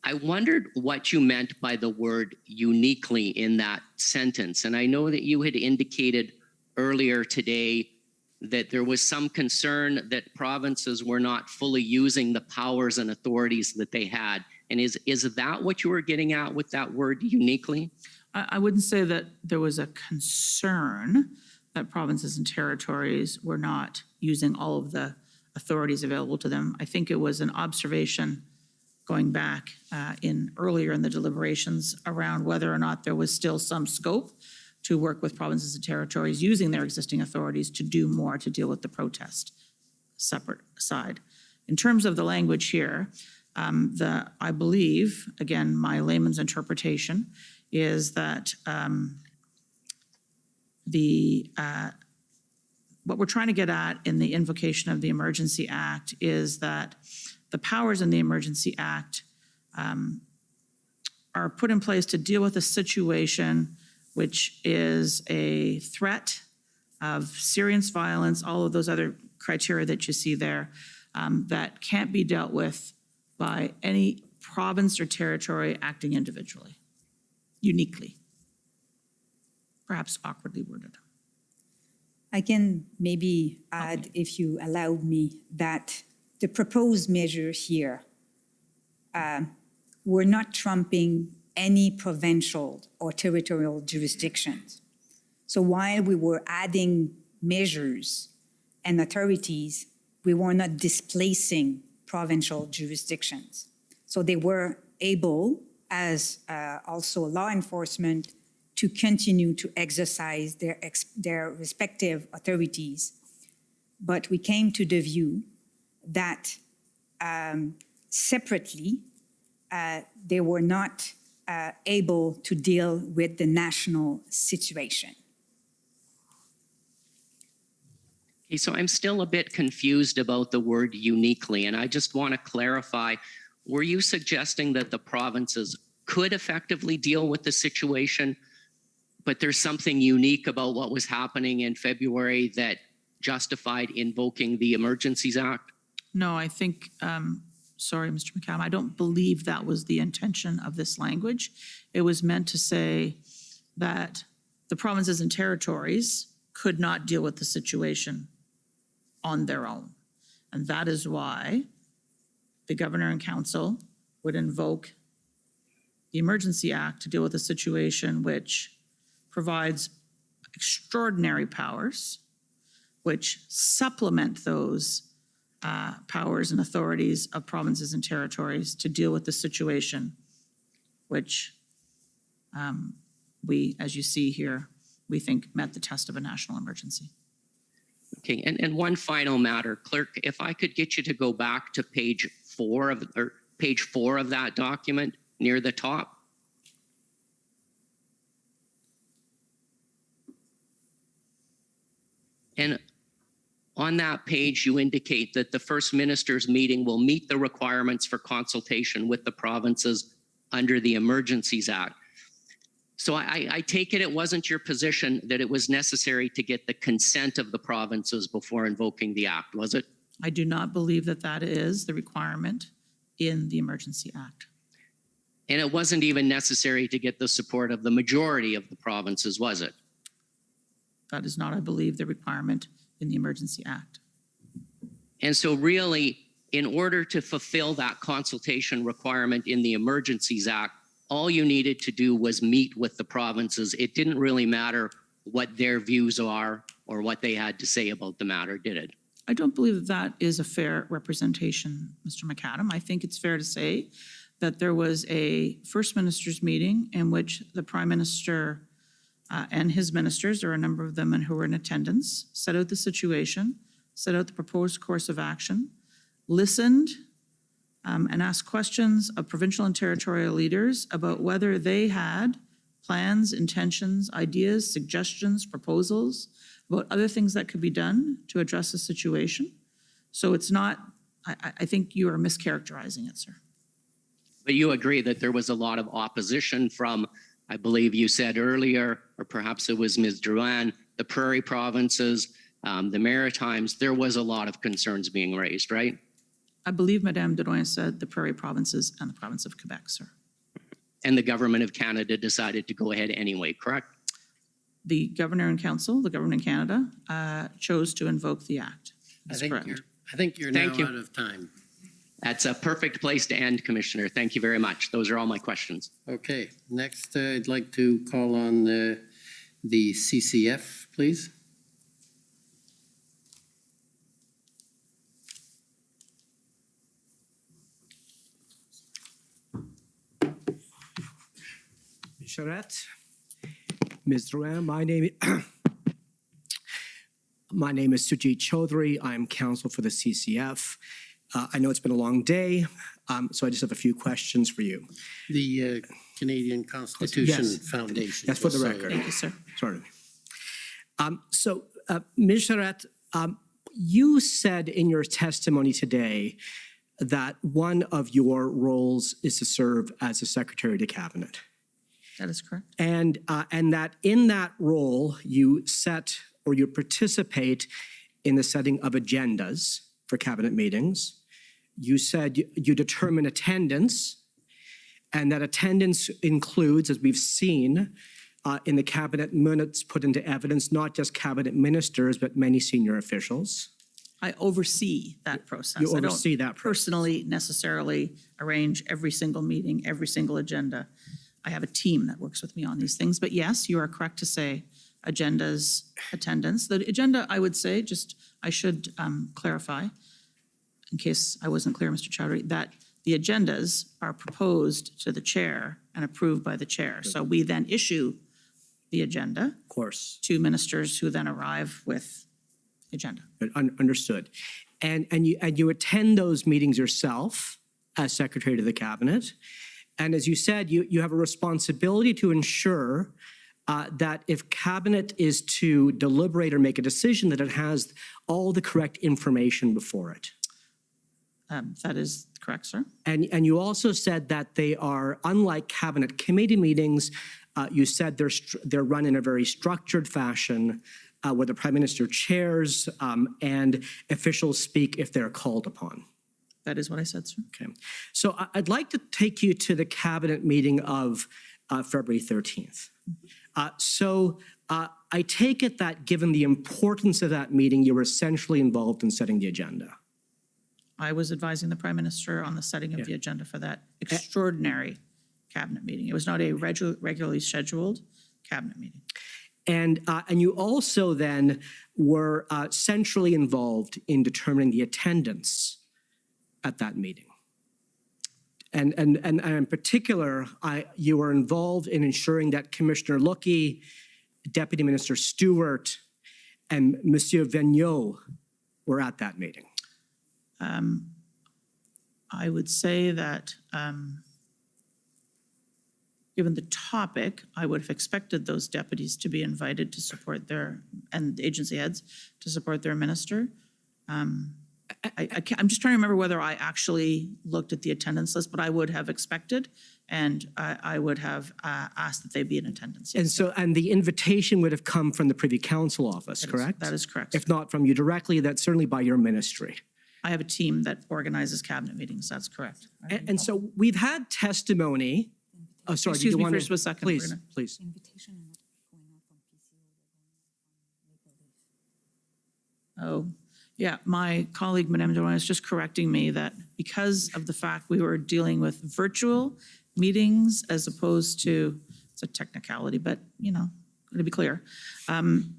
I wondered what you meant by the word uniquely in that sentence. And I know that you had indicated earlier today that there was some concern that provinces were not fully using the powers and authorities that they had. And is that what you were getting at with that word uniquely? I wouldn't say that there was a concern that provinces and territories were not using all of the authorities available to them. I think it was an observation going back earlier in the deliberations around whether or not there was still some scope to work with provinces and territories using their existing authorities to do more to deal with the protest separate aside. in terms of the language here, I believe, again, my layman's interpretation is that what we're trying to get at in the invocation of the Emergency Act is that the powers in the Emergency Act are put in place to deal with a situation which is a threat of serious violence, all of those other criteria that you see there, that can't be dealt with by any province or territory acting individually, uniquely. Perhaps awkwardly worded. I can maybe add, if you allow me, that the proposed measure here, we're not trumping any provincial or territorial jurisdictions. So while we were adding measures and authorities, we were not displacing provincial jurisdictions. So they were able, as also law enforcement, to continue to exercise their respective authorities. But we came to the view that separately, they were not able to deal with the national situation. Okay, so I'm still a bit confused about the word uniquely, and I just want to clarify, were you suggesting that the provinces could effectively deal with the situation, but there's something unique about what was happening in February that justified invoking the Emergencies Act? No, I think, sorry, Mr. McAdam, I don't believe that was the intention of this language. It was meant to say that the provinces and territories could not deal with the situation on their own. And that is why the Governor and Council would invoke the Emergency Act to deal with a situation which provides extraordinary powers, which supplement those powers and authorities of provinces and territories to deal with the situation, which we, as you see here, we think met the test of a national emergency. Okay, and one final matter, Clerk, if I could get you to go back to page 4 of that document near the top. And on that page, you indicate that the First Minister's meeting will meet the requirements for consultation with the provinces under the Emergencies Act. So I take it wasn't your position that it was necessary to get the consent of the provinces before invoking the act, was it? I do not believe that that is the requirement in the Emergency Act. And it wasn't even necessary to get the support of the majority of the provinces, was it? That is not, I believe, the requirement in the Emergency Act. And so really, in order to fulfill that consultation requirement in the Emergencies Act, all you needed to do was meet with the provinces. It didn't really matter what their views are or what they had to say about the matter, did it? I don't believe that that is a fair representation, Mr. McAdam. I think it's fair to say that there was a First Minister's meeting in which the Prime Minister and his ministers, or a number of them who were in attendance, set out the situation, set out the proposed course of action, listened and asked questions of provincial and territorial leaders about whether they had plans, intentions, ideas, suggestions, proposals about other things that could be done to address the situation. So it's not, I think you are mischaracterizing it, sir. But you agree that there was a lot of opposition from, I believe you said earlier, or perhaps it was Ms. Drouin, the Prairie provinces, the Maritimes. There was a lot of concerns being raised, right? I believe Madame Drouin said the Prairie provinces and the province of Quebec, sir. And the Government of Canada decided to go ahead anyway, correct? The Governor and Council, the Government of Canada, chose to invoke the act. That's correct. I think you're now out of time. That's a perfect place to end, Commissioner. Thank you very much. Those are all my questions. Okay, next I'd like to call on the CCF, please. Charette, Ms. Drouin, my name is Sujit Chaudhary. I'm counsel for the CCF. I know it's been a long day, so I just have a few questions for you. The Canadian Constitution Yes. Foundation. Yes, for the just so record. you know. Thank you, sir. Sorry. So, Ms. Charette, you said in your testimony today that one of your roles is to serve as a Secretary to Cabinet. That is correct. And that in that role, you set or you participate in the setting of agendas for cabinet meetings. You said you determine attendance, and that attendance includes, as we've seen in the cabinet minutes put into evidence, not just cabinet ministers, but many senior officials. I oversee that process. You oversee that I don't personally necessarily arrange every single meeting, every single agenda. I have a team that works with me on these things. But yes, you are correct to say agendas, attendance. The agenda, I would say, I should clarify, in case I wasn't clear, Mr. Chowdhury, that the agendas are proposed to the chair and approved by the chair. So we then issue the agenda. Of course. To ministers who then arrive with agenda. Understood. And you attend those meetings yourself as Secretary to the Cabinet. And as you said, you have a responsibility to ensure that if Cabinet is to deliberate or make a decision, that it has all the correct information before it. That is correct, sir. And you also said that they are, unlike Cabinet committee meetings, you said they're run in a very structured fashion where the Prime Minister chairs and officials speak if they're called upon. That is what I said, sir. Okay. So I'd like to take you to the Cabinet meeting of February 13th. So I take it that given the importance of that meeting, you were essentially involved in setting the agenda. I was advising the Prime Minister on the setting of the agenda for that extraordinary cabinet meeting. It was not a regularly scheduled cabinet meeting. And you also then were centrally involved in determining the attendance at that meeting. And in particular, you were involved in ensuring that Commissioner Lookey, Deputy Minister Stewart, and Monsieur Vigneault were at that meeting. I would say that given the topic, I would have expected those deputies to be invited to support and agency heads to support their minister. I'm just trying to remember whether I actually looked at the attendance list, but I would have expected, and I would have asked that they be in attendance. And the invitation would have come from the Privy Council office, correct? That is correct. If not from you directly, that's certainly by your ministry. I have a team that organizes cabinet meetings. That's correct. And so we've had testimony. Oh, sorry. Excuse me for a second. Please, please. Oh, yeah. My colleague, Madame Drouin, is just correcting me that because of the fact we were dealing with virtual meetings as opposed to, it's a technicality, but, to be clear,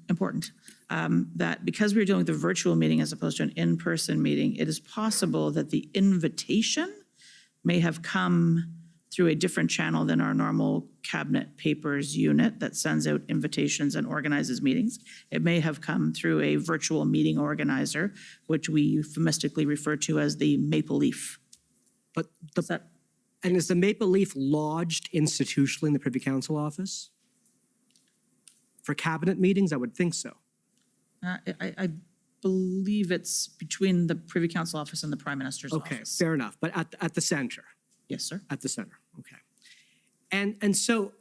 important, that because we were dealing with a virtual meeting as opposed to an in-person meeting, it is possible that the invitation may have come through a different channel than our normal cabinet papers unit that sends out invitations and organizes meetings. It may have come through a virtual meeting organizer, which we euphemistically refer to as the Maple Leaf. But is the Maple Leaf lodged institutionally in the Privy Council office? For cabinet meetings, I would think so. I believe it's between the Privy Council office and the Prime Minister's office. Okay, fair enough. But at the center? Yes, sir. At the center, okay. And so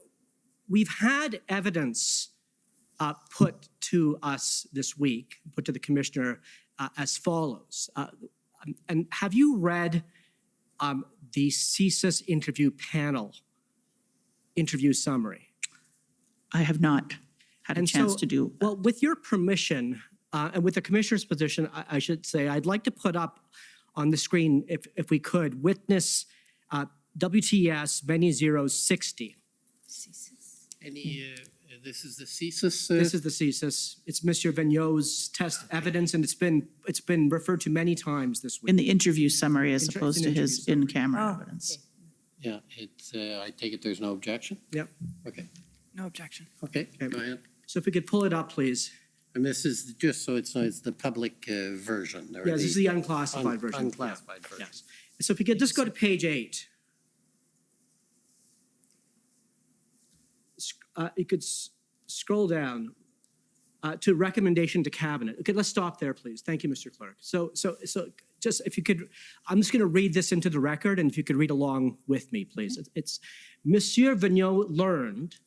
we've had evidence put to us this week, put to the Commissioner as follows. And have you read the CSIS interview panel interview summary? I have not had a chance to do. Well, with your permission, and with the Commissioner's position, I should say, I'd like to put up on the screen, if we could, witness WTS many zeros 60. This is the CSIS? This is the CSIS. It's Monsieur Vigneault's test evidence, and it's been referred to many times this week. In the interview summary as opposed to his in-camera evidence. Yeah, I take it there's no objection? Yep. Okay. No objection. Okay, go ahead. So if we could pull it up, please. And this is just so it's the public version. Or Yes, this is the unclassified version. Unclassified version. Yes. So if you could just go to page 8. You could scroll down to recommendation to cabinet. Okay, let's stop there, please. Thank you, Mr. Clerk. So just if you could, I'm just going to read this into the record, and if you could read along with me, please. It's Monsieur Vigneault learned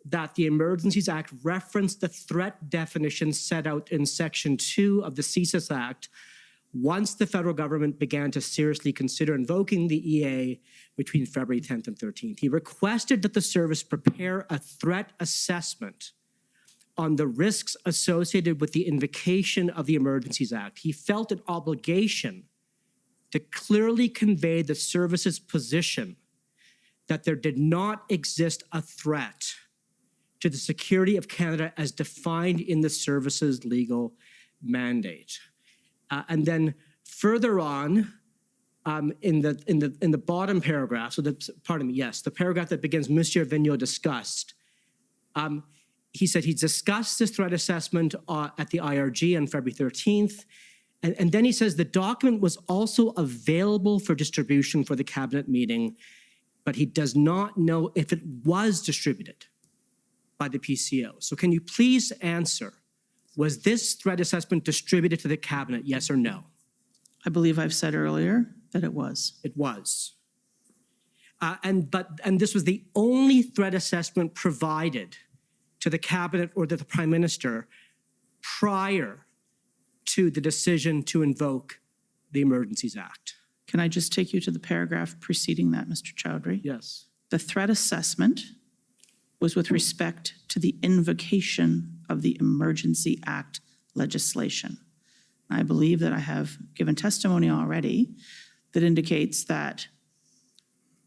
that the Emergencies Act referenced the threat definition set out in Section 2 of the CSIS Act once the federal government began to seriously consider invoking the EA between February 10th and 13th. He requested that the service prepare a threat assessment on the risks associated with the invocation of the Emergencies Act. He felt an obligation to clearly convey the service's position that there did not exist a threat to the security of Canada as defined in the service's legal mandate. And then further on, in the bottom paragraph, so the paragraph that begins, Monsieur Vigneault discussed, he said he discussed this threat assessment at the IRG on February 13th. And then he says the document was also available for distribution for the cabinet meeting, but he does not know if it was distributed by the PCO. So can you please answer, was this threat assessment distributed to the cabinet, yes or no? I believe I've said earlier that it was. It was. And this was the only threat assessment provided to the cabinet or to the prime minister prior to the decision to invoke the Emergencies Act. Can I just take you to the paragraph preceding that, Mr. Chowdhury? Yes. The threat assessment was with respect to the invocation of the Emergency Act legislation. I believe that I have given testimony already that indicates that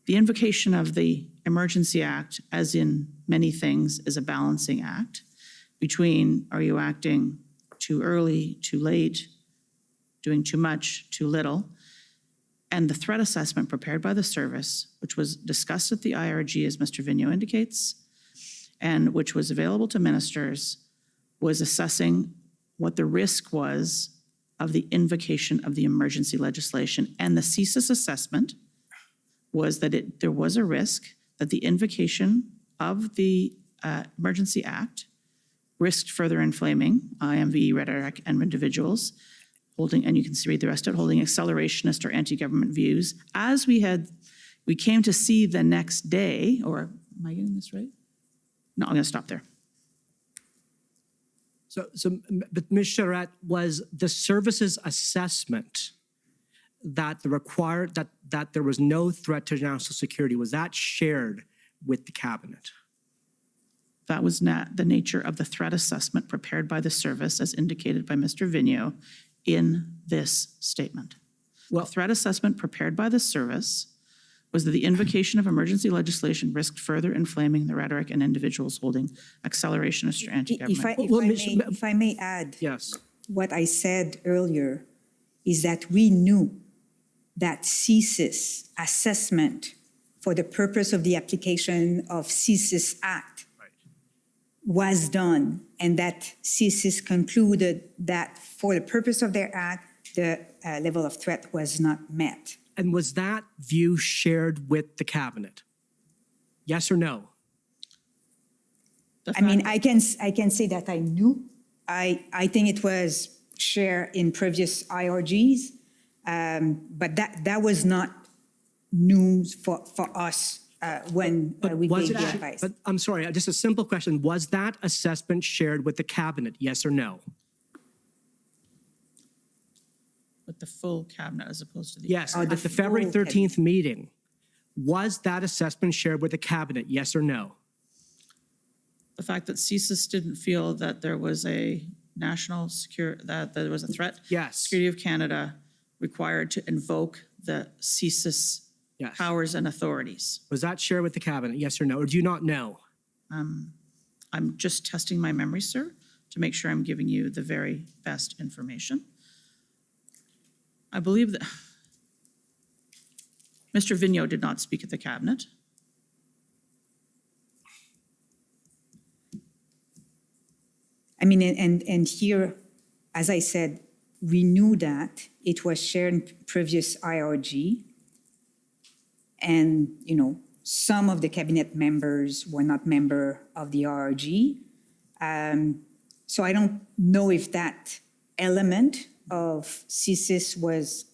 the invocation of the Emergency Act, as in many things, is a balancing act between are you acting too early, too late, doing too much, too little, and the threat assessment prepared by the service, which was discussed at the IRG, as Mr. Vigneault indicates, and which was available to ministers, was assessing what the risk was of the invocation of the emergency legislation. And the CSIS assessment was that there was a risk that the invocation of the Emergency Act risked further inflaming IMVE rhetoric and individuals holding, and you can read the rest of it, holding accelerationist or anti-government views. As we came to see the next day, or am I getting this right? No, I'm going to stop there. But Ms. Charette, was the service's assessment that that there was no threat to national security, was that shared with the cabinet? That was not the nature of the threat assessment prepared by the service, as indicated by Mr. Vigneault in this statement. Well, the threat assessment prepared by the service was that the invocation of emergency legislation risked further inflaming the rhetoric and individuals holding accelerationist or anti-government. If I may add, yes, what I said earlier is that we knew that CSIS assessment for the purpose of the application of CSIS Act was done, and that CSIS concluded that for the purpose of their act, the level of threat was not met. And was that view shared with the cabinet? Yes or no? I mean, I can say that I knew. I think it was shared in previous IRGs, but that was not news for us when we gave the advice. But I'm sorry, just a simple question. Was that assessment shared with the cabinet, yes or no? With the full cabinet as opposed to the... Yes, at the February 13th meeting, was that assessment shared with the cabinet, yes or no? The fact that CSIS didn't feel that there was a national that there was a threat, security of Canada required to invoke the CSIS powers and authorities. Was that shared with the cabinet, yes or no, or do you not know? I'm just testing my memory, sir, to make sure I'm giving you the very best information. I believe that Mr. Vigneault did not speak at the cabinet. I mean, and here, as I said, we knew that it was shared in previous IRG. And, you know, some of the cabinet members were not member of the IRG. So I don't know if that element of CSIS was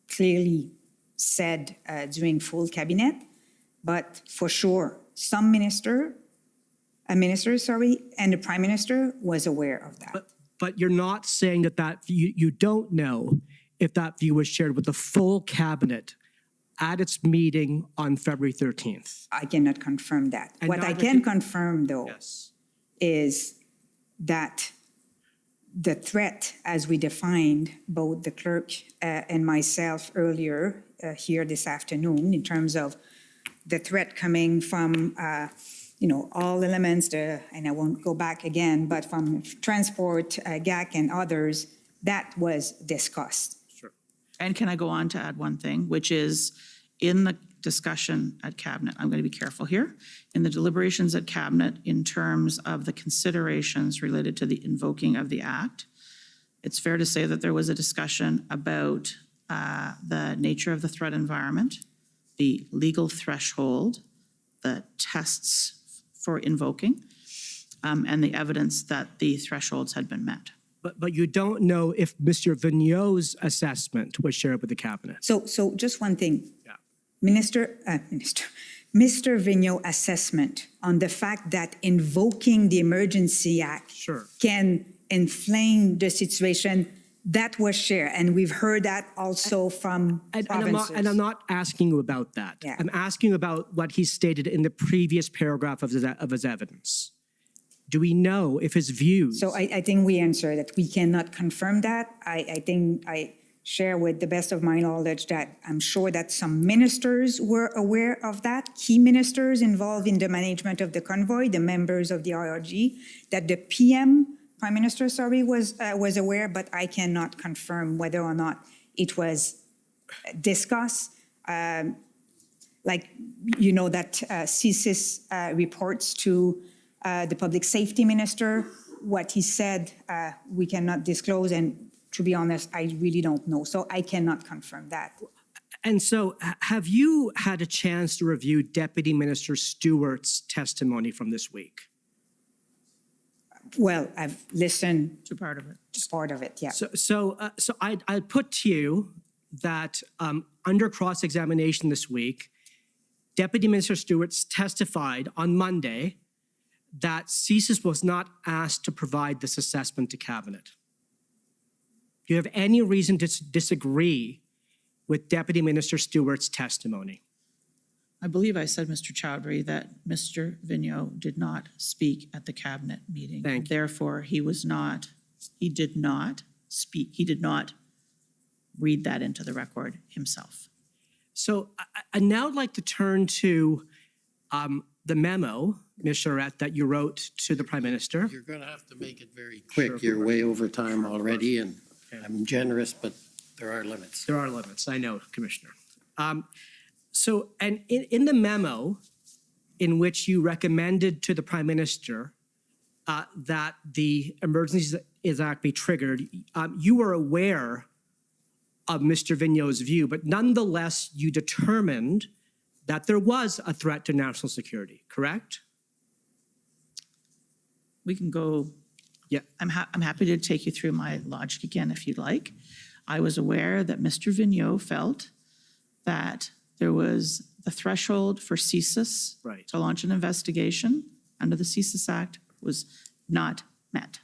clearly said during full cabinet, but for sure, some minister, and the prime minister was aware of that. But you're not saying that you don't know if that view was shared with the full cabinet at its meeting on February 13th. I cannot confirm that. And What I neither can confirm, though, is that the threat, as we defined, both the clerk and myself earlier here this afternoon, in terms of the threat coming from, you know, all elements, and I won't go back again, but from transport, GAC and others, that was discussed. And can I go on to add one thing, which is in the discussion at Cabinet, I'm going to be careful here, in the deliberations at Cabinet in terms of the considerations related to the invoking of the Act, it's fair to say that there was a discussion about the nature of the threat environment, the legal threshold, the tests for invoking, and the evidence that the thresholds had been met. But you don't know if Mr. Vigneault's assessment was shared with the cabinet. So just one thing. Mr. Vigneault's assessment on the fact that invoking the Emergency Act can inflame the situation, that was shared. And we've heard that also from provinces. And I'm not asking you about that. Yeah. I'm asking you about what he stated in the previous paragraph of his evidence. Do we know if his views... So I think we answered that we cannot confirm that. I think I share with the best of my knowledge that I'm sure that some ministers were aware of that, key ministers involved in the management of the convoy, the members of the IRG, that the PM, Prime Minister, was aware, but I cannot confirm whether or not it was discussed. Like, you know, that CSIS reports to the public safety minister. What he said, we cannot disclose, and to be honest, I really don't know. So I cannot confirm that. And so have you had a chance to review Deputy Minister Stewart's testimony from this week? Well, I've listened to part of it. To part of it, yeah. So I'd put to you that under cross-examination this week, Deputy Minister Stewart testified on Monday that CSIS was not asked to provide this assessment to Cabinet. Do you have any reason to disagree with Deputy Minister Stewart's testimony? I believe I said, Mr. Chowdhury, that Mr. Vigneault did not speak at the Cabinet meeting. Thank you. Therefore, he did not speak, he did not read that into the record himself. So I'd now like to turn to the memo, Ms. Charette, that you wrote to the Prime Minister. You're going to have to make it very quick. You're way over time already, and I'm generous, but there are limits. There are limits, I know, Commissioner. So, and in the memo in which you recommended to the Prime Minister that the Emergencies Act be triggered, you were aware of Mr. Vigneault's view, but nonetheless, you determined that there was a threat to national security, correct? We can go, yeah. I'm happy to take you through my logic again if you'd like. I was aware that Mr. Vigneault felt that there was the threshold for CSIS to launch an investigation under the CSIS Act was not met.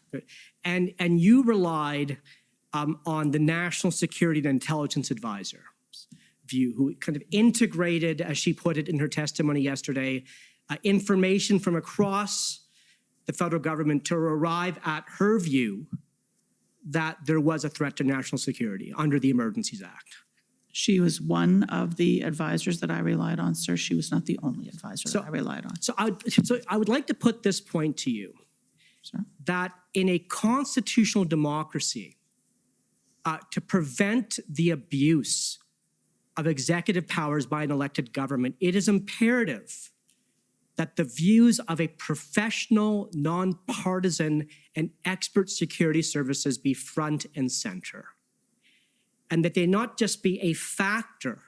And you relied on the National Security and Intelligence Advisor's view, who kind of integrated, as she put it in her testimony yesterday, information from across the federal government to arrive at her view that there was a threat to national security under the Emergencies Act. She was one of the advisors that I relied on, sir. She was not the only advisor that I relied on. So I would like to put this point to you, that in a constitutional democracy, to prevent the abuse of executive powers by an elected government, it is imperative that the views of a professional, nonpartisan, and expert security services be front and center. And that they not just be a factor,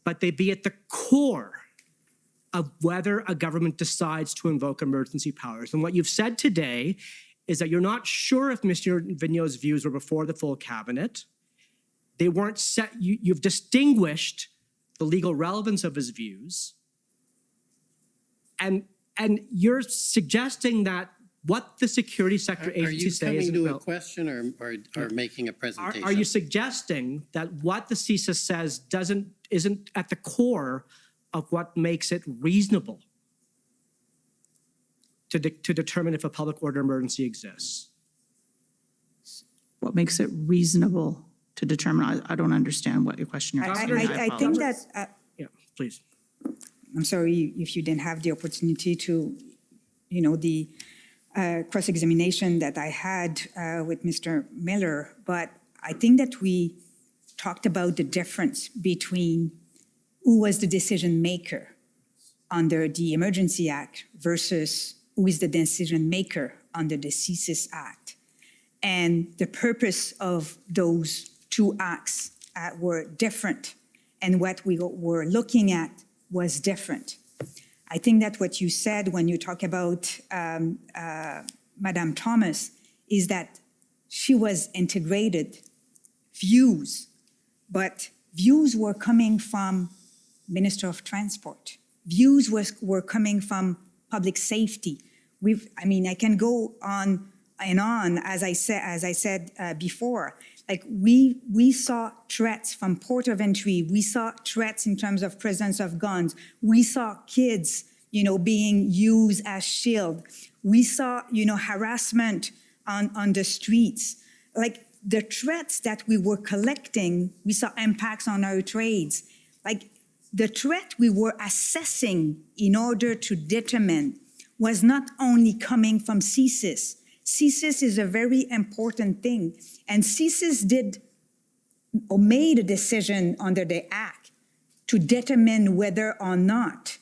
but they be at the core of whether a government decides to invoke emergency powers. And what you've said today is that you're not sure if Mr. Vigneault's views were before the full cabinet. They weren't set, you've distinguished the legal relevance of his views. And you're suggesting that what the security sector agencies say is... Are you coming to a question or making a presentation? Are you suggesting that what the CSIS says isn't at the core of what makes it reasonable to determine if a public order emergency exists? What makes it reasonable to determine? I don't understand what your question you're asking. I think that... yeah, please. I'm sorry if you didn't have the opportunity to, the cross-examination that I had with Mr. Miller, but I think that we talked about the difference between who was the decision maker under the Emergency Act versus who is the decision maker under the CSIS Act. And the purpose of those two acts were different, and what we were looking at was different. I think that what you said when you talk about Madame Thomas is that she was integrated views, but views were coming from Minister of Transport. Views were coming from public safety. I can go on and on, as I said before. Like we saw threats from port of entry. We saw threats in terms of presence of guns. We saw kids, being used as shield. We saw, harassment on the streets. Like the threats that we were collecting, we saw impacts on our trades. Like the threat we were assessing in order to determine was not only coming from CSIS. CSIS is a very important thing. And CSIS made a decision under the Act to determine whether or not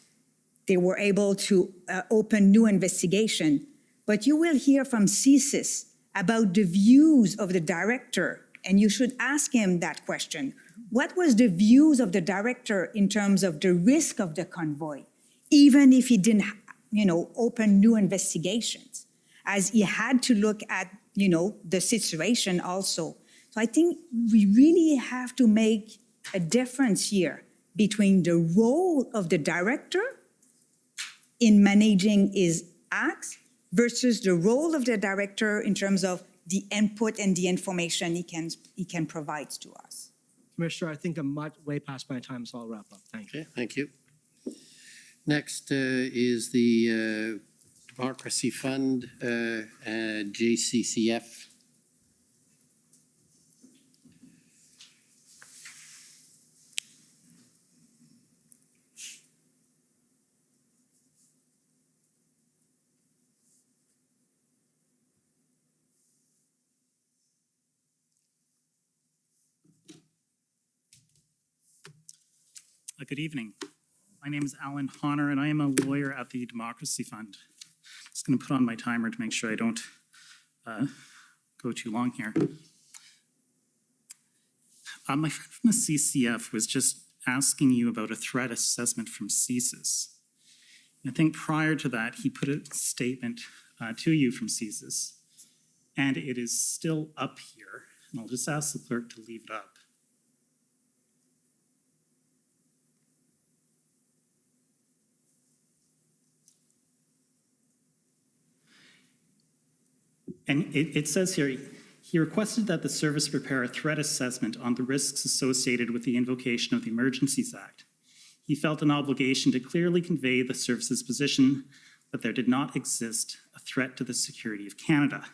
they were able to open new investigation. But you will hear from CSIS about the views of the director, and you should ask him that question. What was the views of the director in terms of the risk of the convoy, even if he didn't, open new investigations, as he had to look at, the situation also. So I think we really have to make a difference here between the role of the director in managing his acts versus the role of the director in terms of the input and the information he can provide to us. Commissioner, I think I'm way past my time, so I'll wrap up. Thank you. Okay, thank you. Next is the Democracy Fund, JCCF. Good evening. My name is Alan Honor, and I am a lawyer at the Democracy Fund. Just going to put on my timer to make sure I don't go too long here. My friend from the CCF was just asking you about a threat assessment from CSIS. I think prior to that, he put a statement to you from CSIS, and it is still up here. And I'll just ask the clerk to leave it up. And it says here, he requested that the service prepare a threat assessment on the risks associated with the invocation of the Emergencies Act. He felt an obligation to clearly convey the service's position that there did not exist a threat to the security of Canada.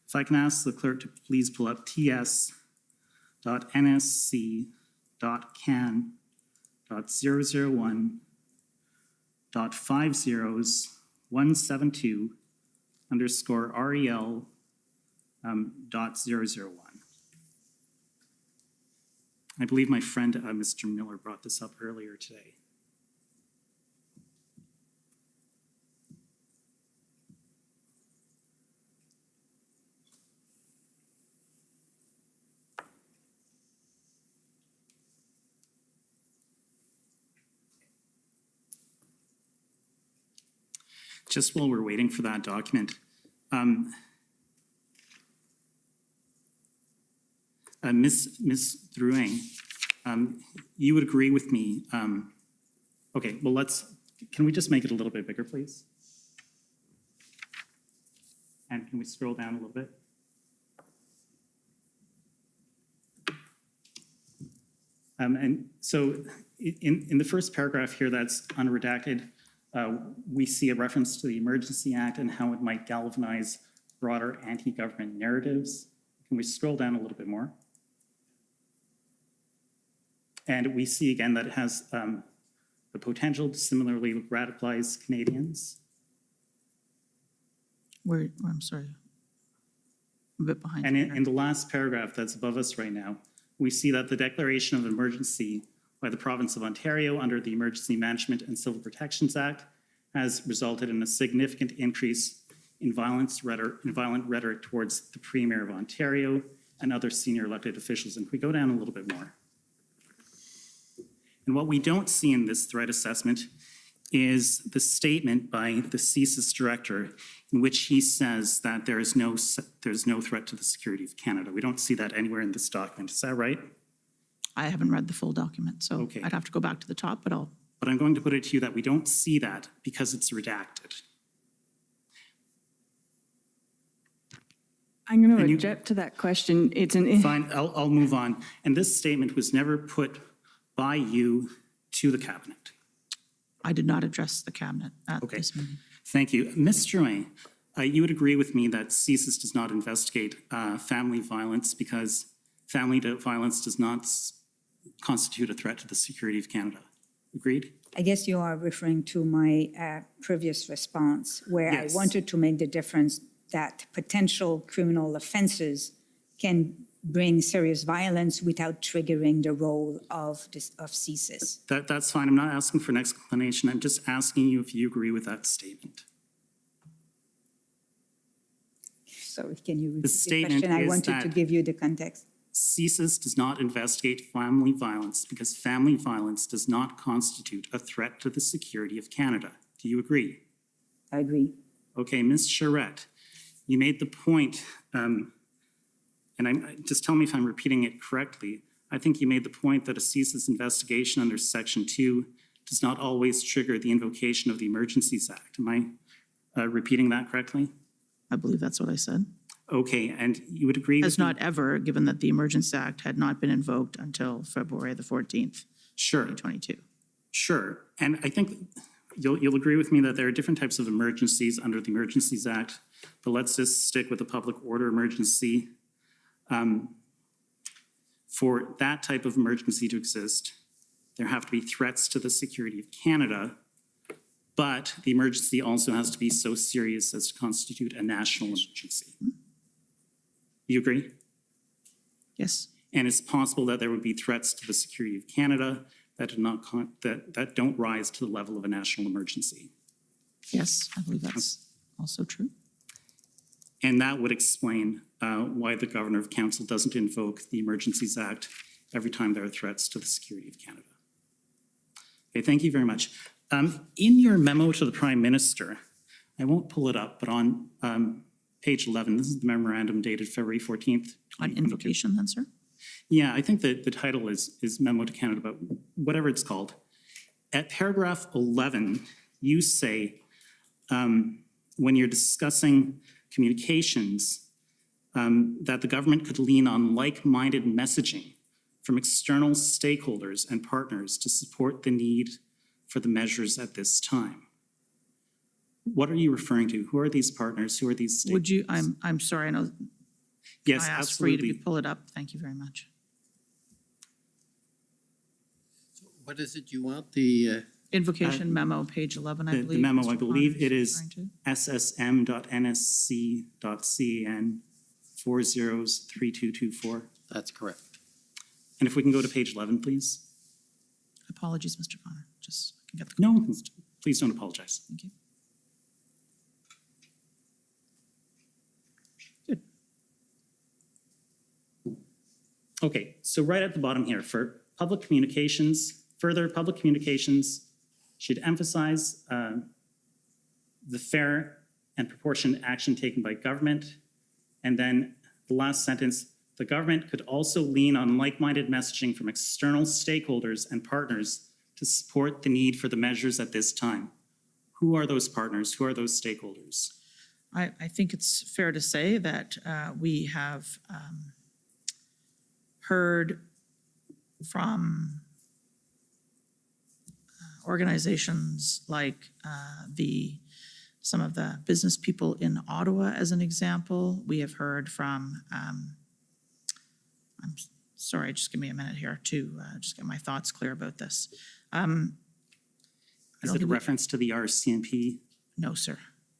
If I can ask the clerk to please pull up ts.nsc.can.001.50.172 _REL .001. I believe my friend, Mr. Miller, brought this up earlier today. just while we're waiting for that document, Ms. Drouin, you would agree with me. Okay, well, can we just make it a little bit bigger, please? And can we scroll down a little bit? And so in the first paragraph here that's unredacted, we see a reference to the Emergency Act and how it might galvanize broader anti-government narratives. Can we scroll down a little bit more? And we see again that it has the potential to similarly radicalize Canadians. I'm sorry. I'm a bit behind. And in the last paragraph that's above us right now, we see that the declaration of emergency by the province of Ontario under the Emergency Management and Civil Protections Act has resulted in a significant increase in violent rhetoric towards the Premier of Ontario and other senior elected officials. And if we go down a little bit more. And what we don't see in this threat assessment is the statement by the CSIS director in which he says that there's no threat to the security of Canada. We don't see that anywhere in this document. Is that right? I haven't read the full document, so Okay. I'd have to go back to the top, but But I'm going to put it to you that we don't see that because it's redacted. I'm going to object to that question. It's an. Fine, I'll move on. And this statement was never put by you to the cabinet. I did not address the cabinet at this meeting. Thank you. Ms. Drouin, you would agree with me that CSIS does not investigate family violence because family violence does not constitute a threat to the security of Canada. Agreed? I guess you are referring to my previous response, where Yes. I wanted to make the difference that potential criminal offenses can bring serious violence without triggering the role of CSIS. That's fine. I'm not asking for an explanation. I'm just asking you if you agree with that statement. So can you repeat the statement question? I is wanted to that- give you the context. CSIS does not investigate family violence because family violence does not constitute a threat to the security of Canada. Do you agree? I agree. Okay, Ms. Charette, you made the point, just tell me if I'm repeating it correctly. I think you made the point that a CSIS investigation under Section 2 does not always trigger the invocation of the Emergencies Act. Am I repeating that correctly? I believe that's what I said. Okay, and you would agree Has with me? not ever, given that the Emergency Act had not been invoked until February the 14th, Sure. 2022. Sure, and I think you'll agree with me that there are different types of emergencies under the Emergencies Act, but let's just stick with the public order emergency. For that type of emergency to exist, there have to be threats to the security of Canada, but the emergency also has to be so serious as to constitute a national emergency. You agree? Yes. And it's possible that there would be threats to the security of Canada that do not that don't rise to the level of a national emergency. Yes, I believe that's also true. And that would explain why the Governor of Council doesn't invoke the Emergencies Act every time there are threats to the security of Canada. Okay, thank you very much. In your memo to the Prime Minister, I won't pull it up, but on page 11, this is the memorandum dated February 14th. On invocation then, sir? Yeah, I think that the title is Memo to Canada, but whatever it's called. At paragraph 11, you say, when you're discussing communications, that the government could lean on like-minded messaging from external stakeholders and partners to support the need for the measures at this time. What are you referring to? Who are these partners? Who are these stakeholders? Would you, I'm sorry, I know. Yes, I asked for you absolutely. to pull it up. Thank you very much. What is it you want? The Invocation memo, page 11, I believe. The memo, I Mr. believe Connor it is referring ssm.nsc.can 403224. That's correct. And if we can go to page 11, please. Apologies, Mr. Connor. Just I can get the No, please don't apologize. Thank you. Okay, so right at the bottom here, for public communications, further public communications should emphasize the fair and proportionate action taken by government. And then the last sentence, the government could also lean on like-minded messaging from external stakeholders and partners to support the need for the measures at this time. Who are those partners? Who are those stakeholders? I think it's fair to say that we have heard from organizations like some of the business people in Ottawa, as an example. We have heard from, I'm sorry, just give me a minute here to just get my thoughts clear about this. Is it a reference to the RCMP? No, sir.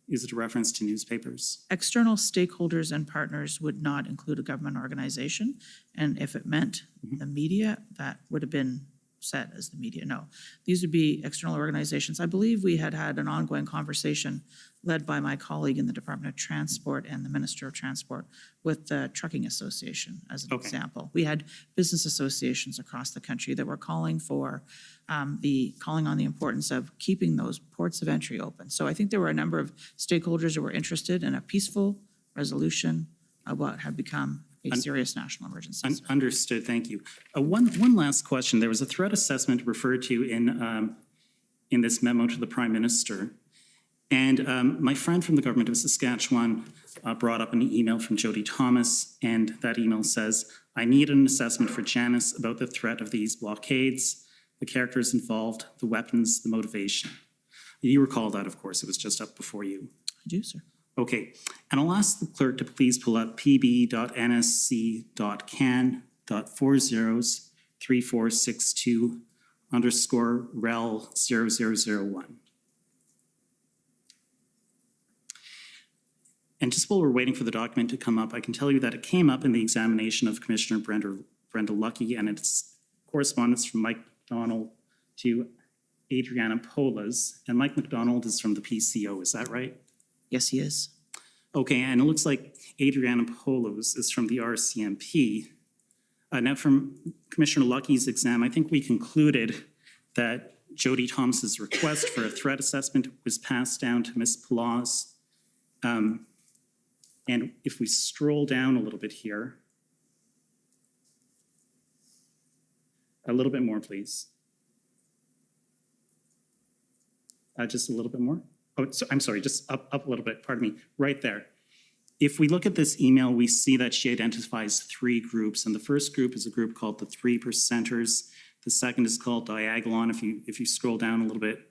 Is it a reference to newspapers? External stakeholders and partners would not include a government organization. And if it meant the media, that would have been set as the media. No, these would be external organizations. I believe we had an ongoing conversation led by my colleague in the Department of Transport and the Minister of Transport with the Trucking Association as an example. We had business associations across the country that were calling for calling on the importance of keeping those ports of entry open. So I think there were a number of stakeholders who were interested in a peaceful resolution of what had become a serious national emergency. Understood, thank you. One last question. There was a threat assessment referred to in this memo to the Prime Minister. And my friend from the government of Saskatchewan brought up an email from Jody Thomas, and that email says, I need an assessment for Janice about the threat of these blockades, the characters involved, the weapons, the motivation. You recall that, of course, it was just up before you. I do, sir. Okay, and I'll ask the clerk to please pull up pb.nsc.can.403462_rel0001. And just while we're waiting for the document to come up, I can tell you that it came up in the examination of Commissioner Brenda Lucky, and it's correspondence from Mike McDonald to Adriana Polas. And Mike McDonald is from the PCO, is that right? Yes, he is. Okay, and it looks like Adriana Polos is from the RCMP. Now from Commissioner Lucky's exam, I think we concluded that Jody Thomas's request for a threat assessment was passed down to Ms. Polas. And if we scroll down a little bit here, a little bit more, please. Just a little bit more. Oh, so, I'm sorry, just up a little bit, pardon me, right there. If we look at this email, we see that she identifies 3 groups, and the first group is a group called the 3 Percenters. The second is called Diagolon, if you scroll down a little bit.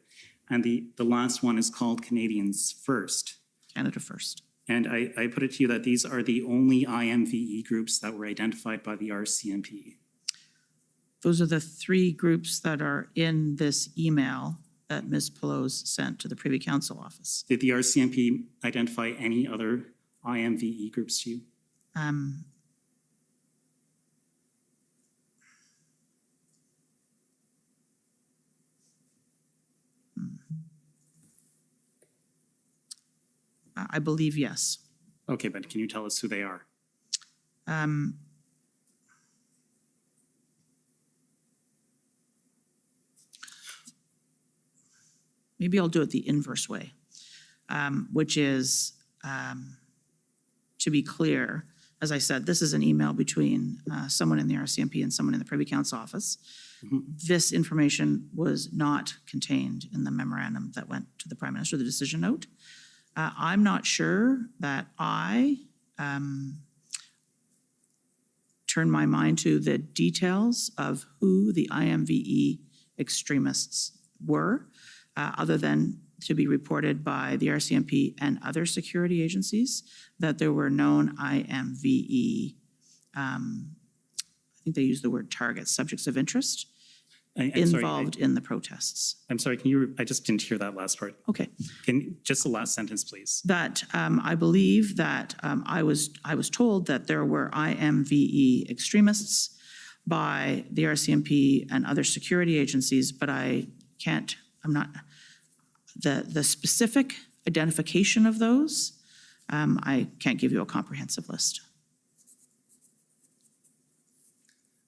And the last one is called Canadians First. Canada First. And I put it to you that these are the only IMVE groups that were identified by the RCMP. Those are the 3 groups that are in this email that Ms. Pelosi sent to the Privy Council office. Did the RCMP identify any other IMVE groups to you? I believe yes. Okay, but can you tell us who they are? Maybe I'll do it the inverse way, which is, to be clear, as I said, this is an email between someone in the RCMP and someone in the Privy Council office. This information was not contained in the memorandum that went to the Prime Minister, the decision note. I'm not sure that I turn my mind to the details of who the IMVE extremists were, other than to be reported by the RCMP and other security agencies that there were known IMVE, I think they used the word targets, subjects of interest, involved in the protests. I'm sorry, I just didn't hear that last part. Okay. Just the last sentence, please. That I believe that I was told that there were IMVE extremists by the RCMP and other security agencies, but I'm not, the specific identification of those, I can't give you a comprehensive list.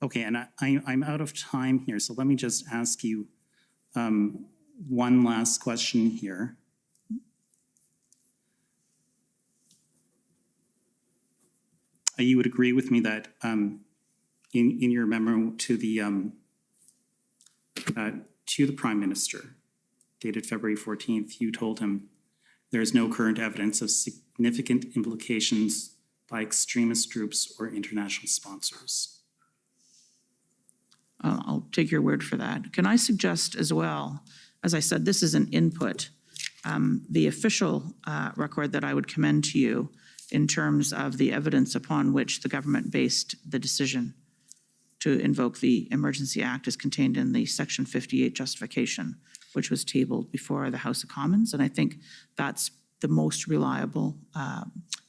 Okay, and I'm out of time here, so let me just ask you one last question here. you would agree with me that in your memo to the Prime Minister, dated February 14th, you told him there is no current evidence of significant implications by extremist groups or international sponsors. I'll take your word for that. Can I suggest as well, as I said, this is an input, the official record that I would commend to you in terms of the evidence upon which the government based the decision to invoke the Emergency Act is contained in the Section 58 justification, which was tabled before the House of Commons. And I think that's the most reliable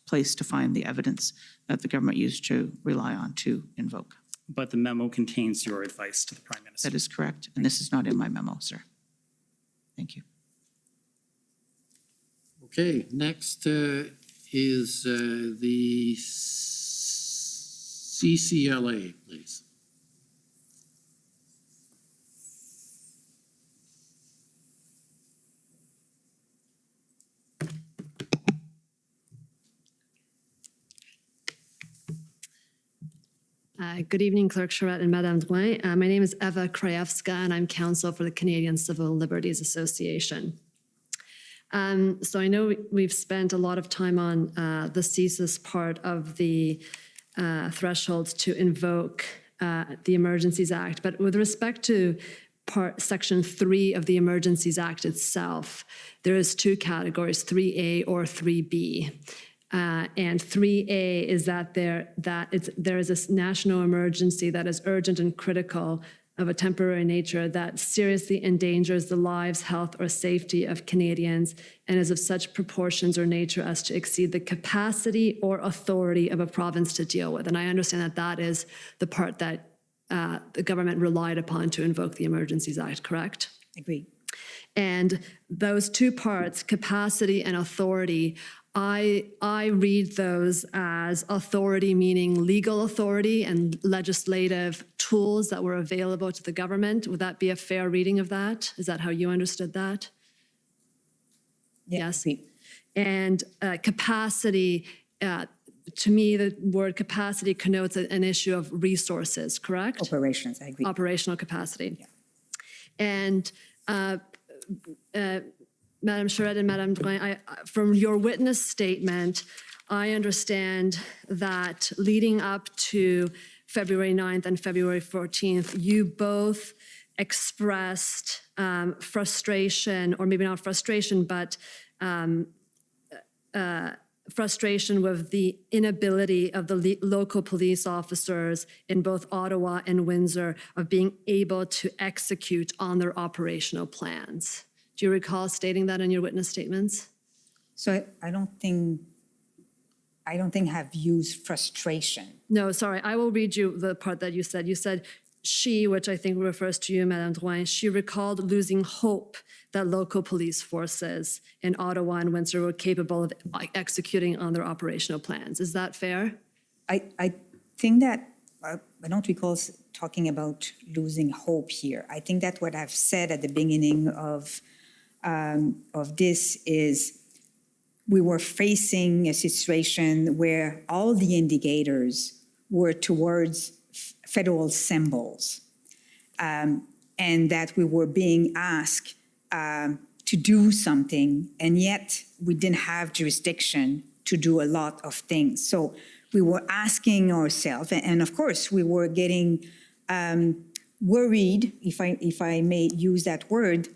place to find the evidence that the government used to rely on to invoke. But the memo contains your advice to the Prime Minister. That is correct. And this is not in my memo, sir. Thank you. Okay, next is the CCLA, please. Good evening, Clerk Charette and Madame Drouin. My name is Eva Krajewska, and I'm counsel for the Canadian Civil Liberties Association. So I know we've spent a lot of time on the CSIS part of the thresholds to invoke the Emergencies Act, but with respect to Section 3 of the Emergencies Act itself, there is two categories, 3A or 3B. And 3A is that there is a national emergency that is urgent and critical of a temporary nature that seriously endangers the lives, health, or safety of Canadians and is of such proportions or nature as to exceed the capacity or authority of a province to deal with. And I understand that that is the part that the government relied upon to invoke the Emergencies Act, correct? Agreed. And those two parts, capacity and authority, I read those as authority, meaning legal authority and legislative tools that were available to the government. Would that be a fair reading of that? Is that how you understood that? Yes. And capacity, to me, the word capacity connotes an issue of resources, correct? Operations, I agree. Operational capacity. Yeah. And Madam Charette and Madame Drouin, from your witness statement, I understand that leading up to February 9th and February 14th, you both expressed frustration, or maybe not frustration, but frustration with the inability of the local police officers in both Ottawa and Windsor of being able to execute on their operational plans. Do you recall stating that in your witness statements? So I don't think I've used frustration. No, sorry. I will read you the part that you said. You said she, which I think refers to you, Madame Drouin, she recalled losing hope that local police forces in Ottawa and Windsor were capable of executing on their operational plans. Is that fair? I think that, I don't recall talking about losing hope here. I think that what I've said at the beginning of this is we were facing a situation where all the indicators were towards federal symbols, and that we were being asked to do something, and yet we didn't have jurisdiction to do a lot of things. So we were asking ourselves, and of course we were getting worried, if I may use that word,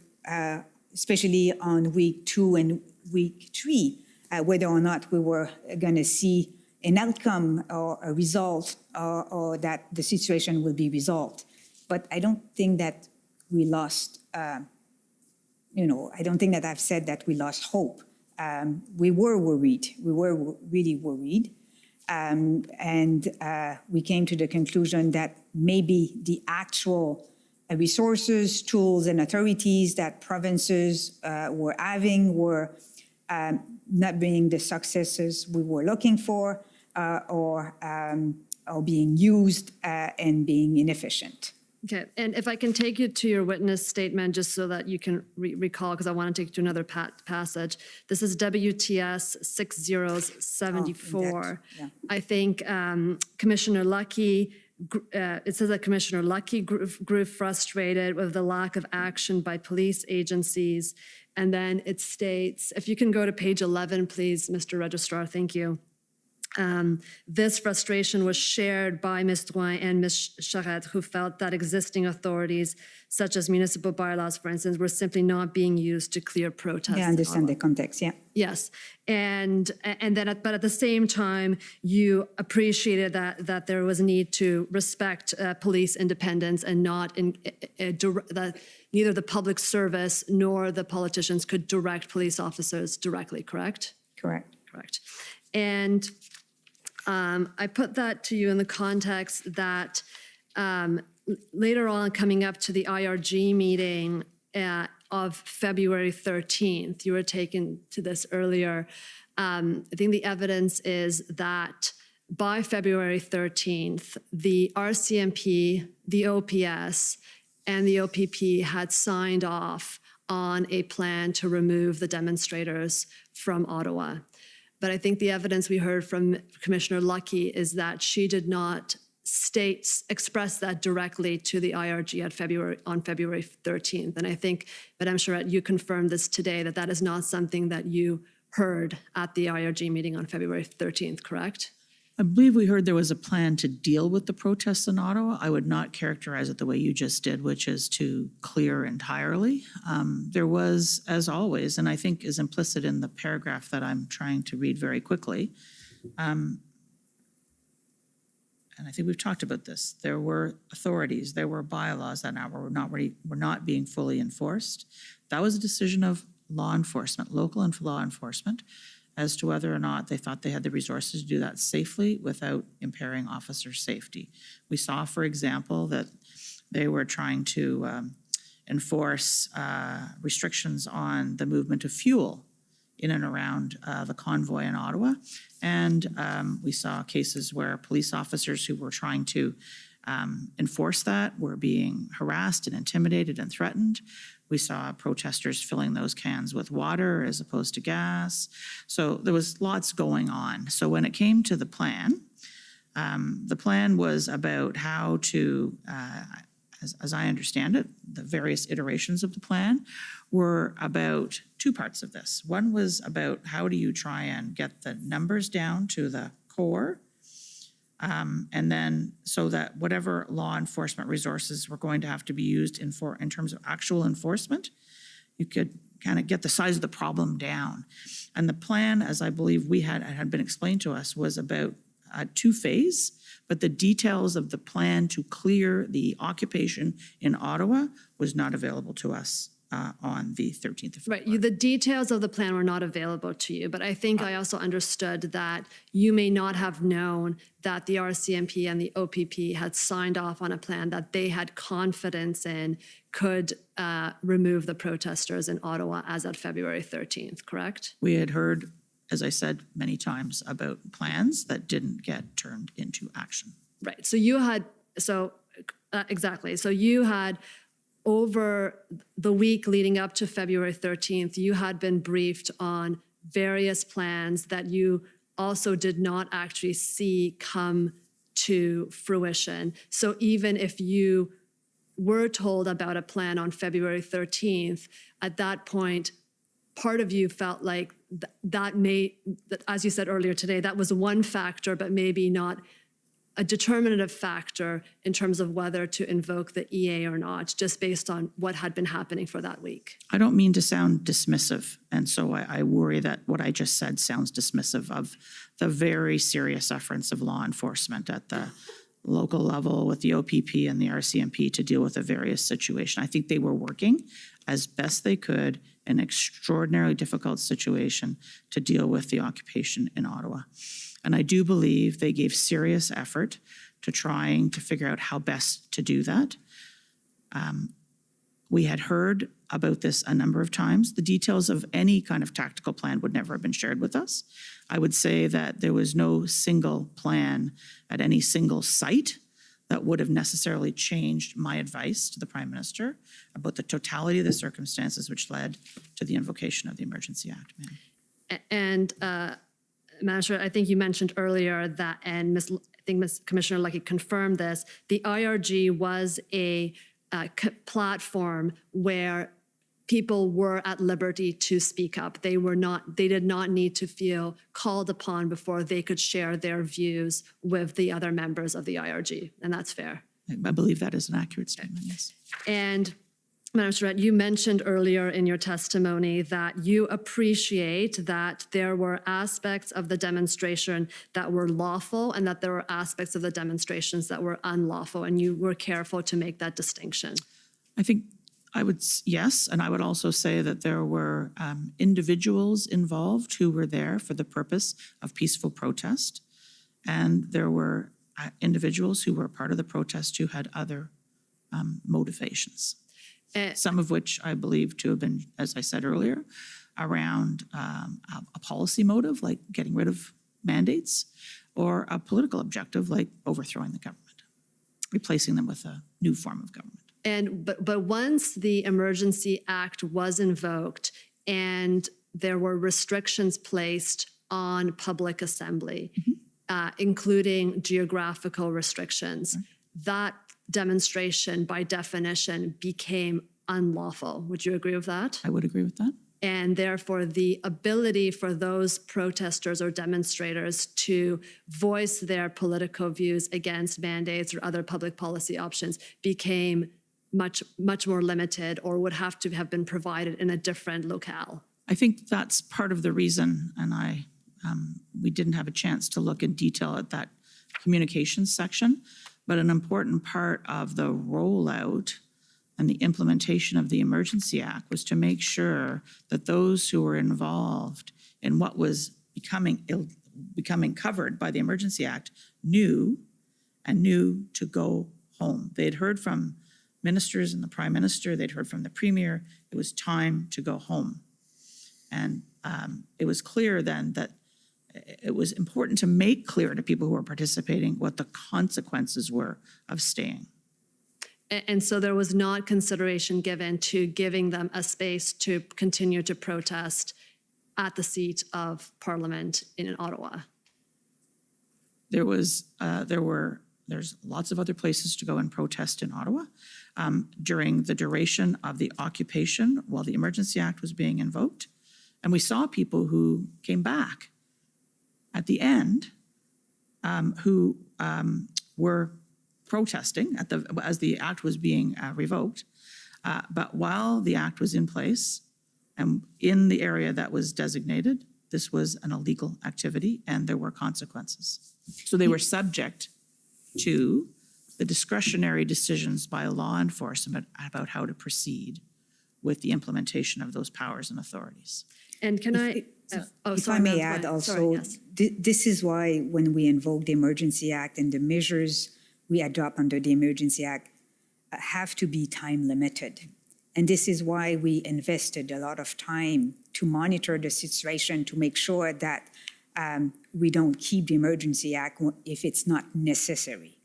especially on week 2 and week 3, whether or not we were going to see an outcome or a result, or that the situation will be resolved. But I don't think that we lost, I don't think that I've said that we lost hope. We were worried. We were really worried. And we came to the conclusion that maybe the actual resources, tools, and authorities that provinces were having were not bringing the successes we were looking for, or being used and being inefficient. Okay, and if I can take you to your witness statement, just so that you can recall, because I want to take you to another passage. This is WTS 6074. yeah. I think Commissioner Lucky, it says that Commissioner Lucky grew frustrated with the lack of action by police agencies. And then it states, if you can go to page 11, please, Mr. Registrar, thank you. This frustration was shared by Ms. Drouin and Ms. Charette, who felt that existing authorities, such as municipal bylaws, for instance, were simply not being used to clear protests. Yeah, I understand the context, yeah. Yes, and then, but at the same time, you appreciated that there was a need to respect police independence and not that neither the public service nor the politicians could direct police officers directly, correct? Correct. Correct. And I put that to you in the context that later on, coming up to the IRG meeting of February 13th, you were taken to this earlier. I think the evidence is that by February 13th, the RCMP, the OPS, and the OPP had signed off on a plan to remove the demonstrators from Ottawa. But I think the evidence we heard from Commissioner Lucky is that she did not express that directly to the IRG on February 13th. And I think, Madame Charette, you confirmed this today, that that is not something that you heard at the IRG meeting on February 13th, correct? I believe we heard there was a plan to deal with the protests in Ottawa. I would not characterize it the way you just did, which is to clear entirely. There was, as always, and I think is implicit in the paragraph that I'm trying to read very quickly, and I think we've talked about this, there were authorities, there were bylaws that were not being fully enforced. That was a decision of law enforcement, local and law enforcement, as to whether or not they thought they had the resources to do that safely without impairing officer safety. We saw, for example, that they were trying to enforce restrictions on the movement of fuel in and around the convoy in Ottawa. And we saw cases where police officers who were trying to enforce that were being harassed and intimidated and threatened. We saw protesters filling those cans with water as opposed to gas. So there was lots going on. So when it came to the plan was about how to, as I understand it, the various iterations of the plan were about two parts of this. One was about how do you try and get the numbers down to the core, and then so that whatever law enforcement resources were going to have to be used in terms of actual enforcement, you could kind of get the size of the problem down. And the plan, as I believe we had been explained to us, was about two-phase, but the details of the plan to clear the occupation in Ottawa was not available to us on the 13th of February. Right, the details of the plan were not available to you, but I think I also understood that you may not have known that the RCMP and the OPP had signed off on a plan that they had confidence in could remove the protesters in Ottawa as of February 13th, correct? We had heard, as I said many times, about plans that didn't get turned into action. Right, so you had, exactly, so you had over the week leading up to February 13th, you had been briefed on various plans that you also did not actually see come to fruition. So even if you were told about a plan on February 13th, at that point, part of you felt like that as you said earlier today, that was one factor, but maybe not a determinative factor in terms of whether to invoke the EA or not, just based on what had been happening for that week. I don't mean to sound dismissive, and so I worry that what I just said sounds dismissive of the very serious efforts of law enforcement at the local level with the OPP and the RCMP to deal with a various situation. I think they were working as best they could in an extraordinarily difficult situation to deal with the occupation in Ottawa. And I do believe they gave serious effort to trying to figure out how best to do that. We had heard about this a number of times. The details of any kind of tactical plan would never have been shared with us. I would say that there was no single plan at any single site that would have necessarily changed my advice to the Prime Minister about the totality of the circumstances which led to the invocation of the Emergency Act, ma'am. And Madam Chair, I think you mentioned earlier that, and I think Ms. Commissioner Lucky confirmed this, the IRG was a platform where people were at liberty to speak up. They did not need to feel called upon before they could share their views with the other members of the IRG, and that's fair. I believe that is an accurate statement, yes. And Madam Charette, you mentioned earlier in your testimony that you appreciate that there were aspects of the demonstration that were lawful and that there were aspects of the demonstrations that were unlawful, and you were careful to make that distinction. I think yes, and I would also say that there were individuals involved who were there for the purpose of peaceful protest, and there were individuals who were part of the protest who had other motivations. Some of which I believe to have been, as I said earlier, around a policy motive, like getting rid of mandates, or a political objective, like overthrowing the government, replacing them with a new form of government. But once the Emergency Act was invoked and there were restrictions placed on public assembly, including geographical restrictions, that demonstration by definition became unlawful. Would you agree with that? I would agree with that. And therefore, the ability for those protesters or demonstrators to voice their political views against mandates or other public policy options became much more limited, or would have to have been provided in a different locale. I think that's part of the reason, and we didn't have a chance to look in detail at that communications section, but an important part of the rollout and the implementation of the Emergency Act was to make sure that those who were involved in what was becoming covered by the Emergency Act knew to go home. They had heard from ministers and the Prime Minister, they'd heard from the Premier, it was time to go home. And it was clear then that it was important to make clear to people who were participating what the consequences were of staying. And so there was not consideration given to giving them a space to continue to protest at the seat of Parliament in Ottawa. There's lots of other places to go and protest in Ottawa. During the duration of the occupation while the Emergency Act was being invoked. And we saw people who came back at the end who were protesting as the act was being revoked. But while the act was in place and in the area that was designated, this was an illegal activity and there were consequences. So they were subject to the discretionary decisions by law enforcement about how to proceed with the implementation of those powers and authorities. And can if I may add also, this is why when we invoke the Emergency Act and the measures we adopt under the Emergency Act have to be time limited. And this is why we invested a lot of time to monitor the situation to make sure that we don't keep the Emergency Act if it's not necessary.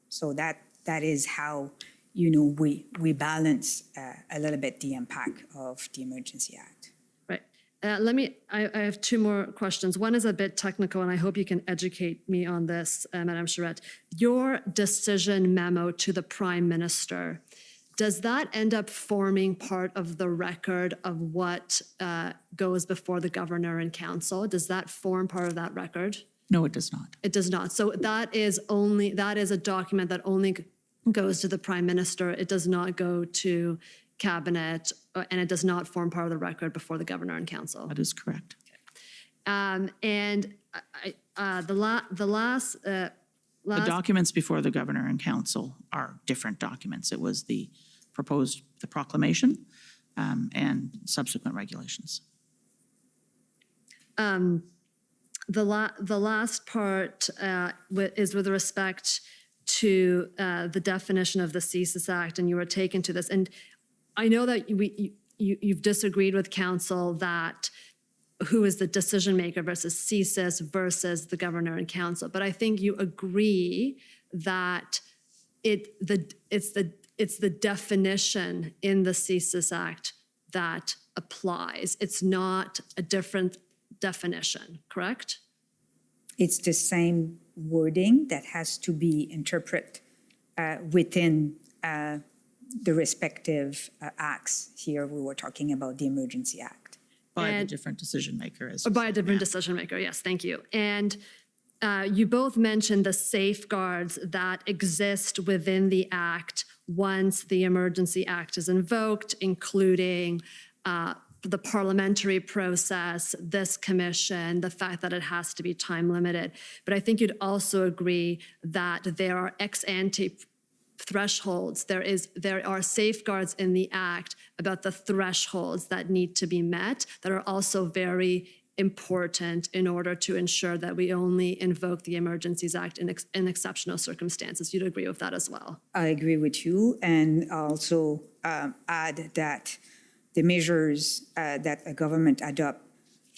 So that is how, we balance a little bit the impact of the Emergency Act. Right. I have two more questions. One is a bit technical, and I hope you can educate me on this, Madame Charette. Your decision memo to the Prime Minister, does that end up forming part of the record of what goes before the Governor and Council? Does that form part of that record? No, it does not. It does not. So that is a document that only goes to the Prime Minister. It does not go to Cabinet, and it does not form part of the record before the Governor and Council. That is correct. The documents before the Governor and Council are different documents. It was the proclamation and subsequent regulations. The last part is with respect to the definition of the CSIS Act, and you were taken to this. And I know that you've disagreed with Council that who is the decision maker versus CSIS versus the governor and council. But I think you agree that it's the definition in the CSIS Act that applies. It's not a different definition, correct? It's the same wording that has to be interpreted within the respective acts. Here we were talking about the Emergency Act. By the different decision maker. By a different decision maker, yes, thank you. And you both mentioned the safeguards that exist within the Act once the Emergency Act is invoked, including the parliamentary process, this commission, the fact that it has to be time limited. But I think you'd also agree that there are ex ante thresholds. There are safeguards in the Act about the thresholds that need to be met that are also very important in order to ensure that we only invoke the Emergencies Act in exceptional circumstances. You'd agree with that as well? I agree with you, and also add that the measures that a government adopt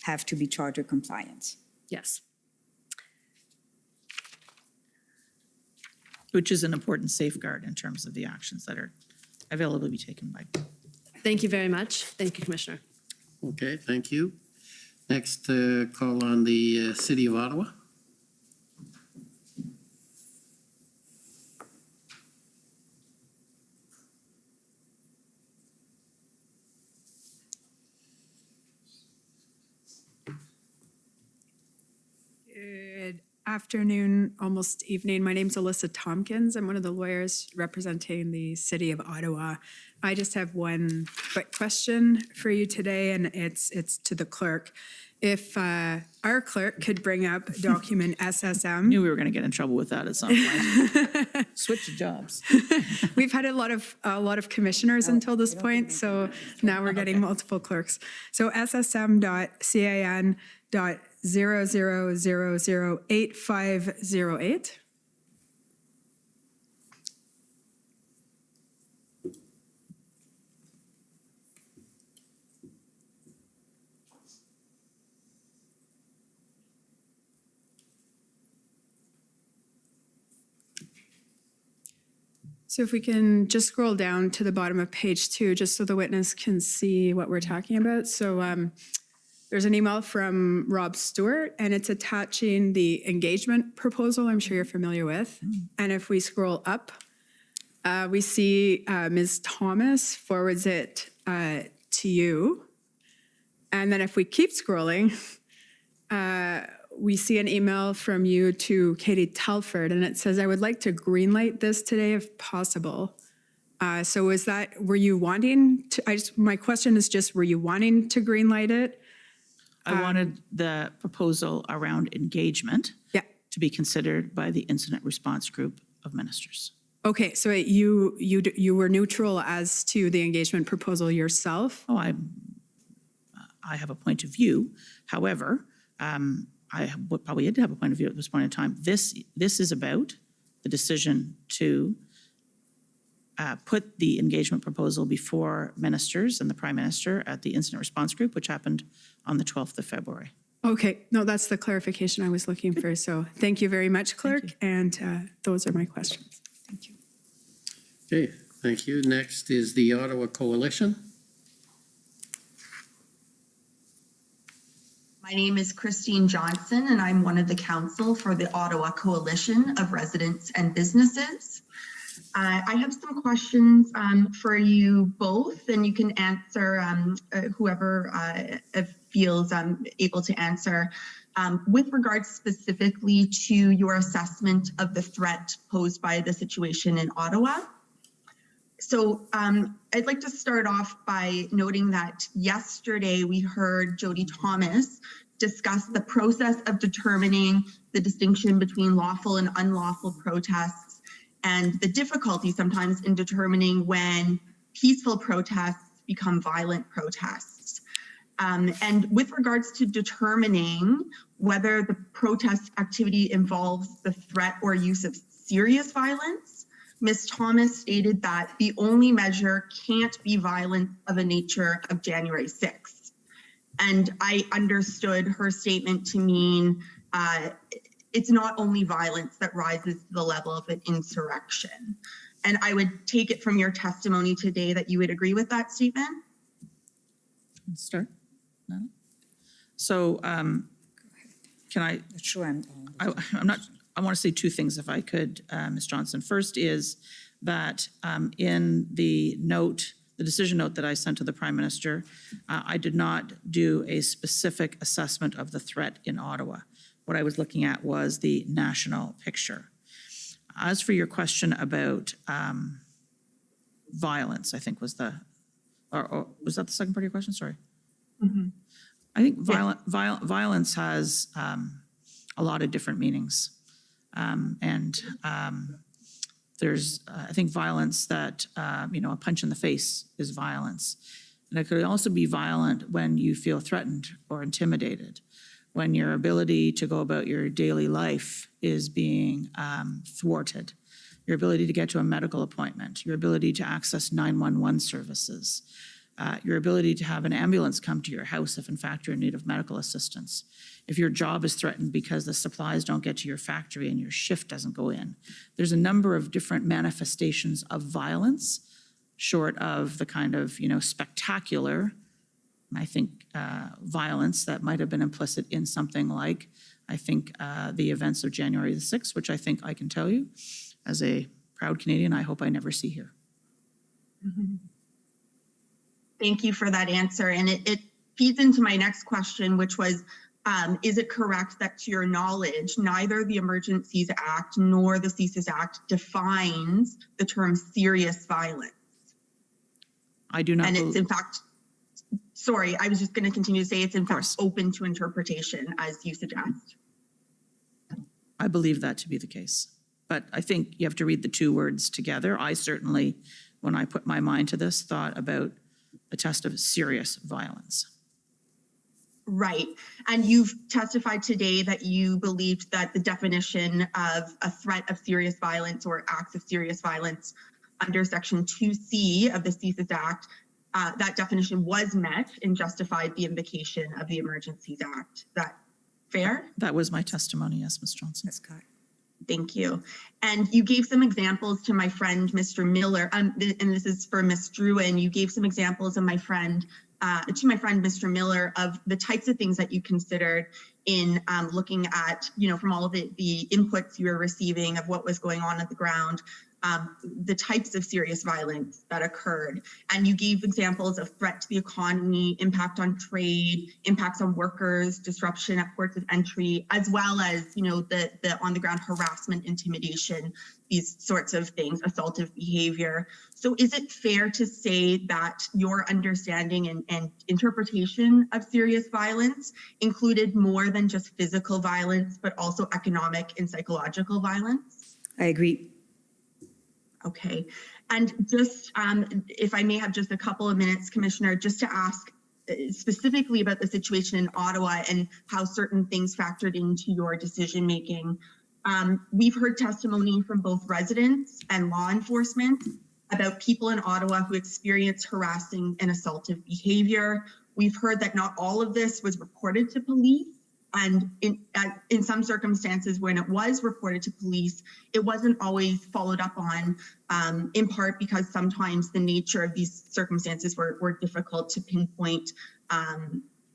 have to be charter compliant. Yes. Which is an important safeguard in terms of the actions that are available to be taken by. Thank you very much. Thank you, Commissioner. Okay, thank you. Next call on the City of Ottawa. Good afternoon, almost evening. My name's Alyssa Tompkins. I'm one of the lawyers representing the City of Ottawa. I just have one quick question for you today, and it's to the clerk. If our clerk could bring up document SSM. Knew we were going to get in trouble with that at some point. Switch jobs. We've had a lot of commissioners until this point, so now we're getting multiple clerks. So SSM.CAN.00008508. So if we can just scroll down to the bottom of page 2, just so the witness can see what we're talking about. So there's an email from Rob Stewart, and it's attaching the engagement proposal I'm sure you're familiar with. And if we scroll up, we see Ms. Thomas forwards it to you. And then if we keep scrolling, we see an email from you to Katie Telford, and it says, I would like to greenlight this today if possible. So were you wanting to, my question is just, were you wanting to greenlight it? I wanted the proposal around engagement to be considered by the incident response group of ministers. Okay, so you were neutral as to the engagement proposal yourself? Oh, I have a point of view. However, I would probably had to have a point of view at this point in time. This is about the decision to put the engagement proposal before ministers and the Prime Minister at the incident response group, which happened on the 12th of February. Okay, no, that's the clarification I was looking for. So thank you very much, Clerk, and those are my questions. Thank you. Okay, thank you. Next is the Ottawa Coalition. My name is Christine Johnson, and I'm one of the council for the Ottawa Coalition of Residents and Businesses. I have some questions for you both, and you can answer whoever feels able to answer. With regards specifically to your assessment of the threat posed by the situation in Ottawa. So I'd like to start off by noting that yesterday we heard Jody Thomas discuss the process of determining the distinction between lawful and unlawful protests and the difficulty sometimes in determining when peaceful protests become violent protests. And with regards to determining whether the protest activity involves the threat or use of serious violence, Ms. Thomas stated that the only measure can't be violence of the nature of January 6th. And I understood her statement to mean it's not only violence that rises to the level of an insurrection. And I would take it from your testimony today that you would agree with that statement? Start? No? So can I? Sure. I'm not, I want to say two things if I could, Ms. Johnson. First is that in the note, the decision note that I sent to the Prime Minister, I did not do a specific assessment of the threat in Ottawa. What I was looking at was the national picture. As for your question about violence, I think was the, or was that the second part of your question? Sorry. Mm-hmm. I think violence has a lot of different meanings. There's, I think, violence that, a punch in the face is violence. And it could also be violent when you feel threatened or intimidated, when your ability to go about your daily life is being thwarted, your ability to get to a medical appointment, your ability to access 911 services, your ability to have an ambulance come to your house if in fact you're in need of medical assistance, if your job is threatened because the supplies don't get to your factory and your shift doesn't go in. There's a number of different manifestations of violence, short of the kind of, spectacular, I think, violence that might have been implicit in something like, I think, the events of January the 6th, which I think I can tell you, as a proud Canadian, I hope I never see here. Mm-hmm. Thank you for that answer. And it feeds into my next question, which was, is it correct that to your knowledge, neither the Emergencies Act nor the CSIS Act defines the term serious violence? I do not. And it's in fact, sorry, I was just going to continue to say it's in fact open to interpretation as you suggest. I believe that to be the case. But I think you have to read the two words together. I certainly, when I put my mind to this, thought about a test of serious violence. Right. And you've testified today that you believed that the definition of a threat of serious violence or acts of serious violence under Section 2C of the CSIS Act, that definition was met and justified the invocation of the Emergencies Act. Is that fair? That was my testimony, yes, Ms. Johnson. That's correct. Thank you. And you gave some examples to my friend, Mr. Miller, and this is for Ms. Drouin. You gave some examples of my friend, Mr. Miller, of the types of things that you considered in looking at, from all of the inputs you were receiving of what was going on the ground, the types of serious violence that occurred. And you gave examples of threat to the economy, impact on trade, impacts on workers, disruption at ports of entry, as well as, the on-the-ground harassment, intimidation, these sorts of things, assaultive behavior. So is it fair to say that your understanding and interpretation of serious violence included more than just physical violence, but also economic and psychological violence? I agree. Okay. And just, if I may have just a couple of minutes, Commissioner, just to ask specifically about the situation in Ottawa and how certain things factored into your decision-making. We've heard testimony from both residents and law enforcement about people in Ottawa who experience harassing and assaultive behavior. We've heard that not all of this was reported to police. And in some circumstances, when it was reported to police, it wasn't always followed up on, in part because sometimes the nature of these circumstances were difficult to pinpoint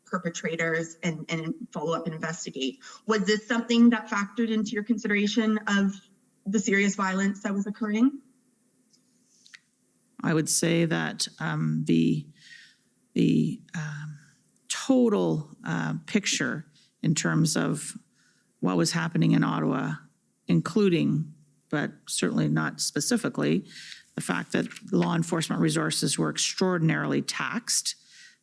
perpetrators and follow up and investigate. Was this something that factored into your consideration of the serious violence that was occurring? I would say that the total picture in terms of what was happening in Ottawa, including, but certainly not specifically, the fact that law enforcement resources were extraordinarily taxed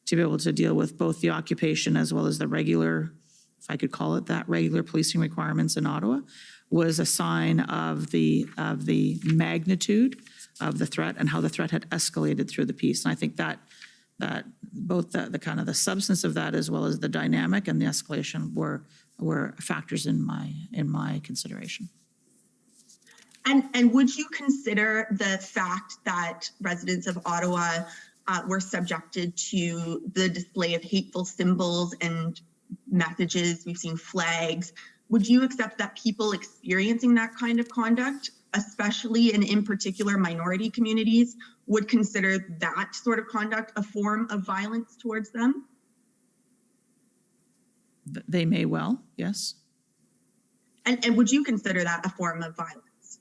to be able to deal with both the occupation as well as the regular, if I could call it that, regular policing requirements in Ottawa, was a sign of the magnitude of the threat and how the threat had escalated through the piece. And I think that both the kind of the substance of that as well as the dynamic and the escalation were factors in my consideration. And would you consider the fact that residents of Ottawa were subjected to the display of hateful symbols and messages. We've seen flags. Would you accept that people experiencing that kind of conduct, especially and in particular minority communities, would consider that sort of conduct a form of violence towards them? They may well, yes. And would you consider that a form of violence?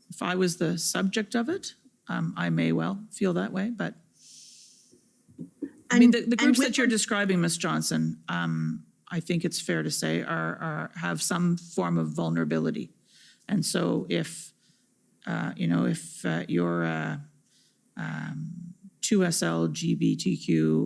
If I was the subject of it, I may well feel that way, but I mean, the groups that you're describing, Ms. Johnson, I think it's fair to say have some form of vulnerability. And so if, if you're a 2SL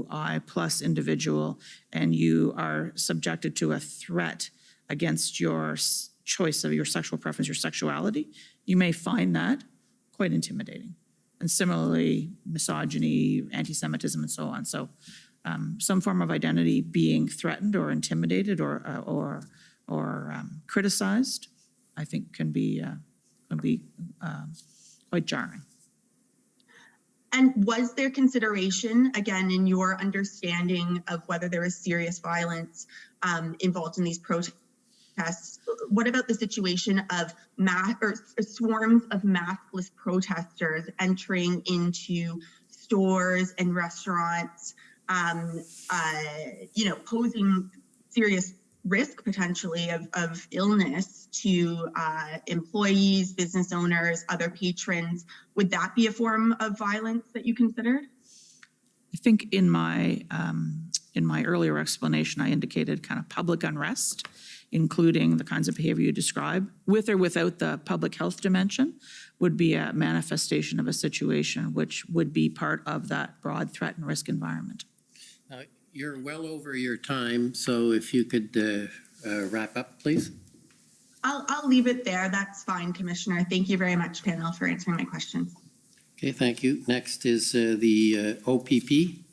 GBTQI plus individual and you are subjected to a threat against your choice of your sexual preference, your sexuality, you may find that quite intimidating. And similarly, misogyny, anti-Semitism, and so on. So some form of identity being threatened or intimidated or criticized, I think can be quite jarring. And was there consideration, again, in your understanding of whether there was serious violence involved in these protests? What about the situation of swarms of maskless protesters entering into stores and restaurants, posing serious risk potentially of illness to employees, business owners, other patrons? Would that be a form of violence that you considered? I think in my earlier explanation, I indicated kind of public unrest, including the kinds of behavior you describe, with or without the public health dimension, would be a manifestation of a situation which would be part of that broad threat and risk environment. You're well over your time, so if you could wrap up, please. I'll leave it there. That's fine, Commissioner. Thank you very much, panel, for answering my questions. Okay, thank you. Next is the OPP.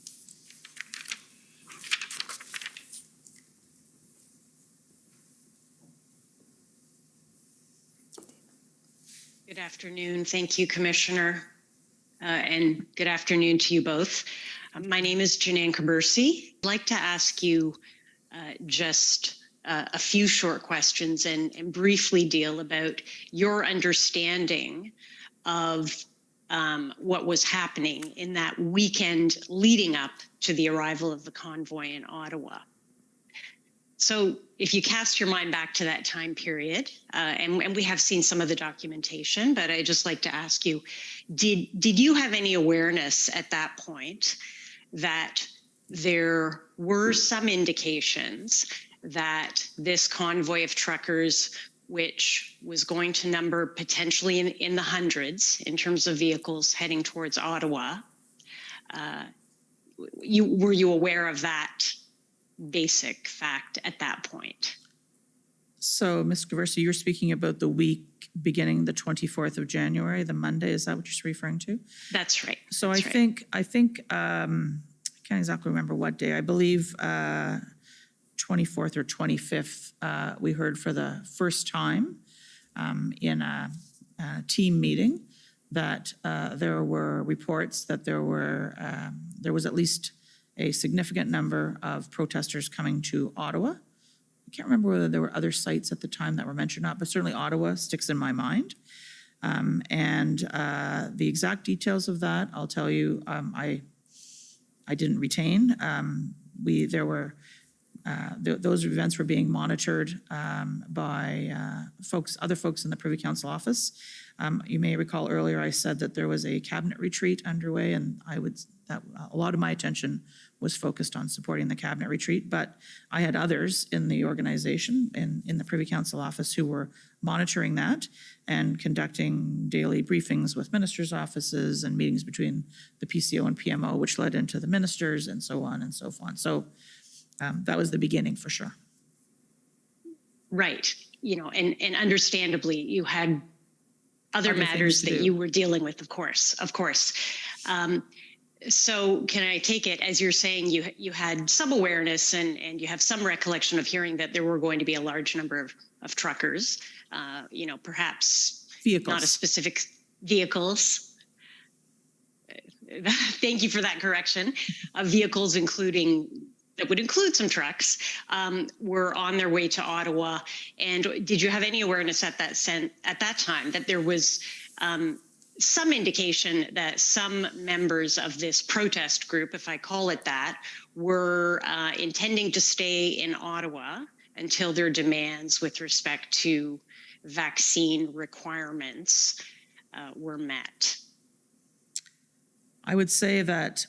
Good afternoon. Thank you, Commissioner, and good afternoon to you both. My name is Janine Kabursi. I'd like to ask you just a few short questions and briefly deal about your understanding of what was happening in that weekend leading up to the arrival of the convoy in Ottawa. So if you cast your mind back to that time period, and we have seen some of the documentation, but I'd just like to ask you, did you have any awareness at that point that there were some indications that this convoy of truckers, which was going to number potentially in the hundreds in terms of vehicles heading towards Ottawa, were you aware of that basic fact at that point? So, Ms. Kabursi, you're speaking about the week beginning the 24th of January, the Monday. Is that what you're referring to? That's right. So That's I think I can't exactly remember what day. I believe 24th or 25th, we heard for the first time in a team meeting that there were reports that there was at least a significant number of protesters coming to Ottawa. I can't remember whether there were other sites at the time that were mentioned or not, but certainly Ottawa sticks in my mind. And the exact details of that, I'll tell you, I didn't retain. Those events were being monitored by other folks in the Privy Council office. You may recall earlier I said that there was a cabinet retreat underway, and a lot of my attention was focused on supporting the cabinet retreat, but I had others in the organization in the Privy Council office who were monitoring that and conducting daily briefings with ministers' offices and meetings between the PCO and PMO, which led into the ministers and so on and so on. So that was the beginning for sure. Right. And understandably, you had other matters that you were dealing with, of course. So can I take it as you're saying you had some awareness and you have some recollection of hearing that there were going to be a large number of truckers, perhaps vehicles, not a specific vehicles. thank you for that correction. Vehicles that would include some trucks, were on their way to Ottawa. And did you have any awareness at that time that there was some indication that some members of this protest group, if I call it that, were intending to stay in Ottawa until their demands with respect to vaccine requirements were met? I would say that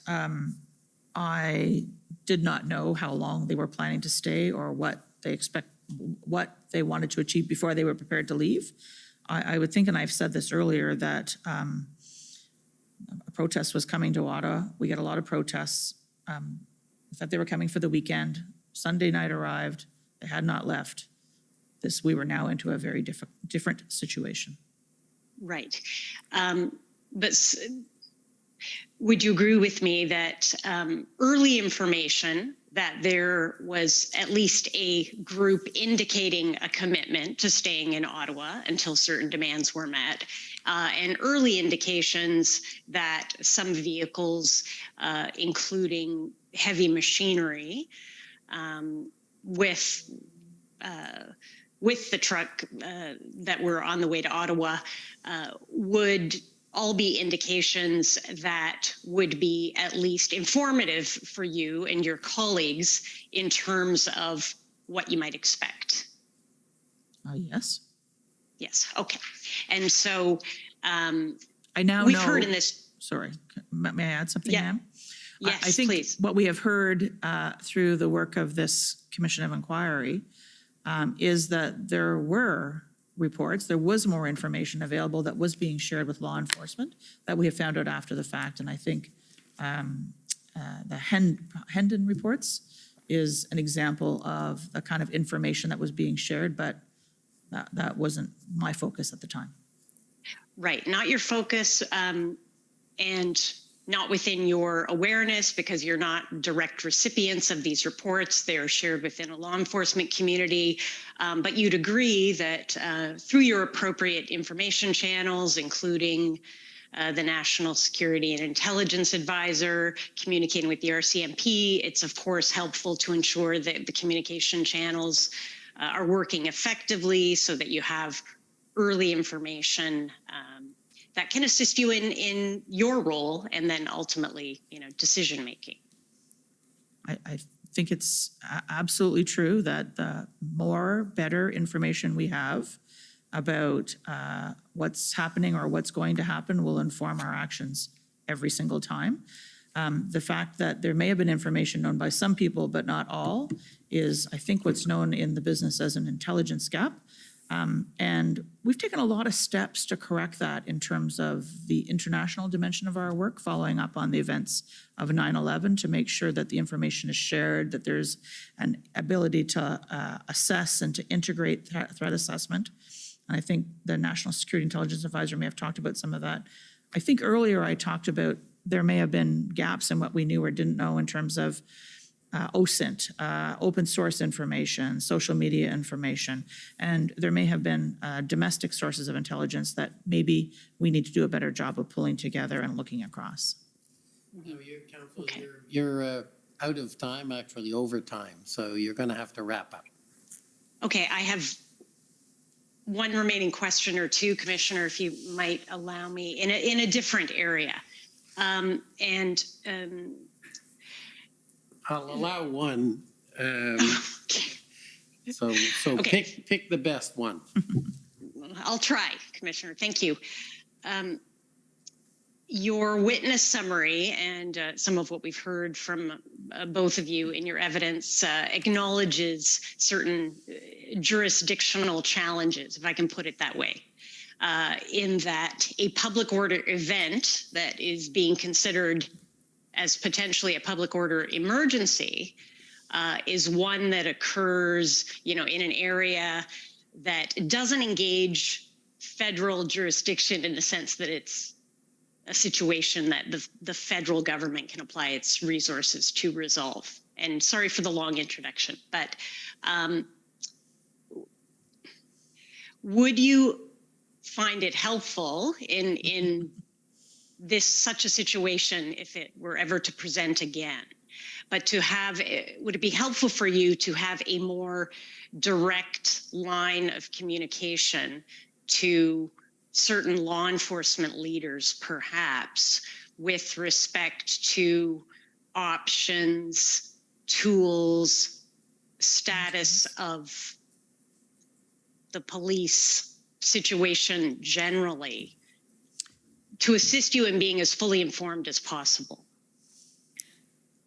I did not know how long they were planning to stay or what they wanted to achieve before they were prepared to leave. I would think, and I've said this earlier, that a protest was coming to Ottawa. We get a lot of protests. That they were coming for the weekend. Sunday night arrived. They had not left. We were now into a very different situation. Right. But would you agree with me that early information that there was at least a group indicating a commitment to staying in Ottawa until certain demands were met, and early indications that some vehicles, including heavy machinery, with the truck that were on the way to Ottawa, would all be indications that would be at least informative for you and your colleagues in terms of what you might expect? Yes. Yes, okay. And so I now we've know, heard in this. Sorry, may I add something, Yeah. ma'am? Yes, I think please. what we have heard through the work of this Commission of Inquiry is that there were reports, there was more information available that was being shared with law enforcement that we have found out after the fact. And I think the Hendon reports is an example of the kind of information that was being shared, but that wasn't my focus at the time. Right, not your focus, and not within your awareness, because you're not direct recipients of these reports. They are shared within a law enforcement community. But you'd agree that through your appropriate information channels, including the National Security and Intelligence Advisor, communicating with the RCMP, it's of course helpful to ensure that the communication channels are working effectively so that you have early information that can assist you in your role and then ultimately, decision making. I think it's absolutely true that the better information we have about what's happening or what's going to happen will inform our actions every single time. The fact that there may have been information known by some people but not all is, I think, what's known in the business as an intelligence gap. And we've taken a lot of steps to correct that in terms of the international dimension of our work, following up on the events of 9/11 to make sure that the information is shared, that there's an ability to assess and to integrate threat assessment. And I think the National Security Intelligence Advisor may have talked about some of that. I think earlier I talked about there may have been gaps in what we knew or didn't know in terms of OSINT, open source information, social media information, and there may have been domestic sources of intelligence that maybe we need to do a better job of pulling together and looking across. You're out of time, actually over time, so you're going to have to wrap up. Okay, I have one remaining question or two, Commissioner, if you might allow me, in a different area. I'll allow one. So Okay. pick the best one. I'll try, Commissioner. Thank you. Your witness summary and some of what we've heard from both of you in your evidence acknowledges certain jurisdictional challenges, if I can put it that way, in that a public order event that is being considered as potentially a public order emergency is one that occurs, in an area that doesn't engage federal jurisdiction in the sense that it's a situation that the federal government can apply its resources to resolve. And sorry for the long introduction, but would you find it helpful in such a situation if it were ever to present again. But would it be helpful for you to have a more direct line of communication to certain law enforcement leaders, perhaps, with respect to options, tools, status of the police situation generally, to assist you in being as fully informed as possible?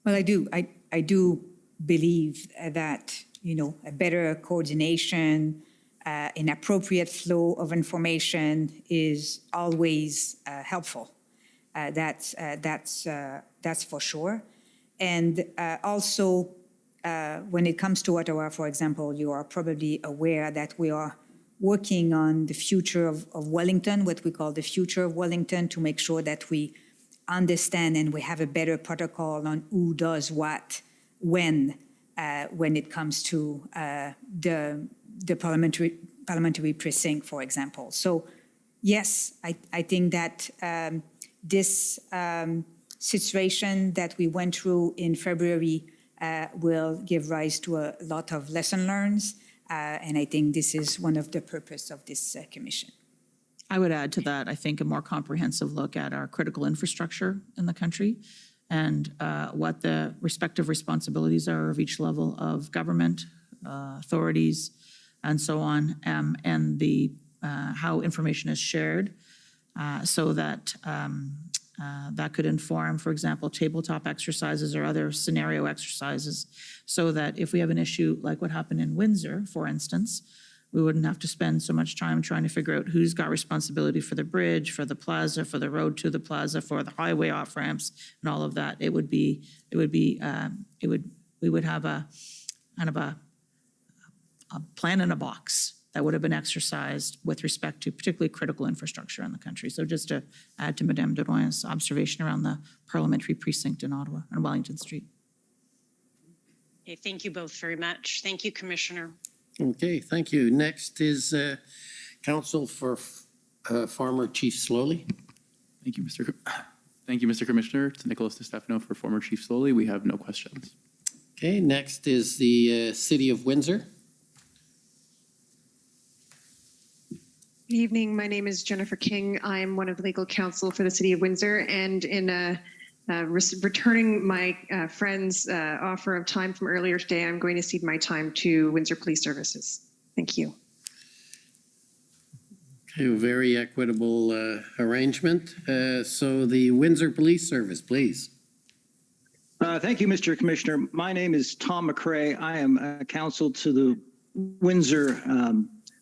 Well, I do. I do believe that, a better coordination, an appropriate flow of information is always helpful. That's for sure. And also, when it comes to Ottawa, for example, you are probably aware that we are working on the future of Wellington, what we call the future of Wellington, to make sure that we understand and we have a better protocol on who does what, when it comes to the parliamentary precinct, for example. So, yes, I think that this situation that we went through in February will give rise to a lot of lesson learned, and I think this is one of the purpose of this commission. I would add to that, I think, a more comprehensive look at our critical infrastructure in the country and what the respective responsibilities are of each level of government, authorities, and so on, and the how information is shared, so that that could inform, for example, tabletop exercises or other scenario exercises, so that if we have an issue like what happened in Windsor, for instance, we wouldn't have to spend so much time trying to figure out who's got responsibility for the bridge, for the plaza, for the road to the plaza, for the highway off ramps, and all of that. We would have a kind of a plan in a box that would have been exercised with respect to particularly critical infrastructure in the country. So just to add to Madame Drouin's observation around the parliamentary precinct in Ottawa on Wellington Street. Okay, thank you both very much. Thank you, Commissioner. Okay, thank you. Next is counsel for former Chief Slowly. Thank you, Mr. Commissioner. It's Nicholas DeStefano for former Chief Slowly. We have no questions. Okay, next is the City of Windsor. Good evening. My name is Jennifer King. I'm one of the legal counsel for the City of Windsor, and in returning my friend's offer of time from earlier today, I'm going to cede my time to Windsor Police Services. Thank you. Okay, very equitable arrangement. So the Windsor Police Service, please. Thank you, Mr. Commissioner. My name is Tom McCrae. I am counsel to the Windsor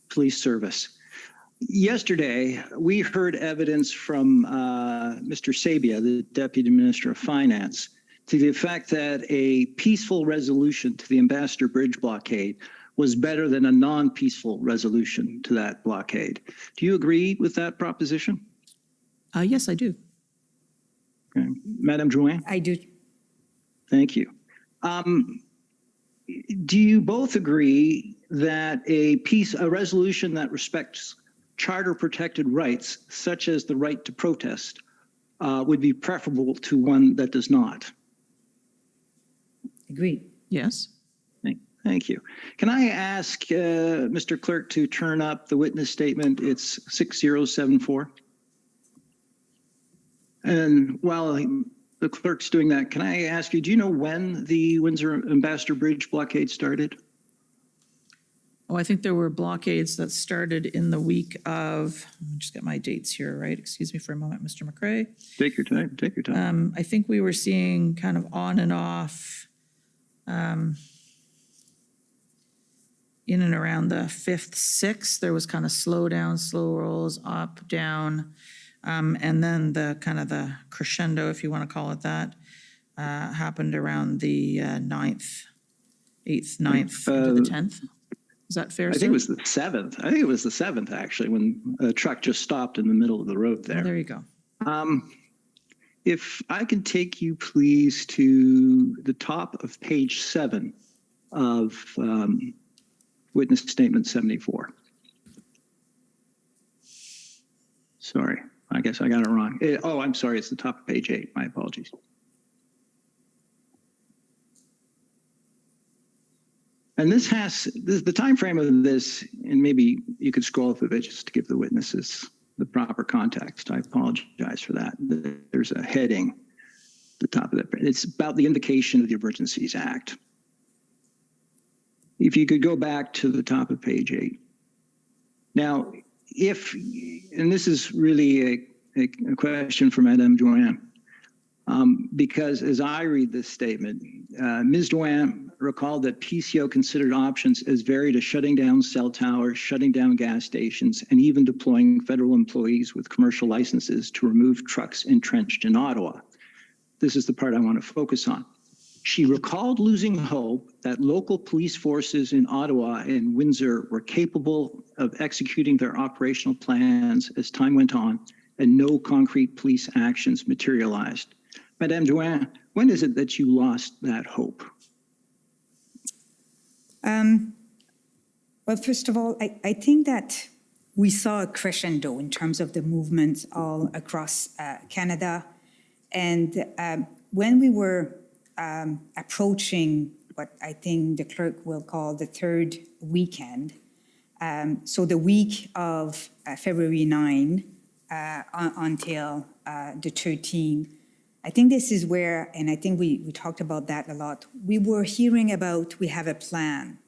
Police Service. Yesterday, we heard evidence from Mr. Sabia, the Deputy Minister of Finance, to the effect that a peaceful resolution to the Ambassador Bridge blockade was better than a non-peaceful resolution to that blockade. Do you agree with that proposition? Yes, I do. Okay. Madame Drouin? I do. Thank you. Do you both agree that a resolution that respects charter-protected rights, such as the right to protest, would be preferable to one that does not? Agreed. Yes. Thank you. Can I ask Mr. Clerk to turn up the witness statement? It's 6074. And while the clerk's doing that, can I ask you, do you know when the Windsor Ambassador Bridge blockade started? Oh, I think there were blockades that started in the week of, let me just get my dates here, right? Excuse me for a moment, Mr. McCrae. Take your time, take your time. I think we were seeing kind of on and off in and around the 5th, 6th. There was kind of slow down, slow rolls, up, down, and then the kind of the crescendo, if you want to call it that, happened around the 9th, 8th, 9th, to the 10th. Is that fair, I think it was the 7th. I think it was the 7th, actually, when a truck just stopped in the middle of the road there. Oh, there you go. If I could take you, please, to the top of page 7 of Witness Statement 74. Sorry, I guess I got it wrong. Oh, I'm sorry. It's the top of page 8. My apologies. And the time frame of this, and maybe you could scroll up a bit just to give the witnesses the proper context. I apologize for that. There's a heading at the top of that. It's about the invocation of the Emergencies Act. If you could go back to the top of page 8. Now, and this is really a question for Madame Drouin, because as I read this statement, Ms. Drouin recalled that PCO considered options as varied as shutting down cell towers, shutting down gas stations, and even deploying federal employees with commercial licenses to remove trucks entrenched in Ottawa. This is the part I want to focus on. She recalled losing hope that local police forces in Ottawa and Windsor were capable of executing their operational plans as time went on and no concrete police actions materialized. Madame Drouin, when is it that you lost that hope? Well, first of all, I think that we saw a crescendo in terms of the movements all across Canada. And when we were approaching what I think the clerk will call the third weekend, so the week of February 9 until the 13th, I think this is where, and I think we talked about that a lot, we were hearing about we have a plan.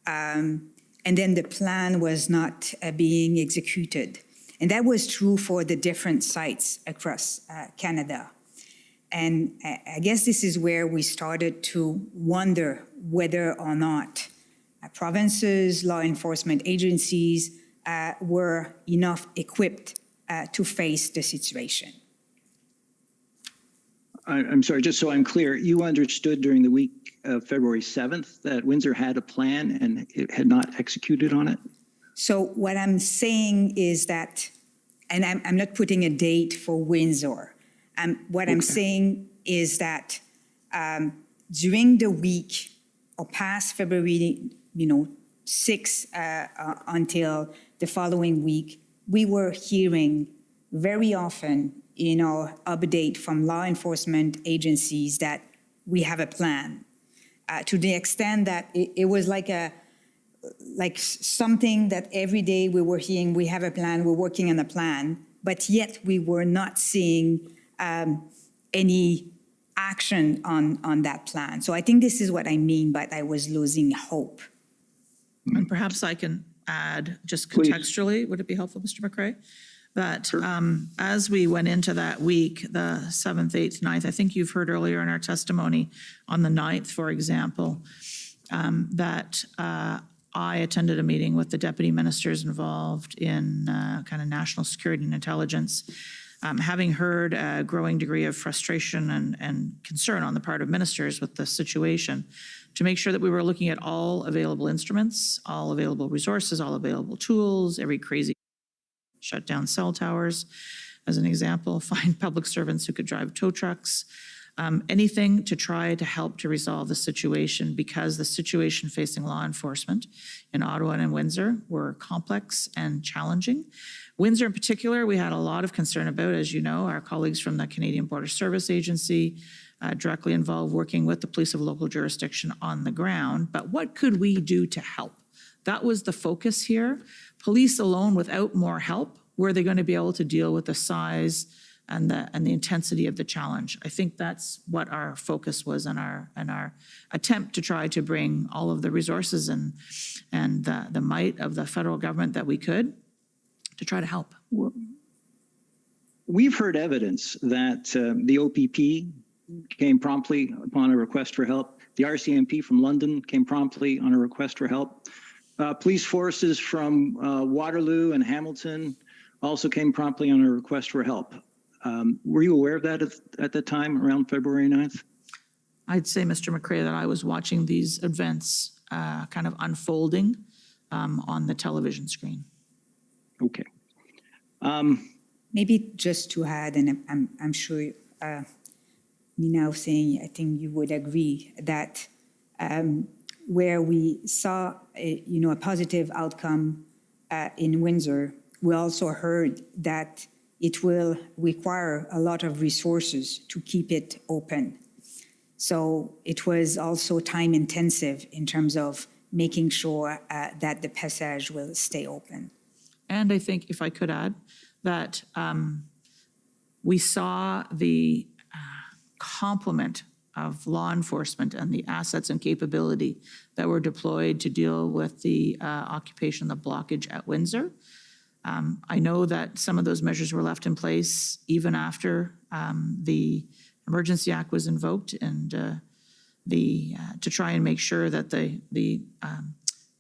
And then the plan was not being executed. And that was true for the different sites across Canada. And I guess this is where we started to wonder whether or not provinces, law enforcement agencies were enough equipped to face the situation. I'm sorry, just so I'm clear, you understood during the week of February 7th that Windsor had a plan and it had not executed on it? So what I'm saying is that, and I'm not putting a date for Windsor. What I'm saying is that during the week or past February, 6 until the following week, we were hearing very often update from law enforcement agencies that we have a plan, to the extent that it was like something that every day we were hearing, we have a plan, we're working on a plan, but yet we were not seeing any action on that plan. So I think this is what I mean by I was losing hope. And perhaps I can add, just contextually, would it be helpful, Mr. McCrae? That as we went into that week, the 7th, 8th, 9th, I think you've heard earlier in our testimony on the 9th, for example, that I attended a meeting with the deputy ministers involved in kind of national security and intelligence, having heard a growing degree of frustration and concern on the part of ministers with the situation, to make sure that we were looking at all available instruments, all available resources, all available tools, every crazy shut down cell towers, as an example, find public servants who could drive tow trucks, anything to try to help to resolve the situation, because the situation facing law enforcement in Ottawa and in Windsor were complex and challenging. Windsor in particular, we had a lot of concern about, as you know, our colleagues from the Canadian Border Service Agency, directly involved working with the police of local jurisdiction on the ground. But what could we do to help? That was the focus here. Police alone, without more help, were they going to be able to deal with the size and the intensity of the challenge? I think that's what our focus was in our attempt to try to bring all of the resources and the might of the federal government that we could to try to help. We've heard evidence that the OPP came promptly upon a request for help. The RCMP from London came promptly on a request for help. Police forces from Waterloo and Hamilton also came promptly on a request for help. Were you aware of that at the time, around February 9th? I'd say, Mr. McCrae, that I was watching these events kind of unfolding on the television screen. Okay. Maybe just to add, and I'm sure me now saying, I think you would agree that where we saw a positive outcome in Windsor, we also heard that it will require a lot of resources to keep it open. So it was also time intensive in terms of making sure that the passage will stay open. And I think, if I could add, that we saw the complement of law enforcement and the assets and capability that were deployed to deal with the occupation, the blockage at Windsor. I know that some of those measures were left in place even after the Emergency Act was invoked, and to try and make sure that the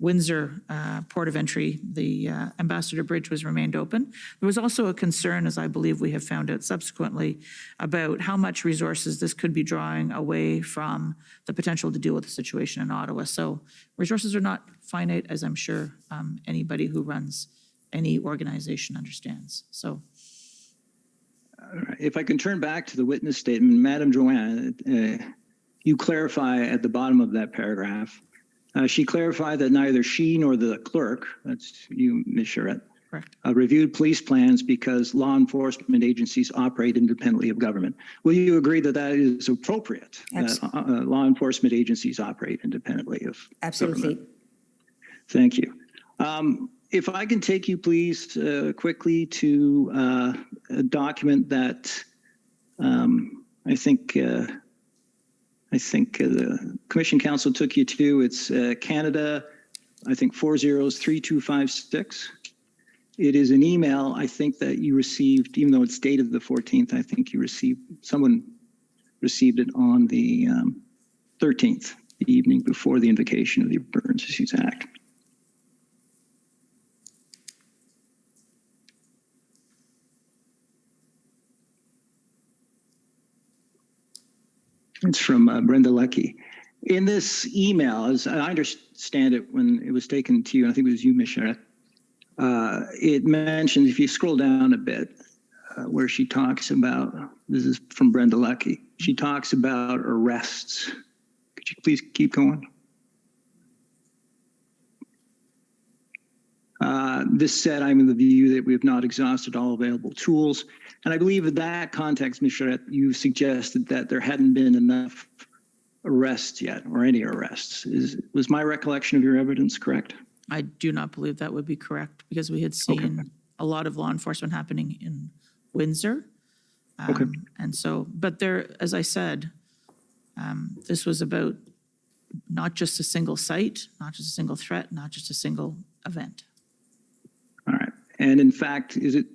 Windsor port of entry, the Ambassador Bridge, was remained open. There was also a concern, as I believe we have found out subsequently, about how much resources this could be drawing away from the potential to deal with the situation in Ottawa. So resources are not finite, as I'm sure anybody who runs any organization understands. So. If I can turn back to the witness statement, Madam Joanne, you clarify at the bottom of that paragraph. She clarified that neither she nor the clerk, that's you, Ms. Charette, correct, reviewed police plans because law enforcement agencies operate independently of government. Will you agree that that is appropriate? Absolutely. That law enforcement agencies operate independently of Absolutely. government? Thank you. If I can take you, please, quickly to a document that I think the Commission Council took you to. It's Canada, I think 403256. It is an email, I think, that you received, even though it's dated the 14th, I think someone received it on the 13th, the evening before the invocation of the Emergencies Act. It's from Brenda Leckie. In this email, as I understand it, when it was taken to you, and I think it was you, Ms. Charette, it mentions, if you scroll down a bit, where she talks about, this is from Brenda Leckie, she talks about arrests. Could you please keep going? This said, I'm in the view that we have not exhausted all available tools. And I believe in that context, Ms. Charette, you suggested that there hadn't been enough arrests yet, or any arrests. Was my recollection of your evidence correct? I do not believe that would be correct, because we had seen a lot of law enforcement happening in Windsor. And so, but there, as I said, this was about not just a single site, not just a single threat, not just a single event. All right. And in fact, is it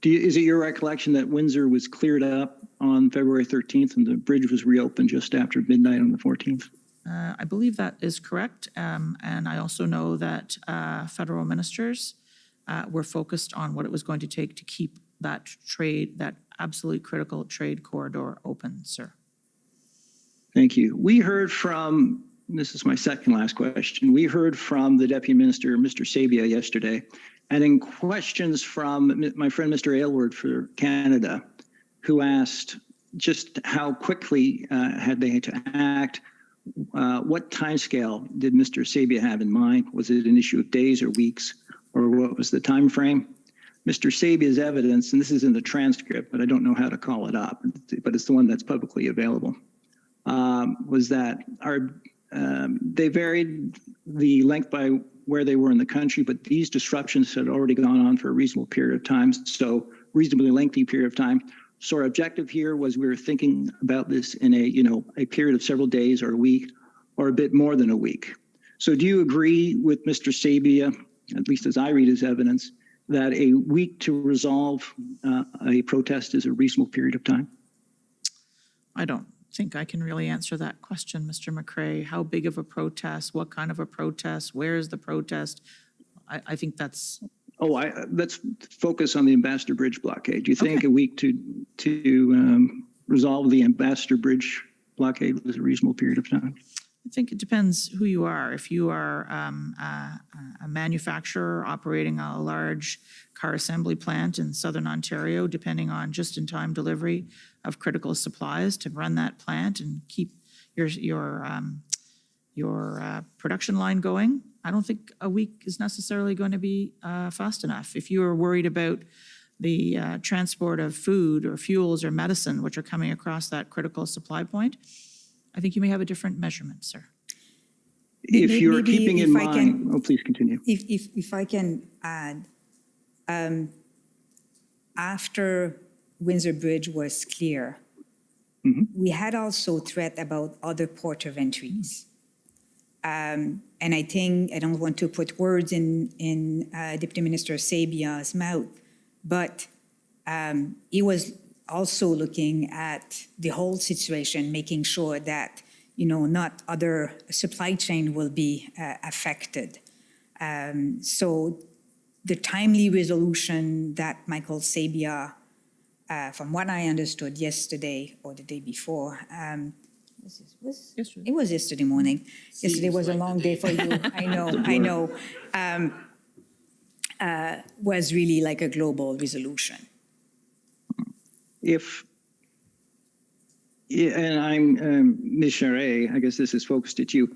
your recollection that Windsor was cleared up on February 13th and the bridge was reopened just after midnight on the 14th? I believe that is correct. And I also know that federal ministers were focused on what it was going to take to keep that absolutely critical trade corridor open, sir. Thank you. We heard from, this is my second last question, we heard from the Deputy Minister, Mr. Sabia, yesterday, and in questions from my friend, Mr. Aylward for Canada, who asked just how quickly had they to act, what timescale did Mr. Sabia have in mind? Was it an issue of days or weeks, or what was the time frame? Mr. Sabia's evidence, and this is in the transcript, but I don't know how to call it up, but it's the one that's publicly available, was that they varied the length by where they were in the country, but these disruptions had already gone on for a reasonable period of time, so reasonably lengthy period of time. So our objective here was we were thinking about this in a period of several days or a week or a bit more than a week. So do you agree with Mr. Sabia, at least as I read his evidence, that a week to resolve a protest is a reasonable period of time? I don't think I can really answer that question, Mr. McCrae. How big of a protest? What kind of a protest? Where is the protest? I think that's... let's focus on the Ambassador Bridge blockade. Do you think a week to resolve the Ambassador Bridge blockade was a reasonable period of time? I think it depends who you are. If you are a manufacturer operating a large car assembly plant in Southern Ontario, depending on just-in-time delivery of critical supplies to run that plant and keep your production line going, I don't think a week is necessarily going to be fast enough. If you are worried about the transport of food or fuels or medicine, which are coming across that critical supply point, I think you may have a different measurement, sir. If you're Maybe keeping in if I can- mind, oh, please continue. If I can add, after Windsor Bridge was clear, we had also threat about other port of entries. And I think, I don't want to put words in Deputy Minister Sabia's mouth, but he was also looking at the whole situation, making sure that, not other supply chain will be affected. So the timely resolution that Michael Sabia, from what I understood yesterday or the day before, it was yesterday morning. Yesterday was a long day for you. I know. Was really like a global resolution. And I'm, Ms. Charest, I guess this is focused at you.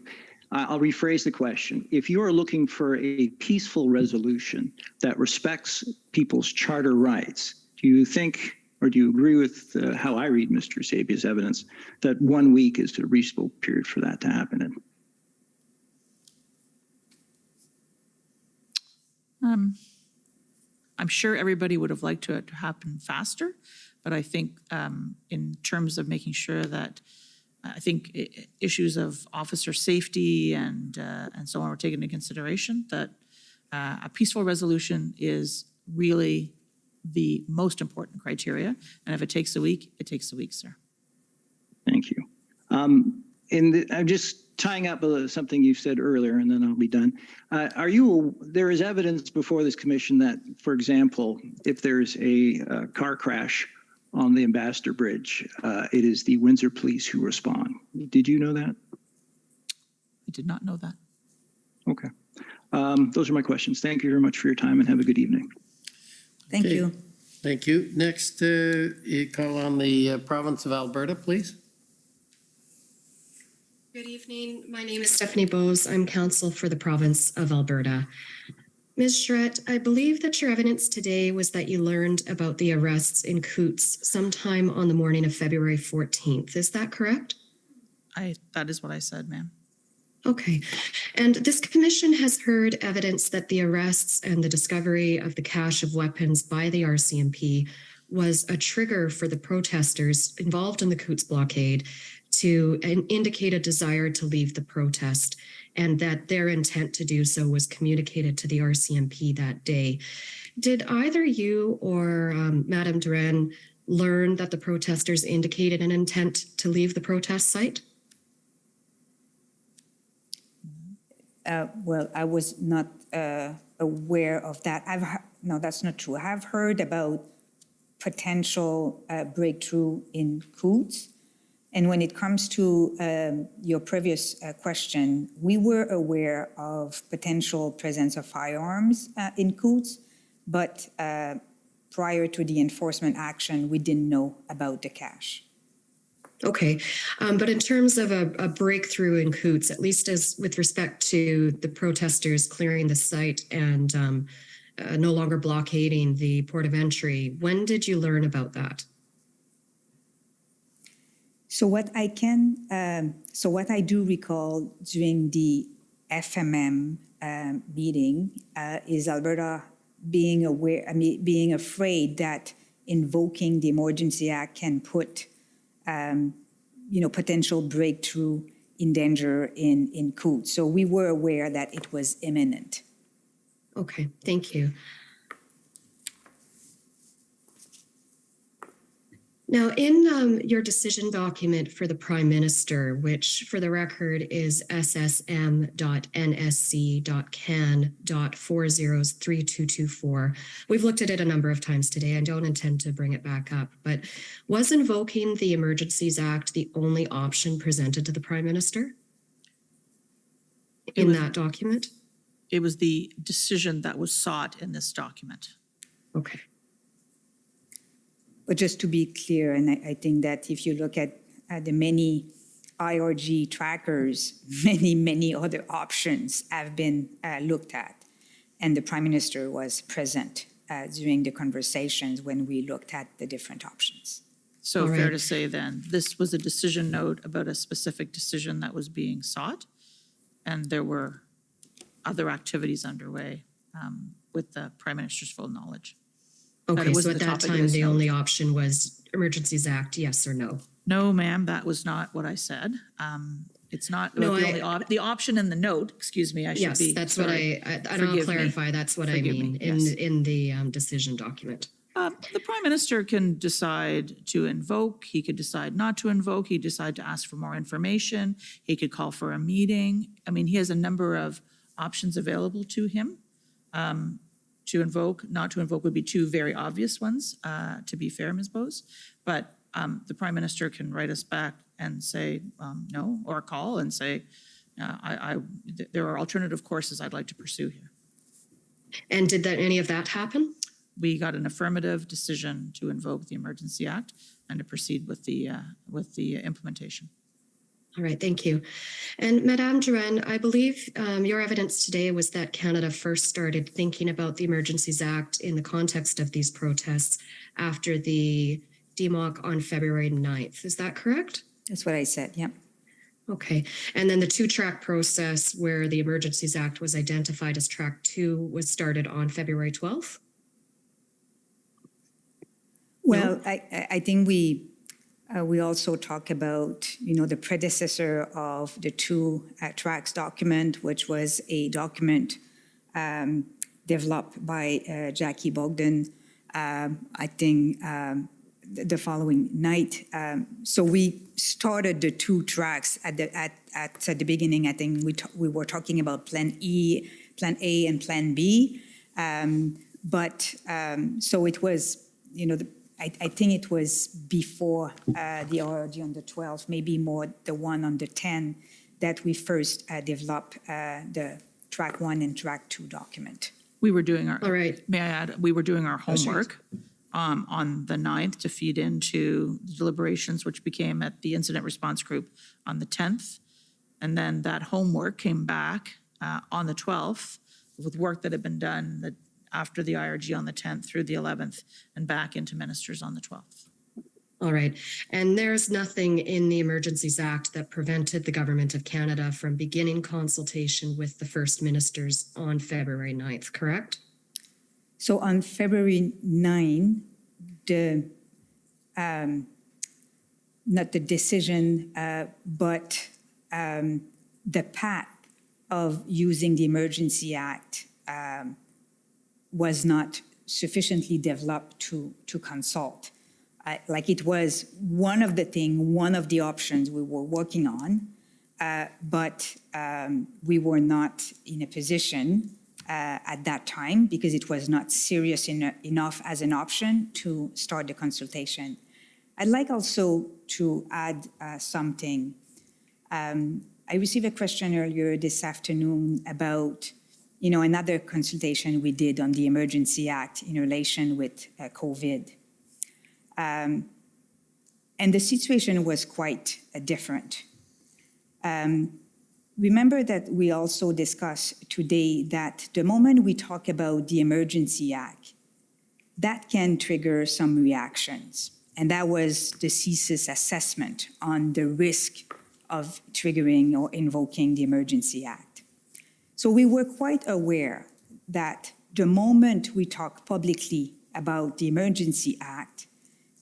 I'll rephrase the question. If you are looking for a peaceful resolution that respects people's charter rights, do you think, or do you agree with how I read Mr. Sabia's evidence, that 1 week is a reasonable period for that to happen in? I'm sure everybody would have liked it to happen faster, but I think in terms of making sure that I think issues of officer safety and so on were taken into consideration, that a peaceful resolution is really the most important criteria. And if it takes a week, it takes a week, sir. Thank you. I'm just tying up something you said earlier, and then I'll be done. There is evidence before this commission that, for example, if there's a car crash on the Ambassador Bridge, it is the Windsor Police who respond. Did you know that? I did not know that. Okay. Those are my questions. Thank you very much for your time, and have a good evening. Thank Okay. you. Thank you. Next, you call on the province of Alberta, please. Good evening. My name is Stephanie Bose. I'm counsel for the province of Alberta. Ms. Charette, I believe that your evidence today was that you learned about the arrests in Coutts sometime on the morning of February 14th. Is that correct? That is what I said, ma'am. Okay. And this commission has heard evidence that the arrests and the discovery of the cache of weapons by the RCMP was a trigger for the protesters involved in the Coutts blockade to indicate a desire to leave the protest, and that their intent to do so was communicated to the RCMP that day. Did either you or Madame Duran learn that the protesters indicated an intent to leave the protest site? Well, I was not aware of that. No, that's not true. I've heard about potential breakthrough in Coutts. And when it comes to your previous question, we were aware of potential presence of firearms in Coutts, but prior to the enforcement action, we didn't know about the cache. Okay, but in terms of a breakthrough in Coutts, at least as with respect to the protesters clearing the site and no longer blockading the port of entry, when did you learn about that? So what I do recall during the FMM meeting is Alberta being aware, being afraid that invoking the Emergency Act can put potential breakthrough in danger in Coutts. So we were aware that it was imminent. Okay, thank you. Now, in your decision document for the Prime Minister, which for the record is ssm.nsc.can.403224, we've looked at it a number of times today. I don't intend to bring it back up, but was invoking the Emergencies Act the only option presented to the Prime Minister in that document? It was the decision that was sought in this document. Okay. But just to be clear, and I think that if you look at the many IRG trackers, many other options have been looked at, and the Prime Minister was present during the conversations when we looked at the different options. So All fair right. to say then, this was a decision note about a specific decision that was being sought, and there were other activities underway with the Prime Minister's full knowledge. That it Okay, was so the at that topic of time, this the note. only option was Emergencies Act, yes or no? No, ma'am, that was not what I said. It's not No, the only the option in the note, excuse me, I should Yes, be. that's what sorry. and I'll Forgive me. clarify, that's what I Forgive mean me, in, yes. in the decision document. The Prime Minister can decide to invoke, he could decide not to invoke, he could decide to ask for more information, he could call for a meeting. I mean, he has a number of options available to him. To invoke, not to invoke would be two very obvious ones, to be fair, Ms. Bose. But the Prime Minister can write us back and say no, or call and say, there are alternative courses I'd like to pursue here. And did any of that happen? We got an affirmative decision to invoke the Emergency Act and to proceed with the implementation. All right, thank you. And Madame Duran, I believe your evidence today was that Canada first started thinking about the Emergencies Act in the context of these protests after the demock on February 9th. Is that correct? That's what I said, yeah. Okay. And then the two-track process where the Emergencies Act was identified as track 2 was started on February 12th? Well, I think we also talk about, the predecessor of the two tracks document, which was a document developed by Jackie Bogdan, I think the following night. So we started the two tracks at the beginning. I think we were talking about Plan E, Plan A, and Plan B. So it was, I think it was before the RRD on the 12th, maybe more the one on the 10th, that we first developed the track 1 and track 2 document. We were doing our, all right. May I add, we were doing our homework on the 9th to feed into the deliberations, which became at the Incident Response Group on the 10th. And then that homework came back on the 12th with work that had been done after the IRG on the 10th through the 11th and back into ministers on the 12th. All right. And there's nothing in the Emergencies Act that prevented the Government of Canada from beginning consultation with the First Ministers on February 9th, correct? So on February 9, not the decision, but the path of using the Emergency Act was not sufficiently developed to consult. Like it was one of the options we were working on, but we were not in a position at that time because it was not serious enough as an option to start the consultation. I'd like also to add something. I received a question earlier this afternoon about another consultation we did on the Emergency Act in relation with COVID. And the situation was quite different. Remember that we also discussed today that the moment we talk about the Emergency Act, that can trigger some reactions. And that was the CSIS assessment on the risk of triggering or invoking the Emergency Act. So we were quite aware that the moment we talk publicly about the Emergency Act,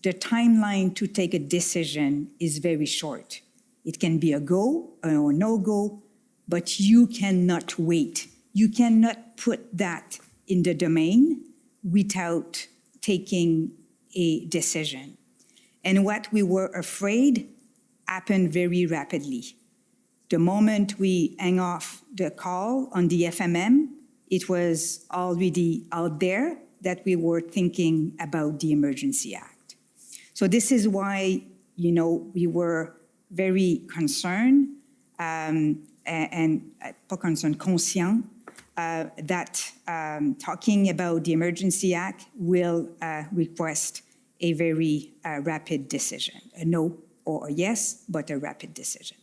the timeline to take a decision is very short. It can be a go or no go, but you cannot wait. You cannot put that in the domain without taking a decision. And what we were afraid happened very rapidly. The moment we hang off the call on the FMM, it was already out there that we were thinking about the Emergency Act. So this is why, we were very concerned and pas concerned, conscient that talking about the Emergency Act will request a very rapid decision, a no or a yes, but a rapid decision.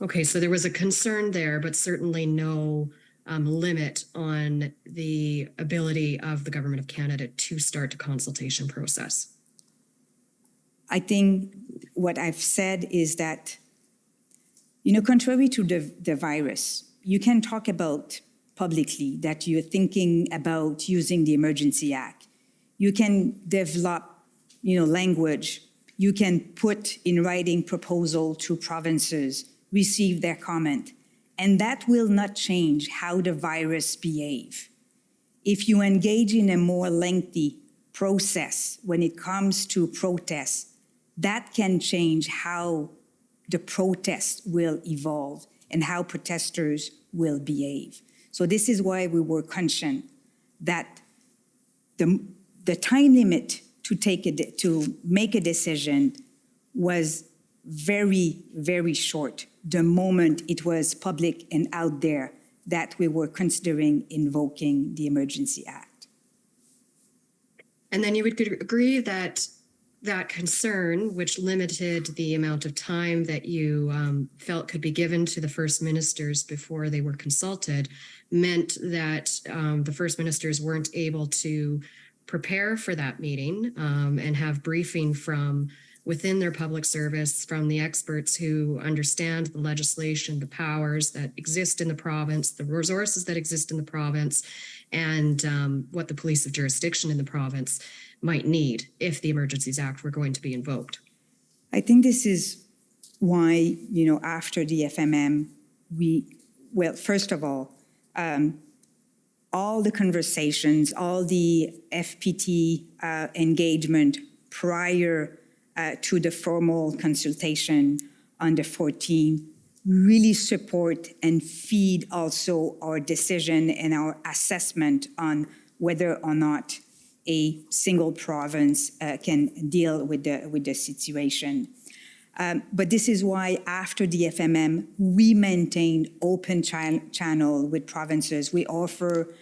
Okay, so there was a concern there, but certainly no limit on the ability of the Government of Canada to start a consultation process? I think what I've said is that, contrary to the virus, you can talk about publicly that you're thinking about using the Emergency Act. You can develop, language. You can put in writing proposal to provinces, receive their comment, and that will not change how the virus behave. If you engage in a more lengthy process when it comes to protests, that can change how the protest will evolve and how protesters will behave. So this is why we were conscious that the time limit to make a decision was very, very short the moment it was public and out there that we were considering invoking the Emergency Act. And then you would agree that that concern, which limited the amount of time that you felt could be given to the First Ministers before they were consulted, meant that the First Ministers weren't able to prepare for that meeting and have briefing from within their public service, from the experts who understand the legislation, the powers that exist in the province, the resources that exist in the province, and what the police of jurisdiction in the province might need if the Emergencies Act were going to be invoked. I think this is why, after the FMM, first of all the conversations, all the FPT engagement prior to the formal consultation on the 14th really support and feed also our decision and our assessment on whether or not a single province can deal with the situation. But this is why after the FMM, we maintained open channel with provinces. We offered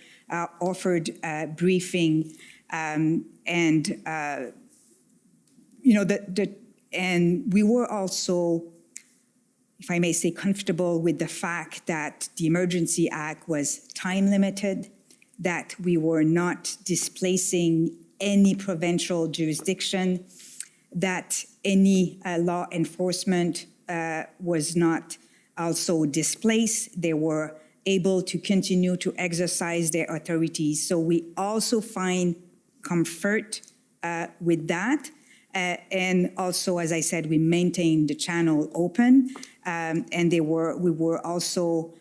briefing and we were also, if I may say, comfortable with the fact that the Emergency Act was time limited, that we were not displacing any provincial jurisdiction, that any law enforcement was not also displaced. They were able to continue to exercise their authorities. So we also find comfort with that. And also, as I said, we maintained the channel open, and we were also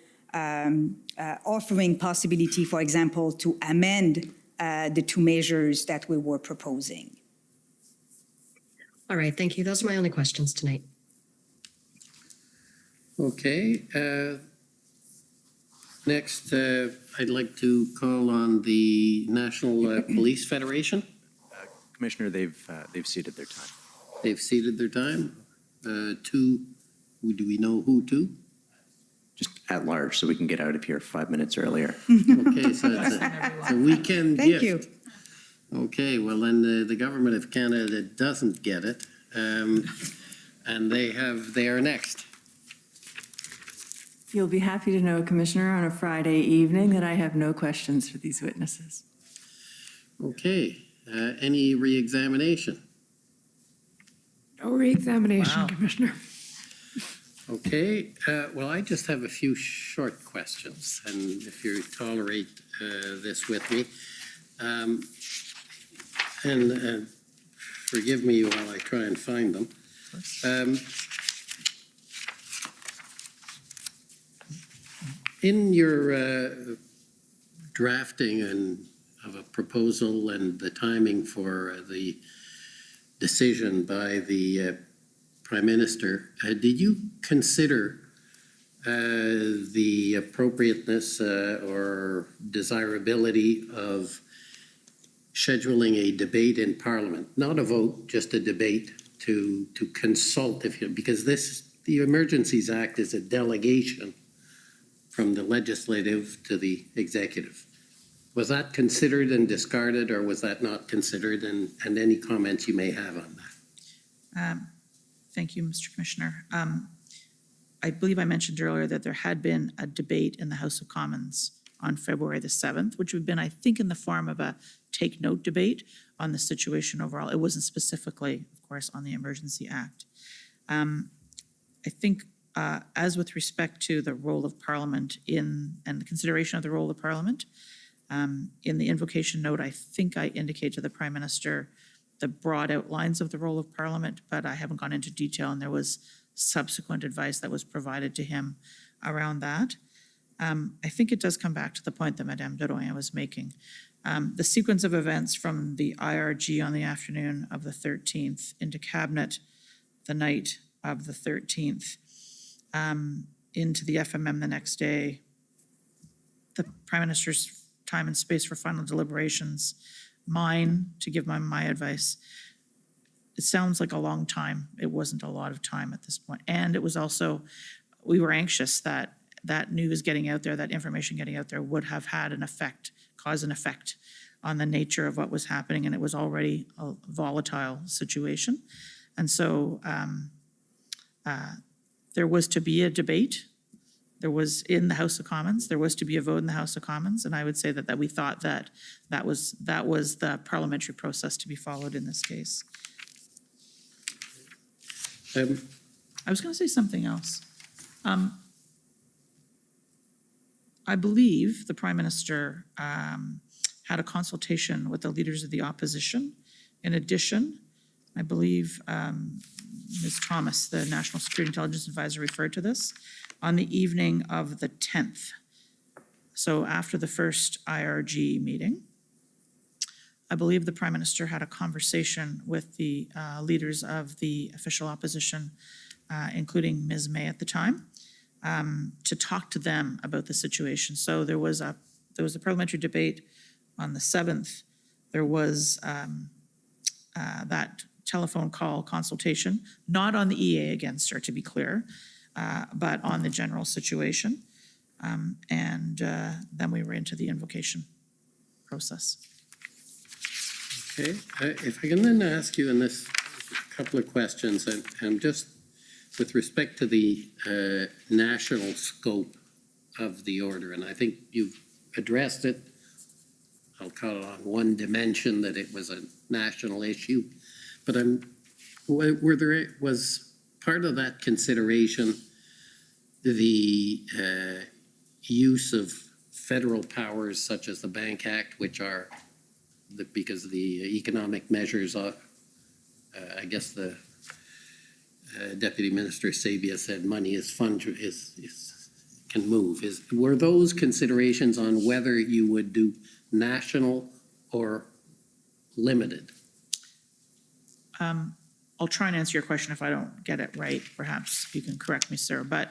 offering possibility, for example, to amend the two measures that we were proposing. All right, thank you. Those are my only questions tonight. Okay. Next, I'd like to call on the National Police Federation. Commissioner, they've ceded their time. They've ceded their time. Do we know who to? Just at large, so we can get out of here 5 minutes earlier. Okay, so it's a weekend Thank gift. you. Okay, well then the Government of Canada doesn't get it, and they are next. You'll be happy to know, Commissioner, on a Friday evening that I have no questions for these witnesses. Okay, any re-examination? No re-examination, Wow. Commissioner. Okay, well, I just have a few short questions, and if you tolerate this with me. And forgive me while I try and find them. In your drafting of a proposal and the timing for the decision by the Prime Minister, did you consider the appropriateness or desirability of scheduling a debate in Parliament, not a vote, just a debate to consult, because the Emergencies Act is a delegation from the legislative to the executive. Was that considered and discarded, or was that not considered? And any comments you may have on that? Thank you, Mr. Commissioner. I believe I mentioned earlier that there had been a debate in the House of Commons on February the 7th, which would have been, I think, in the form of a take note debate on the situation overall. It wasn't specifically, of course, on the Emergency Act. I think as with respect to the role of Parliament and the consideration of the role of Parliament, in the invocation note, I think I indicate to the Prime Minister the broad outlines of the role of Parliament, but I haven't gone into detail, and there was subsequent advice that was provided to him around that. I think it does come back to the point that Madame Drouin was making. The sequence of events from the IRG on the afternoon of the 13th into Cabinet the night of the 13th, into the FMM the next day, the Prime Minister's time and space for final deliberations, mine to give my advice. It sounds like a long time. It wasn't a lot of time at this point. And it was also, we were anxious that that news getting out there, that information getting out there would have had an effect, cause an effect on the nature of what was happening. And it was already a volatile situation. And so there was to be a debate. There was in the House of Commons. There was to be a vote in the House of Commons. And I would say that we thought that was the parliamentary process to be followed in this case. I was going to say something else. I believe the Prime Minister had a consultation with the leaders of the opposition. In addition, I believe Ms. Thomas, the National Security Intelligence Advisor, referred to this on the evening of the 10th. So after the first IRG meeting, I believe the Prime Minister had a conversation with the leaders of the official opposition, including Ms. May at the time, to talk to them about the situation. So there was a parliamentary debate on the 7th. There was that telephone call consultation, not on the EA against her, to be clear, but on the general situation. And then we were into the invocation process. Okay, if I can then ask you in this a couple of questions, and just with respect to the national scope of the order, and I think you've addressed it, I'll call it on one dimension, that it was a national issue, but was part of that consideration the use of federal powers such as the Bank Act, which are because the economic measures, I guess the Deputy Minister Sabia said money is can move. Were those considerations on whether you would do national or limited? I'll try and answer your question. If I don't get it right, perhaps you can correct me, sir. But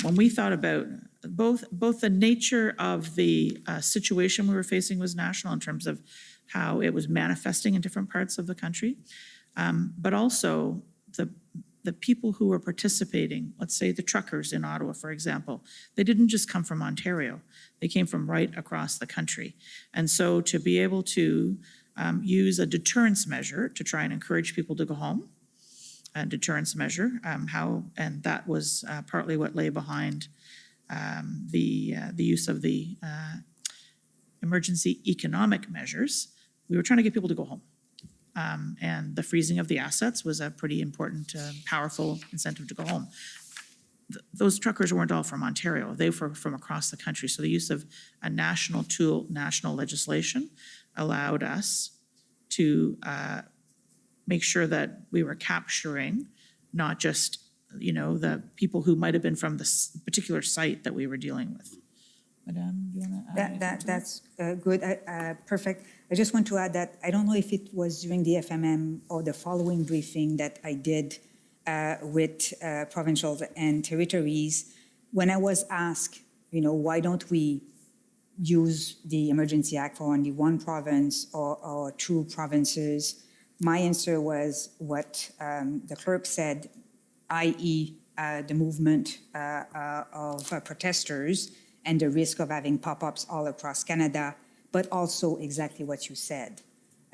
when we thought about both the nature of the situation we were facing was national in terms of how it was manifesting in different parts of the country, but also the people who were participating, let's say the truckers in Ottawa, for example, they didn't just come from Ontario. They came from right across the country. And so to be able to use a deterrence measure to try and encourage people to go home, a deterrence measure, and that was partly what lay behind the use of the emergency economic measures. We were trying to get people to go home. And the freezing of the assets was a pretty important, powerful incentive to go home. Those truckers weren't all from Ontario. They were from across the country. So the use of a national tool, national legislation, allowed us to make sure that we were capturing not just, the people who might have been from the particular site that we were dealing with. Madame, do you want to add? That's good, perfect. I just want to add that I don't know if it was during the FMM or the following briefing that I did with provincials and territories, when I was asked, why don't we use the Emergency Act for only one province or two provinces, my answer was what the clerk said, i.e. The movement of protesters and the risk of having pop-ups all across Canada, but also exactly what you said,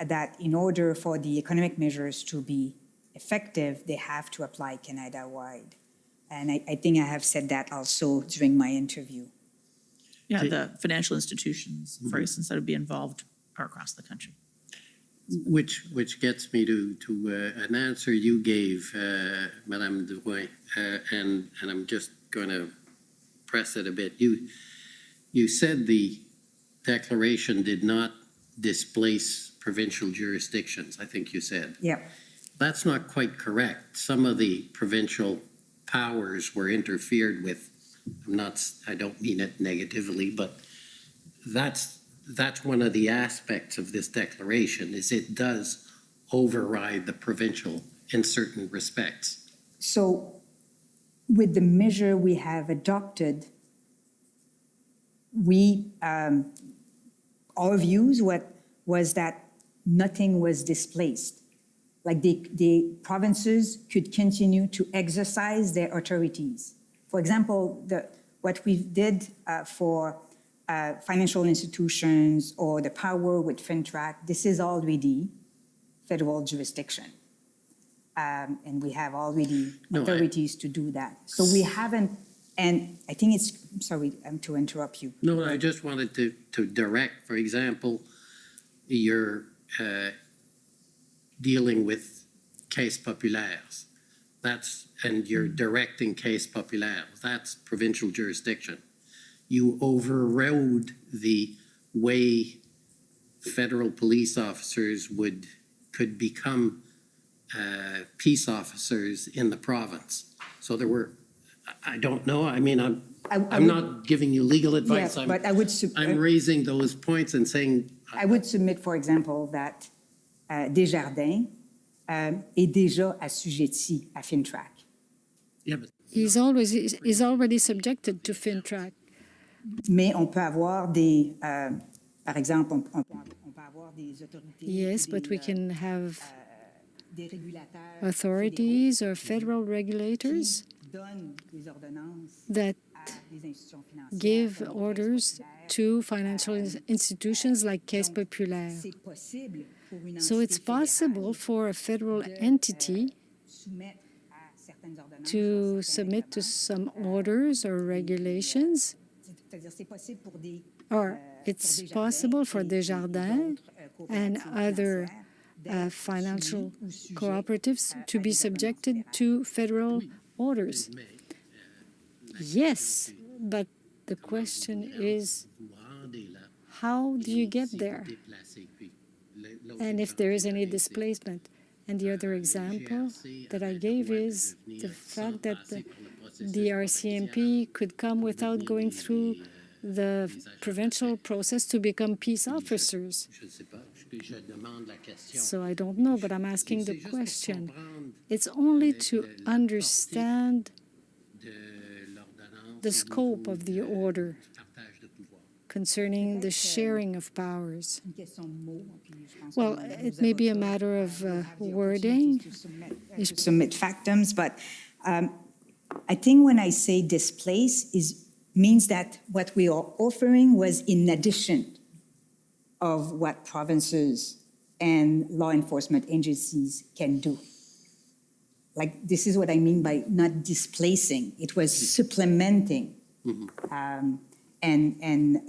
that in order for the economic measures to be effective, they have to apply Canada-wide. And I think I have said that also during my interview. Yeah, the financial institutions, for instance, that would be involved are across the country. Which gets me to an answer you gave, Madame Drouin, and I'm just going to press it a bit. You said the declaration did not displace provincial jurisdictions, I think you said. Yeah. That's not quite correct. Some of the provincial powers were interfered with. I don't mean it negatively, but that's one of the aspects of this declaration, is it does override the provincial in certain respects. So with the measure we have adopted, our views was that nothing was displaced. Like the provinces could continue to exercise their authorities. For example, what we did for financial institutions or the power with FinTrack, this is already federal jurisdiction. And we have already authorities to do that. So we haven't, and I think sorry to interrupt you. No, I just wanted to direct, for example, you're dealing with caisse populaires. And you're directing caisse populaires. That's provincial jurisdiction. You overrode the way federal police officers could become peace officers in the province. So there were, I don't know, I mean, I'm not giving you legal advice. Yes, but I would I'm raising those points and saying. I would submit, for example, that Desjardins est déjà assujetti à FinTrack. Yeah, but He's already subjected to FinTrack. Mais on peut avoir par exemple, on peut avoir des autorités. Yes, but we can have authorities or federal regulators that give orders to financial institutions like Caisse Populaire. So it's possible for a federal entity to submit to some orders or regulations, or it's possible for Desjardins and other financial cooperatives to be subjected to federal orders. Yes, but the question is, how do you get there? And if there is any displacement. And the other example that I gave is the fact that the RCMP could come without going through the provincial process to become peace officers. So I don't know, but I'm asking the question. It's only to understand the scope of the order concerning the sharing of powers. Well, it may be a matter of wording. Submit factums, but I think when I say displace means that what we are offering was in addition of what provinces and law enforcement agencies can do. Like, this is what I mean by not displacing. It was supplementing. And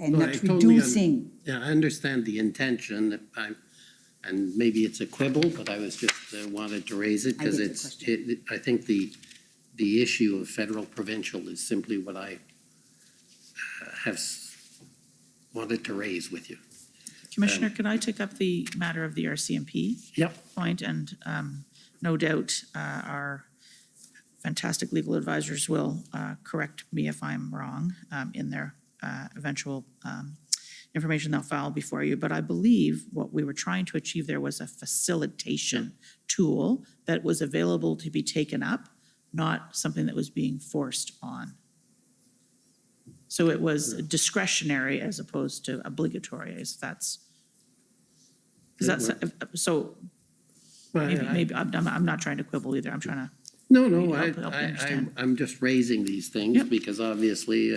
not reducing. Yeah, I understand the intention, and maybe it's a quibble, but I was just wanted to raise it because I think the issue of federal provincial is simply what I have wanted to raise with you. Commissioner, can I take up the matter of the RCMP point? And no doubt our fantastic legal advisors will correct me if I'm wrong in their eventual information they'll file before you. But I believe what we were trying to achieve there was a facilitation tool that was available to be taken up, not something that was being forced on. So it was discretionary as opposed to obligatory, as that's. Is that so? Maybe I'm not trying to quibble either. I'm trying to. No, I'm just raising these things because obviously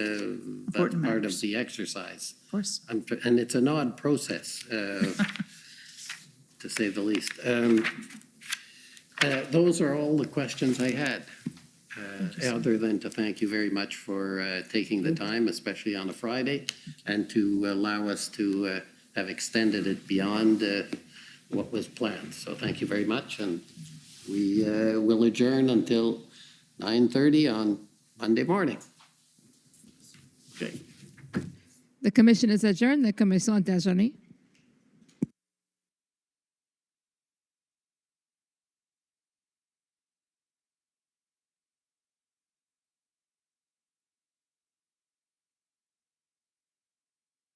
that's part of the exercise. Of course. And it's an odd process, to say the least. Those are all the questions I had. other than to thank you very much for taking the time, especially on a Friday, and to allow us to have extended it beyond what was planned. So thank you very much, and we will adjourn until 9:30 on Monday morning. Okay. The commission is adjourned. La commission est adjournée.